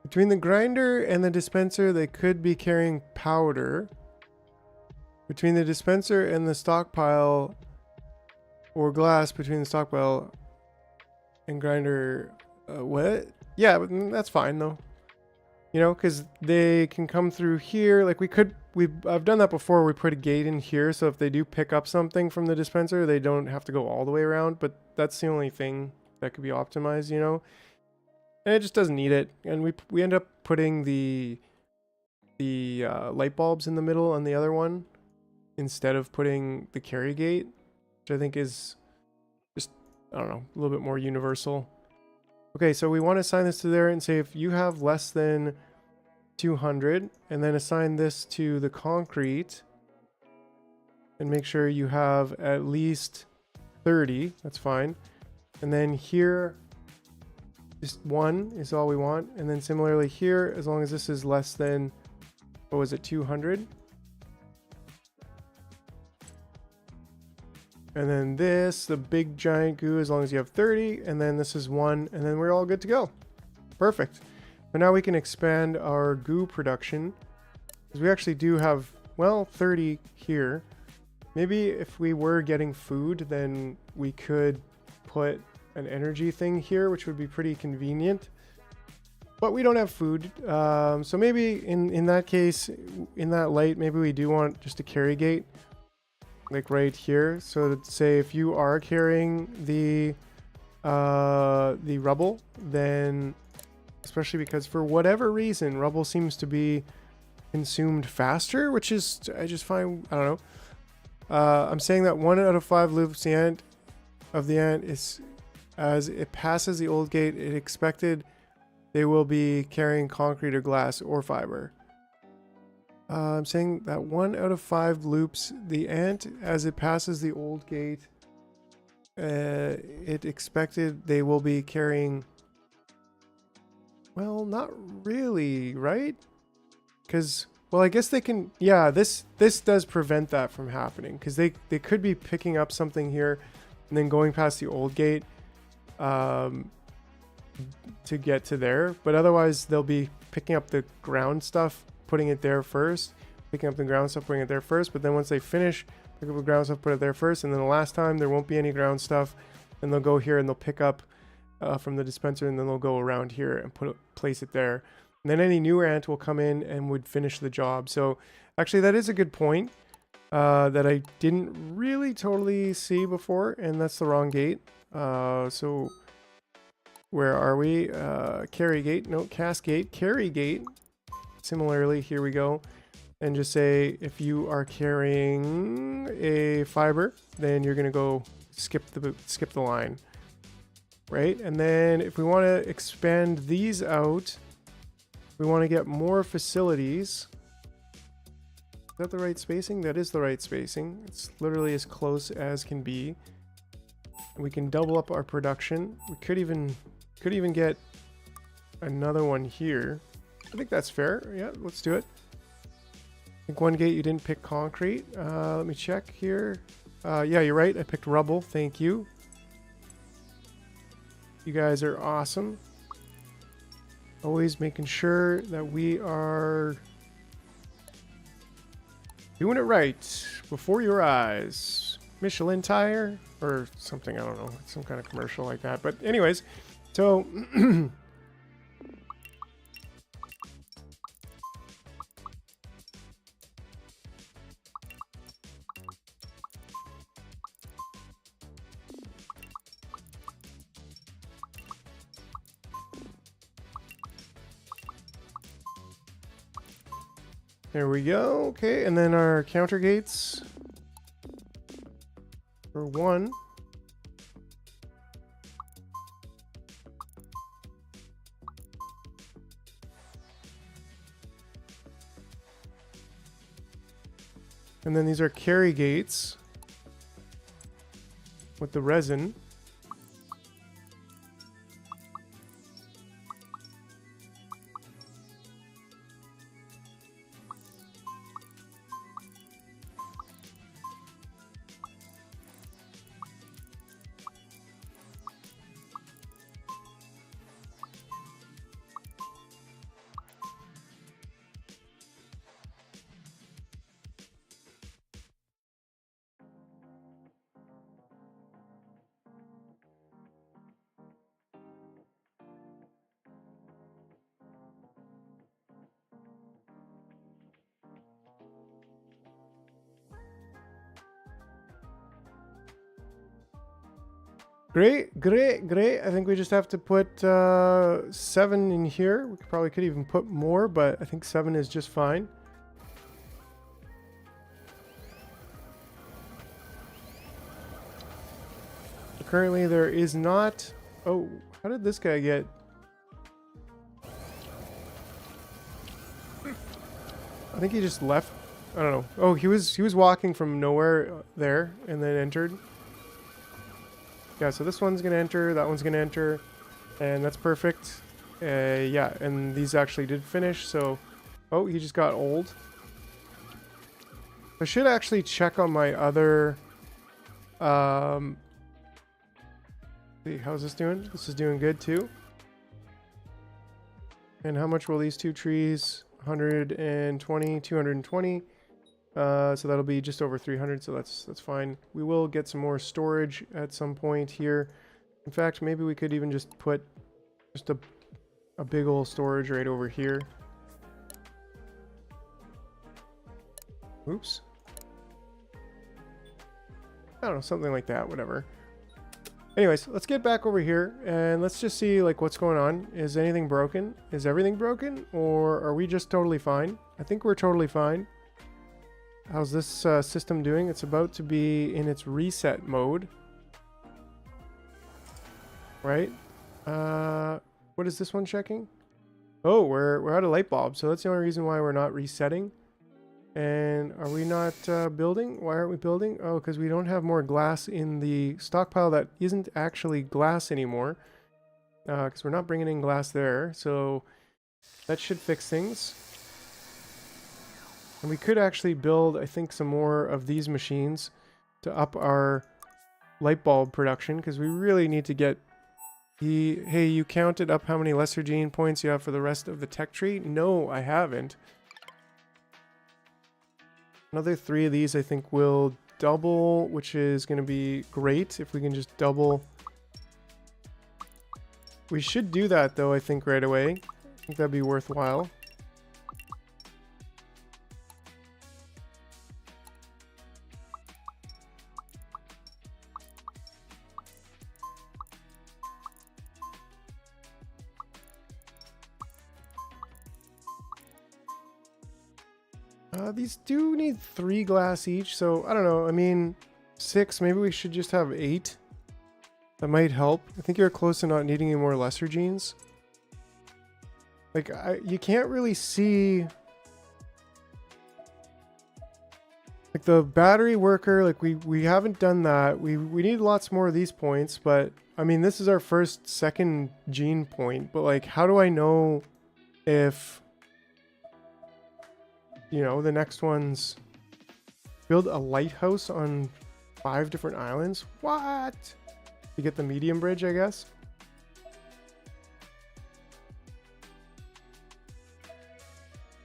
Speaker 1: Between the grinder and the dispenser, they could be carrying powder. Between the dispenser and the stockpile, or glass between the stockpile and grinder, what? Yeah, but that's fine though. You know, because they can come through here. Like I've done that before. We put a gate in here, so if they do pick up something from the dispenser, they don't have to go all the way around. But that's the only thing that could be optimized, you know. And it just doesn't need it. And we end up putting the light bulbs in the middle on the other one instead of putting the carry gate, which I think is just I don't know, a little bit more universal. Okay, so we want to assign this to there and say if you have less than 200, and then assign this to the concrete and make sure you have at least 30. That's fine. And then here, just 1 is all we want. And then similarly here, as long as this is less than, what was it, 200. And then this, the big giant goo, as long as you have 30. And then this is 1, and then we're all good to go. Perfect. But now we can expand our goo production, because we actually do have, well, 30 here. Maybe if we were getting food, then we could put an energy thing here, which would be pretty convenient. But we don't have food. So maybe in that case, in that light, maybe we do want just a carry gate, like right here. So to say if you are carrying the rubble, then, especially because for whatever reason, rubble seems to be consumed faster, which is, I just find, I don't know. I'm saying that 1 out of 5 loops the ant is, as it passes the old gate, it expected they will be carrying concrete or glass or fiber. I'm saying that 1 out of 5 loops, the ant, as it passes the old gate, it expected they will be carrying. Well, not really, right? Because, well, I guess they can, yeah, this does prevent that from happening, because they could be picking up something here and then going past the old gate to get to there. But otherwise, they'll be picking up the ground stuff, putting it there first, picking up the ground stuff, putting it there first. But then once they finish, pick up the ground stuff, put it there first. And then the last time, there won't be any ground stuff. And they'll go here and they'll pick up from the dispenser, and then they'll go around here and place it there. And then any new ant will come in and would finish the job. So actually, that is a good point that I didn't really totally see before, and that's the wrong gate. So where are we? Carry gate, no, cascade, carry gate. Similarly, here we go. And just say if you are carrying a fiber, then you're gonna go skip the line. Right? And then if we want to expand these out, we want to get more facilities. Is that the right spacing? That is the right spacing. It's literally as close as can be. And we can double up our production. We could even get another one here. I think that's fair. Yeah, let's do it. I think one gate you didn't pick concrete. Let me check here. Yeah, you're right. I picked rubble. Thank you. You guys are awesome. Always making sure that we are doing it right before your eyes. Michelin tire or something, I don't know. Some kind of commercial like that. But anyways, so there we go. Okay, and then our counter gates for 1. And then these are carry gates with the resin. Great, great, great. I think we just have to put 7 in here. We probably could even put more, but I think 7 is just fine. currently there is not... Oh, how did this guy get... I think he just left. I don't know. Oh, he was walking from nowhere there and then entered. Yeah, so this one's gonna enter, that one's gonna enter, and that's perfect. Yeah, and these actually did finish, so... Oh, he just got old. I should actually check on my other... See, how's this doing? This is doing good too. And how much will these two trees... 120, 220. So that'll be just over 300, so that's fine. We will get some more storage at some point here. In fact, maybe we could even just put just a big old storage right over here. Oops. I don't know, something like that, whatever. Anyways, let's get back over here and let's just see like what's going on. Is anything broken? Is everything broken? Or are we just totally fine? I think we're totally fine. How's this system doing? It's about to be in its reset mode. Right? What is this one checking? Oh, we're out of light bulbs, so that's the only reason why we're not resetting. And are we not building? Why aren't we building? Oh, because we don't have more glass in the stockpile that isn't actually glass anymore. Because we're not bringing in glass there. So that should fix things. And we could actually build, I think, some more of these machines to up our light bulb production. Because we really need to get... Hey, you counted up how many lesser gene points you have for the rest of the tech tree? No, I haven't. Another 3 of these I think will double, which is going to be great if we can just double. We should do that though, I think, right away. I think that'd be worthwhile. These do need 3 glass each, so I don't know. I mean, 6. Maybe we should just have 8. That might help. I think you're close to not needing any more lesser genes. Like, you can't really see... Like, the battery worker, like, we haven't done that. We need lots more of these points, but... I mean, this is our second gene point, but, like, how do I know if... You know, the next one's build a lighthouse on 5 different islands. What? You get the medium bridge, I guess.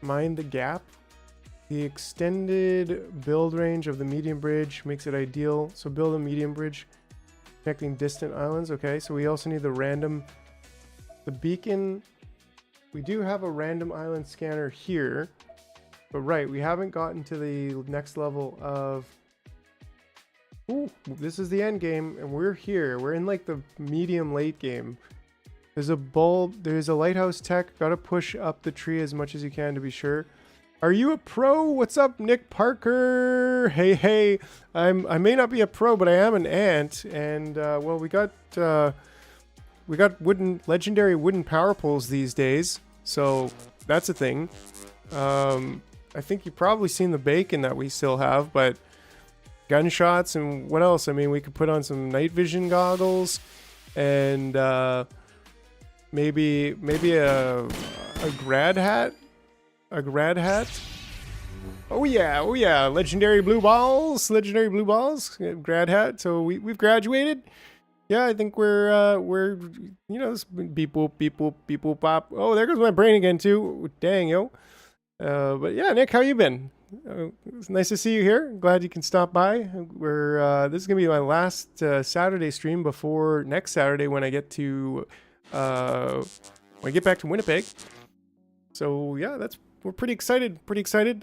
Speaker 1: Mind the gap. The extended build range of the medium bridge makes it ideal. So build a medium bridge connecting distant islands. Okay, so we also need the beacon. We do have a random island scanner here. But right, we haven't gotten to the next level of... Ooh, this is the end game, and we're here. We're in like the medium late game. There's a bulb, there's a lighthouse tech. Gotta push up the tree as much as you can to be sure. Are you a pro? What's up, Nick Parker? Hey, I may not be a pro, but I am an ant. And well, we got legendary wooden power poles these days, so that's a thing. I think you've probably seen the bacon that we still have, but gunshots and what else? I mean, we could put on some night vision goggles and maybe a grad hat. A grad hat. Oh yeah, legendary blue balls, grad hat. So we've graduated. Yeah, I think we're you know, beep boop beep boop beep boop pop. Oh, there goes my brain again too. Dang, yo. But yeah, Nick, how you been? It's nice to see you here. Glad you can stop by. This is gonna be my last Saturday stream before next Saturday when I get to back to Winnipeg. So yeah, we're pretty excited.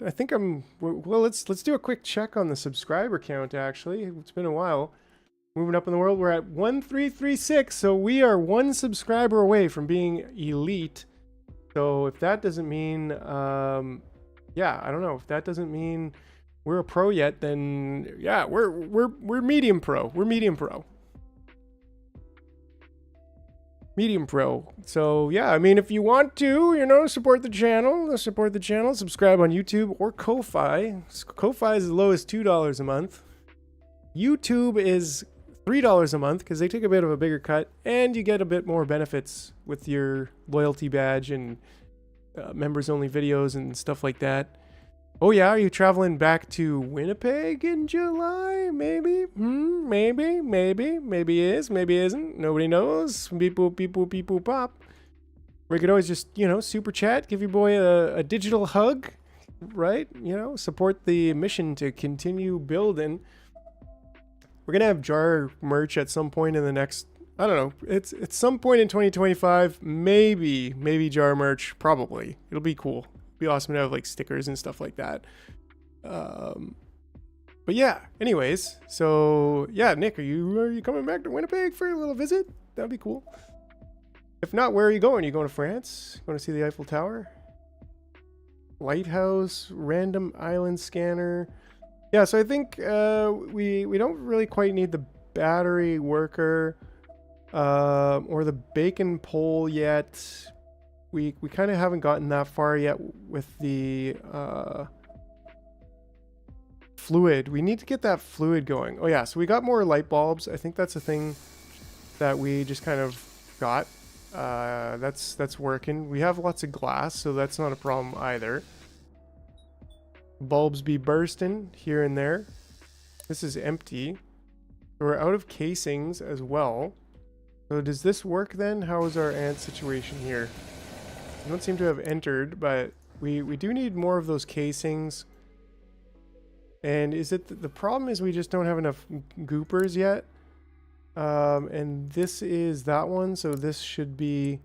Speaker 1: I think well. Let's do a quick check on the subscriber count. Actually, it's been a while. Moving up in the world, we're at 1336. So we are 1 subscriber away from being elite. So if that doesn't mean, yeah, I don't know. If that doesn't mean we're a pro yet, then yeah, we're medium pro. We're medium pro. Medium Pro. So yeah, I mean, if you want to, you know, support the channel, subscribe on YouTube or Ko-Fi. Ko-Fi is as low as $2 a month. YouTube is $3 a month because they take a bit of a bigger cut, and you get a bit more benefits with your loyalty badge and members only videos and stuff like that. Oh yeah, are you traveling back to Winnipeg in July? Maybe, maybe is, maybe isn't. Nobody knows. Beep boop, beep boop, beep boop, pop. We could always just, you know, super chat, give your boy a digital hug, right? You know, support the mission to continue building. We're gonna have jar merch at some point in the next, I don't know, it's at some point in 2025, maybe jar merch, probably. It'll be cool. Be awesome to have like stickers and stuff like that. But yeah, anyways, so yeah, Nick, are you coming back to Winnipeg for a little visit? That'd be cool. If not, where are you going? Are you going to France? Going to see the Eiffel Tower? Lighthouse, random island scanner. Yeah, so I think we don't really quite need the battery worker or the bacon pole yet. We kind of haven't gotten that far yet with the fluid. We need to get that fluid going. Oh yeah, so we got more light bulbs. I think that's a thing that we just kind of got. That's working. We have lots of glass, so that's not a problem either. Bulbs be bursting here and there. This is empty. We're out of casings as well. So does this work then? How is our ant situation here? I don't seem to have entered, but we do need more of those casings. And is it the problem is we just don't have enough goopers yet? And this is that one, so this should be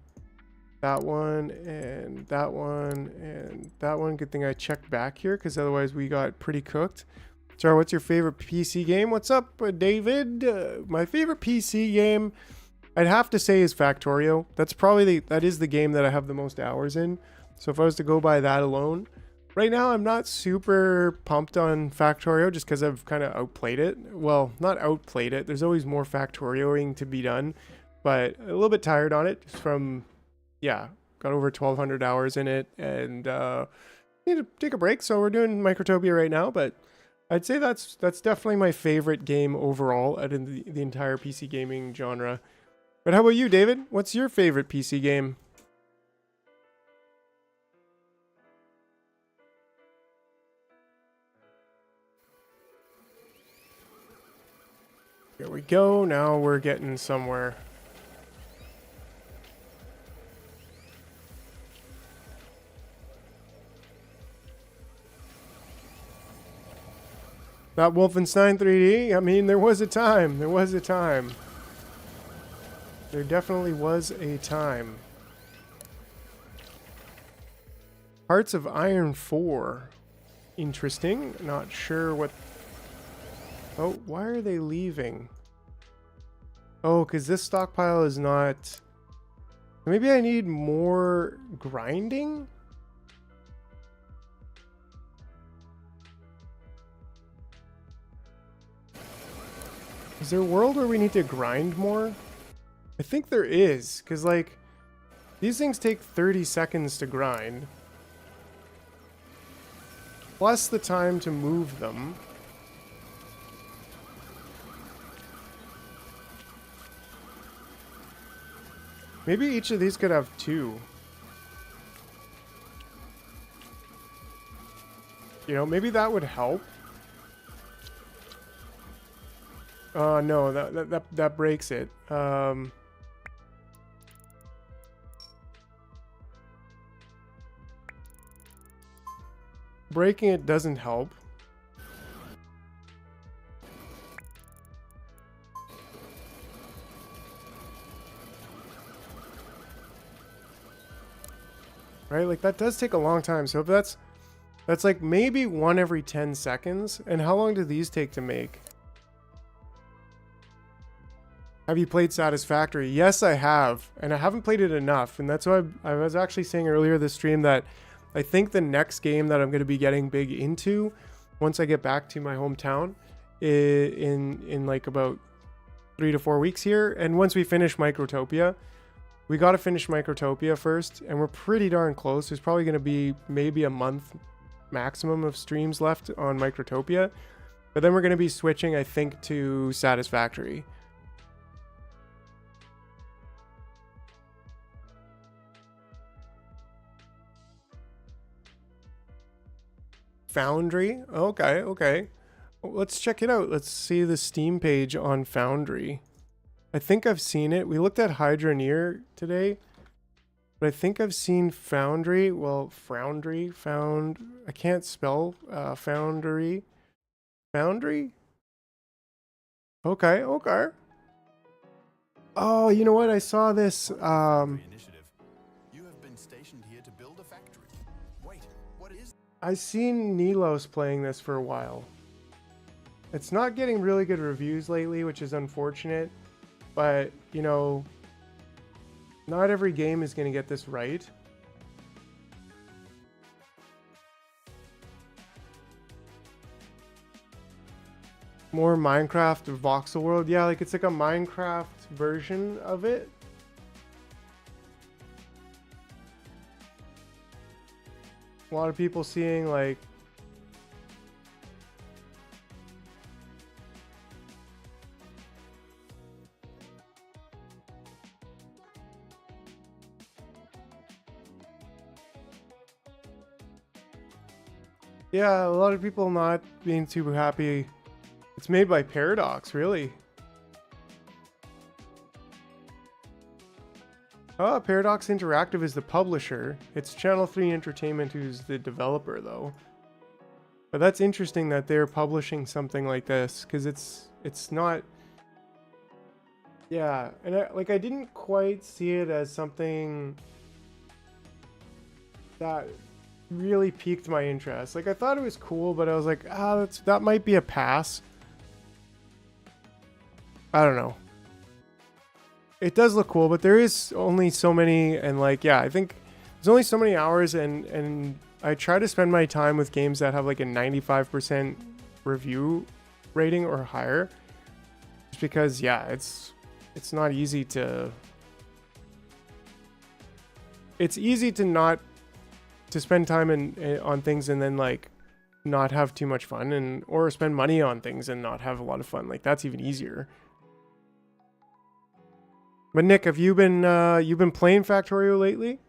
Speaker 1: that one and that one and that one. Good thing I checked back here, because otherwise we got pretty cooked. Sorry, what's your favorite PC game? What's up, David? My favorite PC game, I'd have to say, is Factorio. That's probably that is the game that I have the most hours in. So if I was to go by that alone, right now I'm not super pumped on Factorio just because I've kind of outplayed it. Well, not outplayed it. There's always more Factorioing to be done, but a little bit tired on it just from, yeah, got over 1,200 hours in it, and need to take a break. So we're doing Microtopia right now, but I'd say that's definitely my favorite game overall out of the entire PC gaming genre. But how about you, David? What's your favorite PC game? Here we go. Now we're getting somewhere. That Wolfenstein 3D? I mean, there was a time. There was a time. There definitely was a time. Hearts of Iron 4. Interesting. Not sure what... Oh, why are they leaving? Oh, because this stockpile is not... Maybe I need more grinding? Is there a world where we need to grind more? I think there is, because like these things take 30 seconds to grind, plus the time to move them. Maybe each of these could have 2. You know, maybe that would help. No, that breaks it. Breaking it doesn't help. Right, like that does take a long time. So if that's like maybe 1 every 10 seconds. And how long do these take to make? Have you played Satisfactory? Yes, I have. And I haven't played it enough. And that's why I was actually saying earlier this stream that I think the next game that I'm going to be getting big into once I get back to my hometown in like about 3 to 4 weeks here. And once we finish Microtopia, we got to finish Microtopia first, and we're pretty darn close. There's probably going to be maybe a month maximum of streams left on Microtopia, but then we're going to be switching, I think, to Satisfactory. Foundry? Okay, okay. Let's check it out. Let's see the Steam page on Foundry. I think I've seen it. We looked at Hydroneer today, but I think I've seen Foundry. Well, Foundry, I can't spell Foundry. Foundry? Okay, okay. Oh, you know what? I saw this.
Speaker 3: You have been stationed here to build a factory. Wait, what is?
Speaker 1: I've seen Nilos playing this for a while. It's not getting really good reviews lately, which is unfortunate. But, you know, not every game is going to get this right. More Minecraft voxel world. Yeah, like it's like a Minecraft version of it. A lot of people seeing like yeah, a lot of people not being too happy. It's made by Paradox, really. Oh, Paradox Interactive is the publisher. It's Channel 3 Entertainment who's the developer, though. But that's interesting that they're publishing something like this, because it's not... Yeah, and I didn't quite see it as something that really piqued my interest. Like, I thought it was cool, but I was like, that might be a pass. I don't know. It does look cool, but there is only so many, and like, yeah, I think there's only so many hours, and I try to spend my time with games that have like a 95% review rating or higher, just because, yeah, it's not easy to... It's easy to not to spend time on things and then like not have too much fun, or spend money on things and not have a lot of fun. Like, that's even easier. But Nick, have you been playing Factorio lately?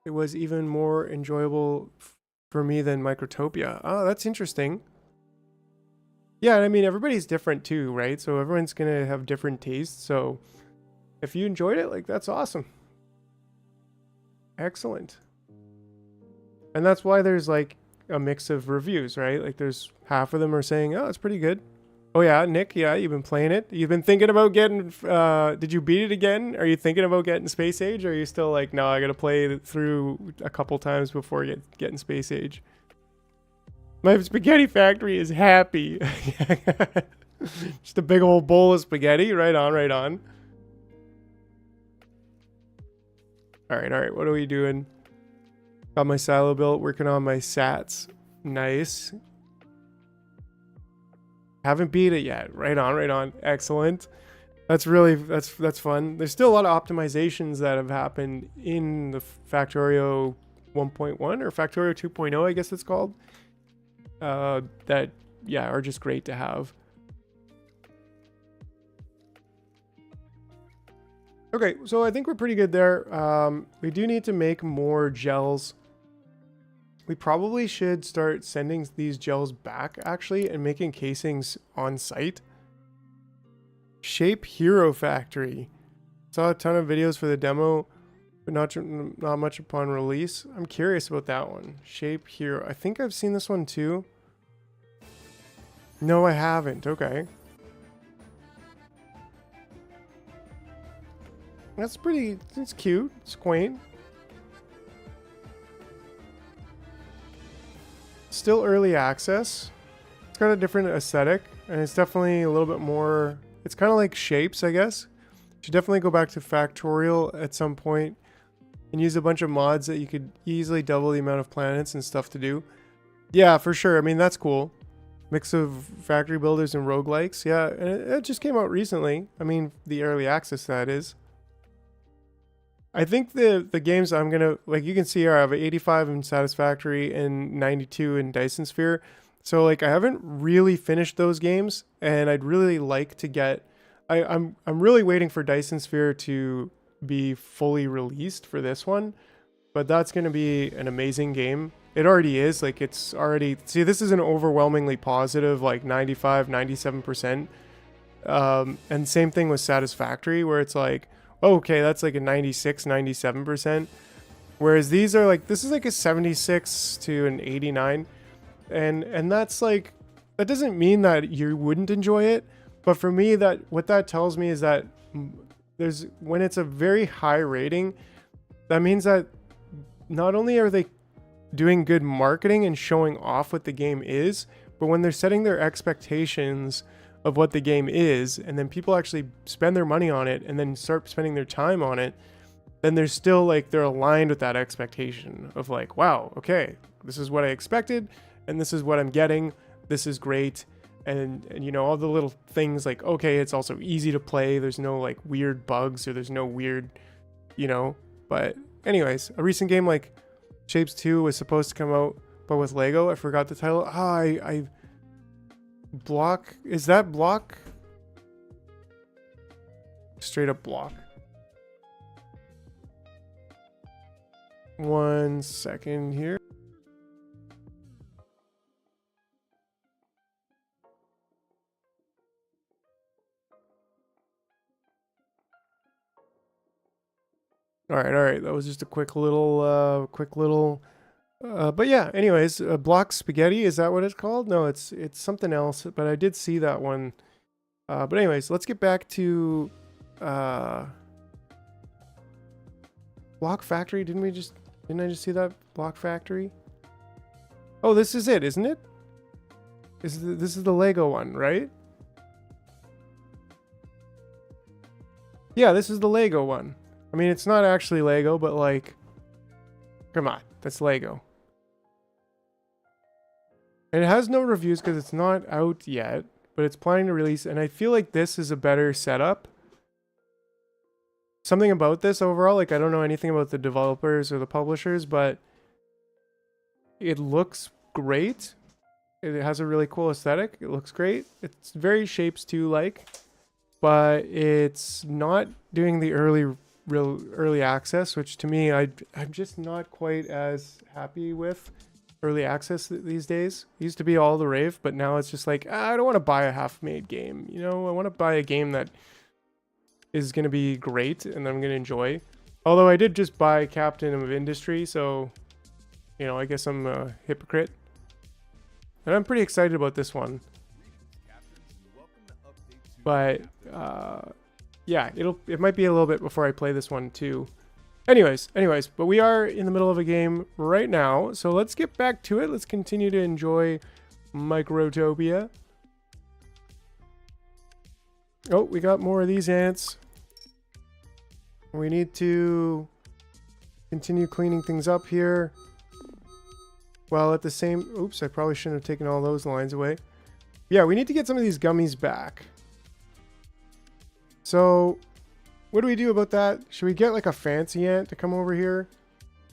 Speaker 1: It was even more enjoyable for me than Microtopia. Oh, that's interesting. Yeah, I mean, everybody's different too, right? So everyone's gonna have different tastes. So if you enjoyed it, like, that's awesome. Excellent. And that's why there's like a mix of reviews, right? Like, there's half of them are saying, oh, it's pretty good. Oh yeah, Nick, yeah, you've been playing it. You've been thinking about getting, did you beat it again? Are you thinking about getting Space Age? Or are you still like, no, I gotta play it through a couple times before getting Space Age? My spaghetti factory is happy. Just a big old bowl of spaghetti. Right on, right on. All right, what are we doing? Got my silo built, working on my sats. Nice. Haven't beat it yet. Right on, right on. Excellent. That's really, that's fun. There's still a lot of optimizations that have happened in the Factorio 1.1 or Factorio 2.0, I guess it's called. That, yeah, are just great to have. Okay, so I think we're pretty good there. We do need to make more gels. We probably should start sending these gels back, actually, and making casings on site. Shape Hero Factory. Saw a ton of videos for the demo, but not much upon release. I'm curious about that one. Shape Hero. I think I've seen this one too. No, I haven't. Okay. That's pretty, it's cute. It's quaint. Still early access. It's got a different aesthetic, and it's definitely a little bit more, it's kind of like Shapes, I guess. Should definitely go back to Factorial at some point and use a bunch of mods that you could easily double the amount of planets and stuff to do. Yeah, for sure. I mean, that's cool. Mix of factory builders and roguelikes. Yeah, and it just came out recently. I mean, the early access, that is. I think the games I'm gonna, like, you can see here I have 85 in Satisfactory and 92 in Dyson Sphere. So like I haven't really finished those games, and I'd really like to get. I'm really waiting for Dyson Sphere to be fully released for this one, but that's gonna be an amazing game. It already is. Like, it's already, see, this is an overwhelmingly positive, like 95, 97%. And same thing with Satisfactory, where it's like, oh, okay, that's like a 96, 97%. Whereas these are like, this is like a 76 to an 89. And that's like, that doesn't mean that you wouldn't enjoy it. But for me, that what that tells me is that there's, when it's a very high rating, that means that not only are they doing good marketing and showing off what the game is, but when they're setting their expectations of what the game is, and then people actually spend their money on it and then start spending their time on it, then they're still like, they're aligned with that expectation of like, wow, okay, this is what I expected and this is what I'm getting. This is great. And you know, all the little things like, okay, it's also easy to play. There's no like weird bugs, or there's no weird, you know, but anyways, a recent game like Shapes 2 was supposed to come out, but with Lego, I forgot the title. I block, is that block? Straight up block. 1 second here. All right. That was just a quick little, but yeah, anyways, block spaghetti, is that what it's called? No, it's something else, but I did see that one. But anyways, let's get back to, Block Factory. Didn't I just see that? Block Factory? Oh, this is it, isn't it? This is the Lego one, right? Yeah, this is the Lego one. I mean, it's not actually Lego, but like, come on, that's Lego. And it has no reviews because it's not out yet, but it's planning to release, and I feel like this is a better setup. Something about this overall, like, I don't know anything about the developers or the publishers, but it looks great. It has a really cool aesthetic. It looks great. It's very Shapes 2 like, but it's not doing the early access, which to me, I'm just not quite as happy with early access these days. It used to be all the rave, but now it's just like, I don't want to buy a half-made game. You know, I want to buy a game that is going to be great and I'm going to enjoy. Although I did just buy Captain of Industry, so, you know, I guess I'm a hypocrite. And I'm pretty excited about this one. But, yeah, it might be a little bit before I play this one too. Anyways, but we are in the middle of a game right now, so let's get back to it. Let's continue to enjoy Microtopia. Oh, we got more of these ants. We need to continue cleaning things up here. While at the same... Oops, I probably shouldn't have taken all those lines away. Yeah, we need to get some of these gummies back. So, what do we do about that? Should we get like a fancy ant to come over here?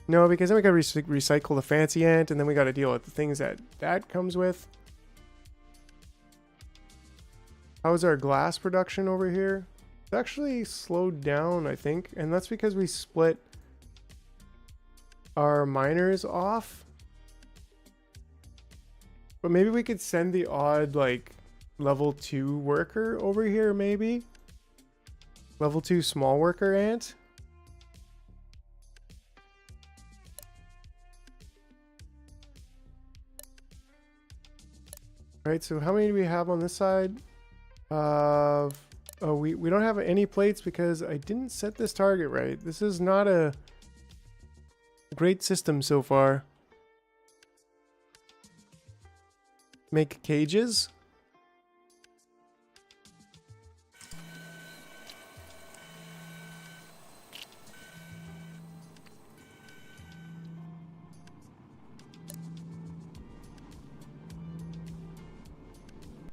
Speaker 1: No, because then we gotta recycle the fancy ant, and then we gotta deal with the things that comes with. How's our glass production over here? It's actually slowed down, I think, and that's because we split our miners off. But maybe we could send the odd, like, level 2 worker over here, maybe? Level 2 small worker ant? Right, so how many do we have on this side? Oh, we don't have any plates because I didn't set this target right. This is not a great system so far. Make cages.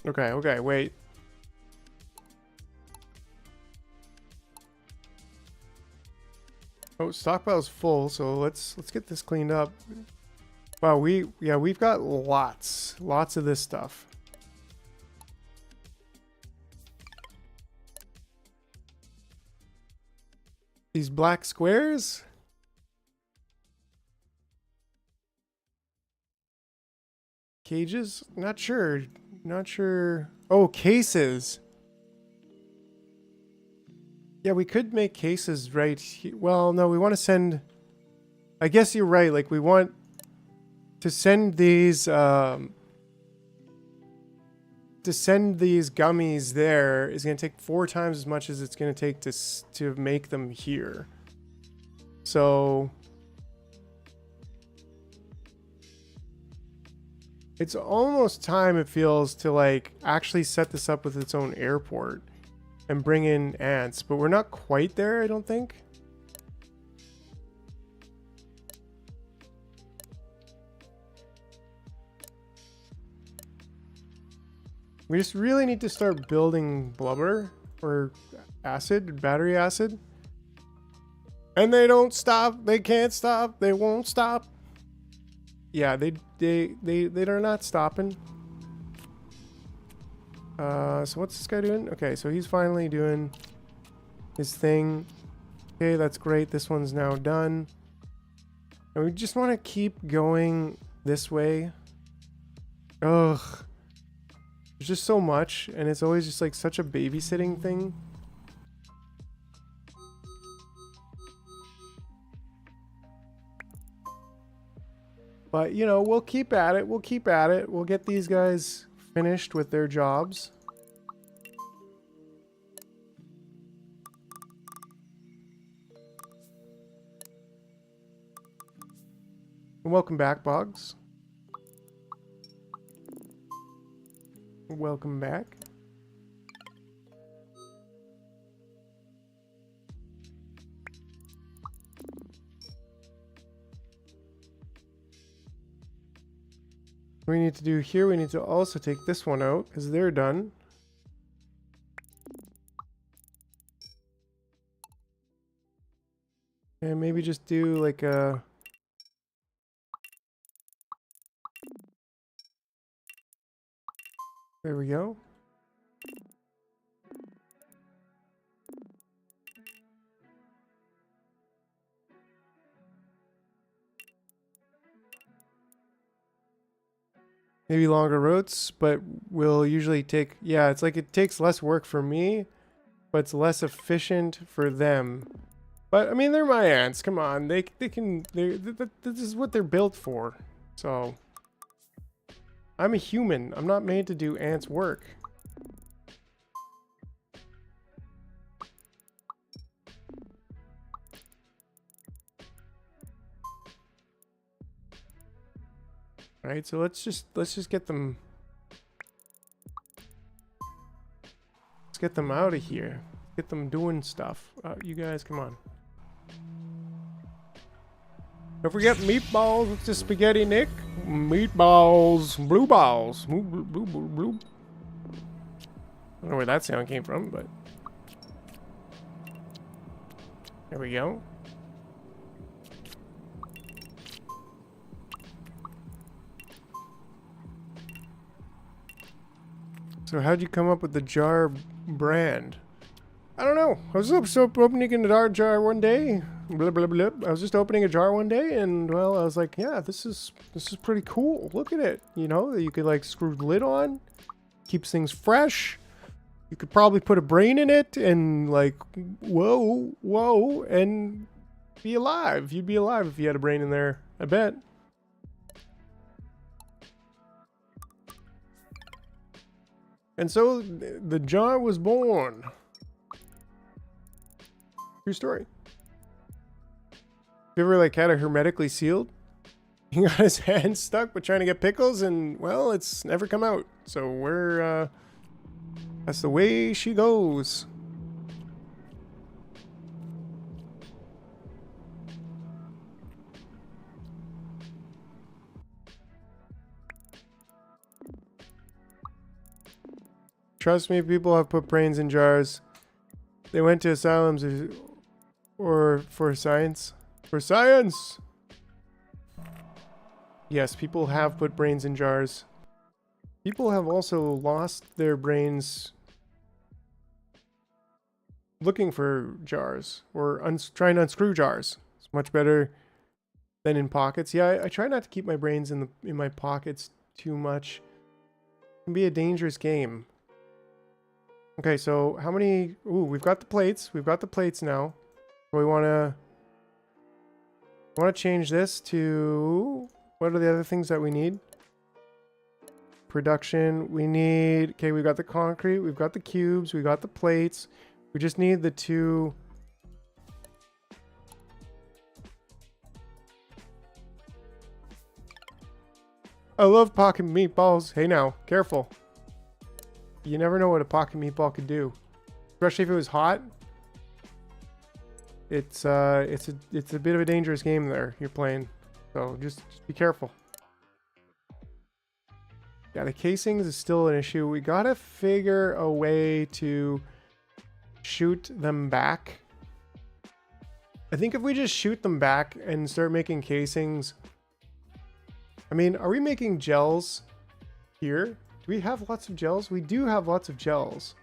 Speaker 1: Okay, okay, wait. Oh, stockpile's full, so let's get this cleaned up. Wow, we've got lots of this stuff. These black squares? Cages? Not sure. Not sure. Oh, cases. Yeah, we could make cases right here. Well, no, we want to send... I guess you're right. Like, we want to send these gummies there is going to take 4 times as much as it's going to take to make them here. So it's almost time, it feels, to like actually set this up with its own airport and bring in ants, but we're not quite there, I don't think. We just really need to start building blubber or acid, battery acid. And they don't stop. They can't stop. They won't stop. Yeah, they're not stopping. So what's this guy doing? Okay, so he's finally doing his thing. Okay, that's great. This one's now done. And we just want to keep going this way. Ugh. There's just so much, and it's always just like such a babysitting thing. But, you know, we'll keep at it. We'll keep at it. We'll get these guys finished with their jobs. And welcome back, Boggs. Welcome back. We need to do here, we need to also take this one out because they're done. And maybe just do like a... There we go. Maybe longer routes, but will usually take... Yeah, it's like it takes less work for me, but it's less efficient for them. But, I mean, they're my ants. Come on. They can... This is what they're built for. So... I'm a human. I'm not made to do ants' work. All right, so let's just get them. Let's get them out of here. Get them doing stuff. You guys, come on. Don't forget meatballs with the spaghetti, Nick. Meatballs, blue balls, blue. I don't know where that sound came from, but there we go. So how'd you come up with the jar brand? I don't know. I was opening a jar one day. Blah, blah, blah. I was just opening a jar one day, and well, I was like, yeah, this is pretty cool. Look at it. You know, you could like screw the lid on, keeps things fresh. You could probably put a brain in it, and like, whoa, and be alive. You'd be alive if you had a brain in there. I bet. And so the jar was born. True story. You ever like had it hermetically sealed? He got his hand stuck with trying to get pickles, and well, it's never come out. So we're that's the way she goes. Trust me, people have put brains in jars. They went to asylums or for science. For science! Yes, people have put brains in jars. People have also lost their brains looking for jars or trying to unscrew jars. It's much better than in pockets. Yeah, I try not to keep my brains in my pockets too much. It can be a dangerous game. Okay, so how many? Ooh, we've got the plates. We've got the plates now. We want to change this to, what are the other things that we need? Production. We need, okay, we've got the concrete, we've got the cubes, we got the plates. We just need the two. I love pocket meatballs. Hey now, careful. You never know what a pocket meatball could do. Especially if it was hot. It's a bit of a dangerous game there you're playing. So just be careful. Yeah, the casings is still an issue. We gotta figure a way to shoot them back. I think if we just shoot them back and start making casings. I mean, are we making gels here? Do we have lots of gels? We do have lots of gels.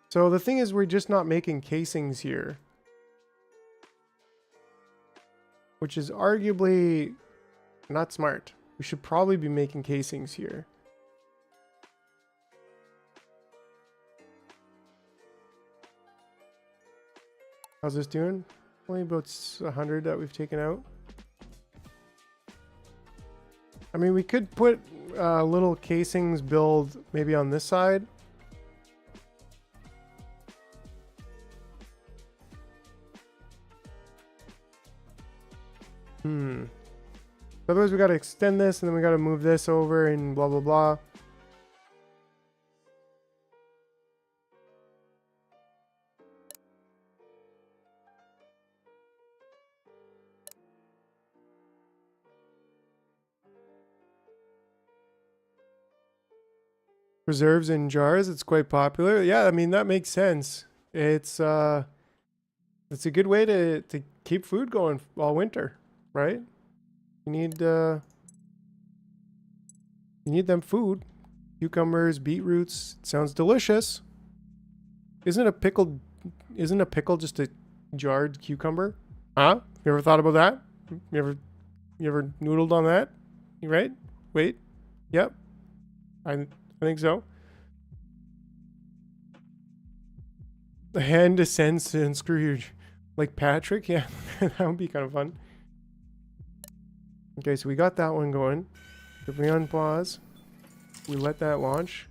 Speaker 1: So the thing is, we're just not making casings here. Which is arguably not smart. We should probably be making casings here. How's this doing? Only about 100 that we've taken out. I mean, we could put little casings build maybe on this side. Otherwise, we got to extend this and then we got to move this over and blah, blah, blah. Preserves in jars, it's quite popular. Yeah, I mean, that makes sense. It's a good way to keep food going all winter, right? You need them food. Cucumbers, beetroots. Sounds delicious. Isn't a pickle just a jarred cucumber? Huh? You ever thought about that? You ever noodled on that? You right? Wait. Yep. I think so. The hand descends and Scrooge. Like Patrick? Yeah, that would be kind of fun. Okay, so we got that one going. If we unpause, we let that launch.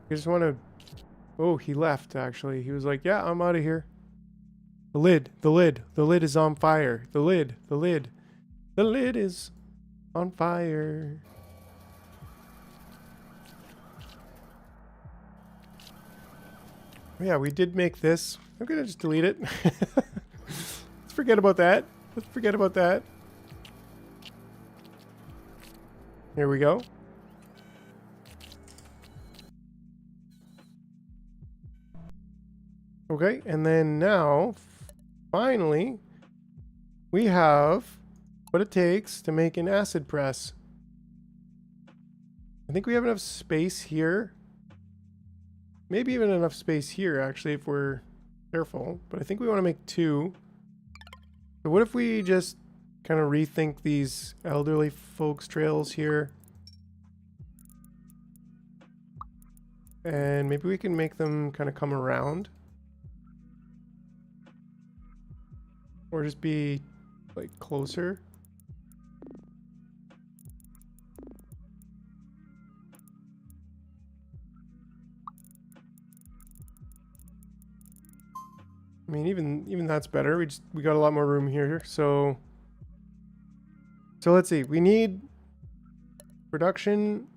Speaker 1: I just want to... Oh, he left, actually. He was like, yeah, I'm out of here. The lid is on fire. The lid is on fire. Yeah, we did make this. I'm gonna just delete it. Let's forget about that. Here we go. Okay, and then now, finally, we have what it takes to make an acid press. I think we have enough space here. Maybe even enough space here, actually, if we're careful. But I think we want to make 2. So what if we just kind of rethink these elderly folks trails here? And maybe we can make them kind of come around. Or just be, like, closer. I mean, even that's better. We got a lot more room here. So let's see. We need production,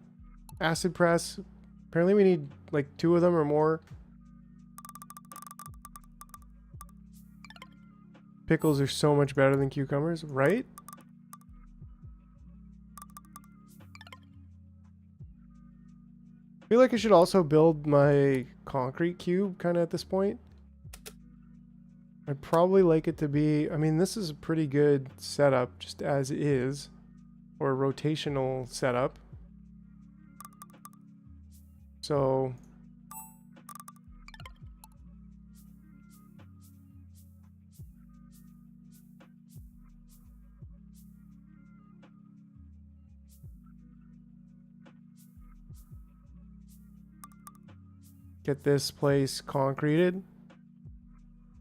Speaker 1: acid press. Apparently we need, like, 2 of them or more. Pickles are so much better than cucumbers, right? I feel like I should also build my concrete cube kind of at this point. I'd probably like it to be, I mean, this is a pretty good setup just as is, or a rotational setup. So get this place concreted.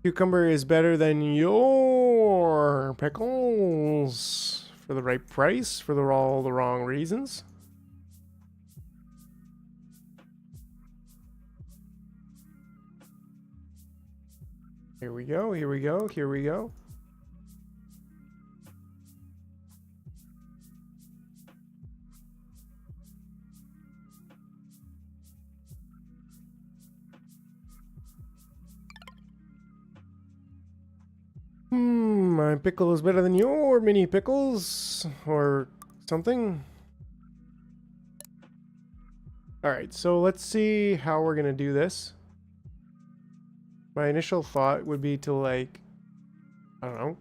Speaker 1: Cucumber is better than your pickles for the right price, for all the wrong reasons. Here we go, here we go, here we go. My pickle is better than your mini pickles, or something. Alright, so let's see how we're gonna do this. My initial thought would be to, like, I don't know.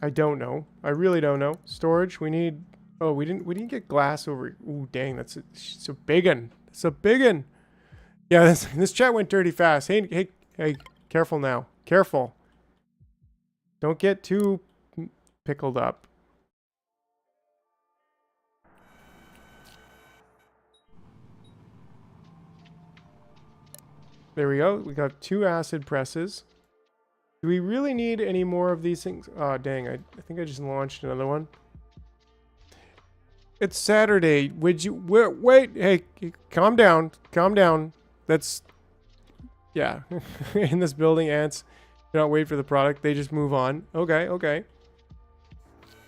Speaker 1: I don't know. I really don't know. Storage, we need, oh, we didn't get glass over, ooh, dang, it's a big one. It's a big one. Yeah, this chat went dirty fast. Hey, careful now. Careful. Don't get too pickled up. There we go. We got 2 acid presses. Do we really need any more of these things? Oh, dang. I think I just launched another one. It's Saturday. Would you... Wait. Hey, calm down. Calm down. That's... Yeah. In this building, ants... They don't wait for the product, they just move on. Okay, okay.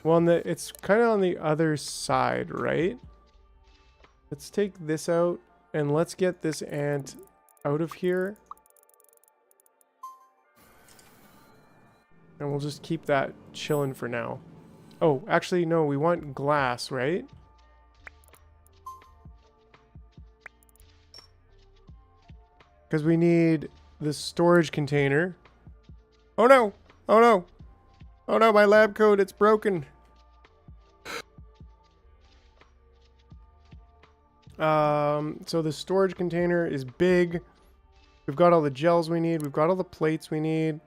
Speaker 1: Well, it's kind of on the other side, right? Let's take this out, and let's get this ant out of here. And we'll just keep that chilling for now. Oh, actually, no, we want glass, right? Because we need the storage container. Oh no! Oh no! Oh no, my lab coat, it's broken. So the storage container is big. We've got all the gels we need. We've got all the plates we need.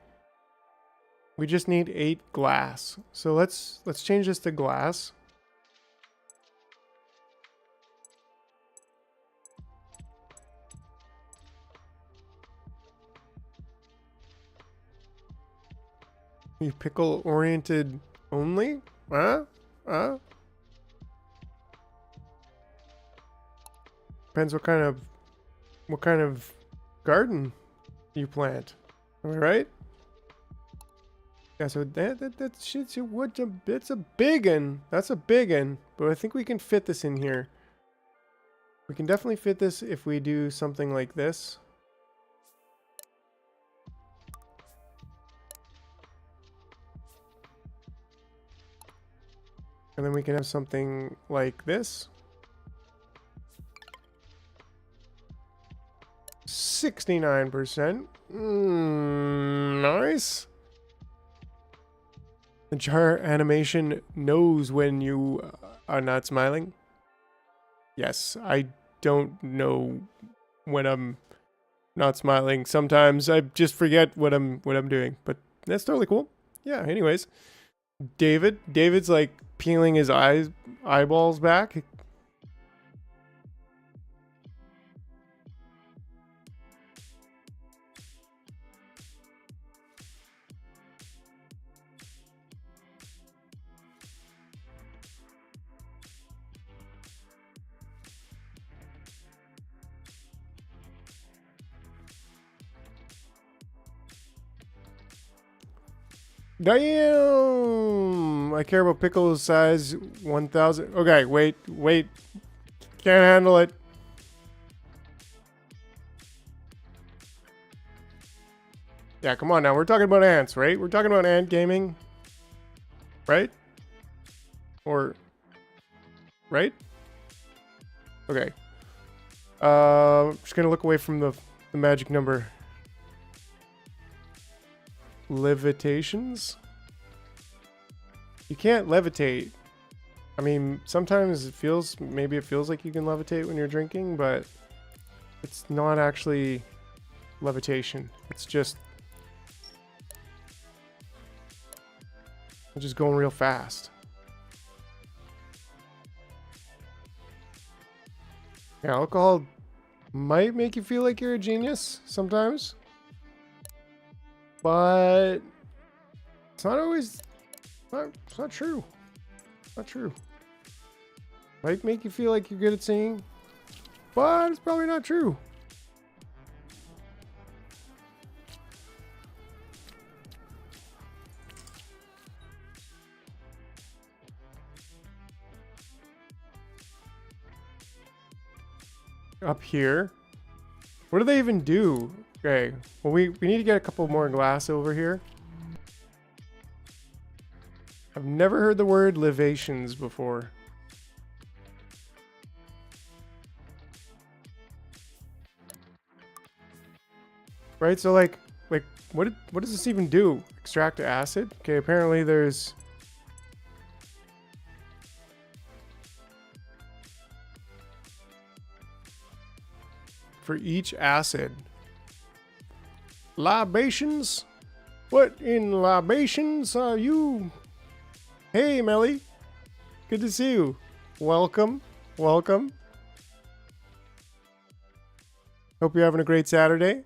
Speaker 1: We just need 8 glass. So let's change this to glass. You pickle oriented only? Huh? Depends what kind of garden you plant. Am I right? Yeah, so that shit's it's a big one. That's a big one. But I think we can fit this in here. We can definitely fit this if we do something like this. And then we can have something like this. 69%. Nice. The jar animation knows when you are not smiling. Yes, I don't know when I'm not smiling. Sometimes I just forget what I'm doing, but that's totally cool. Yeah, anyways. David's like peeling his eyeballs back. Damn! I care about pickles size 1,000. Okay, wait. Can't handle it. Yeah, come on now. We're talking about ants, right? We're talking about ant gaming. Right? Or... Right? Okay. Just gonna look away from the magic number. Levitations? You can't levitate. I mean, sometimes maybe it feels like you can levitate when you're drinking, but it's not actually levitation. It's just going real fast. Yeah, alcohol might make you feel like you're a genius sometimes, but it's not always. It's not true. Not true. Might make you feel like you're good at singing, but it's probably not true. Up here. What do they even do? Okay. Well, we need to get a couple more glass over here. I've never heard the word libations before. Right? So like what does this even do? Extract acid? Okay, apparently there's for each acid. Libations? What in libations are you? Hey, Melly. Good to see you. Welcome. Welcome. Hope you're having a great Saturday.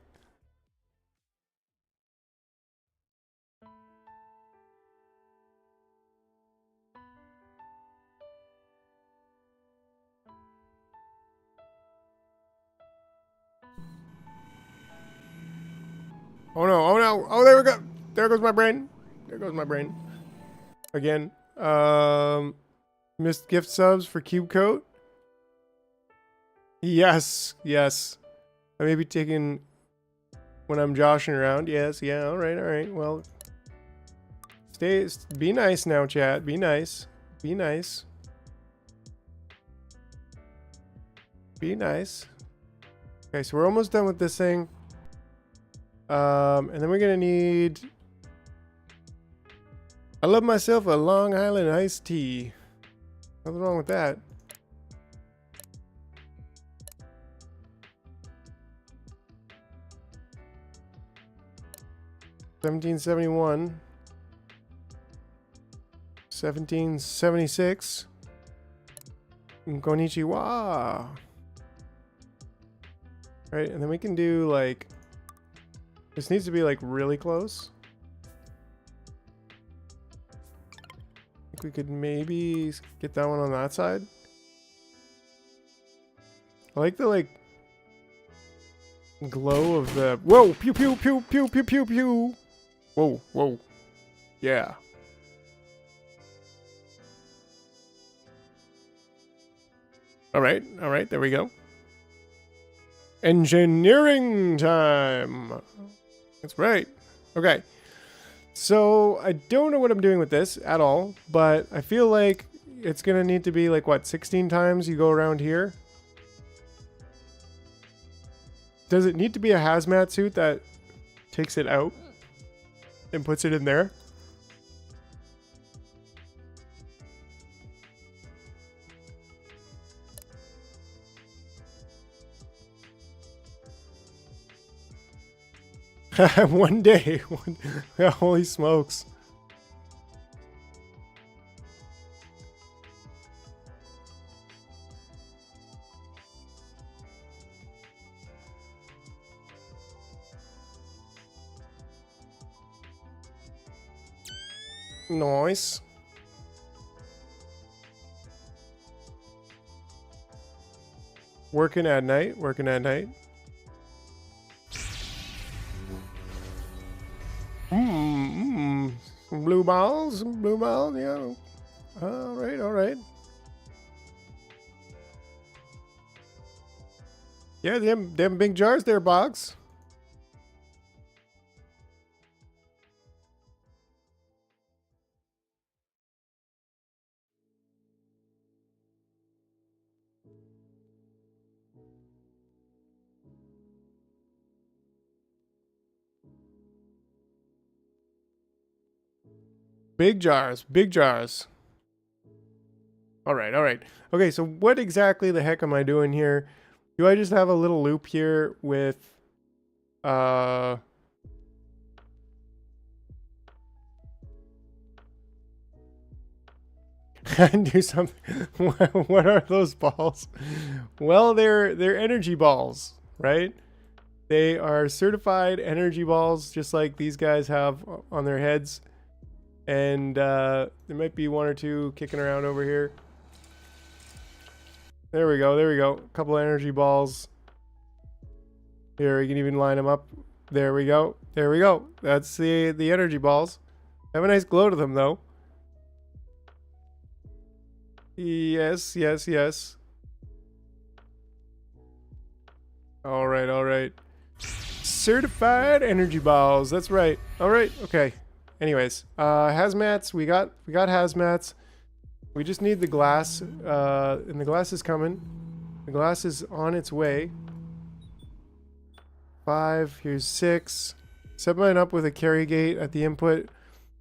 Speaker 1: Oh no, oh no, oh there we go. There goes my brain. There goes my brain. Again. Missed gift subs for Cube Coat. Yes, yes. I may be taking when I'm joshing around. Yes, yeah, alright. Well, be nice now, chat. Be nice. Be nice. Be nice. Okay, so we're almost done with this thing. And then we're gonna need... I love myself a Long Island iced tea. Nothing wrong with that. $17.71. $17.76. Konnichiwa. Right, and then we can do like... This needs to be like really close. I think we could maybe get that one on that side. I like the like glow of the... Whoa! Pew pew pew pew pew pew pew! Whoa, whoa. Yeah. Alright, there we go. Engineering time! That's right. Okay. So, I don't know what I'm doing with this at all, but I feel like it's gonna need to be like, what, 16 times you go around here? Does it need to be a hazmat suit that takes it out and puts it in there? One day. Holy smokes. Nice. Working at night. Some blue balls, yeah. Alright. Yeah, them big jars there, Boggs. Big jars, big jars. All right, all right. Okay, so what exactly the heck am I doing here? Do I just have a little loop here with do something? What are those balls? Well, they're energy balls, right? They are certified energy balls, just like these guys have on their heads. And there might be one or two kicking around over here. There we go. There we go. A couple energy balls. Here, we can even line them up. There we go. There we go. That's the energy balls. Have a nice glow to them, though. Yes, yes, yes. All right, all right. Certified energy balls. That's right. All right. Okay. Anyways, hazmats. We got hazmats. We just need the glass, and the glass is coming. The glass is on its way. 5. Here's 6. Set mine up with a carry gate at the input.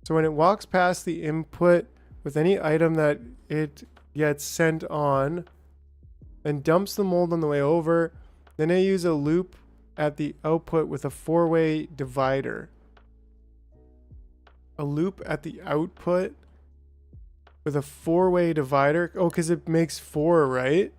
Speaker 1: So when it walks past the input with any item that it gets sent on, then dumps the mold on the way over. Then I use a loop at the output with a 4-way divider. A loop at the output with a 4-way divider. Oh, because it makes 4, right?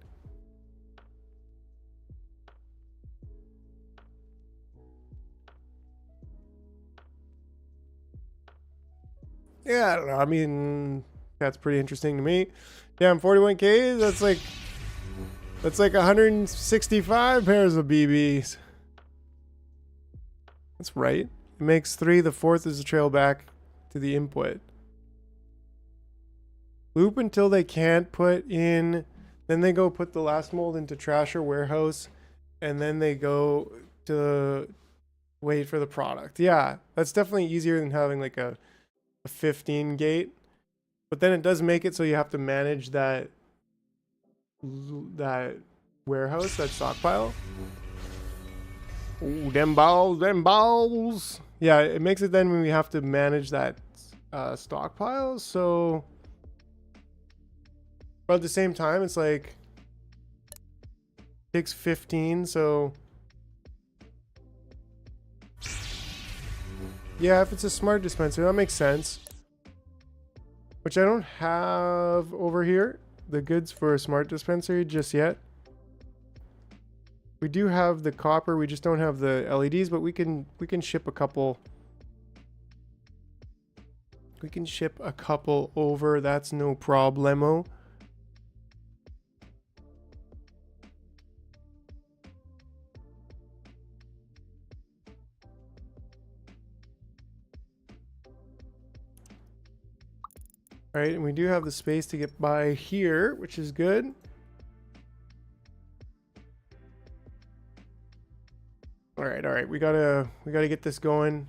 Speaker 1: Yeah, I don't know. I mean, that's pretty interesting to me. Damn, 41K. That's like 165 pairs of BBs. That's right. It makes 3. The 4th is a trail back to the input. Loop until they can't put in. Then they go put the last mold into trash or warehouse. And then they go to wait for the product. Yeah, that's definitely easier than having like a 15 gate. But then it does make it so you have to manage that warehouse, that stockpile. Ooh, them balls, them balls. Yeah, it makes it then when we have to manage that stockpile. So, but at the same time, it's like takes 15. So, yeah, if it's a smart dispenser, that makes sense. Which I don't have over here, the goods for a smart dispenser just yet. We do have the copper, we just don't have the LEDs, but we can ship a couple. We can ship a couple over, that's no problemo. All right, and we do have the space to get by here, which is good. All right, we gotta get this going.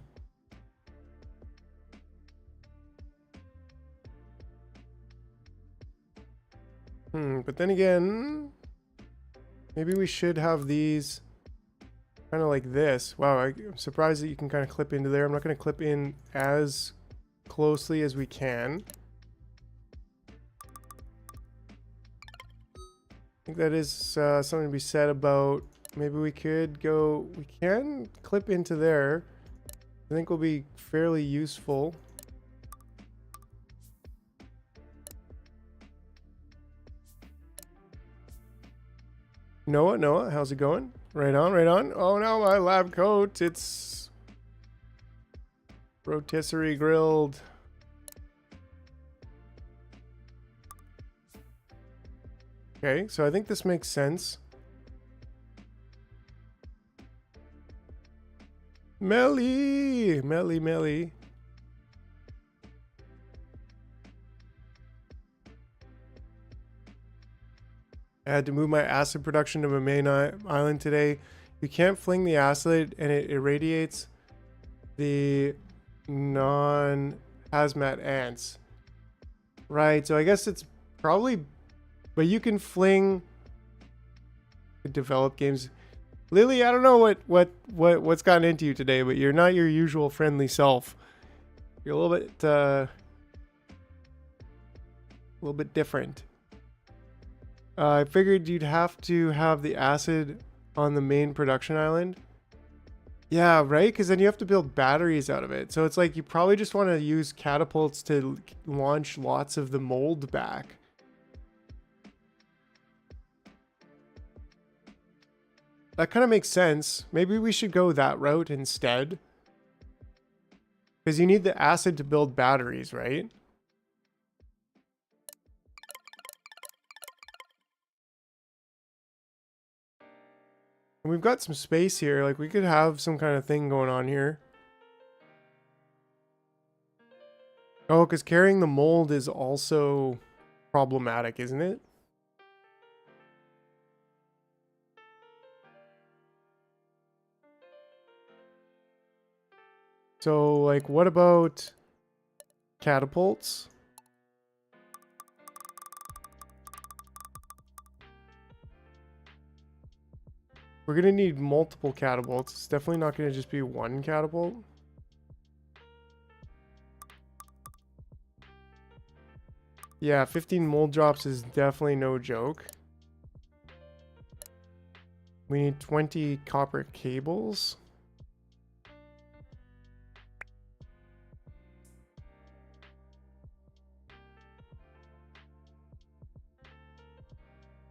Speaker 1: But then again, maybe we should have these kind of like this. Wow, I'm surprised that you can kind of clip into there. I'm not going to clip in as closely as we can. I think that is something to be said about. Maybe we could go, we can clip into there. I think will be fairly useful. Noah, how's it going? Right on, right on. Oh no, my lab coat, it's rotisserie grilled. Okay, so I think this makes sense. Melly. I had to move my acid production to my main island today. You can't fling the acid and it irradiates the non-hazmat ants. Right, so I guess it's probably, but you can fling develop games. Lily, I don't know what's gotten into you today, but you're not your usual friendly self. You're a little bit A little bit different. I figured you'd have to have the acid on the main production island. Yeah, right? Because then you have to build batteries out of it. So it's like you probably just want to use catapults to launch lots of the mold back. That kind of makes sense. Maybe we should go that route instead. Because you need the acid to build batteries, right? And we've got some space here. Like, we could have some kind of thing going on here. Oh, because carrying the mold is also problematic, isn't it? So, like, what about catapults? We're going to need multiple catapults. It's definitely not going to just be one catapult. Yeah, 15 mold drops is definitely no joke. We need 20 copper cables.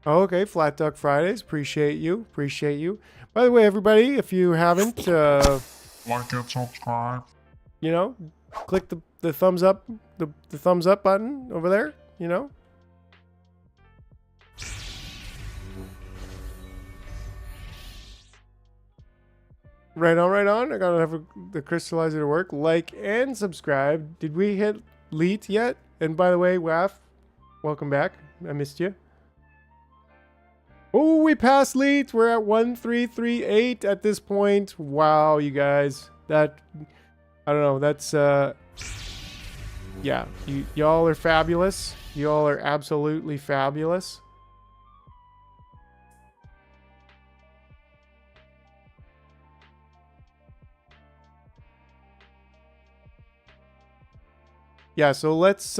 Speaker 1: Oh, okay, Flat Duck Fridays. Appreciate you. Appreciate you. By the way, everybody, if you haven't,
Speaker 2: Like and subscribe.
Speaker 1: you know, click the thumbs up, the thumbs up button over there, you know. Right on, right on. I gotta have the crystallizer to work. Like and subscribe. Did we hit Leet yet? And by the way, Waf, welcome back. I missed you. Oh, we passed Leet. We're at 1338 at this point. Wow, you guys. That, I don't know. That's, yeah. Y'all are fabulous. Y'all are absolutely fabulous. Yeah, so let's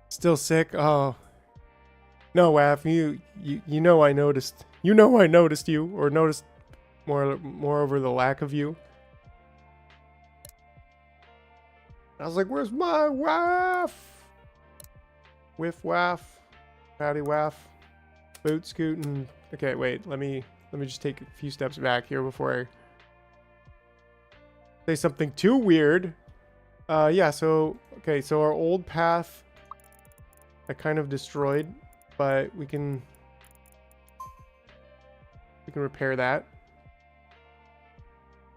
Speaker 1: still sick. Oh. No, Waf, you know I noticed. You know I noticed you, or noticed more over the lack of you. I was like, where's my Waf? Whiff Waff. Howdy Waff. Boot scooting. Okay, wait, let me just take a few steps back here before I say something too weird. Yeah, so okay, so our old path I kind of destroyed, but we can repair that.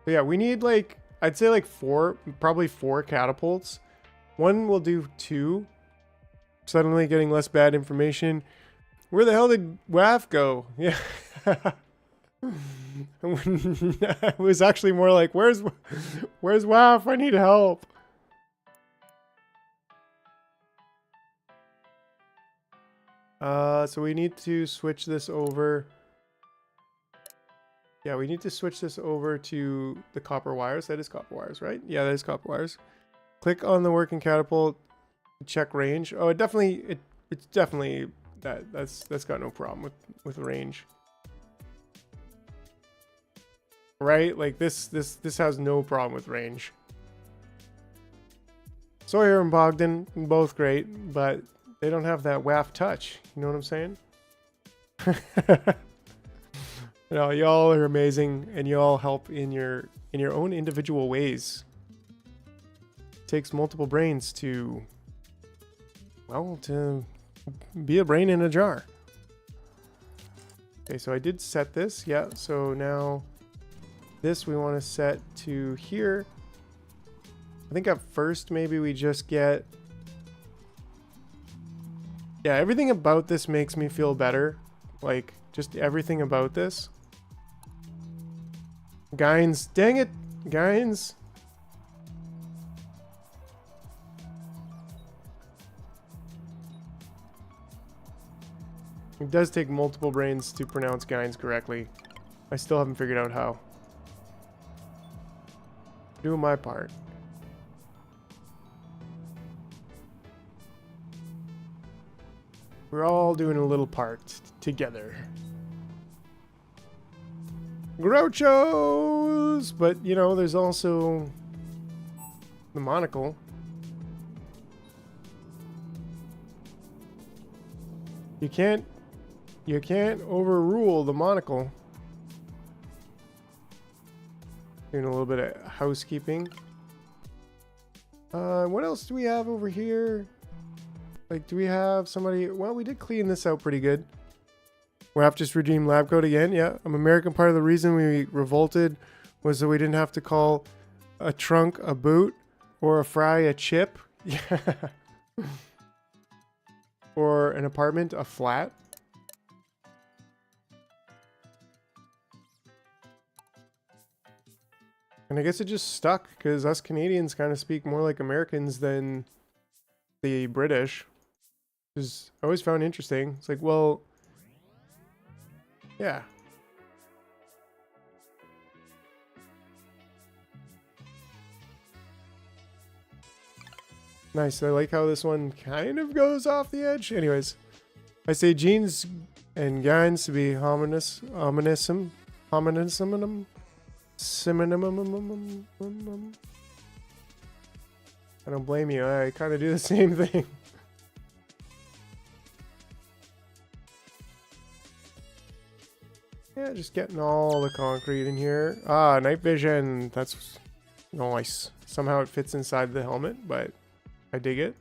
Speaker 1: But yeah, we need like, I'd say like probably four catapults. One will do 2. Suddenly getting less bad information. Where the hell did Waf go? Yeah. It was actually more like, where's Waf? I need help. So we need to switch this over. Yeah, we need to switch this over to the copper wires. That is copper wires, right? Yeah, that is copper wires. Click on the working catapult. Check range. Oh, it's definitely that's got no problem with range. Right? Like this has no problem with range. Sawyer and Bogdan, both great, but they don't have that Waf touch. You know what I'm saying? You know, y'all are amazing, and y'all help in your own individual ways. It takes multiple brains to, well, to be a brain in a jar. Okay, so I did set this. Yeah, so now this we want to set to here. I think at first maybe we just get... Yeah, everything about this makes me feel better. Like, just everything about this. Gines, dang it, Gines. It does take multiple brains to pronounce Gines correctly. I still haven't figured out how. Doing my part. We're all doing a little part together. Grouchos! But, you know, there's also the monocle. You can't overrule the monocle. Doing a little bit of housekeeping. What else do we have over here? Like, do we have somebody? Well, we did clean this out pretty good. WAF just redeemed lab code again. Yeah, I'm American. Part of the reason we revolted was that we didn't have to call a trunk a boot or a fry a chip. Yeah. Or an apartment a flat. And I guess it just stuck because us Canadians kind of speak more like Americans than the British. Which is I always found interesting. It's like, well, yeah. Nice. I like how this one kind of goes off the edge. Anyways, I say genes and gines to be hominism. I don't blame you. I kind of do the same thing. Yeah, just getting all the concrete in here. Ah, night vision. That's nice. Somehow it fits inside the helmet, but I dig it.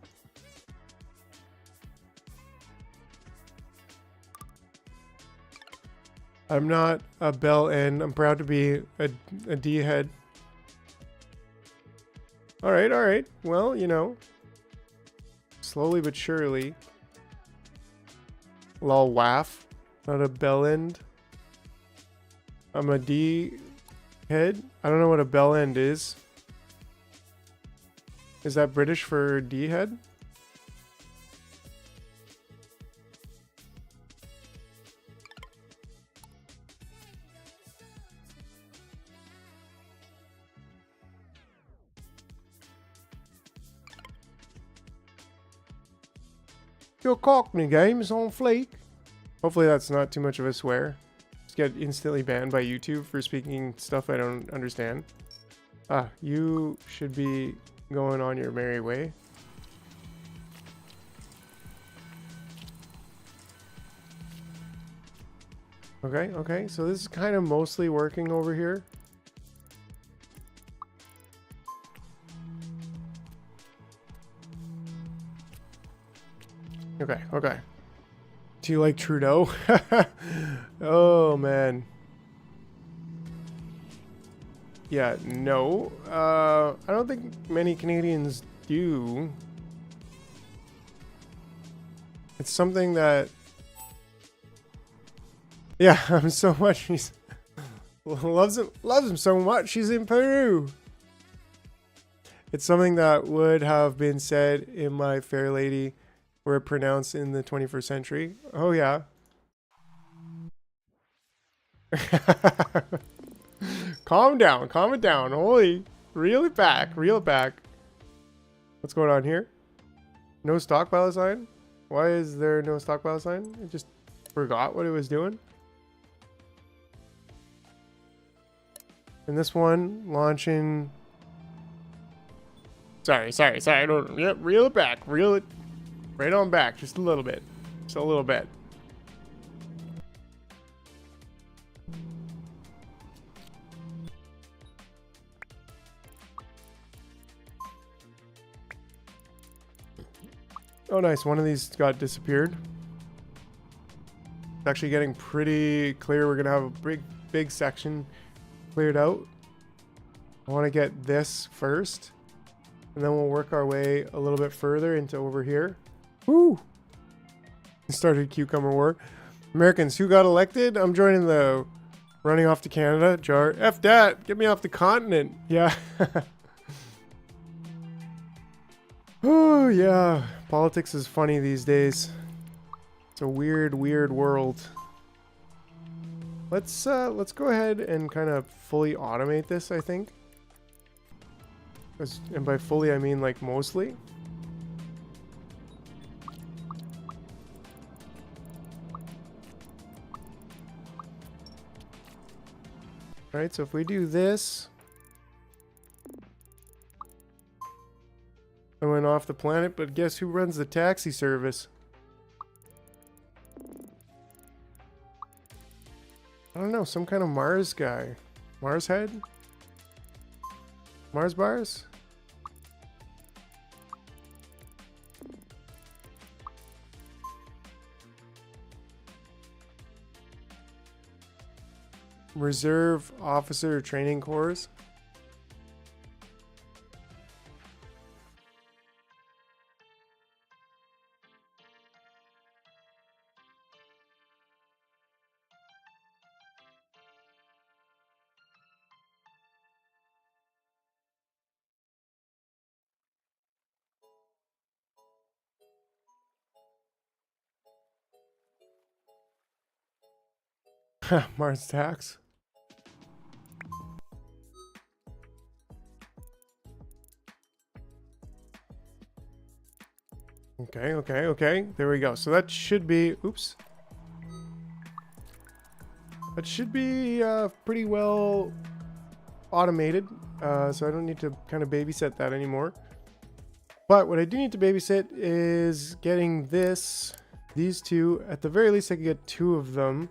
Speaker 1: I'm not a bell end. I'm proud to be a D head. All right. Well, you know, slowly but surely. Lol waff. Not a bell end. I'm a D head. I don't know what a bell end is. Is that British for D head? Your Cockney game is on fleek. Hopefully that's not too much of a swear. Just get instantly banned by YouTube for speaking stuff I don't understand. Ah, you should be going on your merry way. Okay, so this is kind of mostly working over here. Okay. Do you like Trudeau? Oh, man. Yeah, no. I don't think many Canadians do. It's something that... Yeah, I'm so much. He's loves him so much. She's in Peru. It's something that would have been said in My Fair Lady, were pronounced in the 21st century. Oh yeah. Calm it down. Holy, reel it back. What's going on here? No stockpile sign? Why is there no stockpile sign? It just forgot what it was doing. And this one launching. Sorry. I don't. Yep, reel it back. Reel it right on back. Just a little bit. Just a little bit. Oh, nice. One of these got disappeared. It's actually getting pretty clear. We're going to have a big section cleared out. I want to get this first. And then we'll work our way a little bit further into over here. Woo! Started Cucumber War. Americans, who got elected? I'm joining the running off to Canada. Jar. F that! Get me off the continent. Yeah. Oh, yeah. Politics is funny these days. It's a weird, weird world. Let's go ahead and kind of fully automate this, I think. And by fully, I mean like mostly. Alright, so if we do this, I went off the planet, but guess who runs the taxi service? I don't know, some kind of Mars guy. Mars head? Mars bars? Reserve officer training course. Mars tax. Okay. There we go. So that should be, oops. That should be pretty well automated. So I don't need to kind of babysit that anymore. But what I do need to babysit is getting these two. At the very least, I could get 2 of them.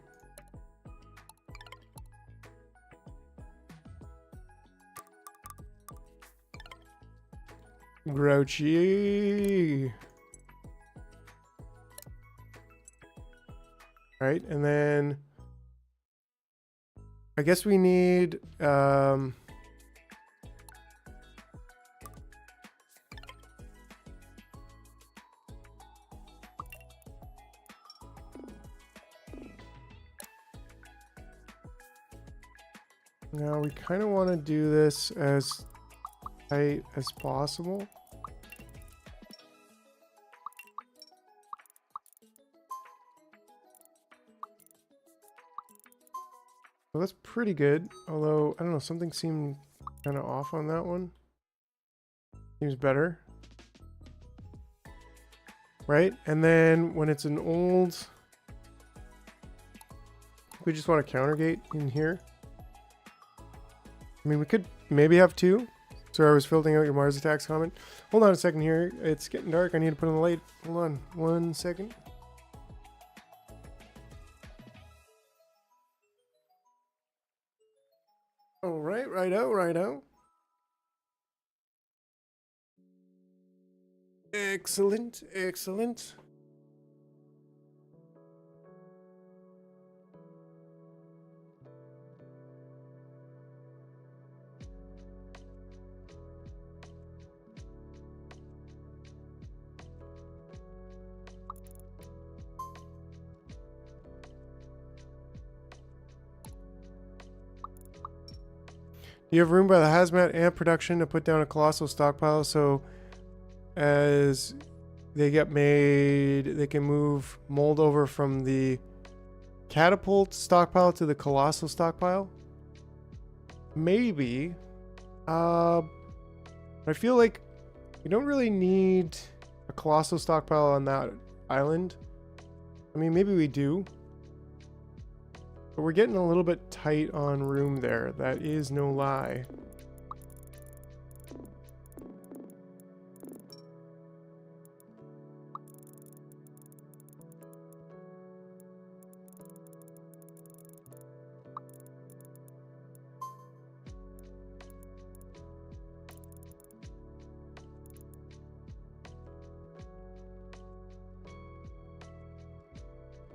Speaker 1: Grouchy. Right, and then I guess we need now we kind of want to do this as tight as possible. Well, that's pretty good, although I don't know, something seemed kind of off on that one. Seems better, right? And then when it's an old, we just want to counter gate in here. I mean, we could maybe have 2. Sorry, I was filling out your Mars attacks comment. Hold on a second here. It's getting dark. I need to put on the light. Hold on 1 second. All right, righto. Excellent. You have room by the hazmat and production to put down a colossal stockpile, so as they get made, they can move mold over from the catapult stockpile to the colossal stockpile. Maybe. I feel like we don't really need a colossal stockpile on that island. I mean, maybe we do. But we're getting a little bit tight on room there. That is no lie.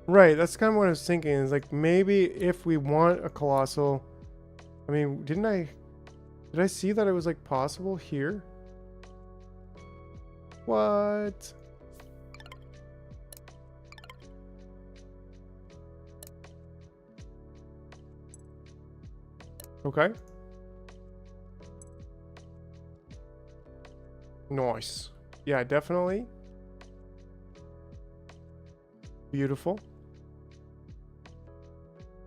Speaker 1: Right, that's kind of what I was thinking. Is like maybe if we want a colossal, I mean, did I see that it was like possible here? What? Okay. Nice. Yeah, definitely. Beautiful.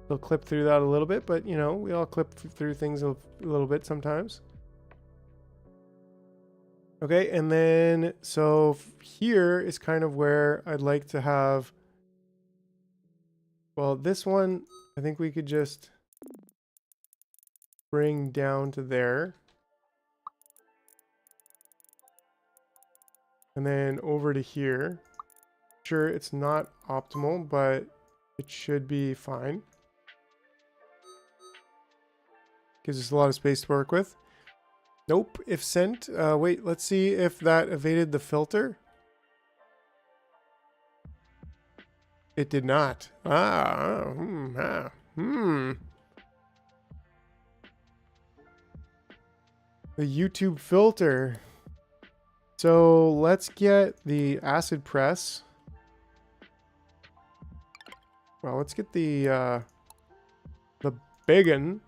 Speaker 1: We'll clip through that a little bit, but you know, we all clip through things a little bit sometimes. Okay, and then so here is kind of where I'd like to have, well, this one, I think we could just bring down to there. And then over to here. Sure, it's not optimal, but it should be fine. Gives us a lot of space to work with. Nope, if sent. Wait, let's see if that evaded the filter. It did not. The YouTube filter. So let's get the acid press. Well, let's get the big one.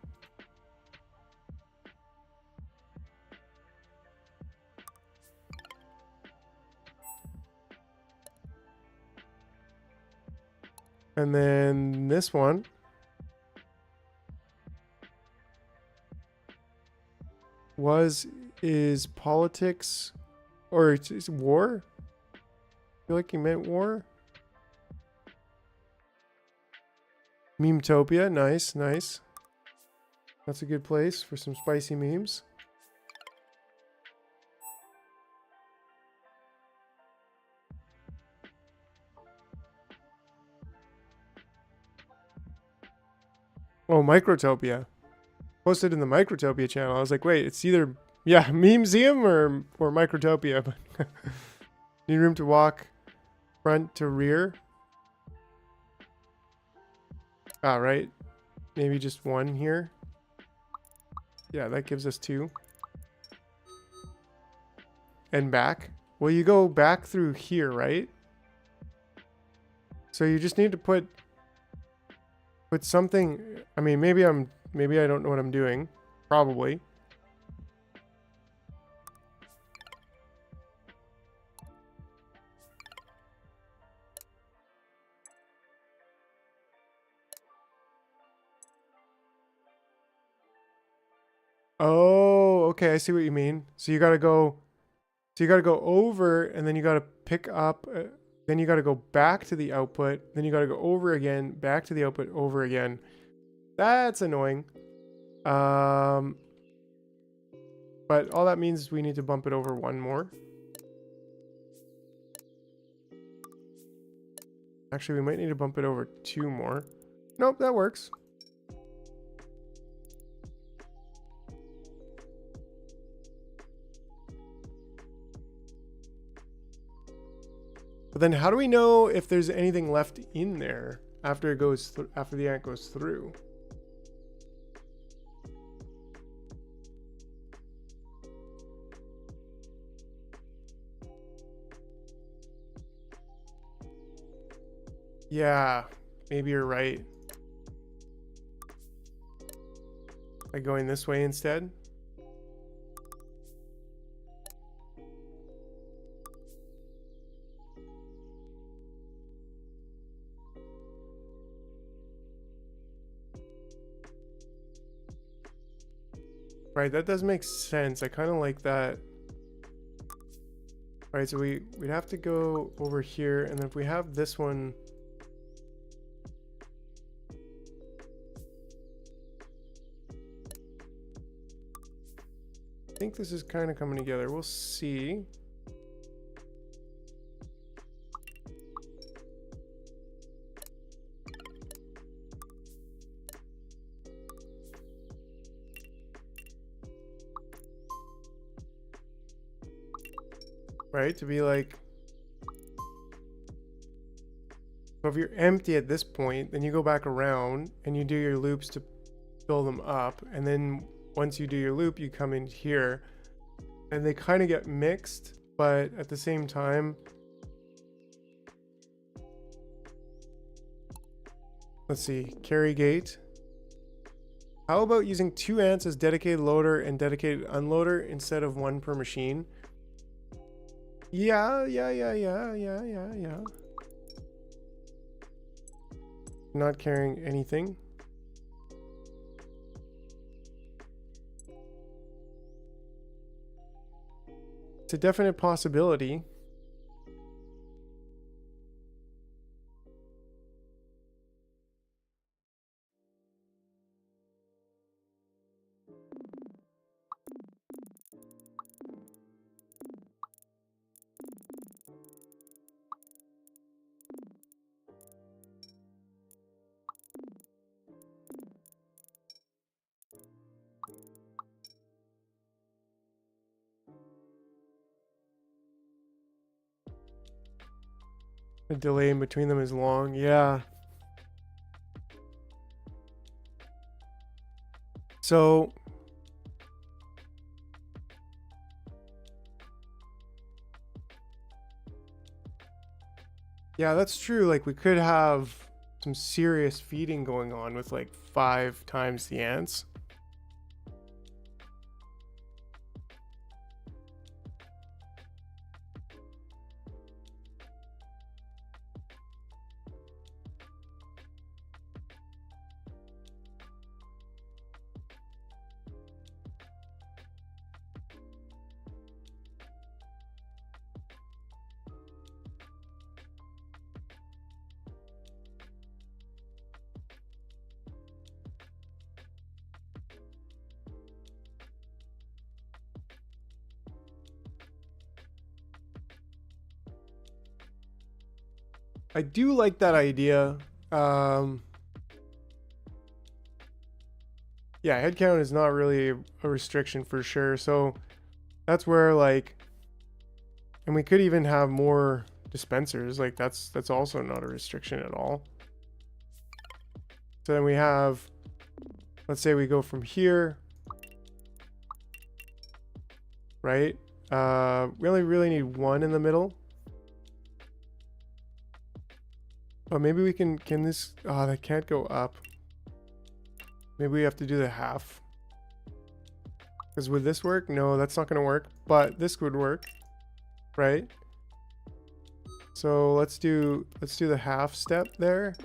Speaker 1: And then this one. Is politics, or it's war? I feel like you meant war. MICROTOPia, nice, nice. That's a good place for some spicy memes. Oh, Microtopia. Posted in the Microtopia channel. I was like, wait, it's either, yeah, Memeseum or Microtopia. Need room to walk front to rear. All right. Maybe just one here. Yeah, that gives us 2. And back. Well, you go back through here, right? So you just need to put something. I mean, maybe I don't know what I'm doing. Probably. Oh, okay, I see what you mean. So you gotta go over, and then you gotta pick up, then you gotta go back to the output, then you gotta go over again, back to the output, over again. That's annoying. But all that means is we need to bump it over 1 more. Actually, we might need to bump it over 2 more. Nope, that works. But then how do we know if there's anything left in there after it goes after the ant goes through? Yeah, maybe you're right. Like going this way instead? Right, that does make sense. I kind of like that. All right, so we'd have to go over here, and then if we have this one, I think this is kind of coming together. We'll see. Right, to be like, so if you're empty at this point, then you go back around and you do your loops to fill them up, and then once you do your loop, you come in here, and they kind of get mixed, but at the same time, let's see, carry gate. How about using 2 ants as dedicated loader and dedicated unloader instead of 1 per machine? Yeah. not carrying anything. It's a definite possibility. The delay in between them is long. Yeah. So yeah, that's true. Like we could have some serious feeding going on with like 5 times the ants. I do like that idea. Yeah, headcount is not really a restriction for sure. So that's where like, and we could even have more dispensers. Like that's also not a restriction at all. So then we have, let's say we go from here, right? We only really need 1 in the middle. Oh, maybe we can this, oh, that can't go up. Maybe we have to do the half. Because would this work? No, that's not going to work, but this would work, right? So let's do the half step there.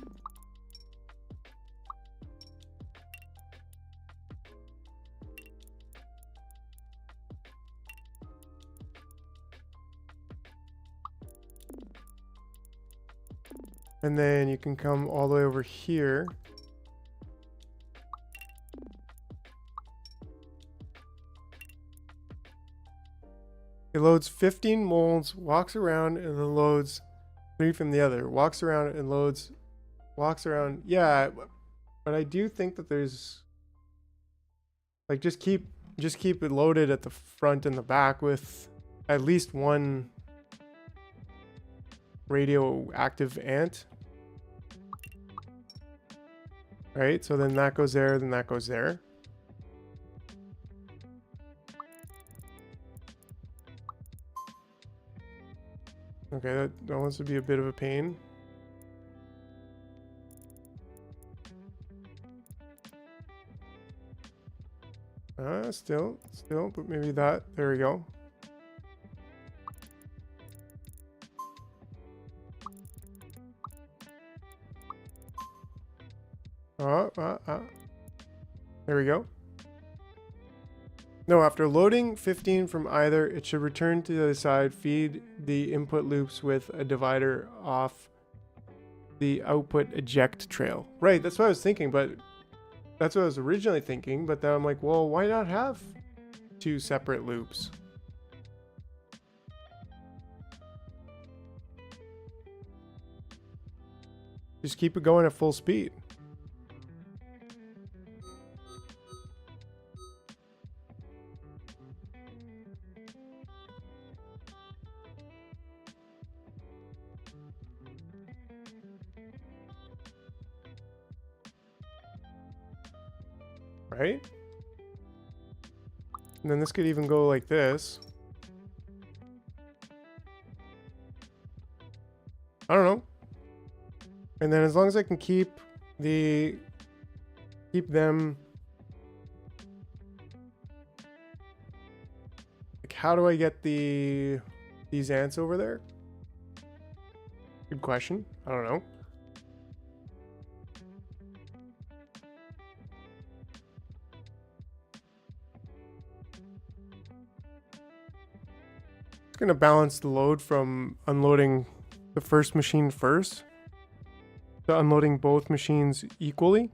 Speaker 1: And then you can come all the way over here. It loads 15 molds, walks around, and then loads 3 from the other. Walks around and loads, walks around. Yeah, but I do think that there's like just keep it loaded at the front and the back with at least 1 radioactive ant. Right, so then that goes there, then that goes there. Okay, that wants to be a bit of a pain. Still, but maybe that, there we go. There we go. No, after loading 15 from either, it should return to the other side, feed the input loops with a divider off the output eject trail. Right, that's what I was thinking, but that's what I was originally thinking, but then I'm like, well, why not have 2 separate loops? Just keep it going at full speed. Right? And then this could even go like this. I don't know. And then as long as I can keep them, like how do I get these ants over there? Good question. I don't know. It's going to balance the load from unloading the first machine first to unloading both machines equally.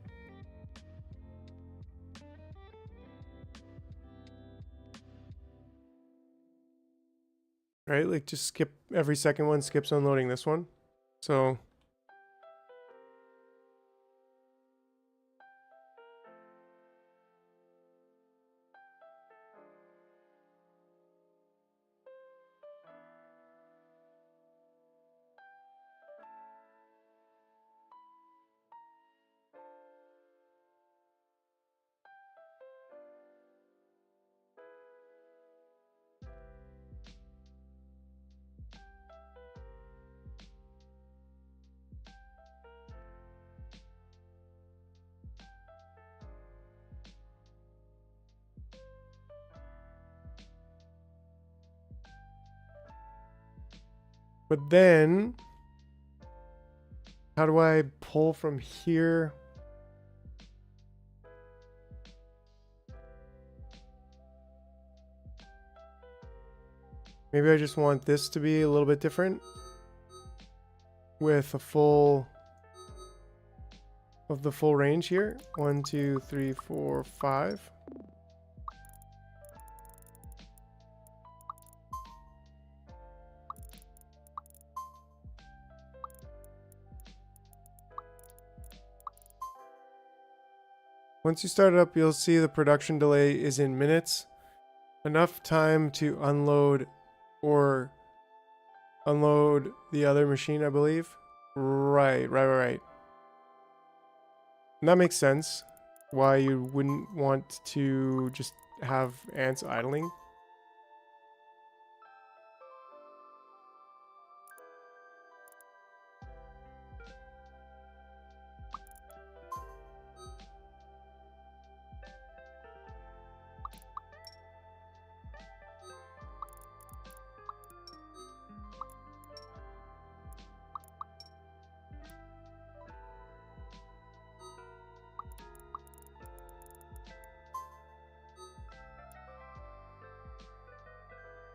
Speaker 1: Right, like just skip every second one, skips unloading this one. So but then, how do I pull from here? Maybe I just want this to be a little bit different with a full of the full range here. 1, 2, 3, 4, 5. Once you start it up, you'll see the production delay is in minutes. Enough time to unload or unload the other machine, I believe. Right. And that makes sense. Why you wouldn't want to just have ants idling.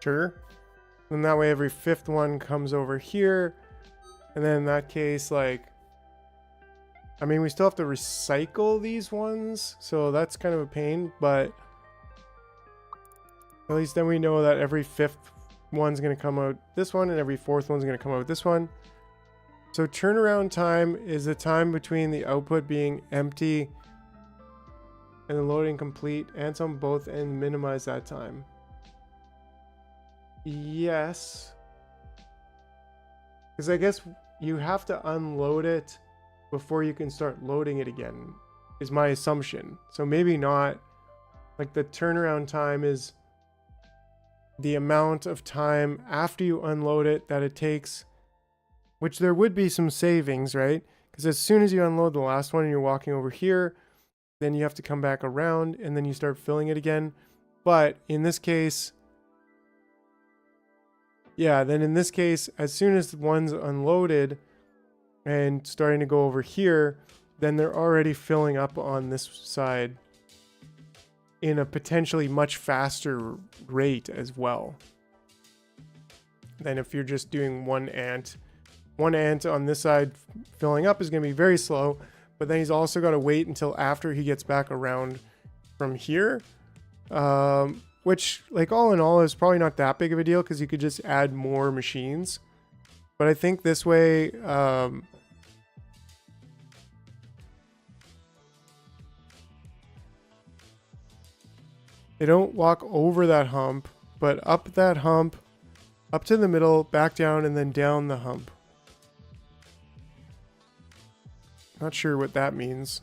Speaker 1: Sure. And that way every fifth one comes over here. And then in that case, like, I mean, we still have to recycle these ones. So that's kind of a pain, but at least then we know that every fifth one's going to come out this one and every fourth one's going to come out this one. So turnaround time is the time between the output being empty and the loading complete. Ants on both ends minimize that time. Yes. Because I guess you have to unload it before you can start loading it again, is my assumption. So maybe not. Like the turnaround time is the amount of time after you unload it that it takes, which there would be some savings, right? Because as soon as you unload the last one and you're walking over here, then you have to come back around and then you start filling it again. But in this case, yeah, then in this case, as soon as one's unloaded and starting to go over here, then they're already filling up on this side in a potentially much faster rate as well than if you're just doing one ant. One ant on this side filling up is going to be very slow, but then he's also got to wait until after he gets back around from here. Which, like, all in all, is probably not that big of a deal because you could just add more machines. But I think this way, they don't walk over that hump, but up that hump, up to the middle, back down, and then down the hump. Not sure what that means.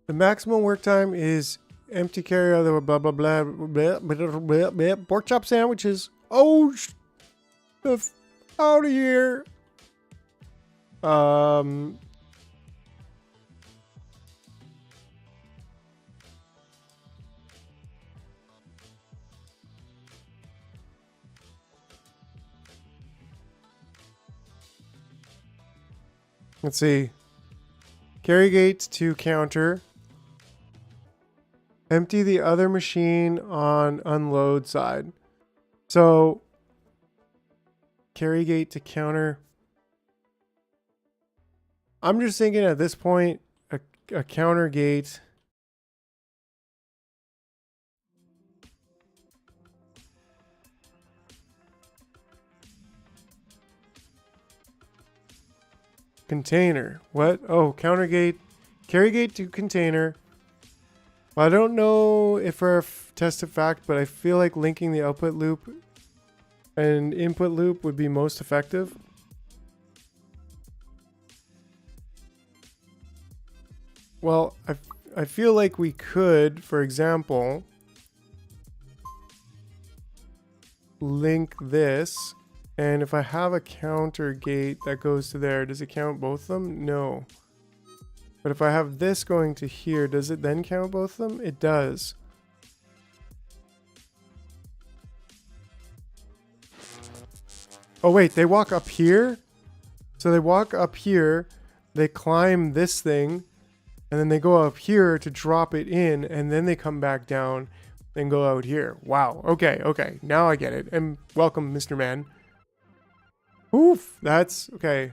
Speaker 1: The maximum work time is empty carry other blah blah blah blah blah blah blah. Pork chop sandwiches. Oh, out of here. Let's see. Carry gate to counter. Empty the other machine on unload side. So, carry gate to counter. I'm just thinking at this point, a counter gate. Container. What? Oh, counter gate. Carry gate to container. Well, I don't know if for a test of fact, but I feel like linking the output loop and input loop would be most effective. Well, I feel like we could, for example, link this. And if I have a counter gate that goes to there, does it count both of them? No. But if I have this going to here, does it then count both of them? It does. Oh wait, they walk up here? So they walk up here, they climb this thing, and then they go up here to drop it in, and then they come back down and go out here. Wow, okay, okay, now I get it. And welcome, Mr. Man. Oof, that's okay.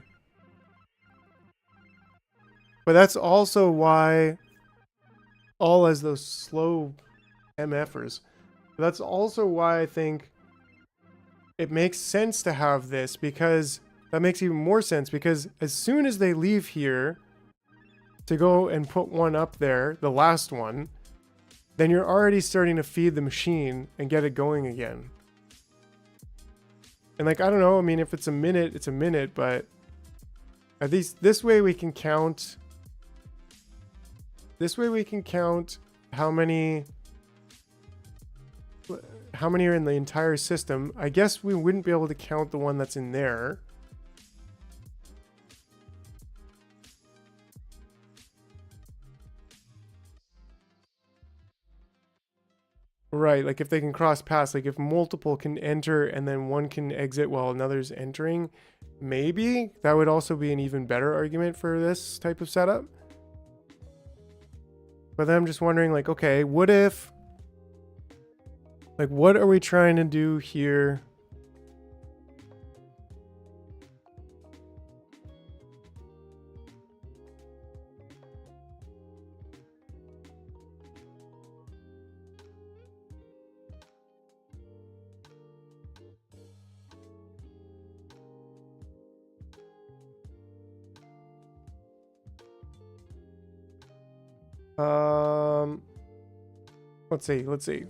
Speaker 1: But that's also why all as those slow MFers. That's also why I think it makes sense to have this, because that makes even more sense, because as soon as they leave here to go and put one up there, the last one, then you're already starting to feed the machine and get it going again. And like, I don't know, I mean, if it's a minute, it's a minute, but at least this way we can count. This way we can count how many are in the entire system. I guess we wouldn't be able to count the one that's in there. Right, like if they can cross paths, like if multiple can enter and then one can exit while another's entering, maybe that would also be an even better argument for this type of setup. But then I'm just wondering, like, okay, what if, like, what are we trying to do here? Let's see.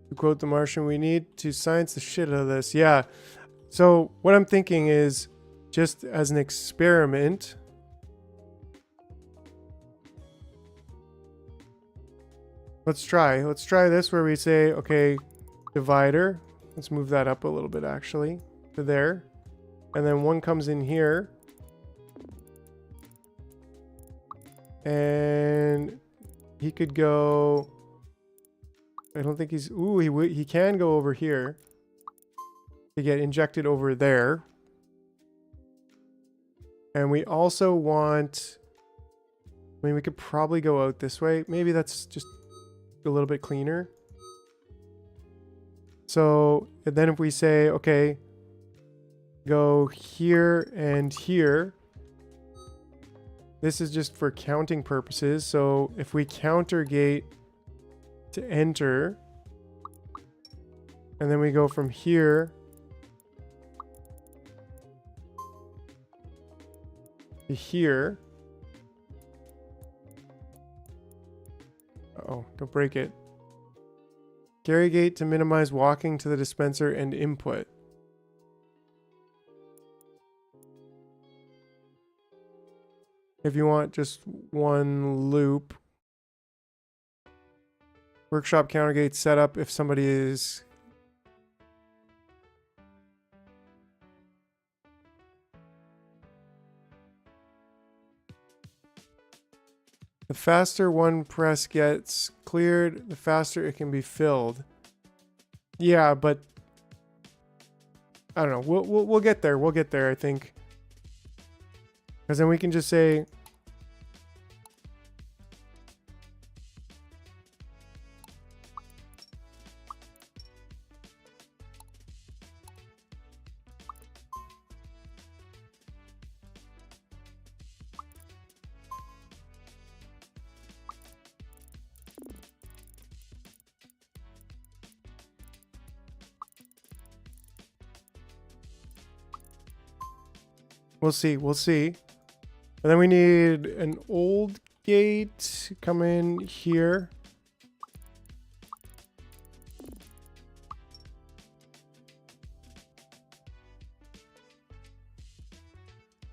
Speaker 1: To quote the Martian, we need to science the shit out of this. Yeah. So what I'm thinking is, just as an experiment, let's try this where we say, okay, divider. Let's move that up a little bit actually to there. And then one comes in here. And he could go, I don't think he's, ooh, he can go over here to get injected over there. And we also want, I mean, we could probably go out this way. Maybe that's just a little bit cleaner. So, and then if we say, okay, go here and here. This is just for counting purposes. So if we counter gate to enter, and then we go from here to here. Uh-oh, don't break it. Carry gate to minimize walking to the dispenser and input. if you want just one loop. Workshop counter gate setup if somebody is... The faster one press gets cleared, the faster it can be filled. Yeah, but I don't know. We'll get there. We'll get there, I think. Because then we can just say... We'll see. We'll see. And then we need an old gate. Come in here.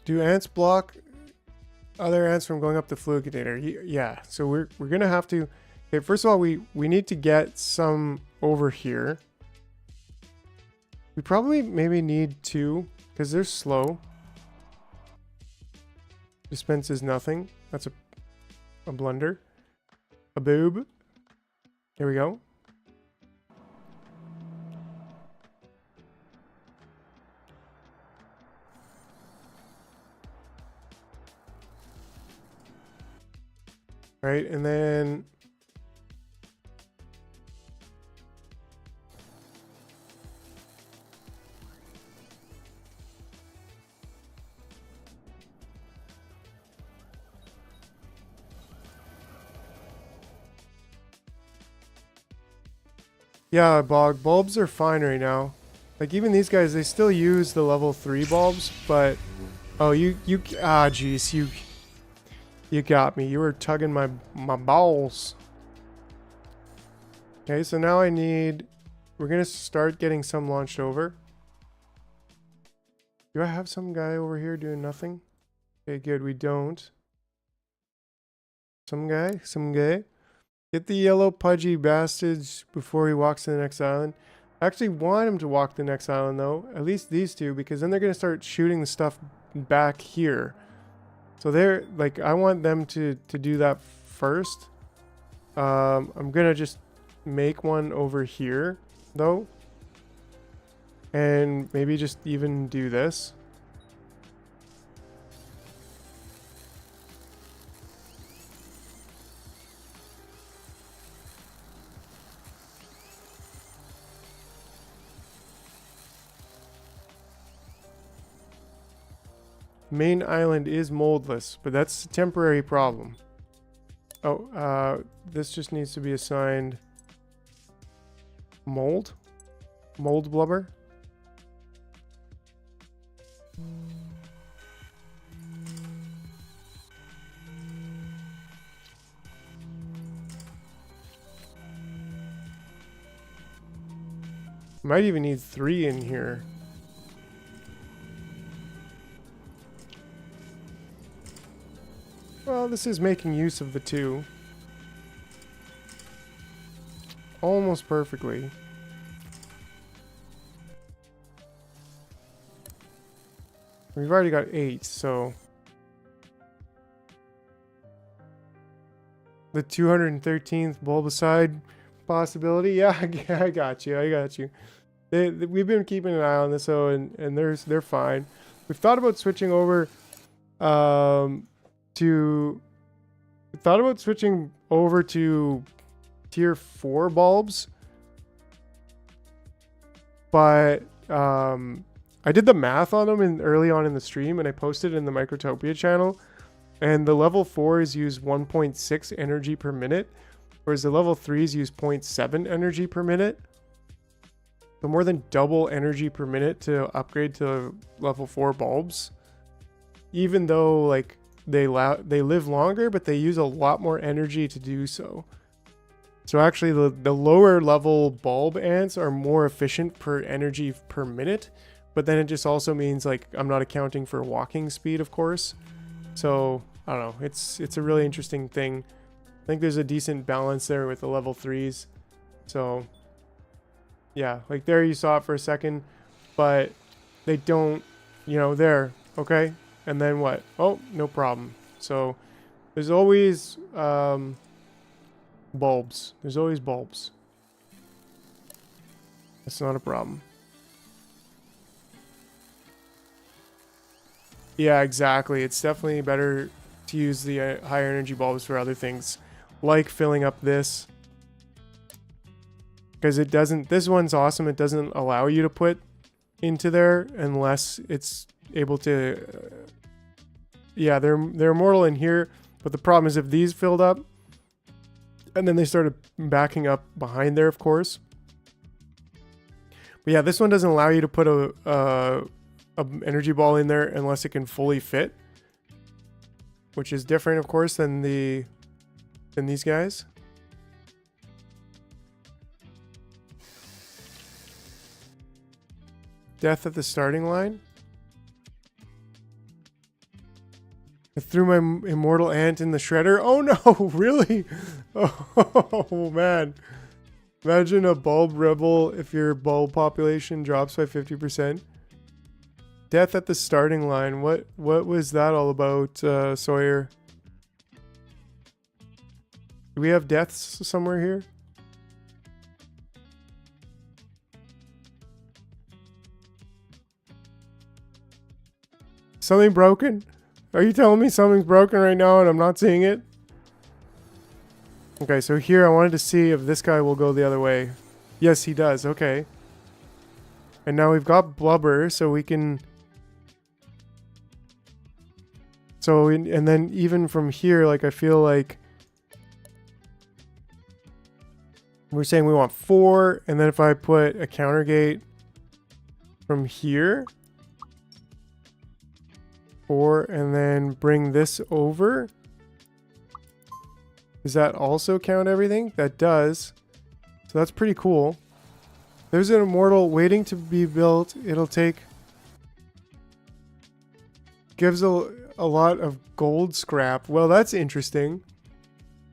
Speaker 1: Do ants block other ants from going up the fluid container? Yeah. So we're gonna have to. Okay. First of all, we need to get some over here. We probably maybe need two because they're slow. Dispenses nothing. That's a blunder. A boob. Here we go. Right, and then yeah, bog bulbs are fine right now. Like even these guys, they still use the level 3 bulbs, but oh, jeez, you got me. You were tugging my balls. Okay, so now we're gonna start getting some launched over. Do I have some guy over here doing nothing? Okay, good. We don't. Some guy. Get the yellow pudgy bastards before he walks to the next island. I actually want him to walk the next island though. At least these two, because then they're going to start shooting the stuff back here. So they're like, I want them to do that first. I'm going to just make one over here though. And maybe just even do this. Main island is moldless, but that's a temporary problem. Oh, this just needs to be assigned mold blubber. Might even need 3 in here. Well, this is making use of the 2. Almost perfectly. We've already got 8, so... The 213th bulbicide possibility? Yeah, I got you. We've been keeping an eye on this, so and they're fine. We've thought about switching over to tier 4 bulbs, but I did the math on them early on in the stream, and I posted it in the Microtopia channel, and the level 4s use 1.6 energy per minute, whereas the level 3s use 0.7 energy per minute. So more than double energy per minute to upgrade to level 4 bulbs, even though like they live longer, but they use a lot more energy to do so. So actually the lower level bulb ants are more efficient per energy per minute, but then it just also means like I'm not accounting for walking speed, of course. So I don't know. It's a really interesting thing. I think there's a decent balance there with the level 3s. So yeah, like there you saw it for a second, but they don't, you know, there, okay? And then what? Oh, no problem. So there's always bulbs. There's always bulbs. That's not a problem. Yeah, exactly. It's definitely better to use the higher energy bulbs for other things, like filling up this. Because it doesn't, this one's awesome. It doesn't allow you to put into there unless it's able to, yeah, they're immortal in here. But the problem is if these filled up and then they started backing up behind there, of course. But yeah, this one doesn't allow you to put a energy ball in there unless it can fully fit, which is different, of course, than these guys. Death at the starting line. I threw my immortal ant in the shredder. Oh no, really? Oh man. Imagine a bulb rebel if your bulb population drops by 50%. Death at the starting line. What was that all about, Sawyer? Do we have deaths somewhere here? Something broken? Are you telling me something's broken right now and I'm not seeing it? Okay, so here I wanted to see if this guy will go the other way. Yes, he does. Okay. And now we've got blubber, so we can... So, and then even from here, like, I feel like... We're saying we want 4, and then if I put a counter gate from here... 4, and then bring this over. Does that also count everything? That does. So that's pretty cool. There's an immortal waiting to be built. It'll take... Gives a lot of gold scrap. Well, that's interesting.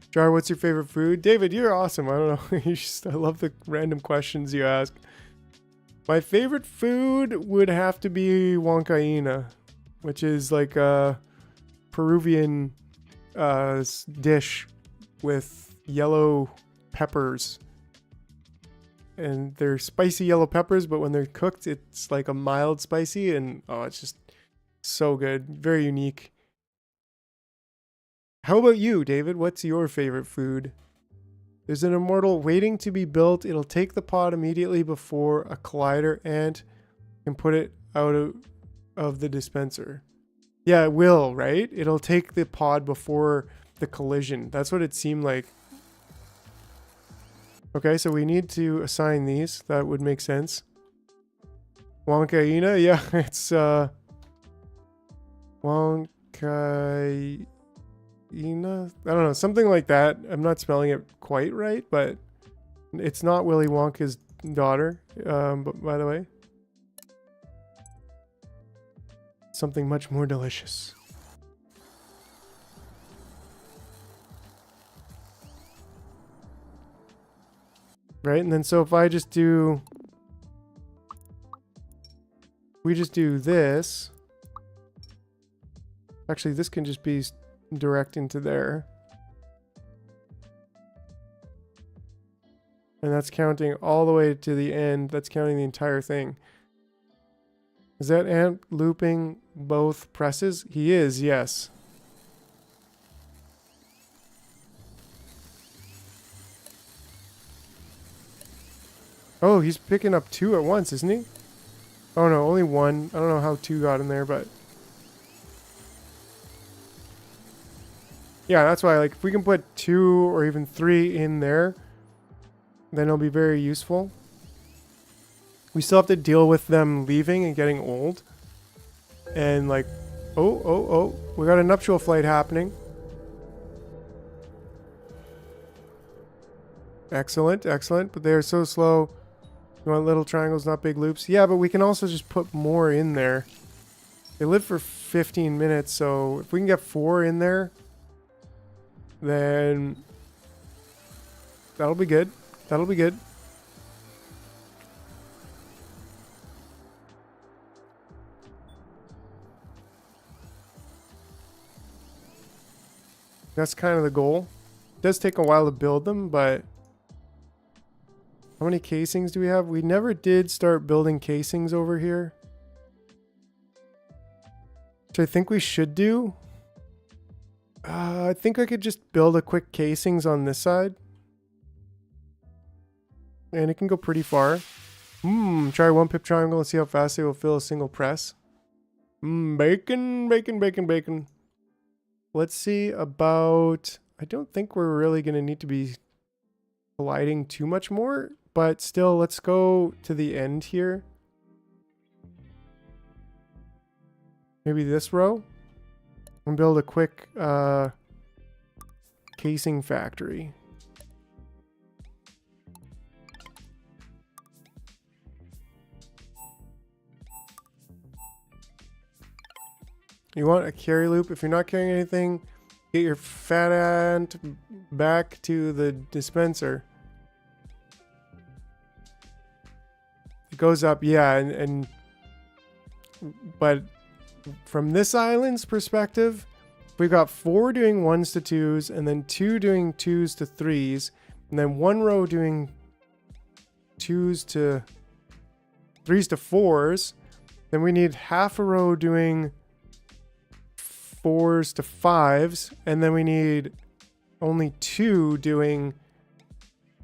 Speaker 1: Jar, what's your favorite food? David, you're awesome. I don't know. I love the random questions you ask. My favorite food would have to be huancaína, which is like a Peruvian dish with yellow peppers. And they're spicy yellow peppers, but when they're cooked, it's like a mild spicy, and oh, it's just so good. Very unique. How about you, David? What's your favorite food? There's an immortal waiting to be built. It'll take the pod immediately before a collider ant can put it out of the dispenser. Yeah, it will, right? It'll take the pod before the collision. That's what it seemed like. Okay, so we need to assign these. That would make sense. Huancaína, yeah, it's Huancaína. I don't know, something like that. I'm not spelling it quite right, but it's not Willy Wonka's daughter, but by the way. Something much more delicious. Right, and then so if I just do... We just do this. Actually, this can just be direct into there. And that's counting all the way to the end. That's counting the entire thing. Is that ant looping both presses? He is, yes. Oh, he's picking up 2 at once, isn't he? Oh no, only 1. I don't know how 2 got in there, but... Yeah, that's why, like, if we can put 2 or even 3 in there, then it'll be very useful. We still have to deal with them leaving and getting old. And like, oh, we got a nuptial flight happening. Excellent, excellent. But they're so slow. You want little triangles, not big loops. Yeah, but we can also just put more in there. They live for 15 minutes, so if we can get 4 in there, then that'll be good. That'll be good. That's kind of the goal. It does take a while to build them, but how many casings do we have? We never did start building casings over here. Which I think we should do. I think I could just build a quick casings on this side. And it can go pretty far. Try 1 pip triangle and see how fast they will fill a single press. Bacon, bacon, bacon, bacon. Let's see about... I don't think we're really going to need to be colliding too much more. But still, let's go to the end here. Maybe this row. And build a quick casing factory. You want a carry loop. If you're not carrying anything, get your fat ant back to the dispenser. It goes up, yeah, but from this island's perspective, we've got 4 doing 1s to 2s, and then 2 doing 2s to 3s, and then 1 row doing 2s to 3s to 4s. Then we need half a row doing 4s to 5s, and then we need only 2 doing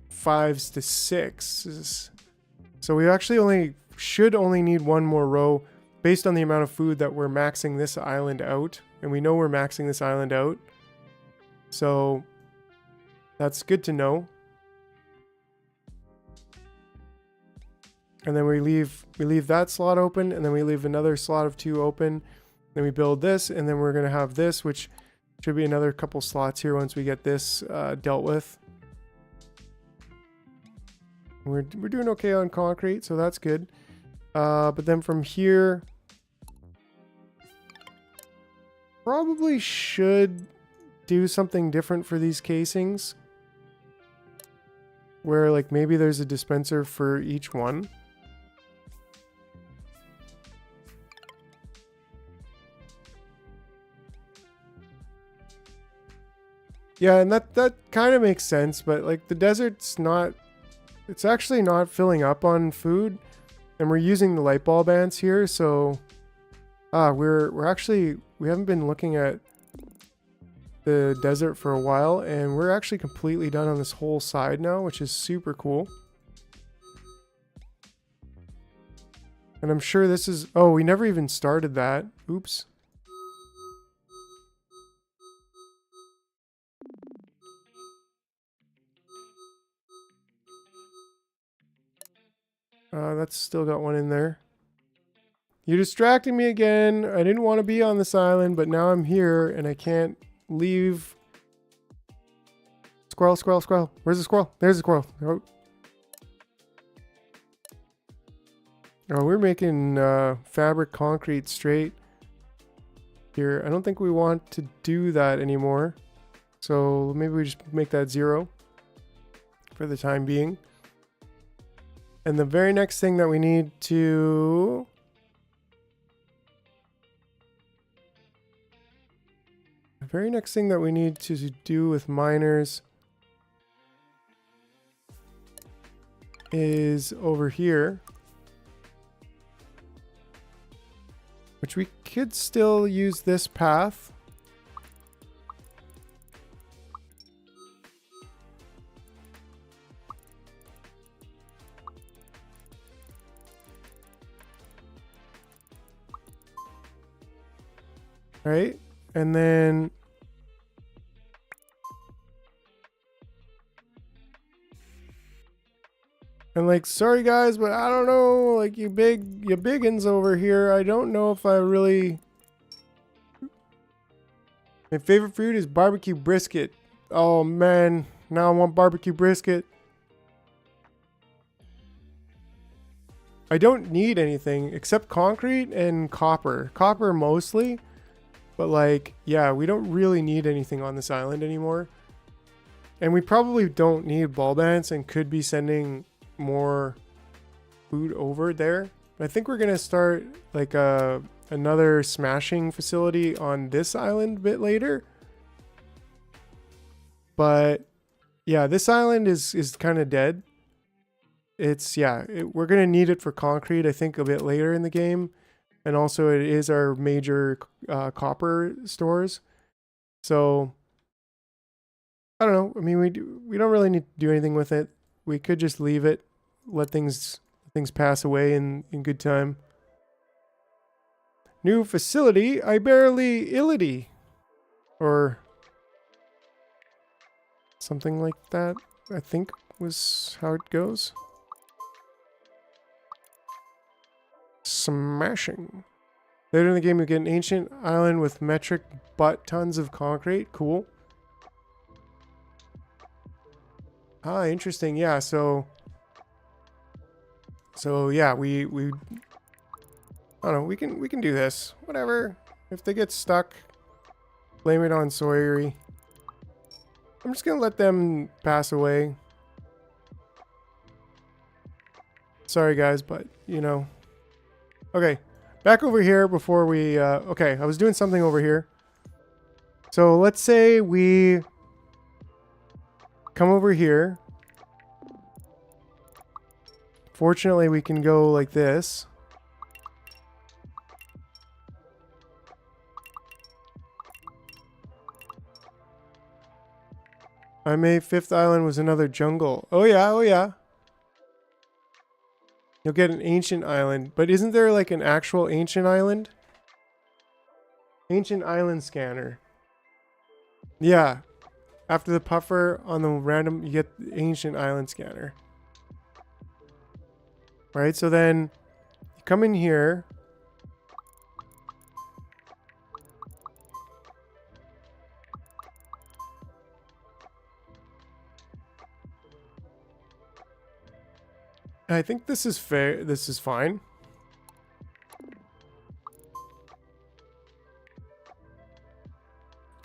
Speaker 1: 5s to 6s. So we actually should only need 1 more row based on the amount of food that we're maxing this island out. And we know we're maxing this island out. So that's good to know. And then we leave that slot open, and then we leave another slot of 2 open. Then we build this, and then we're going to have this, which should be another couple slots here once we get this dealt with. We're doing okay on concrete, so that's good. But then from here, probably should do something different for these casings. Where like maybe there's a dispenser for each one. Yeah, and that kind of makes sense, but like the desert's not, it's actually not filling up on food, and we're using the light bulb ants here, so we haven't been looking at the desert for a while, and we're actually completely done on this whole side now, which is super cool. And I'm sure this is, oh, we never even started that. Oops. That's still got one in there. You're distracting me again. I didn't want to be on this island, but now I'm here and I can't leave. Squirrel, squirrel, squirrel. Where's the squirrel? There's the squirrel. Oh, we're making fabric concrete straight here. I don't think we want to do that anymore. So maybe we just make that 0 for the time being. And the very next thing that we need to... The very next thing that we need to do with miners is over here. Which we could still use this path. Right? And then like, sorry guys, but I don't know, like you biggins over here, I don't know if I really... My favorite food is barbecue brisket. Oh man, now I want barbecue brisket. I don't need anything except concrete and copper. Copper mostly. But like, yeah, we don't really need anything on this island anymore. And we probably don't need ball bands and could be sending more food over there. But I think we're going to start like another smashing facility on this island a bit later. But yeah, this island is kind of dead. It's, yeah, we're going to need it for concrete, I think, a bit later in the game. And also it is our major copper stores. So I don't know. I mean, we don't really need to do anything with it. We could just leave it, let things pass away in good time. New facility, Iberally or something like that, I think was how it goes. Smashing. Later in the game, you get an ancient island with metric butt tons of concrete. Cool. Ah, interesting. Yeah, so yeah, we I don't know, we can do this. Whatever. If they get stuck, blame it on Sawyery. I'm just gonna let them pass away. Sorry guys, but you know. Okay, back over here before we okay, I was doing something over here. So let's say we come over here. Fortunately, we can go like this. I made fifth island was another jungle. Oh yeah, oh yeah. You'll get an ancient island, but isn't there like an actual ancient island? Ancient island scanner. Yeah. After the puffer on the random, you get the ancient island scanner. Right, so then you come in here. I think this is fair. This is fine.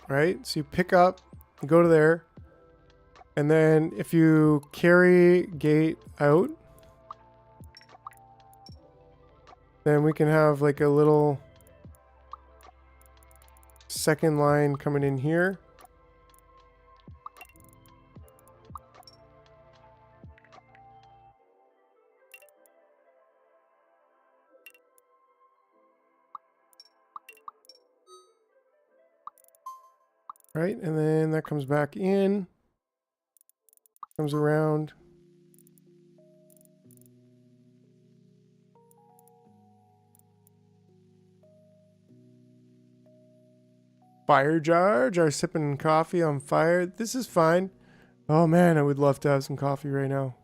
Speaker 1: Right, so you pick up, you go to there, and then if you carry gate out, then we can have like a little second line coming in here. Right, and then that comes back in, comes around. Fire jar sipping coffee on fire. This is fine. Oh man, I would love to have some coffee right now.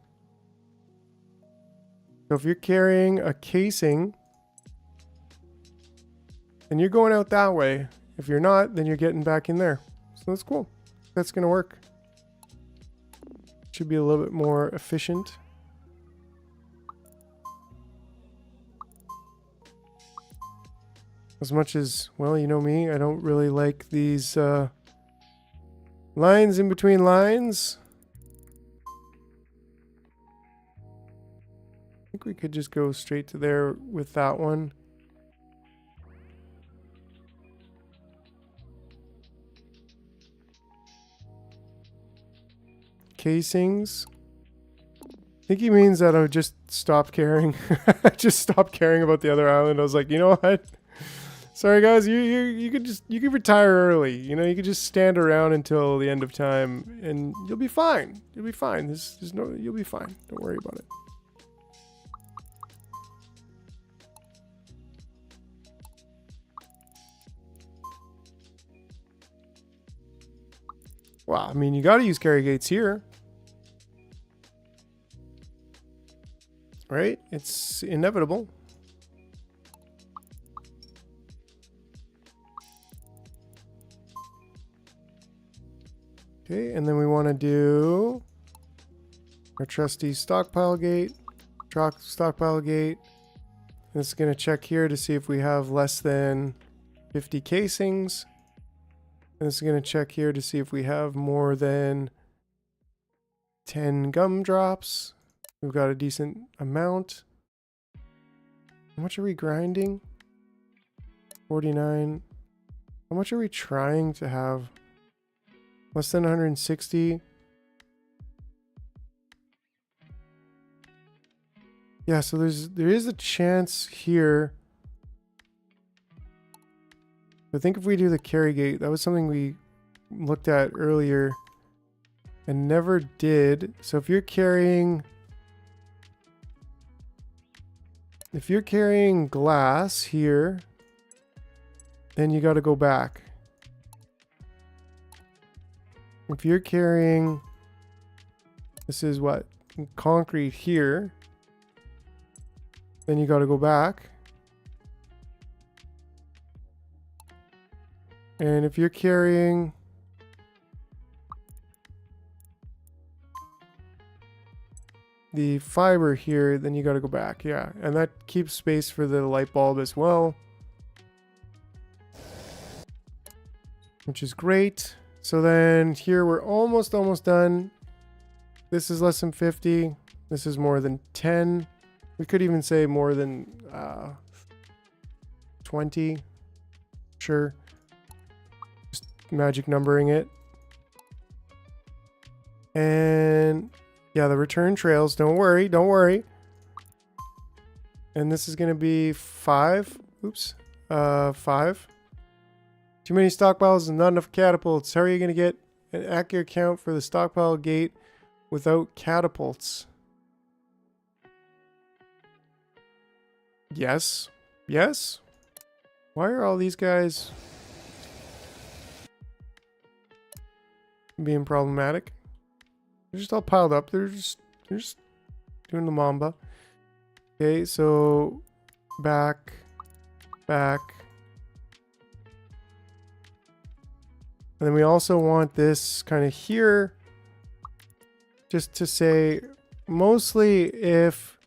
Speaker 1: So if you're carrying a casing, then you're going out that way. If you're not, then you're getting back in there. So that's cool. That's gonna work. Should be a little bit more efficient. As much as, well, you know me, I don't really like these lines in between lines. I think we could just go straight to there with that one. Casings. I think he means that I would just stop caring. Just stop caring about the other island. I was like, you know what? Sorry guys, you could retire early. You know, you could just stand around until the end of time and you'll be fine. You'll be fine. You'll be fine. Don't worry about it. Well, I mean, you got to use carry gates here. Right? It's inevitable. Okay, and then we want to do our trusty stockpile gate, stockpile gate. This is going to check here to see if we have less than 50 casings. And this is going to check here to see if we have more than 10 gumdrops. We've got a decent amount. How much are we grinding? 49. How much are we trying to have? Less than 160. Yeah, so there is a chance here. I think if we do the carry gate, that was something we looked at earlier and never did. So if you're carrying glass here, then you got to go back. If you're carrying, this is what, concrete here, then you got to go back. And if you're carrying the fiber here, then you got to go back. Yeah, and that keeps space for the light bulb as well, which is great. So then here we're almost done. This is less than 50. This is more than 10. We could even say more than 20. Sure. Just magic numbering it. And yeah, the return trails. Don't worry. Don't worry. And this is going to be 5. Oops. 5. Too many stockpiles and not enough catapults. How are you going to get an accurate count for the stockpile gate without catapults? Yes. Yes. Why are all these guys being problematic? They're just all piled up. They're just doing the mamba. Okay, so back. And then we also want this kind of here, just to say, mostly if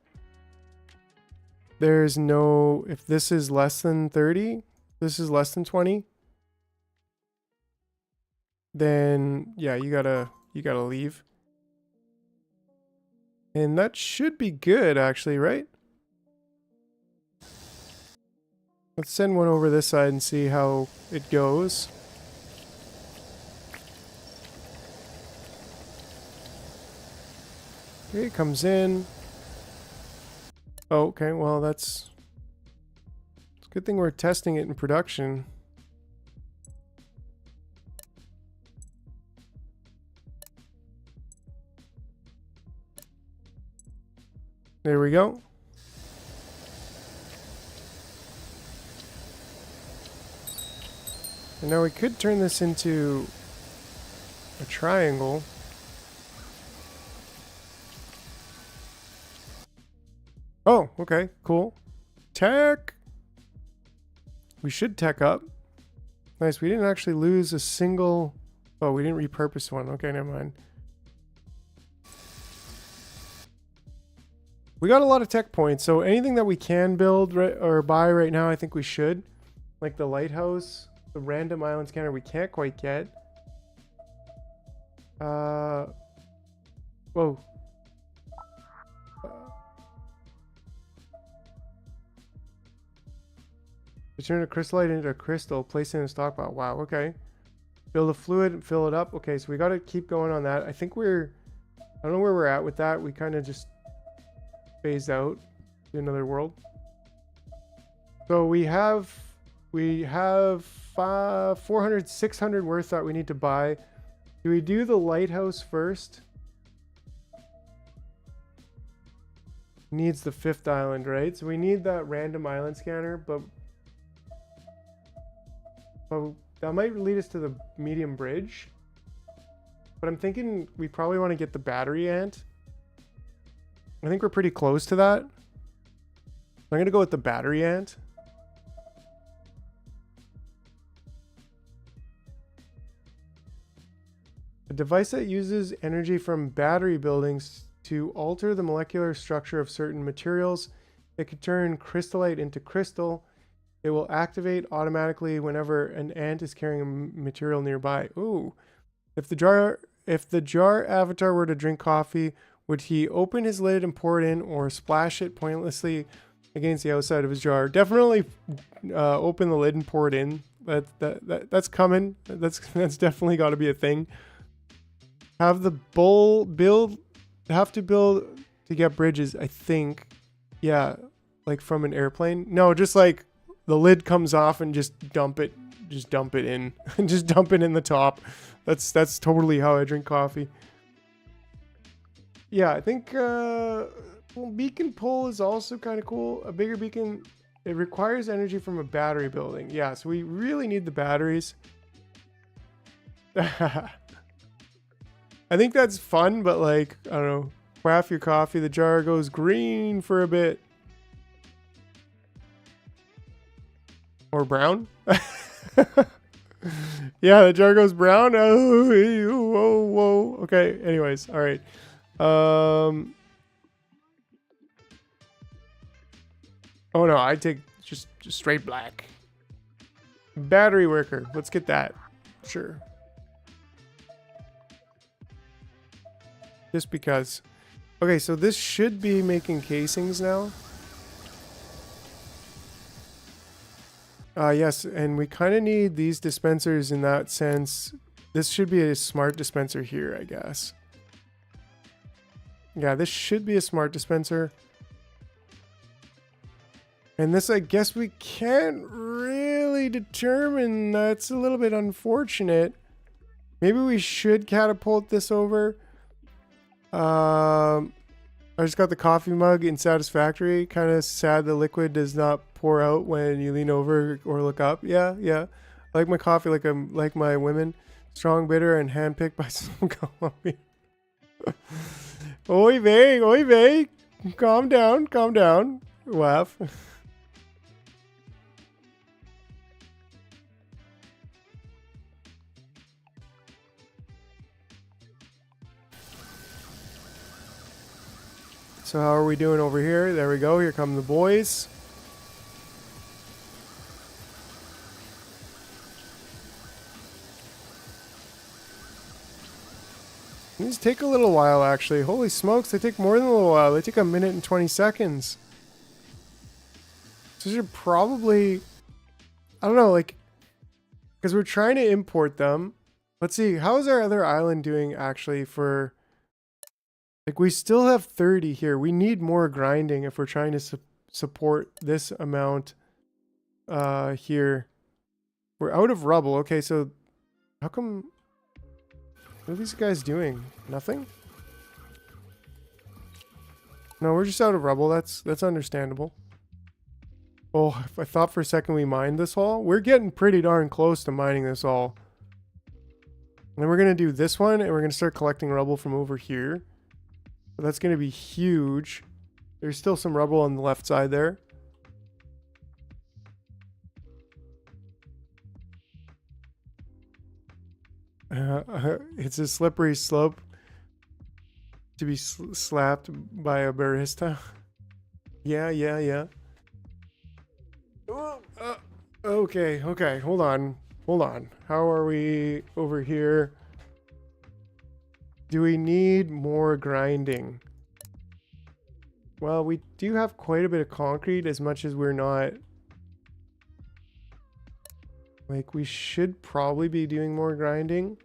Speaker 1: there's no, if this is less than 30, this is less than 20, then yeah, you gotta leave. And that should be good, actually, right? Let's send one over this side and see how it goes. Okay, it comes in. Oh, okay, well it's a good thing we're testing it in production. There we go. And now we could turn this into a triangle. Oh, okay, cool. Tech! We should tech up. Nice, we didn't actually lose a single... Oh, we didn't repurpose one. Okay, never mind. We got a lot of tech points, so anything that we can build or buy right now, I think we should. Like the lighthouse, the random island scanner we can't quite get. Whoa. Turn a crystallite into a crystal, place it in a stockpile. Wow, okay. Build a fluid and fill it up. Okay, so we got to keep going on that. I think I don't know where we're at with that. We kind of just phased out to another world. So we have 400, 600 worth that we need to buy. Do we do the lighthouse first? Needs the 5th island, right? So we need that random island scanner, but that might lead us to the medium bridge. But I'm thinking we probably want to get the battery ant. I think we're pretty close to that. I'm going to go with the battery ant. A device that uses energy from battery buildings to alter the molecular structure of certain materials. It can turn crystallite into crystal. It will activate automatically whenever an ant is carrying a material nearby. Ooh. If the jar avatar were to drink coffee, would he open his lid and pour it in, or splash it pointlessly against the outside of his jar? Definitely open the lid and pour it in. That's coming. That's definitely got to be a thing. Have to build to get bridges, I think. Yeah, like from an airplane. No, just like the lid comes off and just dump it in. Just dump it in the top. That's totally how I drink coffee. Yeah, I think beacon pull is also kind of cool. A bigger beacon, it requires energy from a battery building. Yeah, so we really need the batteries. I think that's fun, but like, I don't know. Craft your coffee, the jar goes green for a bit. Or brown? Yeah, the jar goes brown. Oh, whoa. Okay, anyways, all right. Oh no, I take just straight black. Battery worker, let's get that. Sure. Just because. Okay, so this should be making casings now. Yes, and we kind of need these dispensers in that sense. This should be a smart dispenser here, I guess. Yeah, this should be a smart dispenser. And this, I guess we can't really determine. That's a little bit unfortunate. Maybe we should catapult this over. I just got the coffee mug in Satisfactory. Kind of sad the liquid does not pour out when you lean over or look up. Yeah. I like my coffee like I'm like my women. Strong, bitter, and handpicked by some coffee. Oy vey. Calm down. Laugh. So how are we doing over here? There we go. Here come the boys. These take a little while, actually. Holy smokes, they take more than a little while. They take 1 minute and 20 seconds. So should probably... I don't know, like... Because we're trying to import them. Let's see, how is our other island doing, actually, for... Like, we still have 30 here. We need more grinding if we're trying to support this amount here. We're out of rubble. Okay, so how come... What are these guys doing? Nothing? No, we're just out of rubble. That's understandable. Oh, I thought for a second we mined this all. We're getting pretty darn close to mining this all. And then we're going to do this one, and we're going to start collecting rubble from over here. But that's going to be huge. There's still some rubble on the left side there. It's a slippery slope to be slapped by a barista. Yeah. Okay. Hold on. How are we over here? Do we need more grinding? Well, we do have quite a bit of concrete, as much as we're not... Like, we should probably be doing more grinding.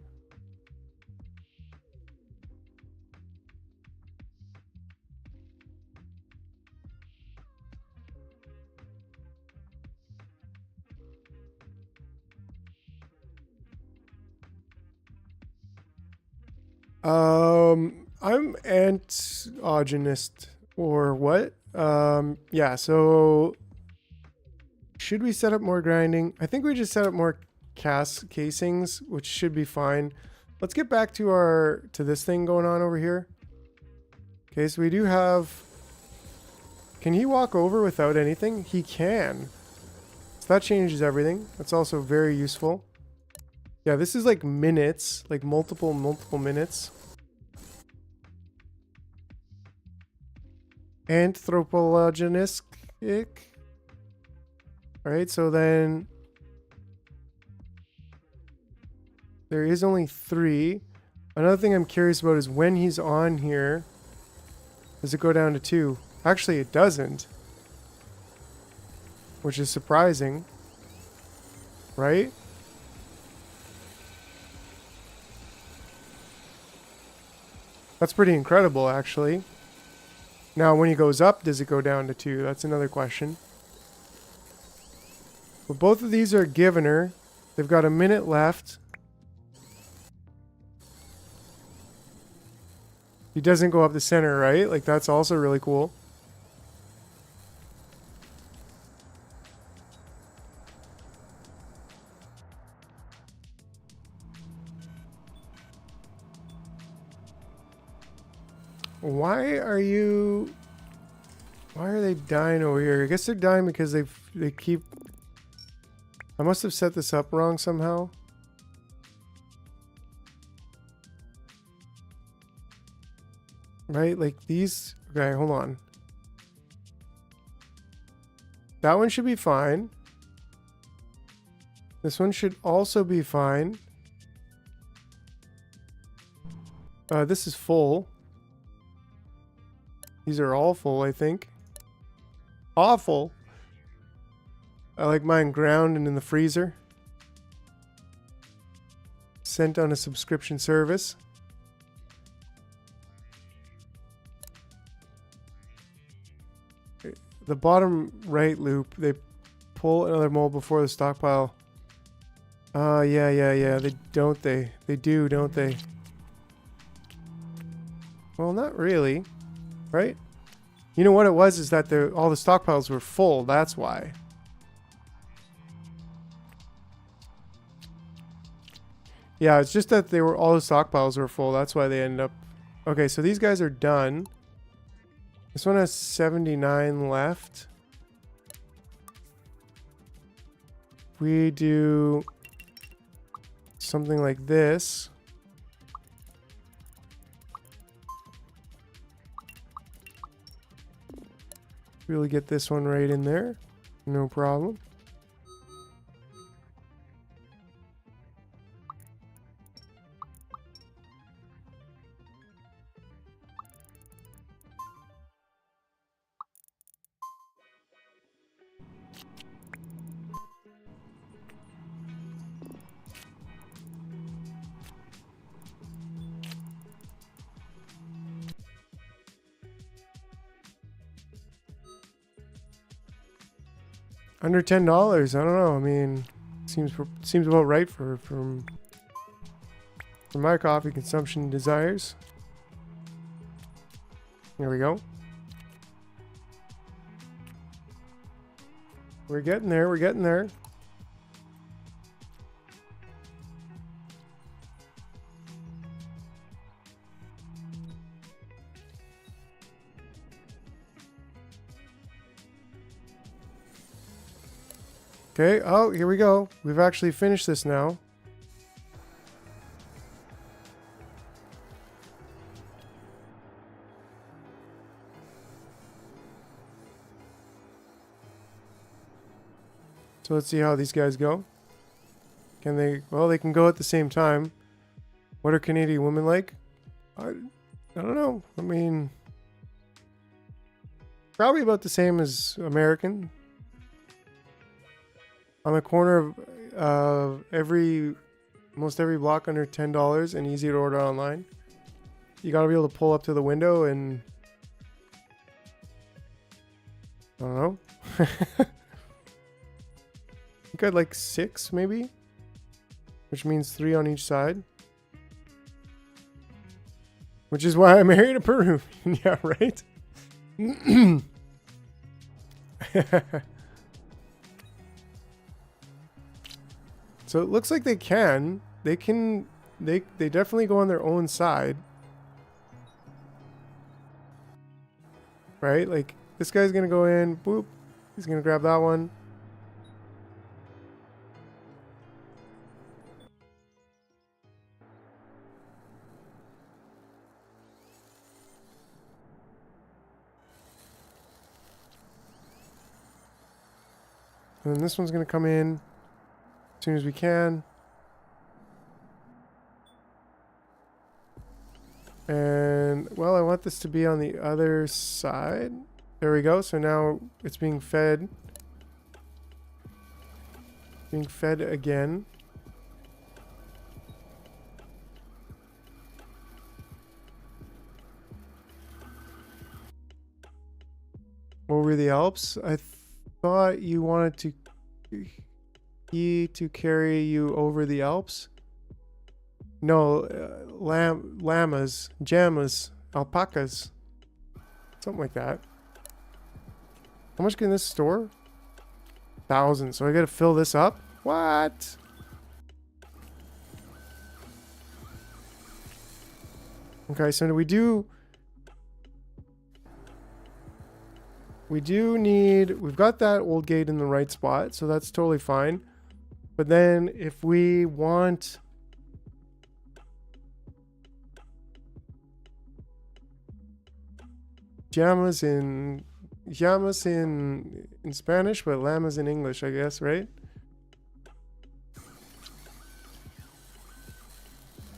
Speaker 1: I'm antogynist, or what? Yeah, so should we set up more grinding? I think we just set up more casings, which should be fine. Let's get back to this thing going on over here. Okay, so we do have... Can he walk over without anything? He can. So that changes everything. That's also very useful. Yeah, this is like minutes, like multiple minutes. anthropologistic. Alright, so then there is only 3. Another thing I'm curious about is when he's on here, does it go down to 2? Actually, it doesn't. Which is surprising. Right? That's pretty incredible, actually. Now, when he goes up, does it go down to 2? That's another question. But both of these are givener. They've got a minute left. He doesn't go up the center, right? Like, that's also really cool. Why are they dying over here? I guess they're dying because they keep... I must have set this up wrong somehow. Right? Like these... Okay, hold on. That one should be fine. This one should also be fine. This is full. These are all full, I think. Awful. I like mine ground and in the freezer. Sent on a subscription service. The bottom right loop, they pull another mold before the stockpile. Yeah. They don't they? They do, don't they? Well, not really. Right? You know what it was is that all the stockpiles were full. That's why. Yeah, it's just that all the stockpiles were full. That's why they ended up... Okay, so these guys are done. This one has 79 left. We do something like this. Really get this one right in there. No problem. Under $10, I don't know. I mean, seems about right for my coffee consumption desires. There we go. We're getting there. We're getting there. Okay, oh, here we go. We've actually finished this now. So let's see how these guys go. Can they... Well, they can go at the same time. What are Canadian women like? I don't know. I mean... Probably about the same as American. On the corner of almost every block under $10 and easy to order online. You gotta be able to pull up to the window and... I don't know. I think I'd like 6 maybe. Which means 3 on each side. Which is why I married a Peruvian. Yeah, right? So it looks like they definitely go on their own side. Right? Like this guy's gonna go in, boop. He's gonna grab that one. And then this one's going to come in as soon as we can. And, well, I want this to be on the other side. There we go. So now it's being fed. Being fed again. Over the Alps? I thought you wanted to carry you over the Alps? No, llamas, jammas, alpacas. Something like that. How much can this store? 1,000. So I gotta fill this up? What? Okay, so we do need, we've got that old gate in the right spot, so that's totally fine. But then if we want llamas in Spanish, but llamas in English, I guess, right?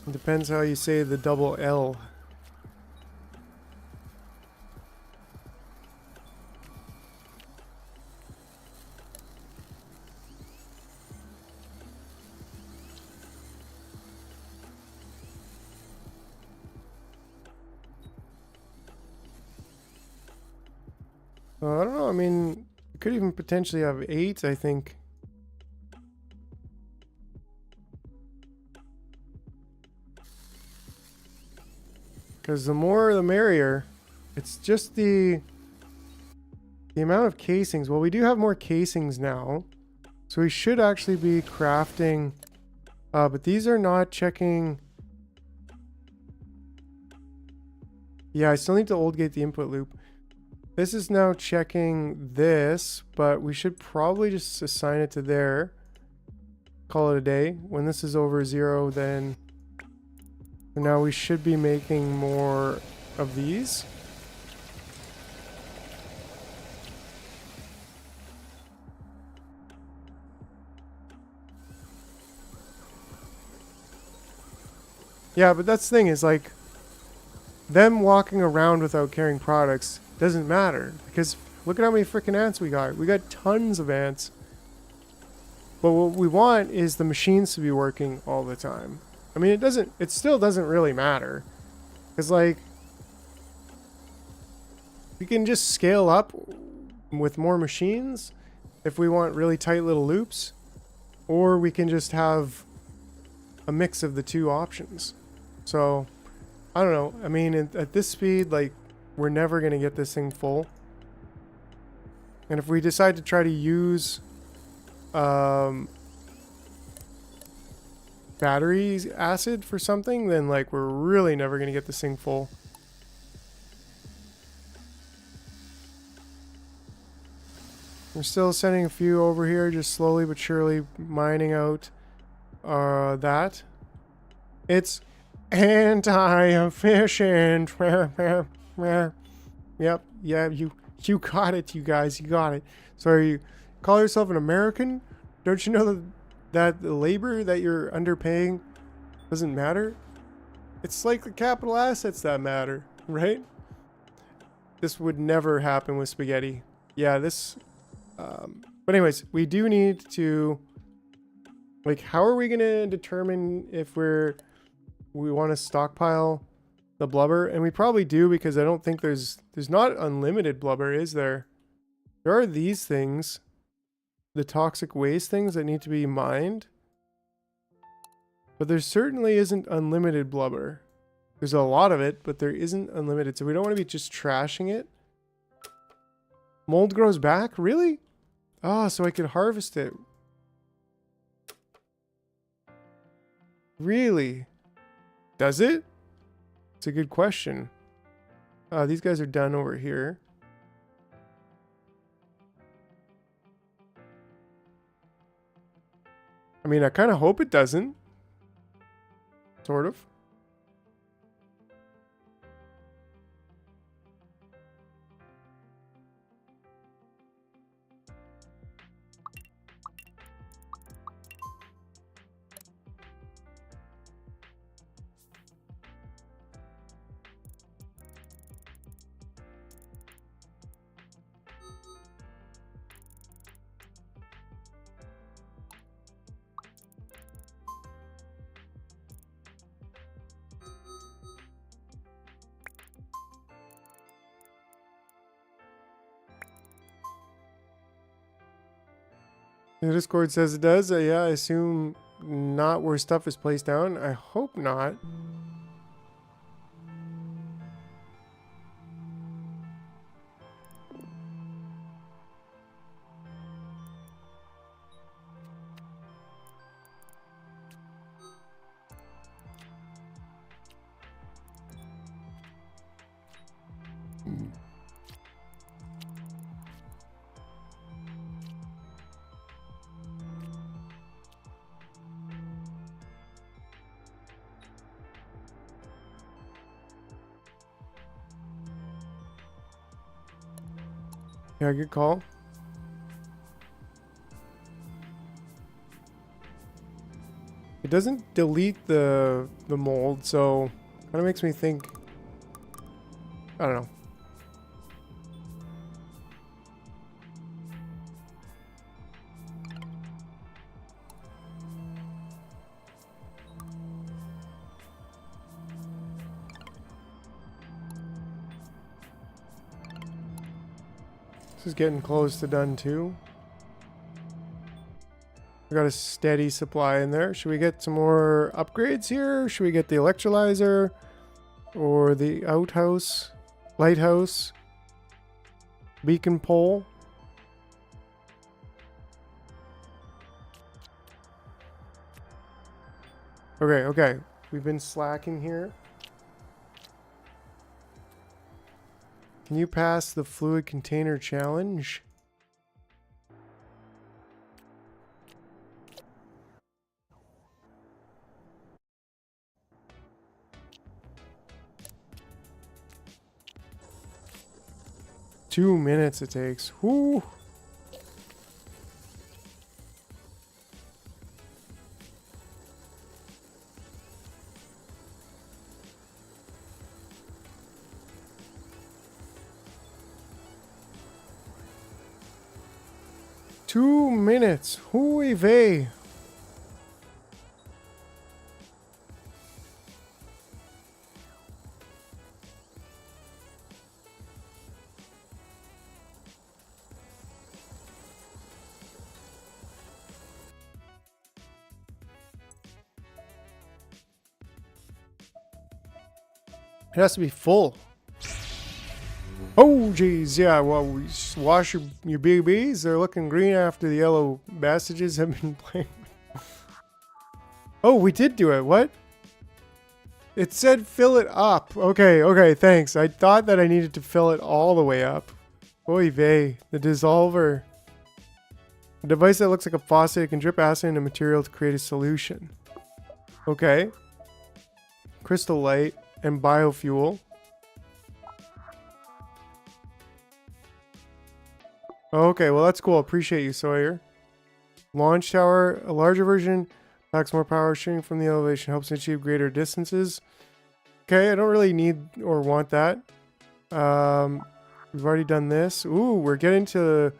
Speaker 1: It depends how you say the double L. I don't know. I mean, you could even potentially have 8, I think. Because the more the merrier. It's just the amount of casings. Well, we do have more casings now. So we should actually be crafting. But these are not checking. Yeah, I still need to old gate the input loop. This is now checking this, but we should probably just assign it to there. Call it a day. When this is over 0, then now we should be making more of these. Yeah, but that's the thing is like them walking around without carrying products doesn't matter, because look at how many freaking ants we got. We got tons of ants. But what we want is the machines to be working all the time. I mean, it still doesn't really matter. Because like, we can just scale up with more machines if we want really tight little loops. Or we can just have a mix of the two options. So, I don't know. I mean, at this speed, like, we're never going to get this thing full. And if we decide to try to use battery acid for something, then like we're really never going to get this thing full. We're still sending a few over here, just slowly but surely mining out that. It's anti-efficient. Yep, yeah, you got it, you guys, you got it. So you call yourself an American? Don't you know that the labor that you're underpaying doesn't matter? It's like the capital assets that matter, right? This would never happen with spaghetti. Yeah, this... but anyways, we do need to... Like, how are we going to determine if we want to stockpile the blubber? And we probably do, because I don't think there's not unlimited blubber, is there? There are these things, the toxic waste things that need to be mined, but there certainly isn't unlimited blubber. There's a lot of it, but there isn't unlimited, so we don't want to be just trashing it. Mold grows back? Really? Oh, so I could harvest it. Really? Does it? It's a good question. These guys are done over here. I mean, I kind of hope it doesn't. Sort of. The Discord says it does. Yeah, I assume not where stuff is placed down. I hope not. Yeah, good call. It doesn't delete the mold, so kind of makes me think. I don't know. This is getting close to done too. We got a steady supply in there. Should we get some more upgrades here? Should we get the electrolyzer or the outhouse, lighthouse, beacon pole? Okay. We've been slacking here. Can you pass the fluid container challenge? Two minutes it takes. Whoo! Two minutes. Hui vey. It has to be full. Oh, geez, yeah. Well, we wash your BBs. They're looking green after the yellow passages have been playing. Oh, we did do it. What? It said fill it up. Okay, thanks. I thought that I needed to fill it all the way up. Oy vey, the dissolver. A device that looks like a faucet. It can drip acid into material to create a solution. Okay. Crystal light and biofuel. Okay, well that's cool. Appreciate you, Sawyer. Launch tower, a larger version, packs more power, shooting from the elevation, helps achieve greater distances. Okay, I don't really need or want that. We've already done this. Ooh, we're getting to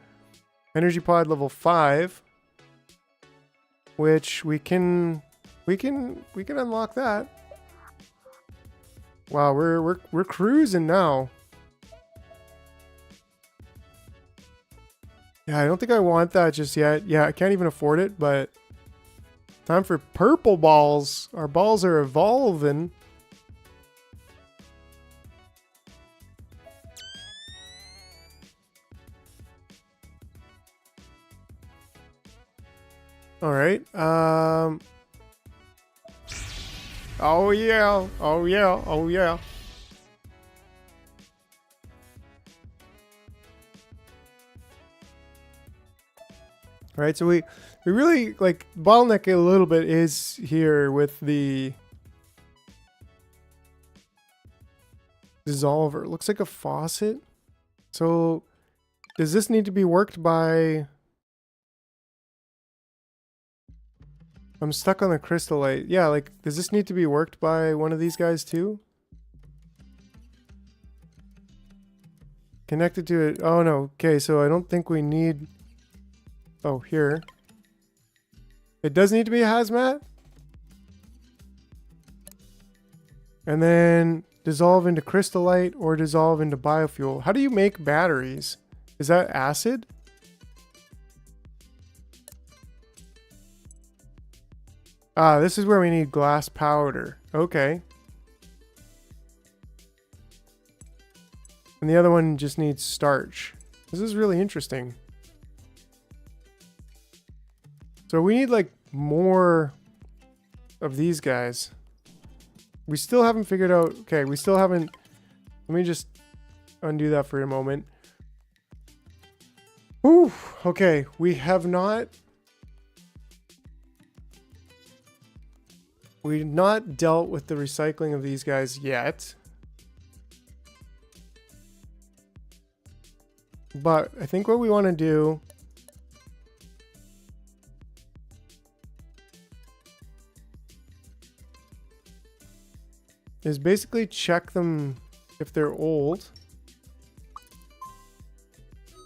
Speaker 1: energy pod level 5, which we can unlock that. Wow, we're cruising now. Yeah, I don't think I want that just yet. Yeah, I can't even afford it, but time for purple balls. Our balls are evolving. All right. Oh yeah. Oh yeah. Oh yeah. Right, so we really, like, bottleneck a little bit is here with the dissolver. Looks like a faucet. So does this need to be worked by... I'm stuck on the crystal light. Yeah, like, does this need to be worked by one of these guys too? Connected to it. Oh no, okay, so I don't think we need... Oh, here. It does need to be a hazmat. And then dissolve into crystallite or dissolve into biofuel. How do you make batteries? Is that acid? Ah, this is where we need glass powder. Okay. And the other one just needs starch. This is really interesting. So we need like more of these guys. We still haven't figured out. Okay, we still haven't. Let me just undo that for a moment. Ooh, okay, we have not. We've not dealt with the recycling of these guys yet. But I think what we want to do is basically check them if they're old.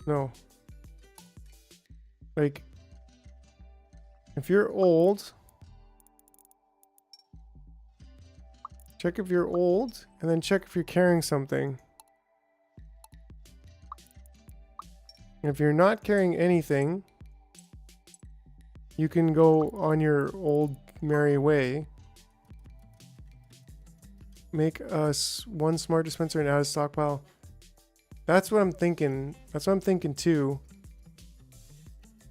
Speaker 1: No. Like, if you're old, check if you're old, and then check if you're carrying something. And if you're not carrying anything, you can go on your old merry way. Make us one smart dispenser and add a stockpile. That's what I'm thinking. That's what I'm thinking too.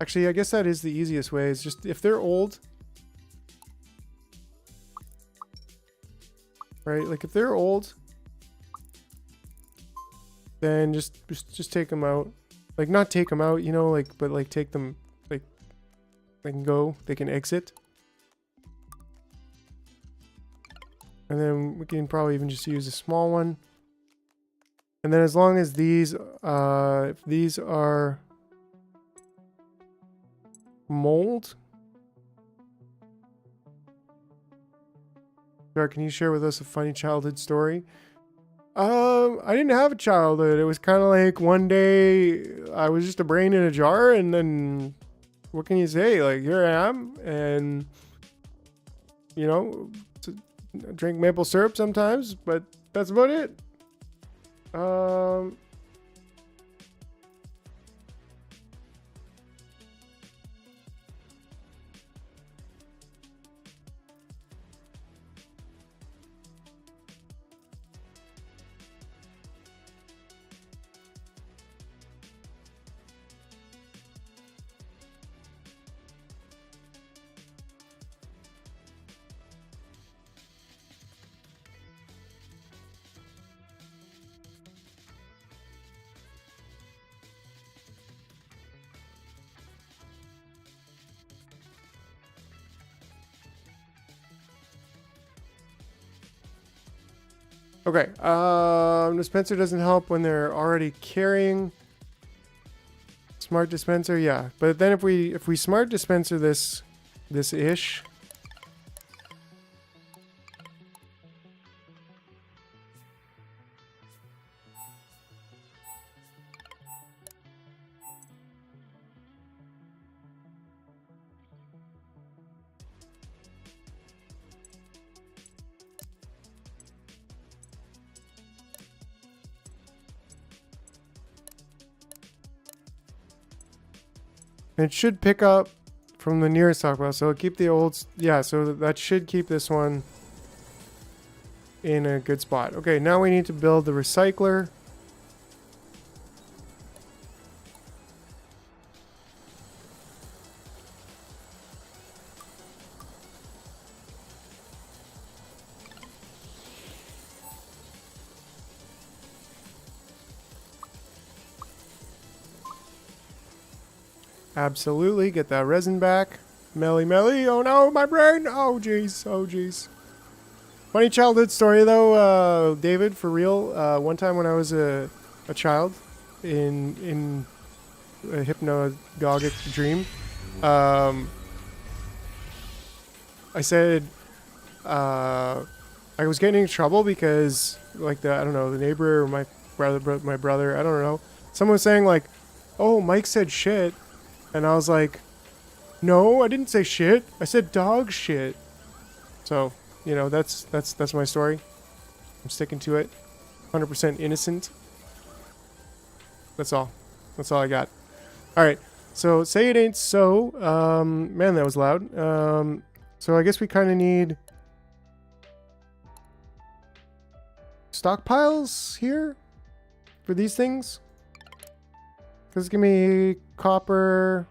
Speaker 1: Actually, I guess that is the easiest way. Is just if they're old, right? Like if they're old, then just take them out. Like not take them out, you know, like but like take them, like they can go, they can exit. And then we can probably even just use a small one. And then as long as these, if these are mold. Jared, can you share with us a funny childhood story? I didn't have a childhood. It was kind of like one day I was just a brain in a jar, and then what can you say? Like here I am, and you know, drink maple syrup sometimes, but that's about it. Okay, dispenser doesn't help when they're already carrying. Smart dispenser, yeah. But then if we smart dispenser this ish. It should pick up from the nearest stockpile, so keep the old, yeah, so that should keep this one in a good spot. Okay, now we need to build the recycler. Absolutely, get that resin back. Melly melly, oh no, my brain! Oh jeez, oh jeez. Funny childhood story though, David, for real. One time when I was a child in a hypnagogic dream, I said I was getting in trouble because like I don't know, the neighbor or my brother, I don't know. Someone was saying like, "Oh, Mike said shit." And I was like, no, I didn't say shit. I said dog shit. So, you know, that's my story. I'm sticking to it. 100% innocent. That's all. That's all I got. All right. So, say it ain't so. Man, that was loud. So So I guess we kind of need stockpiles here for these things. Because give me copper.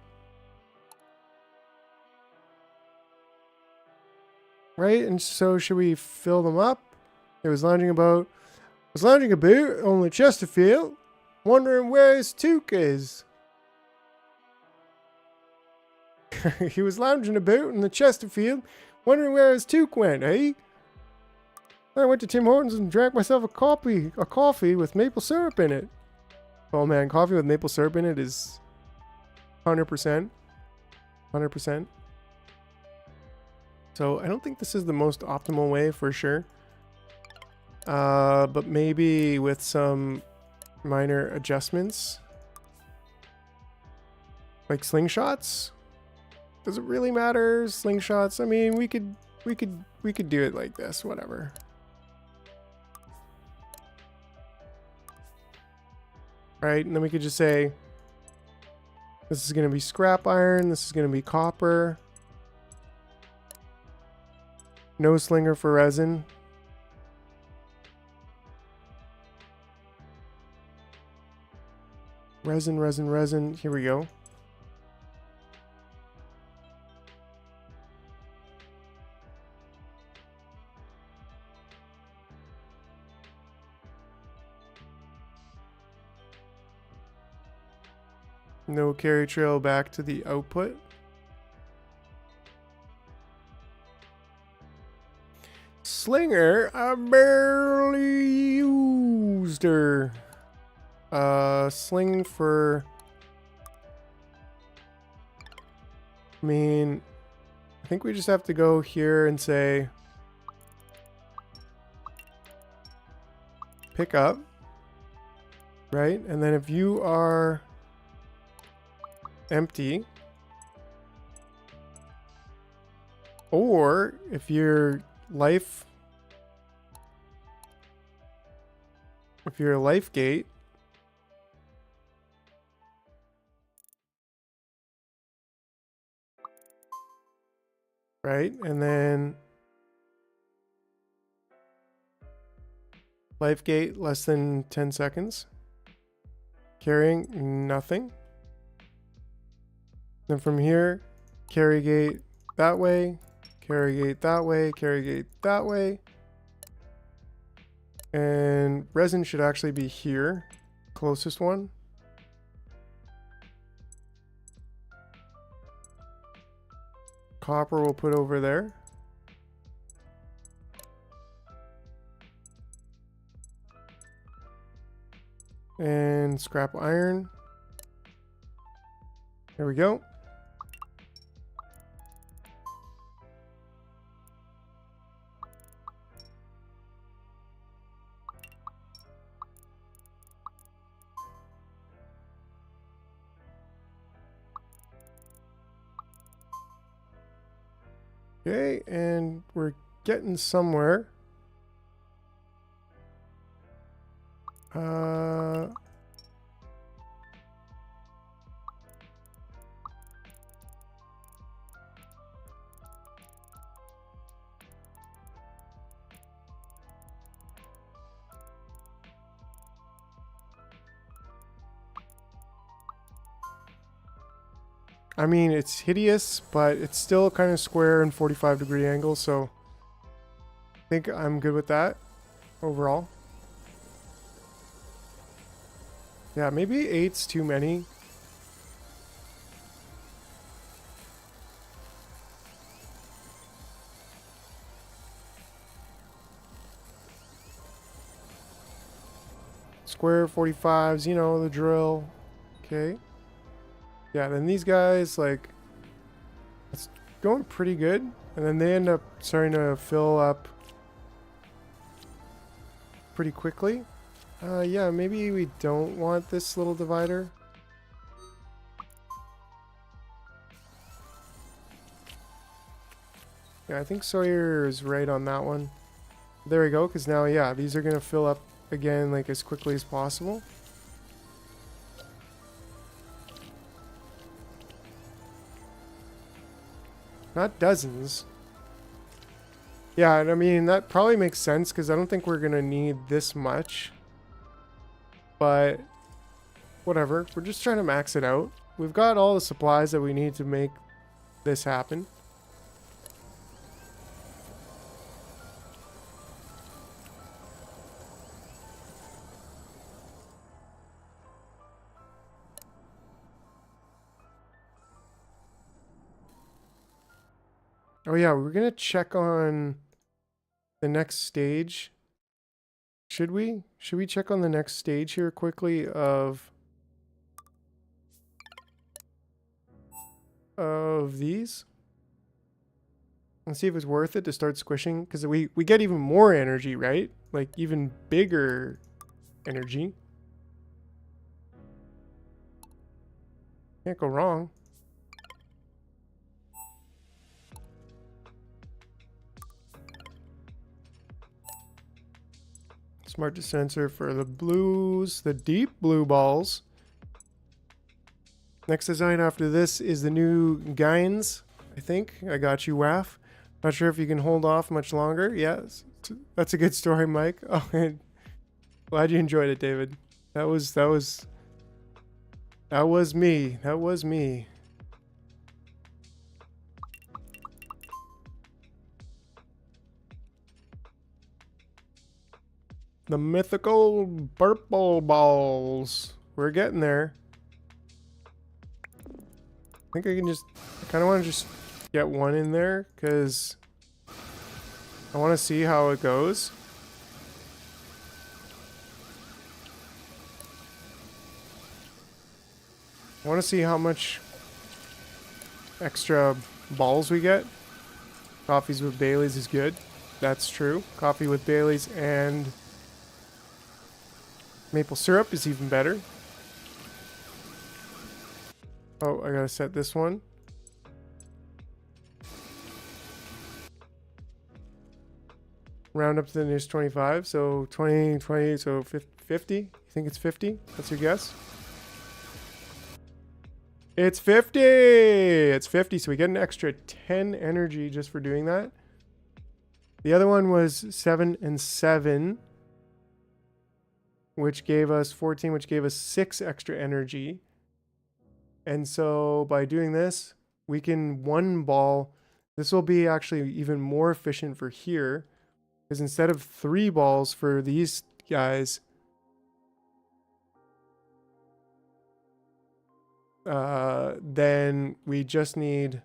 Speaker 1: Right? And so should we fill them up? It was lounging about. Was lounging about on the Chesterfield, wondering where his toque is. He was lounging about in the Chesterfield, wondering where his toque went, eh? I went to Tim Hortons and drank myself a coffee with maple syrup in it. Oh man, coffee with maple syrup in it is 100%. 100%. So I don't think this is the most optimal way for sure. But maybe with some minor adjustments. Like slingshots? Does it really matter? Slingshots? I mean, we could do it like this, whatever. Right, and then we could just say this is going to be scrap iron, this is going to be copper. No slinger for resin. Resin, resin, resin. Here we go. No carry trail back to the output. Slinger, I barely used her. Sling for... I mean, I think we just have to go here and say... pick up. Right? And then if you are... empty, or if your life gate right, and then life gate less than 10 seconds, carrying nothing. Then from here, carry gate that way, carry gate that way, carry gate that way. And resin should actually be here, closest one. Copper we'll put over there. And scrap iron. There we go. Okay, and we're getting somewhere. I mean, it's hideous, but it's still kind of square and 45-degree angle, so I think I'm good with that overall. Yeah, maybe 8's too many. Square 45s, you know, the drill. Okay. Yeah, then these guys, like, it's going pretty good. And then they end up starting to fill up pretty quickly. Yeah, maybe we don't want this little divider. Yeah, I think Sawyer is right on that one. There we go, because now, yeah, these are going to fill up again, like, as quickly as possible. Not dozens, Yeah, and I mean, that probably makes sense because I don't think we're going to need this much. But whatever. We're just trying to max it out. We've got all the supplies that we need to make this happen. Oh yeah, we're going to check on the next stage. Should we? Should we check on the next stage here quickly of these? And see if it's worth it to start squishing, because we get even more energy, right? Like even bigger energy. Can't go wrong. Smart dispenser for the blues, the deep blue balls. Next design after this is the new Gines, I think. I got you, Waff. Not sure if you can hold off much longer. Yes, that's a good story, Mike. Oh, glad you enjoyed it, David. That was me. That was me. The mythical purple balls. We're getting there. I think I can just, I kind of want to just get one in there because I want to see how it goes. I want to see how much extra balls we get. Coffees with Baileys is good. That's true. Coffee with Baileys and maple syrup is even better. Oh, I gotta set this one. Round up to the nearest 25. So 20, 20, so 50. You think it's 50? That's your guess? It's 50! It's 50, so we get an extra 10 energy just for doing that. The other one was 7 and 7, which gave us 14, which gave us 6 extra energy. And so by doing this, we can one ball. This will be actually even more efficient for here, because instead of 3 balls for these guys, then we just need,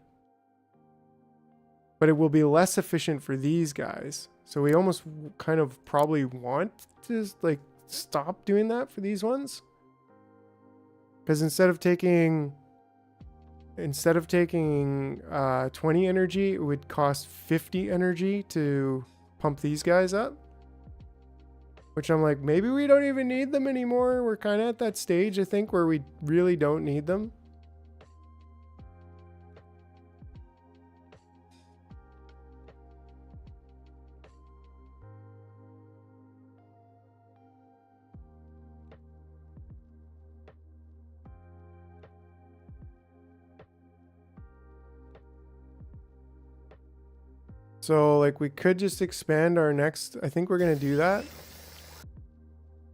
Speaker 1: but it will be less efficient for these guys. So we almost kind of probably want to like stop doing that for these ones. Because instead of taking 20 energy, it would cost 50 energy to pump these guys up. Which I'm like, maybe we don't even need them anymore. We're kind of at that stage, I think, where we really don't need them. So like we could just expand our next, I think we're going to do that.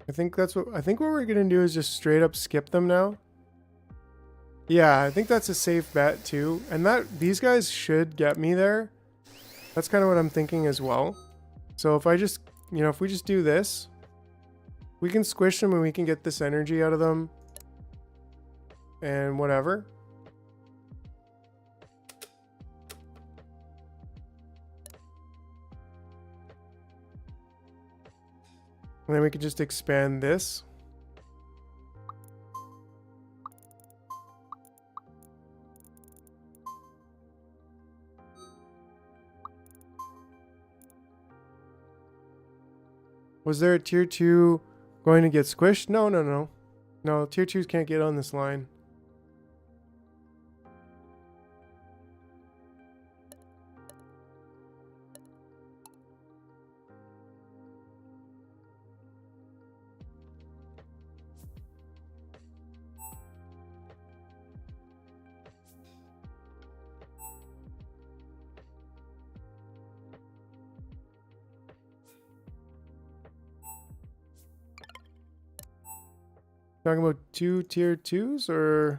Speaker 1: I think what we're going to do is just straight up skip them now. Yeah, I think that's a safe bet too. And these guys should get me there. That's kind of what I'm thinking as well. So if I just, if we just do this, we can squish them and we can get this energy out of them and whatever. And then we could just expand this. Was there a tier 2 going to get squished? No. No, tier 2s can't get on this line. Talking about 2 tier 2s or?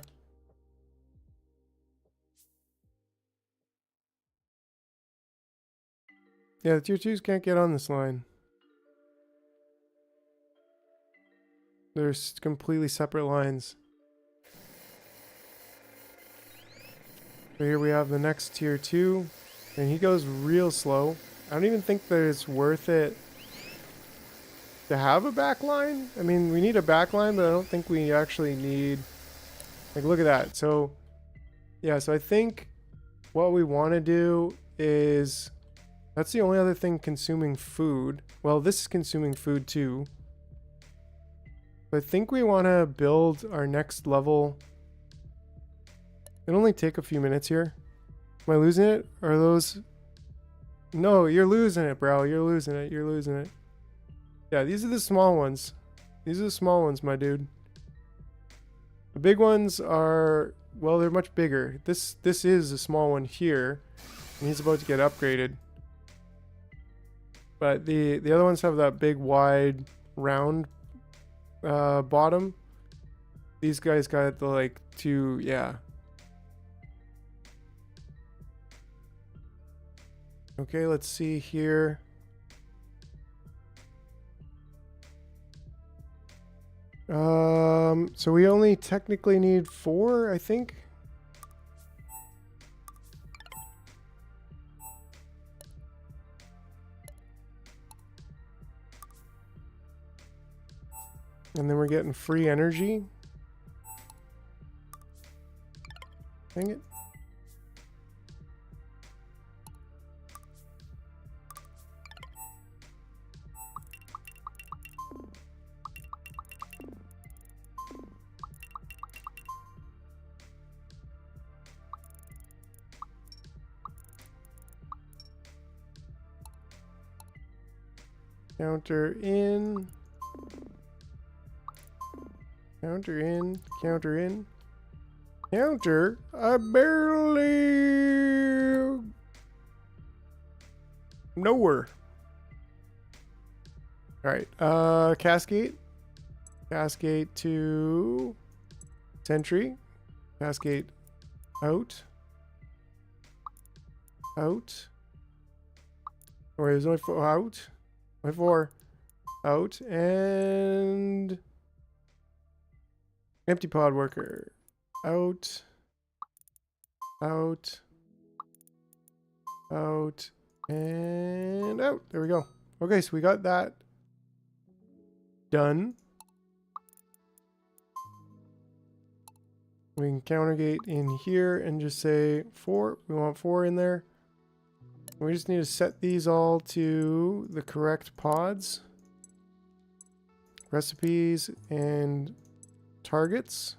Speaker 1: Yeah, the tier 2s can't get on this line. They're completely separate lines. So here we have the next tier 2, and he goes real slow. I don't even think that it's worth it to have a back line. I mean, we need a back line, but I don't think we actually need... Like, look at that. So, yeah, so I think what we want to do is... That's the only other thing consuming food. Well, this is consuming food too. I think we want to build our next level. It'll only take a few minutes here. Am I losing it? Are those... No, you're losing it, bro. You're losing it. You're losing it. Yeah, these are the small ones. These are the small ones, my dude. The big ones are... Well, they're much bigger. This is a small one here. And he's about to get upgraded. But the other ones have that big, wide, round bottom. These guys got the, like, 2... Yeah. Okay, let's see here. So we only technically need 4, I think. And then we're getting free energy. Dang it. Counter in. Counter in. Counter in. Counter? I barely... Nowhere. Alright, Cascade. Cascade to... Sentry. Cascade out. Out. Or there's only 4 out. Only 4 out. And... Empty pod worker. Out. Out. Out. And out. There we go. Okay, so we got that done. We can countergate in here and just say 4. We want 4 in there. We just need to set these all to the correct pods. Recipes and targets.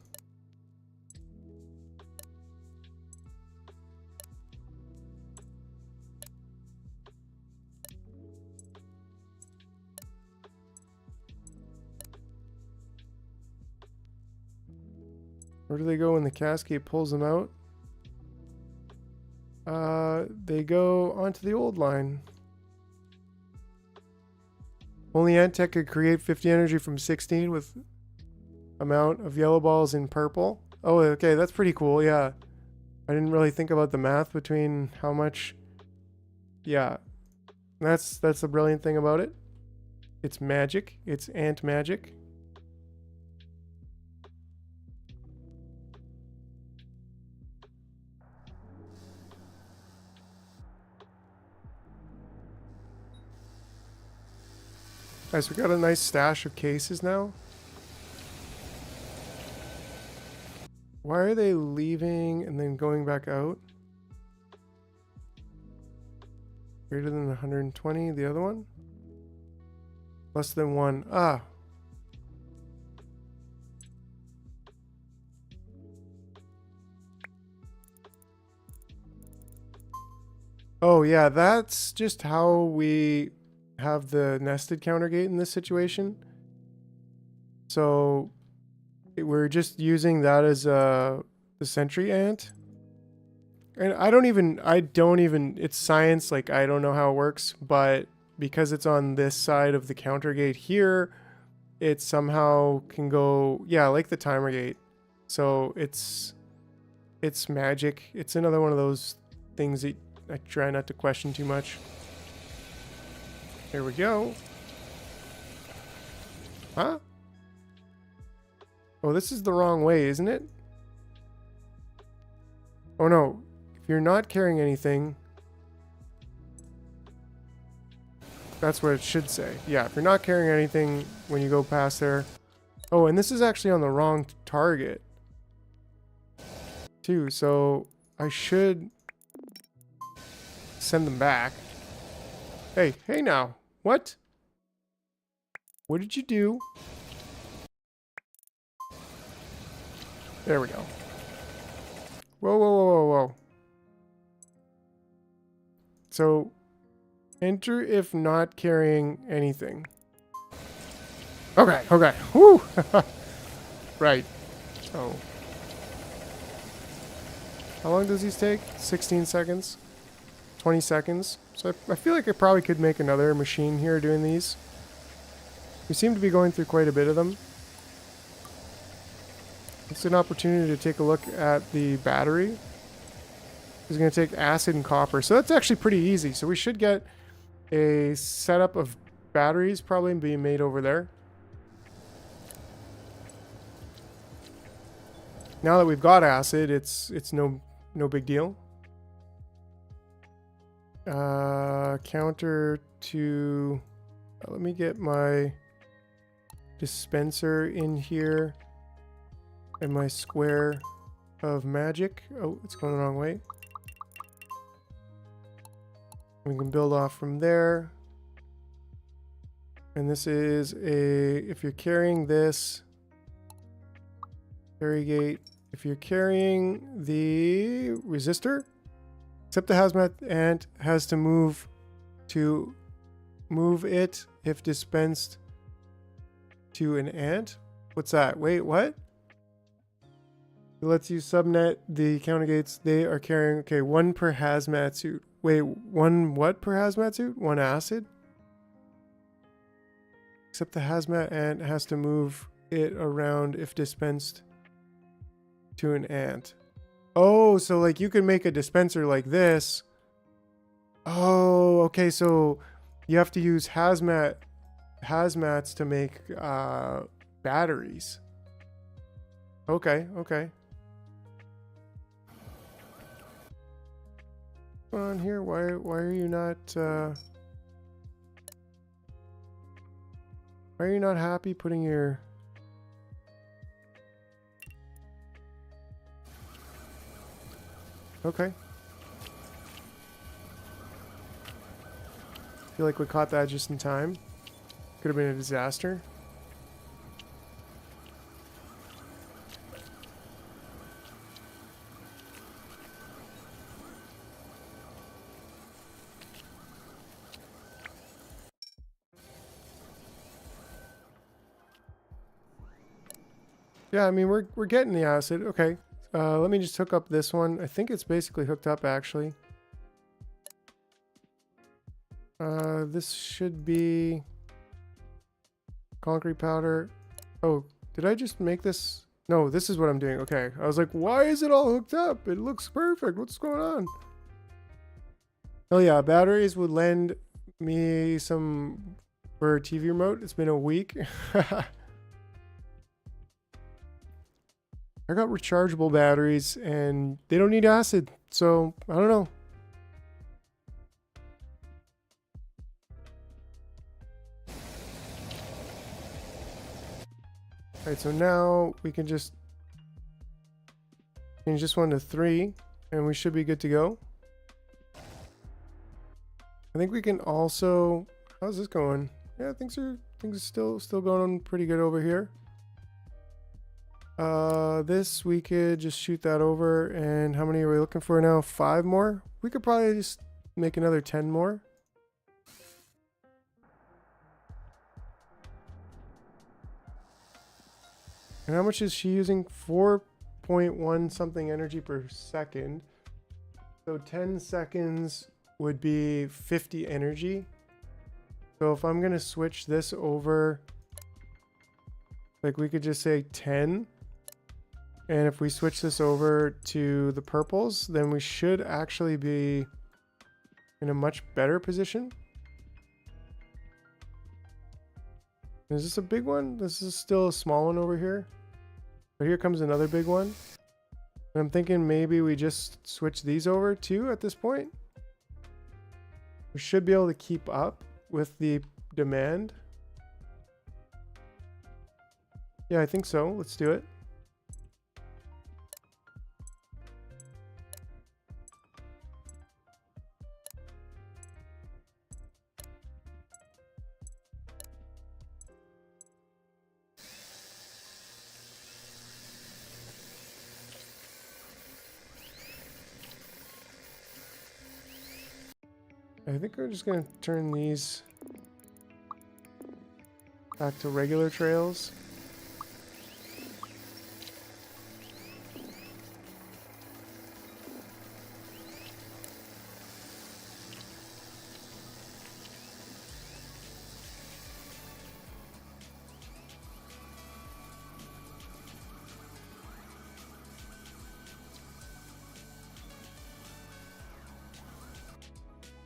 Speaker 1: Where do they go when the cascade pulls them out? They go onto the old line. Only Antech could create 50 energy from 16 with amount of yellow balls in purple. Oh, okay, that's pretty cool, yeah. I didn't really think about the math between how much... Yeah. That's the brilliant thing about it. It's magic. It's ant magic. Guys, we got a nice stash of cases now. Why are they leaving and then going back out? Greater than 120, the other one? Less than 1. Ah. Oh yeah, that's just how we have the nested counter gate in this situation. So we're just using that as the sentry ant. And I don't even, it's science, like I don't know how it works, but because it's on this side of the counter gate here, it somehow can go, yeah, like the timer gate. So it's magic. It's another one of those things that I try not to question too much. Here we go. Huh? Oh, this is the wrong way, isn't it? Oh no, if you're not carrying anything, that's what it should say. Yeah, if you're not carrying anything when you go past there. Oh, and this is actually on the wrong target too, so I should send them back. Hey now. What? What did you do? There we go. Whoa. So, enter if not carrying anything. Okay. Woo! Right. So, how long does these take? 16 seconds? 20 seconds? So I feel like I probably could make another machine here doing these. We seem to be going through quite a bit of them. It's an opportunity to take a look at the battery. It's going to take acid and copper. So that's actually pretty easy. So we should get a setup of batteries probably being made over there. Now that we've got acid, it's no big deal. Counter to... let me get my dispenser in here. And my square of magic. Oh, it's going the wrong way. We can build off from there. And this is a... if you're carrying this... carry gate. If you're carrying the resistor, except the hazmat ant has to move it if dispensed to an ant. What's that? Wait, what? It lets you subnet the counter gates. They are carrying, okay, 1 per hazmat suit. Wait, 1 what per hazmat suit? 1 acid? Except the hazmat ant has to move it around if dispensed to an ant. Oh, so like you can make a dispenser like this. Oh, okay, so you have to use hazmats to make batteries. Okay. What's going on here? Why are you not why are you not happy putting your... Okay. Feel like we caught that just in time. Could have been a disaster. Yeah, I mean, we're getting the acid. Okay. Let me just hook up this one. I think it's basically hooked up, actually. This should be concrete powder. Oh, did I just make this? No, this is what I'm doing. Okay. I was like, why is it all hooked up? It looks perfect. What's going on? Oh yeah, batteries would lend me some for a TV remote. It's been a week. I got rechargeable batteries and they don't need acid, so I don't know. Alright, so now we can just change this one to 3 and we should be good to go. I think we can also... how's this going? Yeah, things are still going on pretty good over here. This we could just shoot that over, and how many are we looking for now? 5 more? We could probably just make another 10 more. And how much is she using? 4.1 something energy per second. So 10 seconds would be 50 energy. So if I'm gonna switch this over Like we could just say 10. And if we switch this over to the purples, then we should actually be in a much better position. Is this a big one? This is still a small one over here. But here comes another big one. And I'm thinking maybe we just switch these over too at this point. We should be able to keep up with the demand. Yeah, I think so. Let's do it. I think we're just going to turn these back to regular trails.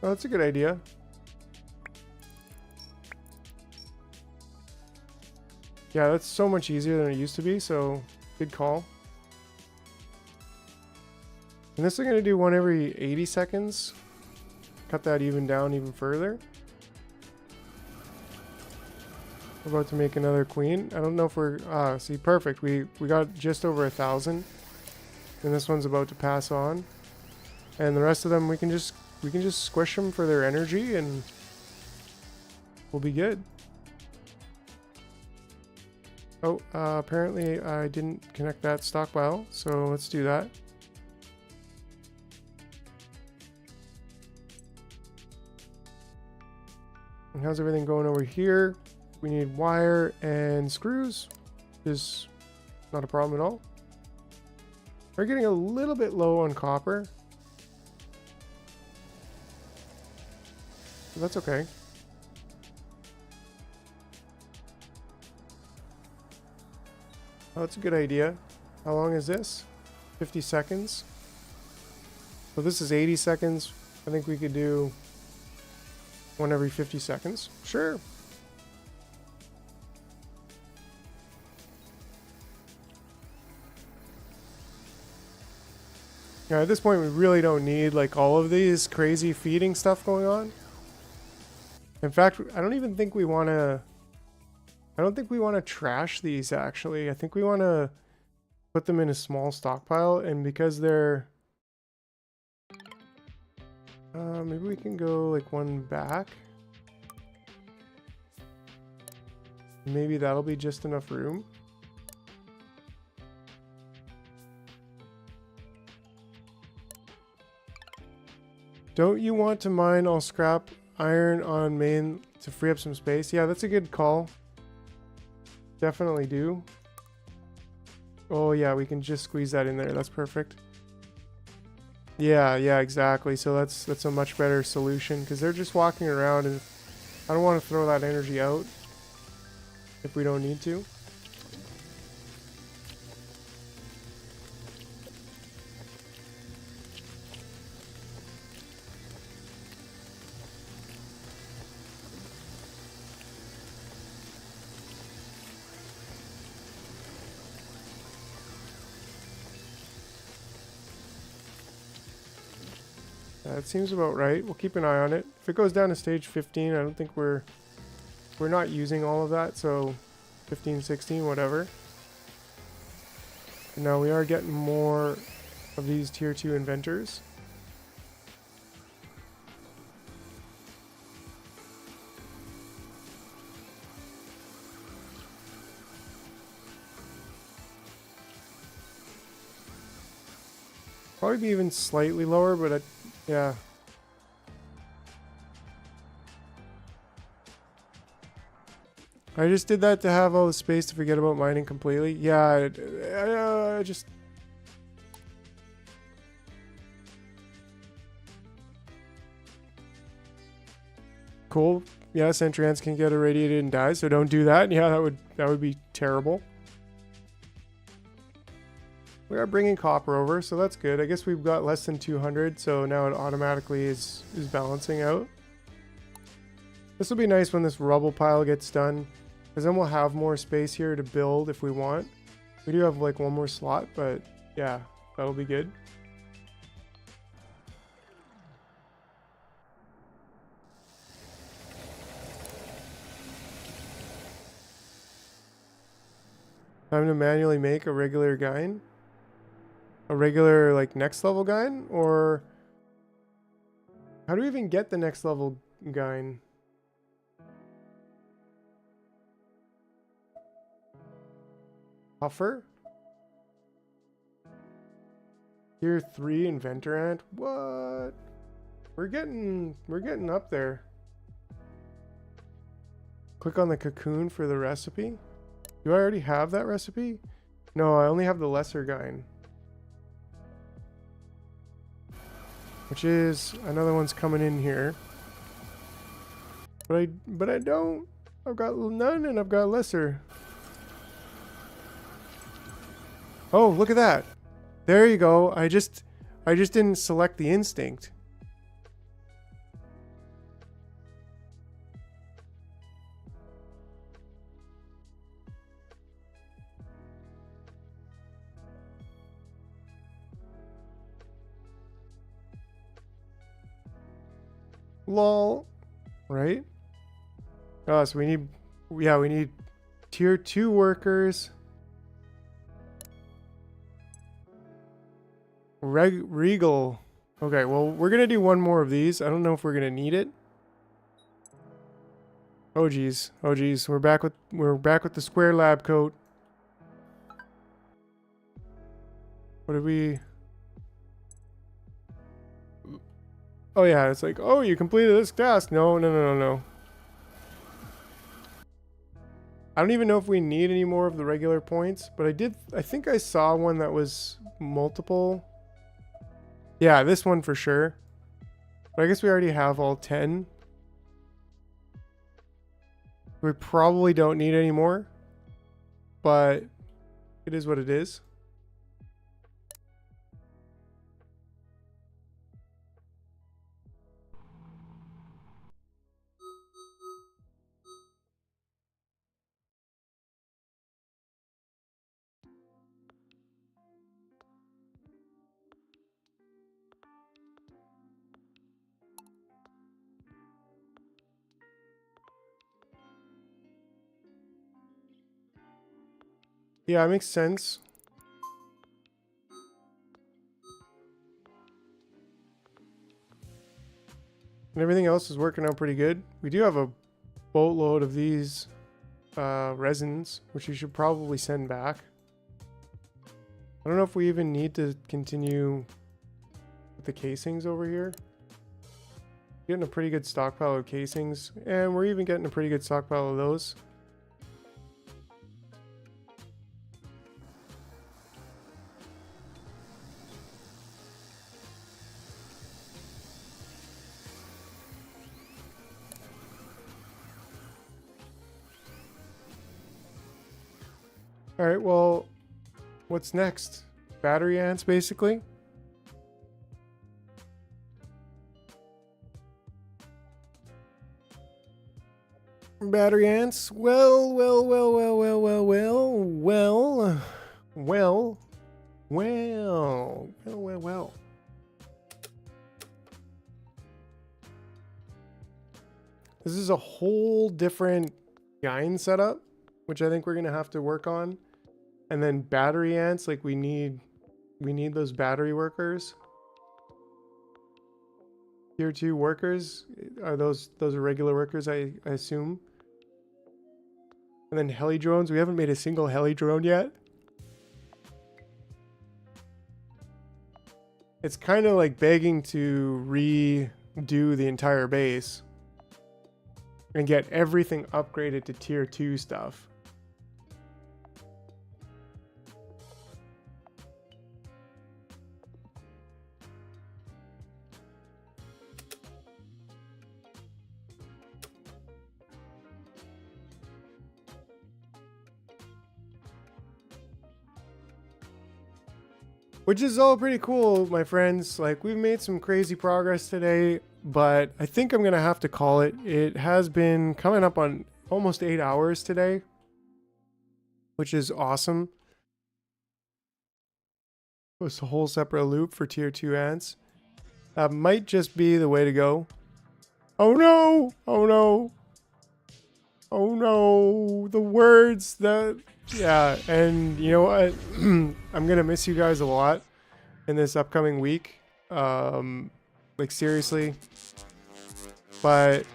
Speaker 1: Oh, that's a good idea. Yeah, that's so much easier than it used to be, so good call. And this is going to do one every 80 seconds. Cut that even down even further. We're about to make another queen. I don't know if we're... see, perfect. We got just over 1,000. And this one's about to pass on. And the rest of them, we can just squish them for their energy and we'll be good. Oh, apparently I didn't connect that stockpile, so let's do that. And how's everything going over here? We need wire and screws. Is not a problem at all. We're getting a little bit low on copper. That's okay. Oh, that's a good idea. How long is this? 50 seconds. So this is 80 seconds. I think we could do one every 50 seconds. Sure. Yeah, at this point we really don't need like all of these crazy feeding stuff going on. In fact, I don't even think we want to... I don't think we want to trash these, actually. I think we want to put them in a small stockpile, and because they're... maybe we can go, like, one back. Maybe that'll be just enough room. Don't you want to mine all scrap iron on main to free up some space? Yeah, that's a good call. Definitely do. Oh yeah, we can just squeeze that in there. That's perfect. Yeah, exactly. So that's a much better solution because they're just walking around and I don't want to throw that energy out if we don't need to. That seems about right. We'll keep an eye on it. If it goes down to stage 15, I don't think we're not using all of that, so 15, 16, whatever. Now we are getting more of these tier 2 inventors. Probably be even slightly lower, but yeah. I just did that to have all the space to forget about mining completely. Yeah, I just... Cool. Yeah, Centrians can get irradiated and die, so don't do that. Yeah, that would be terrible. We are bringing copper over, so that's good. I guess we've got less than 200, so now it automatically is balancing out. This will be nice when this rubble pile gets done, because then we'll have more space here to build if we want. We do have like one more slot, but yeah, that'll be good. Time to manually make a regular guide. A regular, like, next level guide? Or how do we even get the next level guide? Puffer? Tier 3 inventor ant? What? We're getting up there. Click on the cocoon for the recipe. Do I already have that recipe? No, I only have the lesser guide. Which is another one's coming in here. But I don't. I've got none and I've got lesser. Oh, look at that. There you go. I just didn't select the instinct. Lol. Right? Oh, so we need tier 2 workers. Regal. Okay, well, we're gonna do one more of these. I don't know if we're gonna need it. Oh geez. Oh geez. We're back with the square lab coat. What did we? Oh yeah, it's like, oh, you completed this task. No. I don't even know if we need any more of the regular points, but I think I saw one that was multiple. Yeah, this one for sure. But I guess we already have all 10. We probably don't need any more, but it is what it is. Yeah, it makes sense. And everything else is working out pretty good. We do have a boatload of these resins, which we should probably send back. I don't know if we even need to continue with the casings over here. Getting a pretty good stockpile of casings, and we're even getting a pretty good stockpile of those. All right, well, what's next? Battery ants, basically. Battery ants. Well. This is a whole different Gine setup, which I think we're gonna have to work on. And then battery ants, like we need those battery workers. Tier 2 workers, are those are regular workers, I assume. And then heli drones, we haven't made a single heli drone yet. It's kind of like begging to redo the entire base and get everything upgraded to tier 2 stuff. which is all pretty cool, my friends. Like, we've made some crazy progress today, but I think I'm gonna have to call it. It has been coming up on almost 8 hours today, which is awesome. It's a whole separate loop for tier 2 ants. That might just be the way to go. Oh no! Oh no! Oh no! The words that... Yeah, and you know what? I'm gonna miss you guys a lot in this upcoming week. Like, seriously. But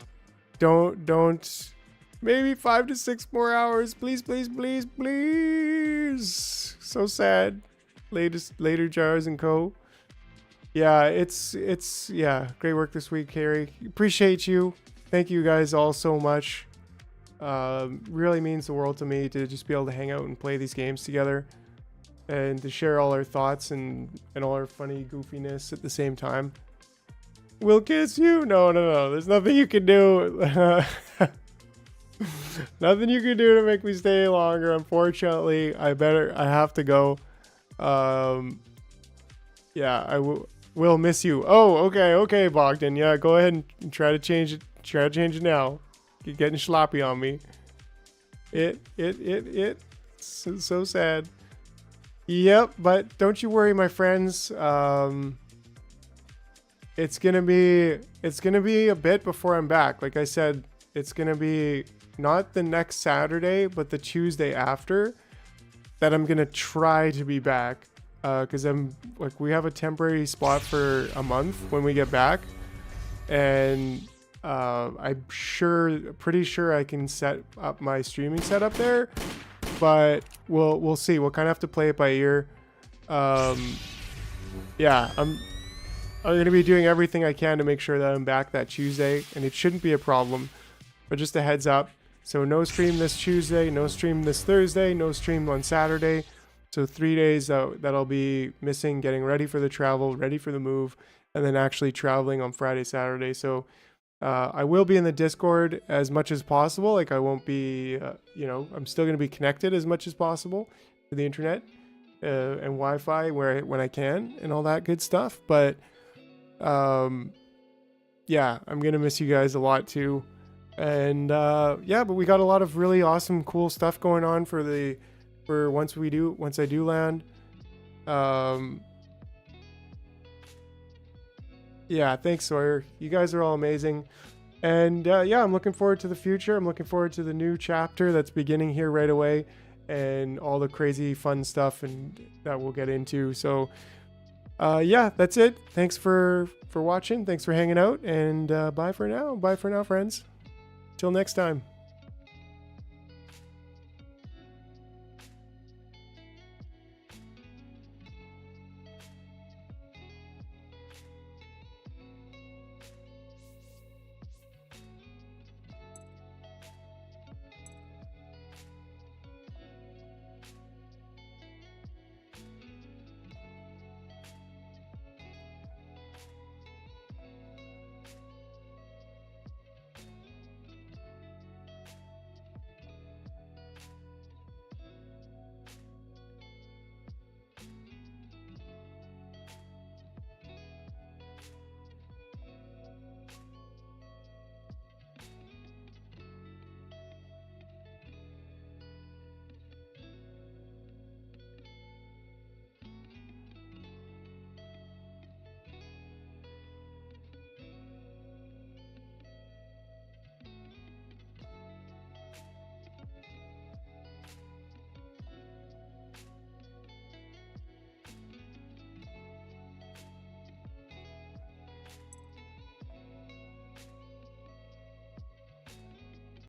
Speaker 1: don't... Maybe 5 to 6 more hours. Please, please, please, please. So sad. Later Jars and Co. Yeah, it's great work this week, Carrie. Appreciate you. Thank you guys all so much. Really means the world to me to just be able to hang out and play these games together and to share all our thoughts and all our funny goofiness at the same time. We'll kiss you. No. There's nothing you can do. Nothing you can do to make me stay longer. Unfortunately, I have to go. Yeah, I will miss you. Oh, okay, Bogdan. Yeah, go ahead and try to change it. Try to change it now. You're getting sloppy on me. So sad. Yep, but don't you worry, my friends. It's gonna be a bit before I'm back. Like I said, it's gonna be not the next Saturday, but the Tuesday after that I'm gonna try to be back. Because we have a temporary spot for a month when we get back, and I'm pretty sure I can set up my streaming setup there, but we'll see. We'll kind of have to play it by ear. Yeah, I'm gonna be doing everything I can to make sure that I'm back that Tuesday, and it shouldn't be a problem. But just a heads up. So no stream this Tuesday, no stream this Thursday, no stream on Saturday. So 3 days that I'll be missing, getting ready for the travel, ready for the move, and then actually traveling on Friday, Saturday. So I will be in the Discord as much as possible. Like, I won't be, I'm still going to be connected as much as possible to the internet and Wi-Fi when I can and all that good stuff. But yeah, I'm going to miss you guys a lot too. And yeah, but we got a lot of really awesome, cool stuff going on for once I do land. Yeah, thanks, Sawyer. You guys are all amazing. And yeah, I'm looking forward to the future. I'm looking forward to the new chapter that's beginning here right away, and all the crazy fun stuff and that we'll get into. So yeah, that's it. Thanks for watching. Thanks for hanging out, and bye for now. Bye for now, friends. Till next time.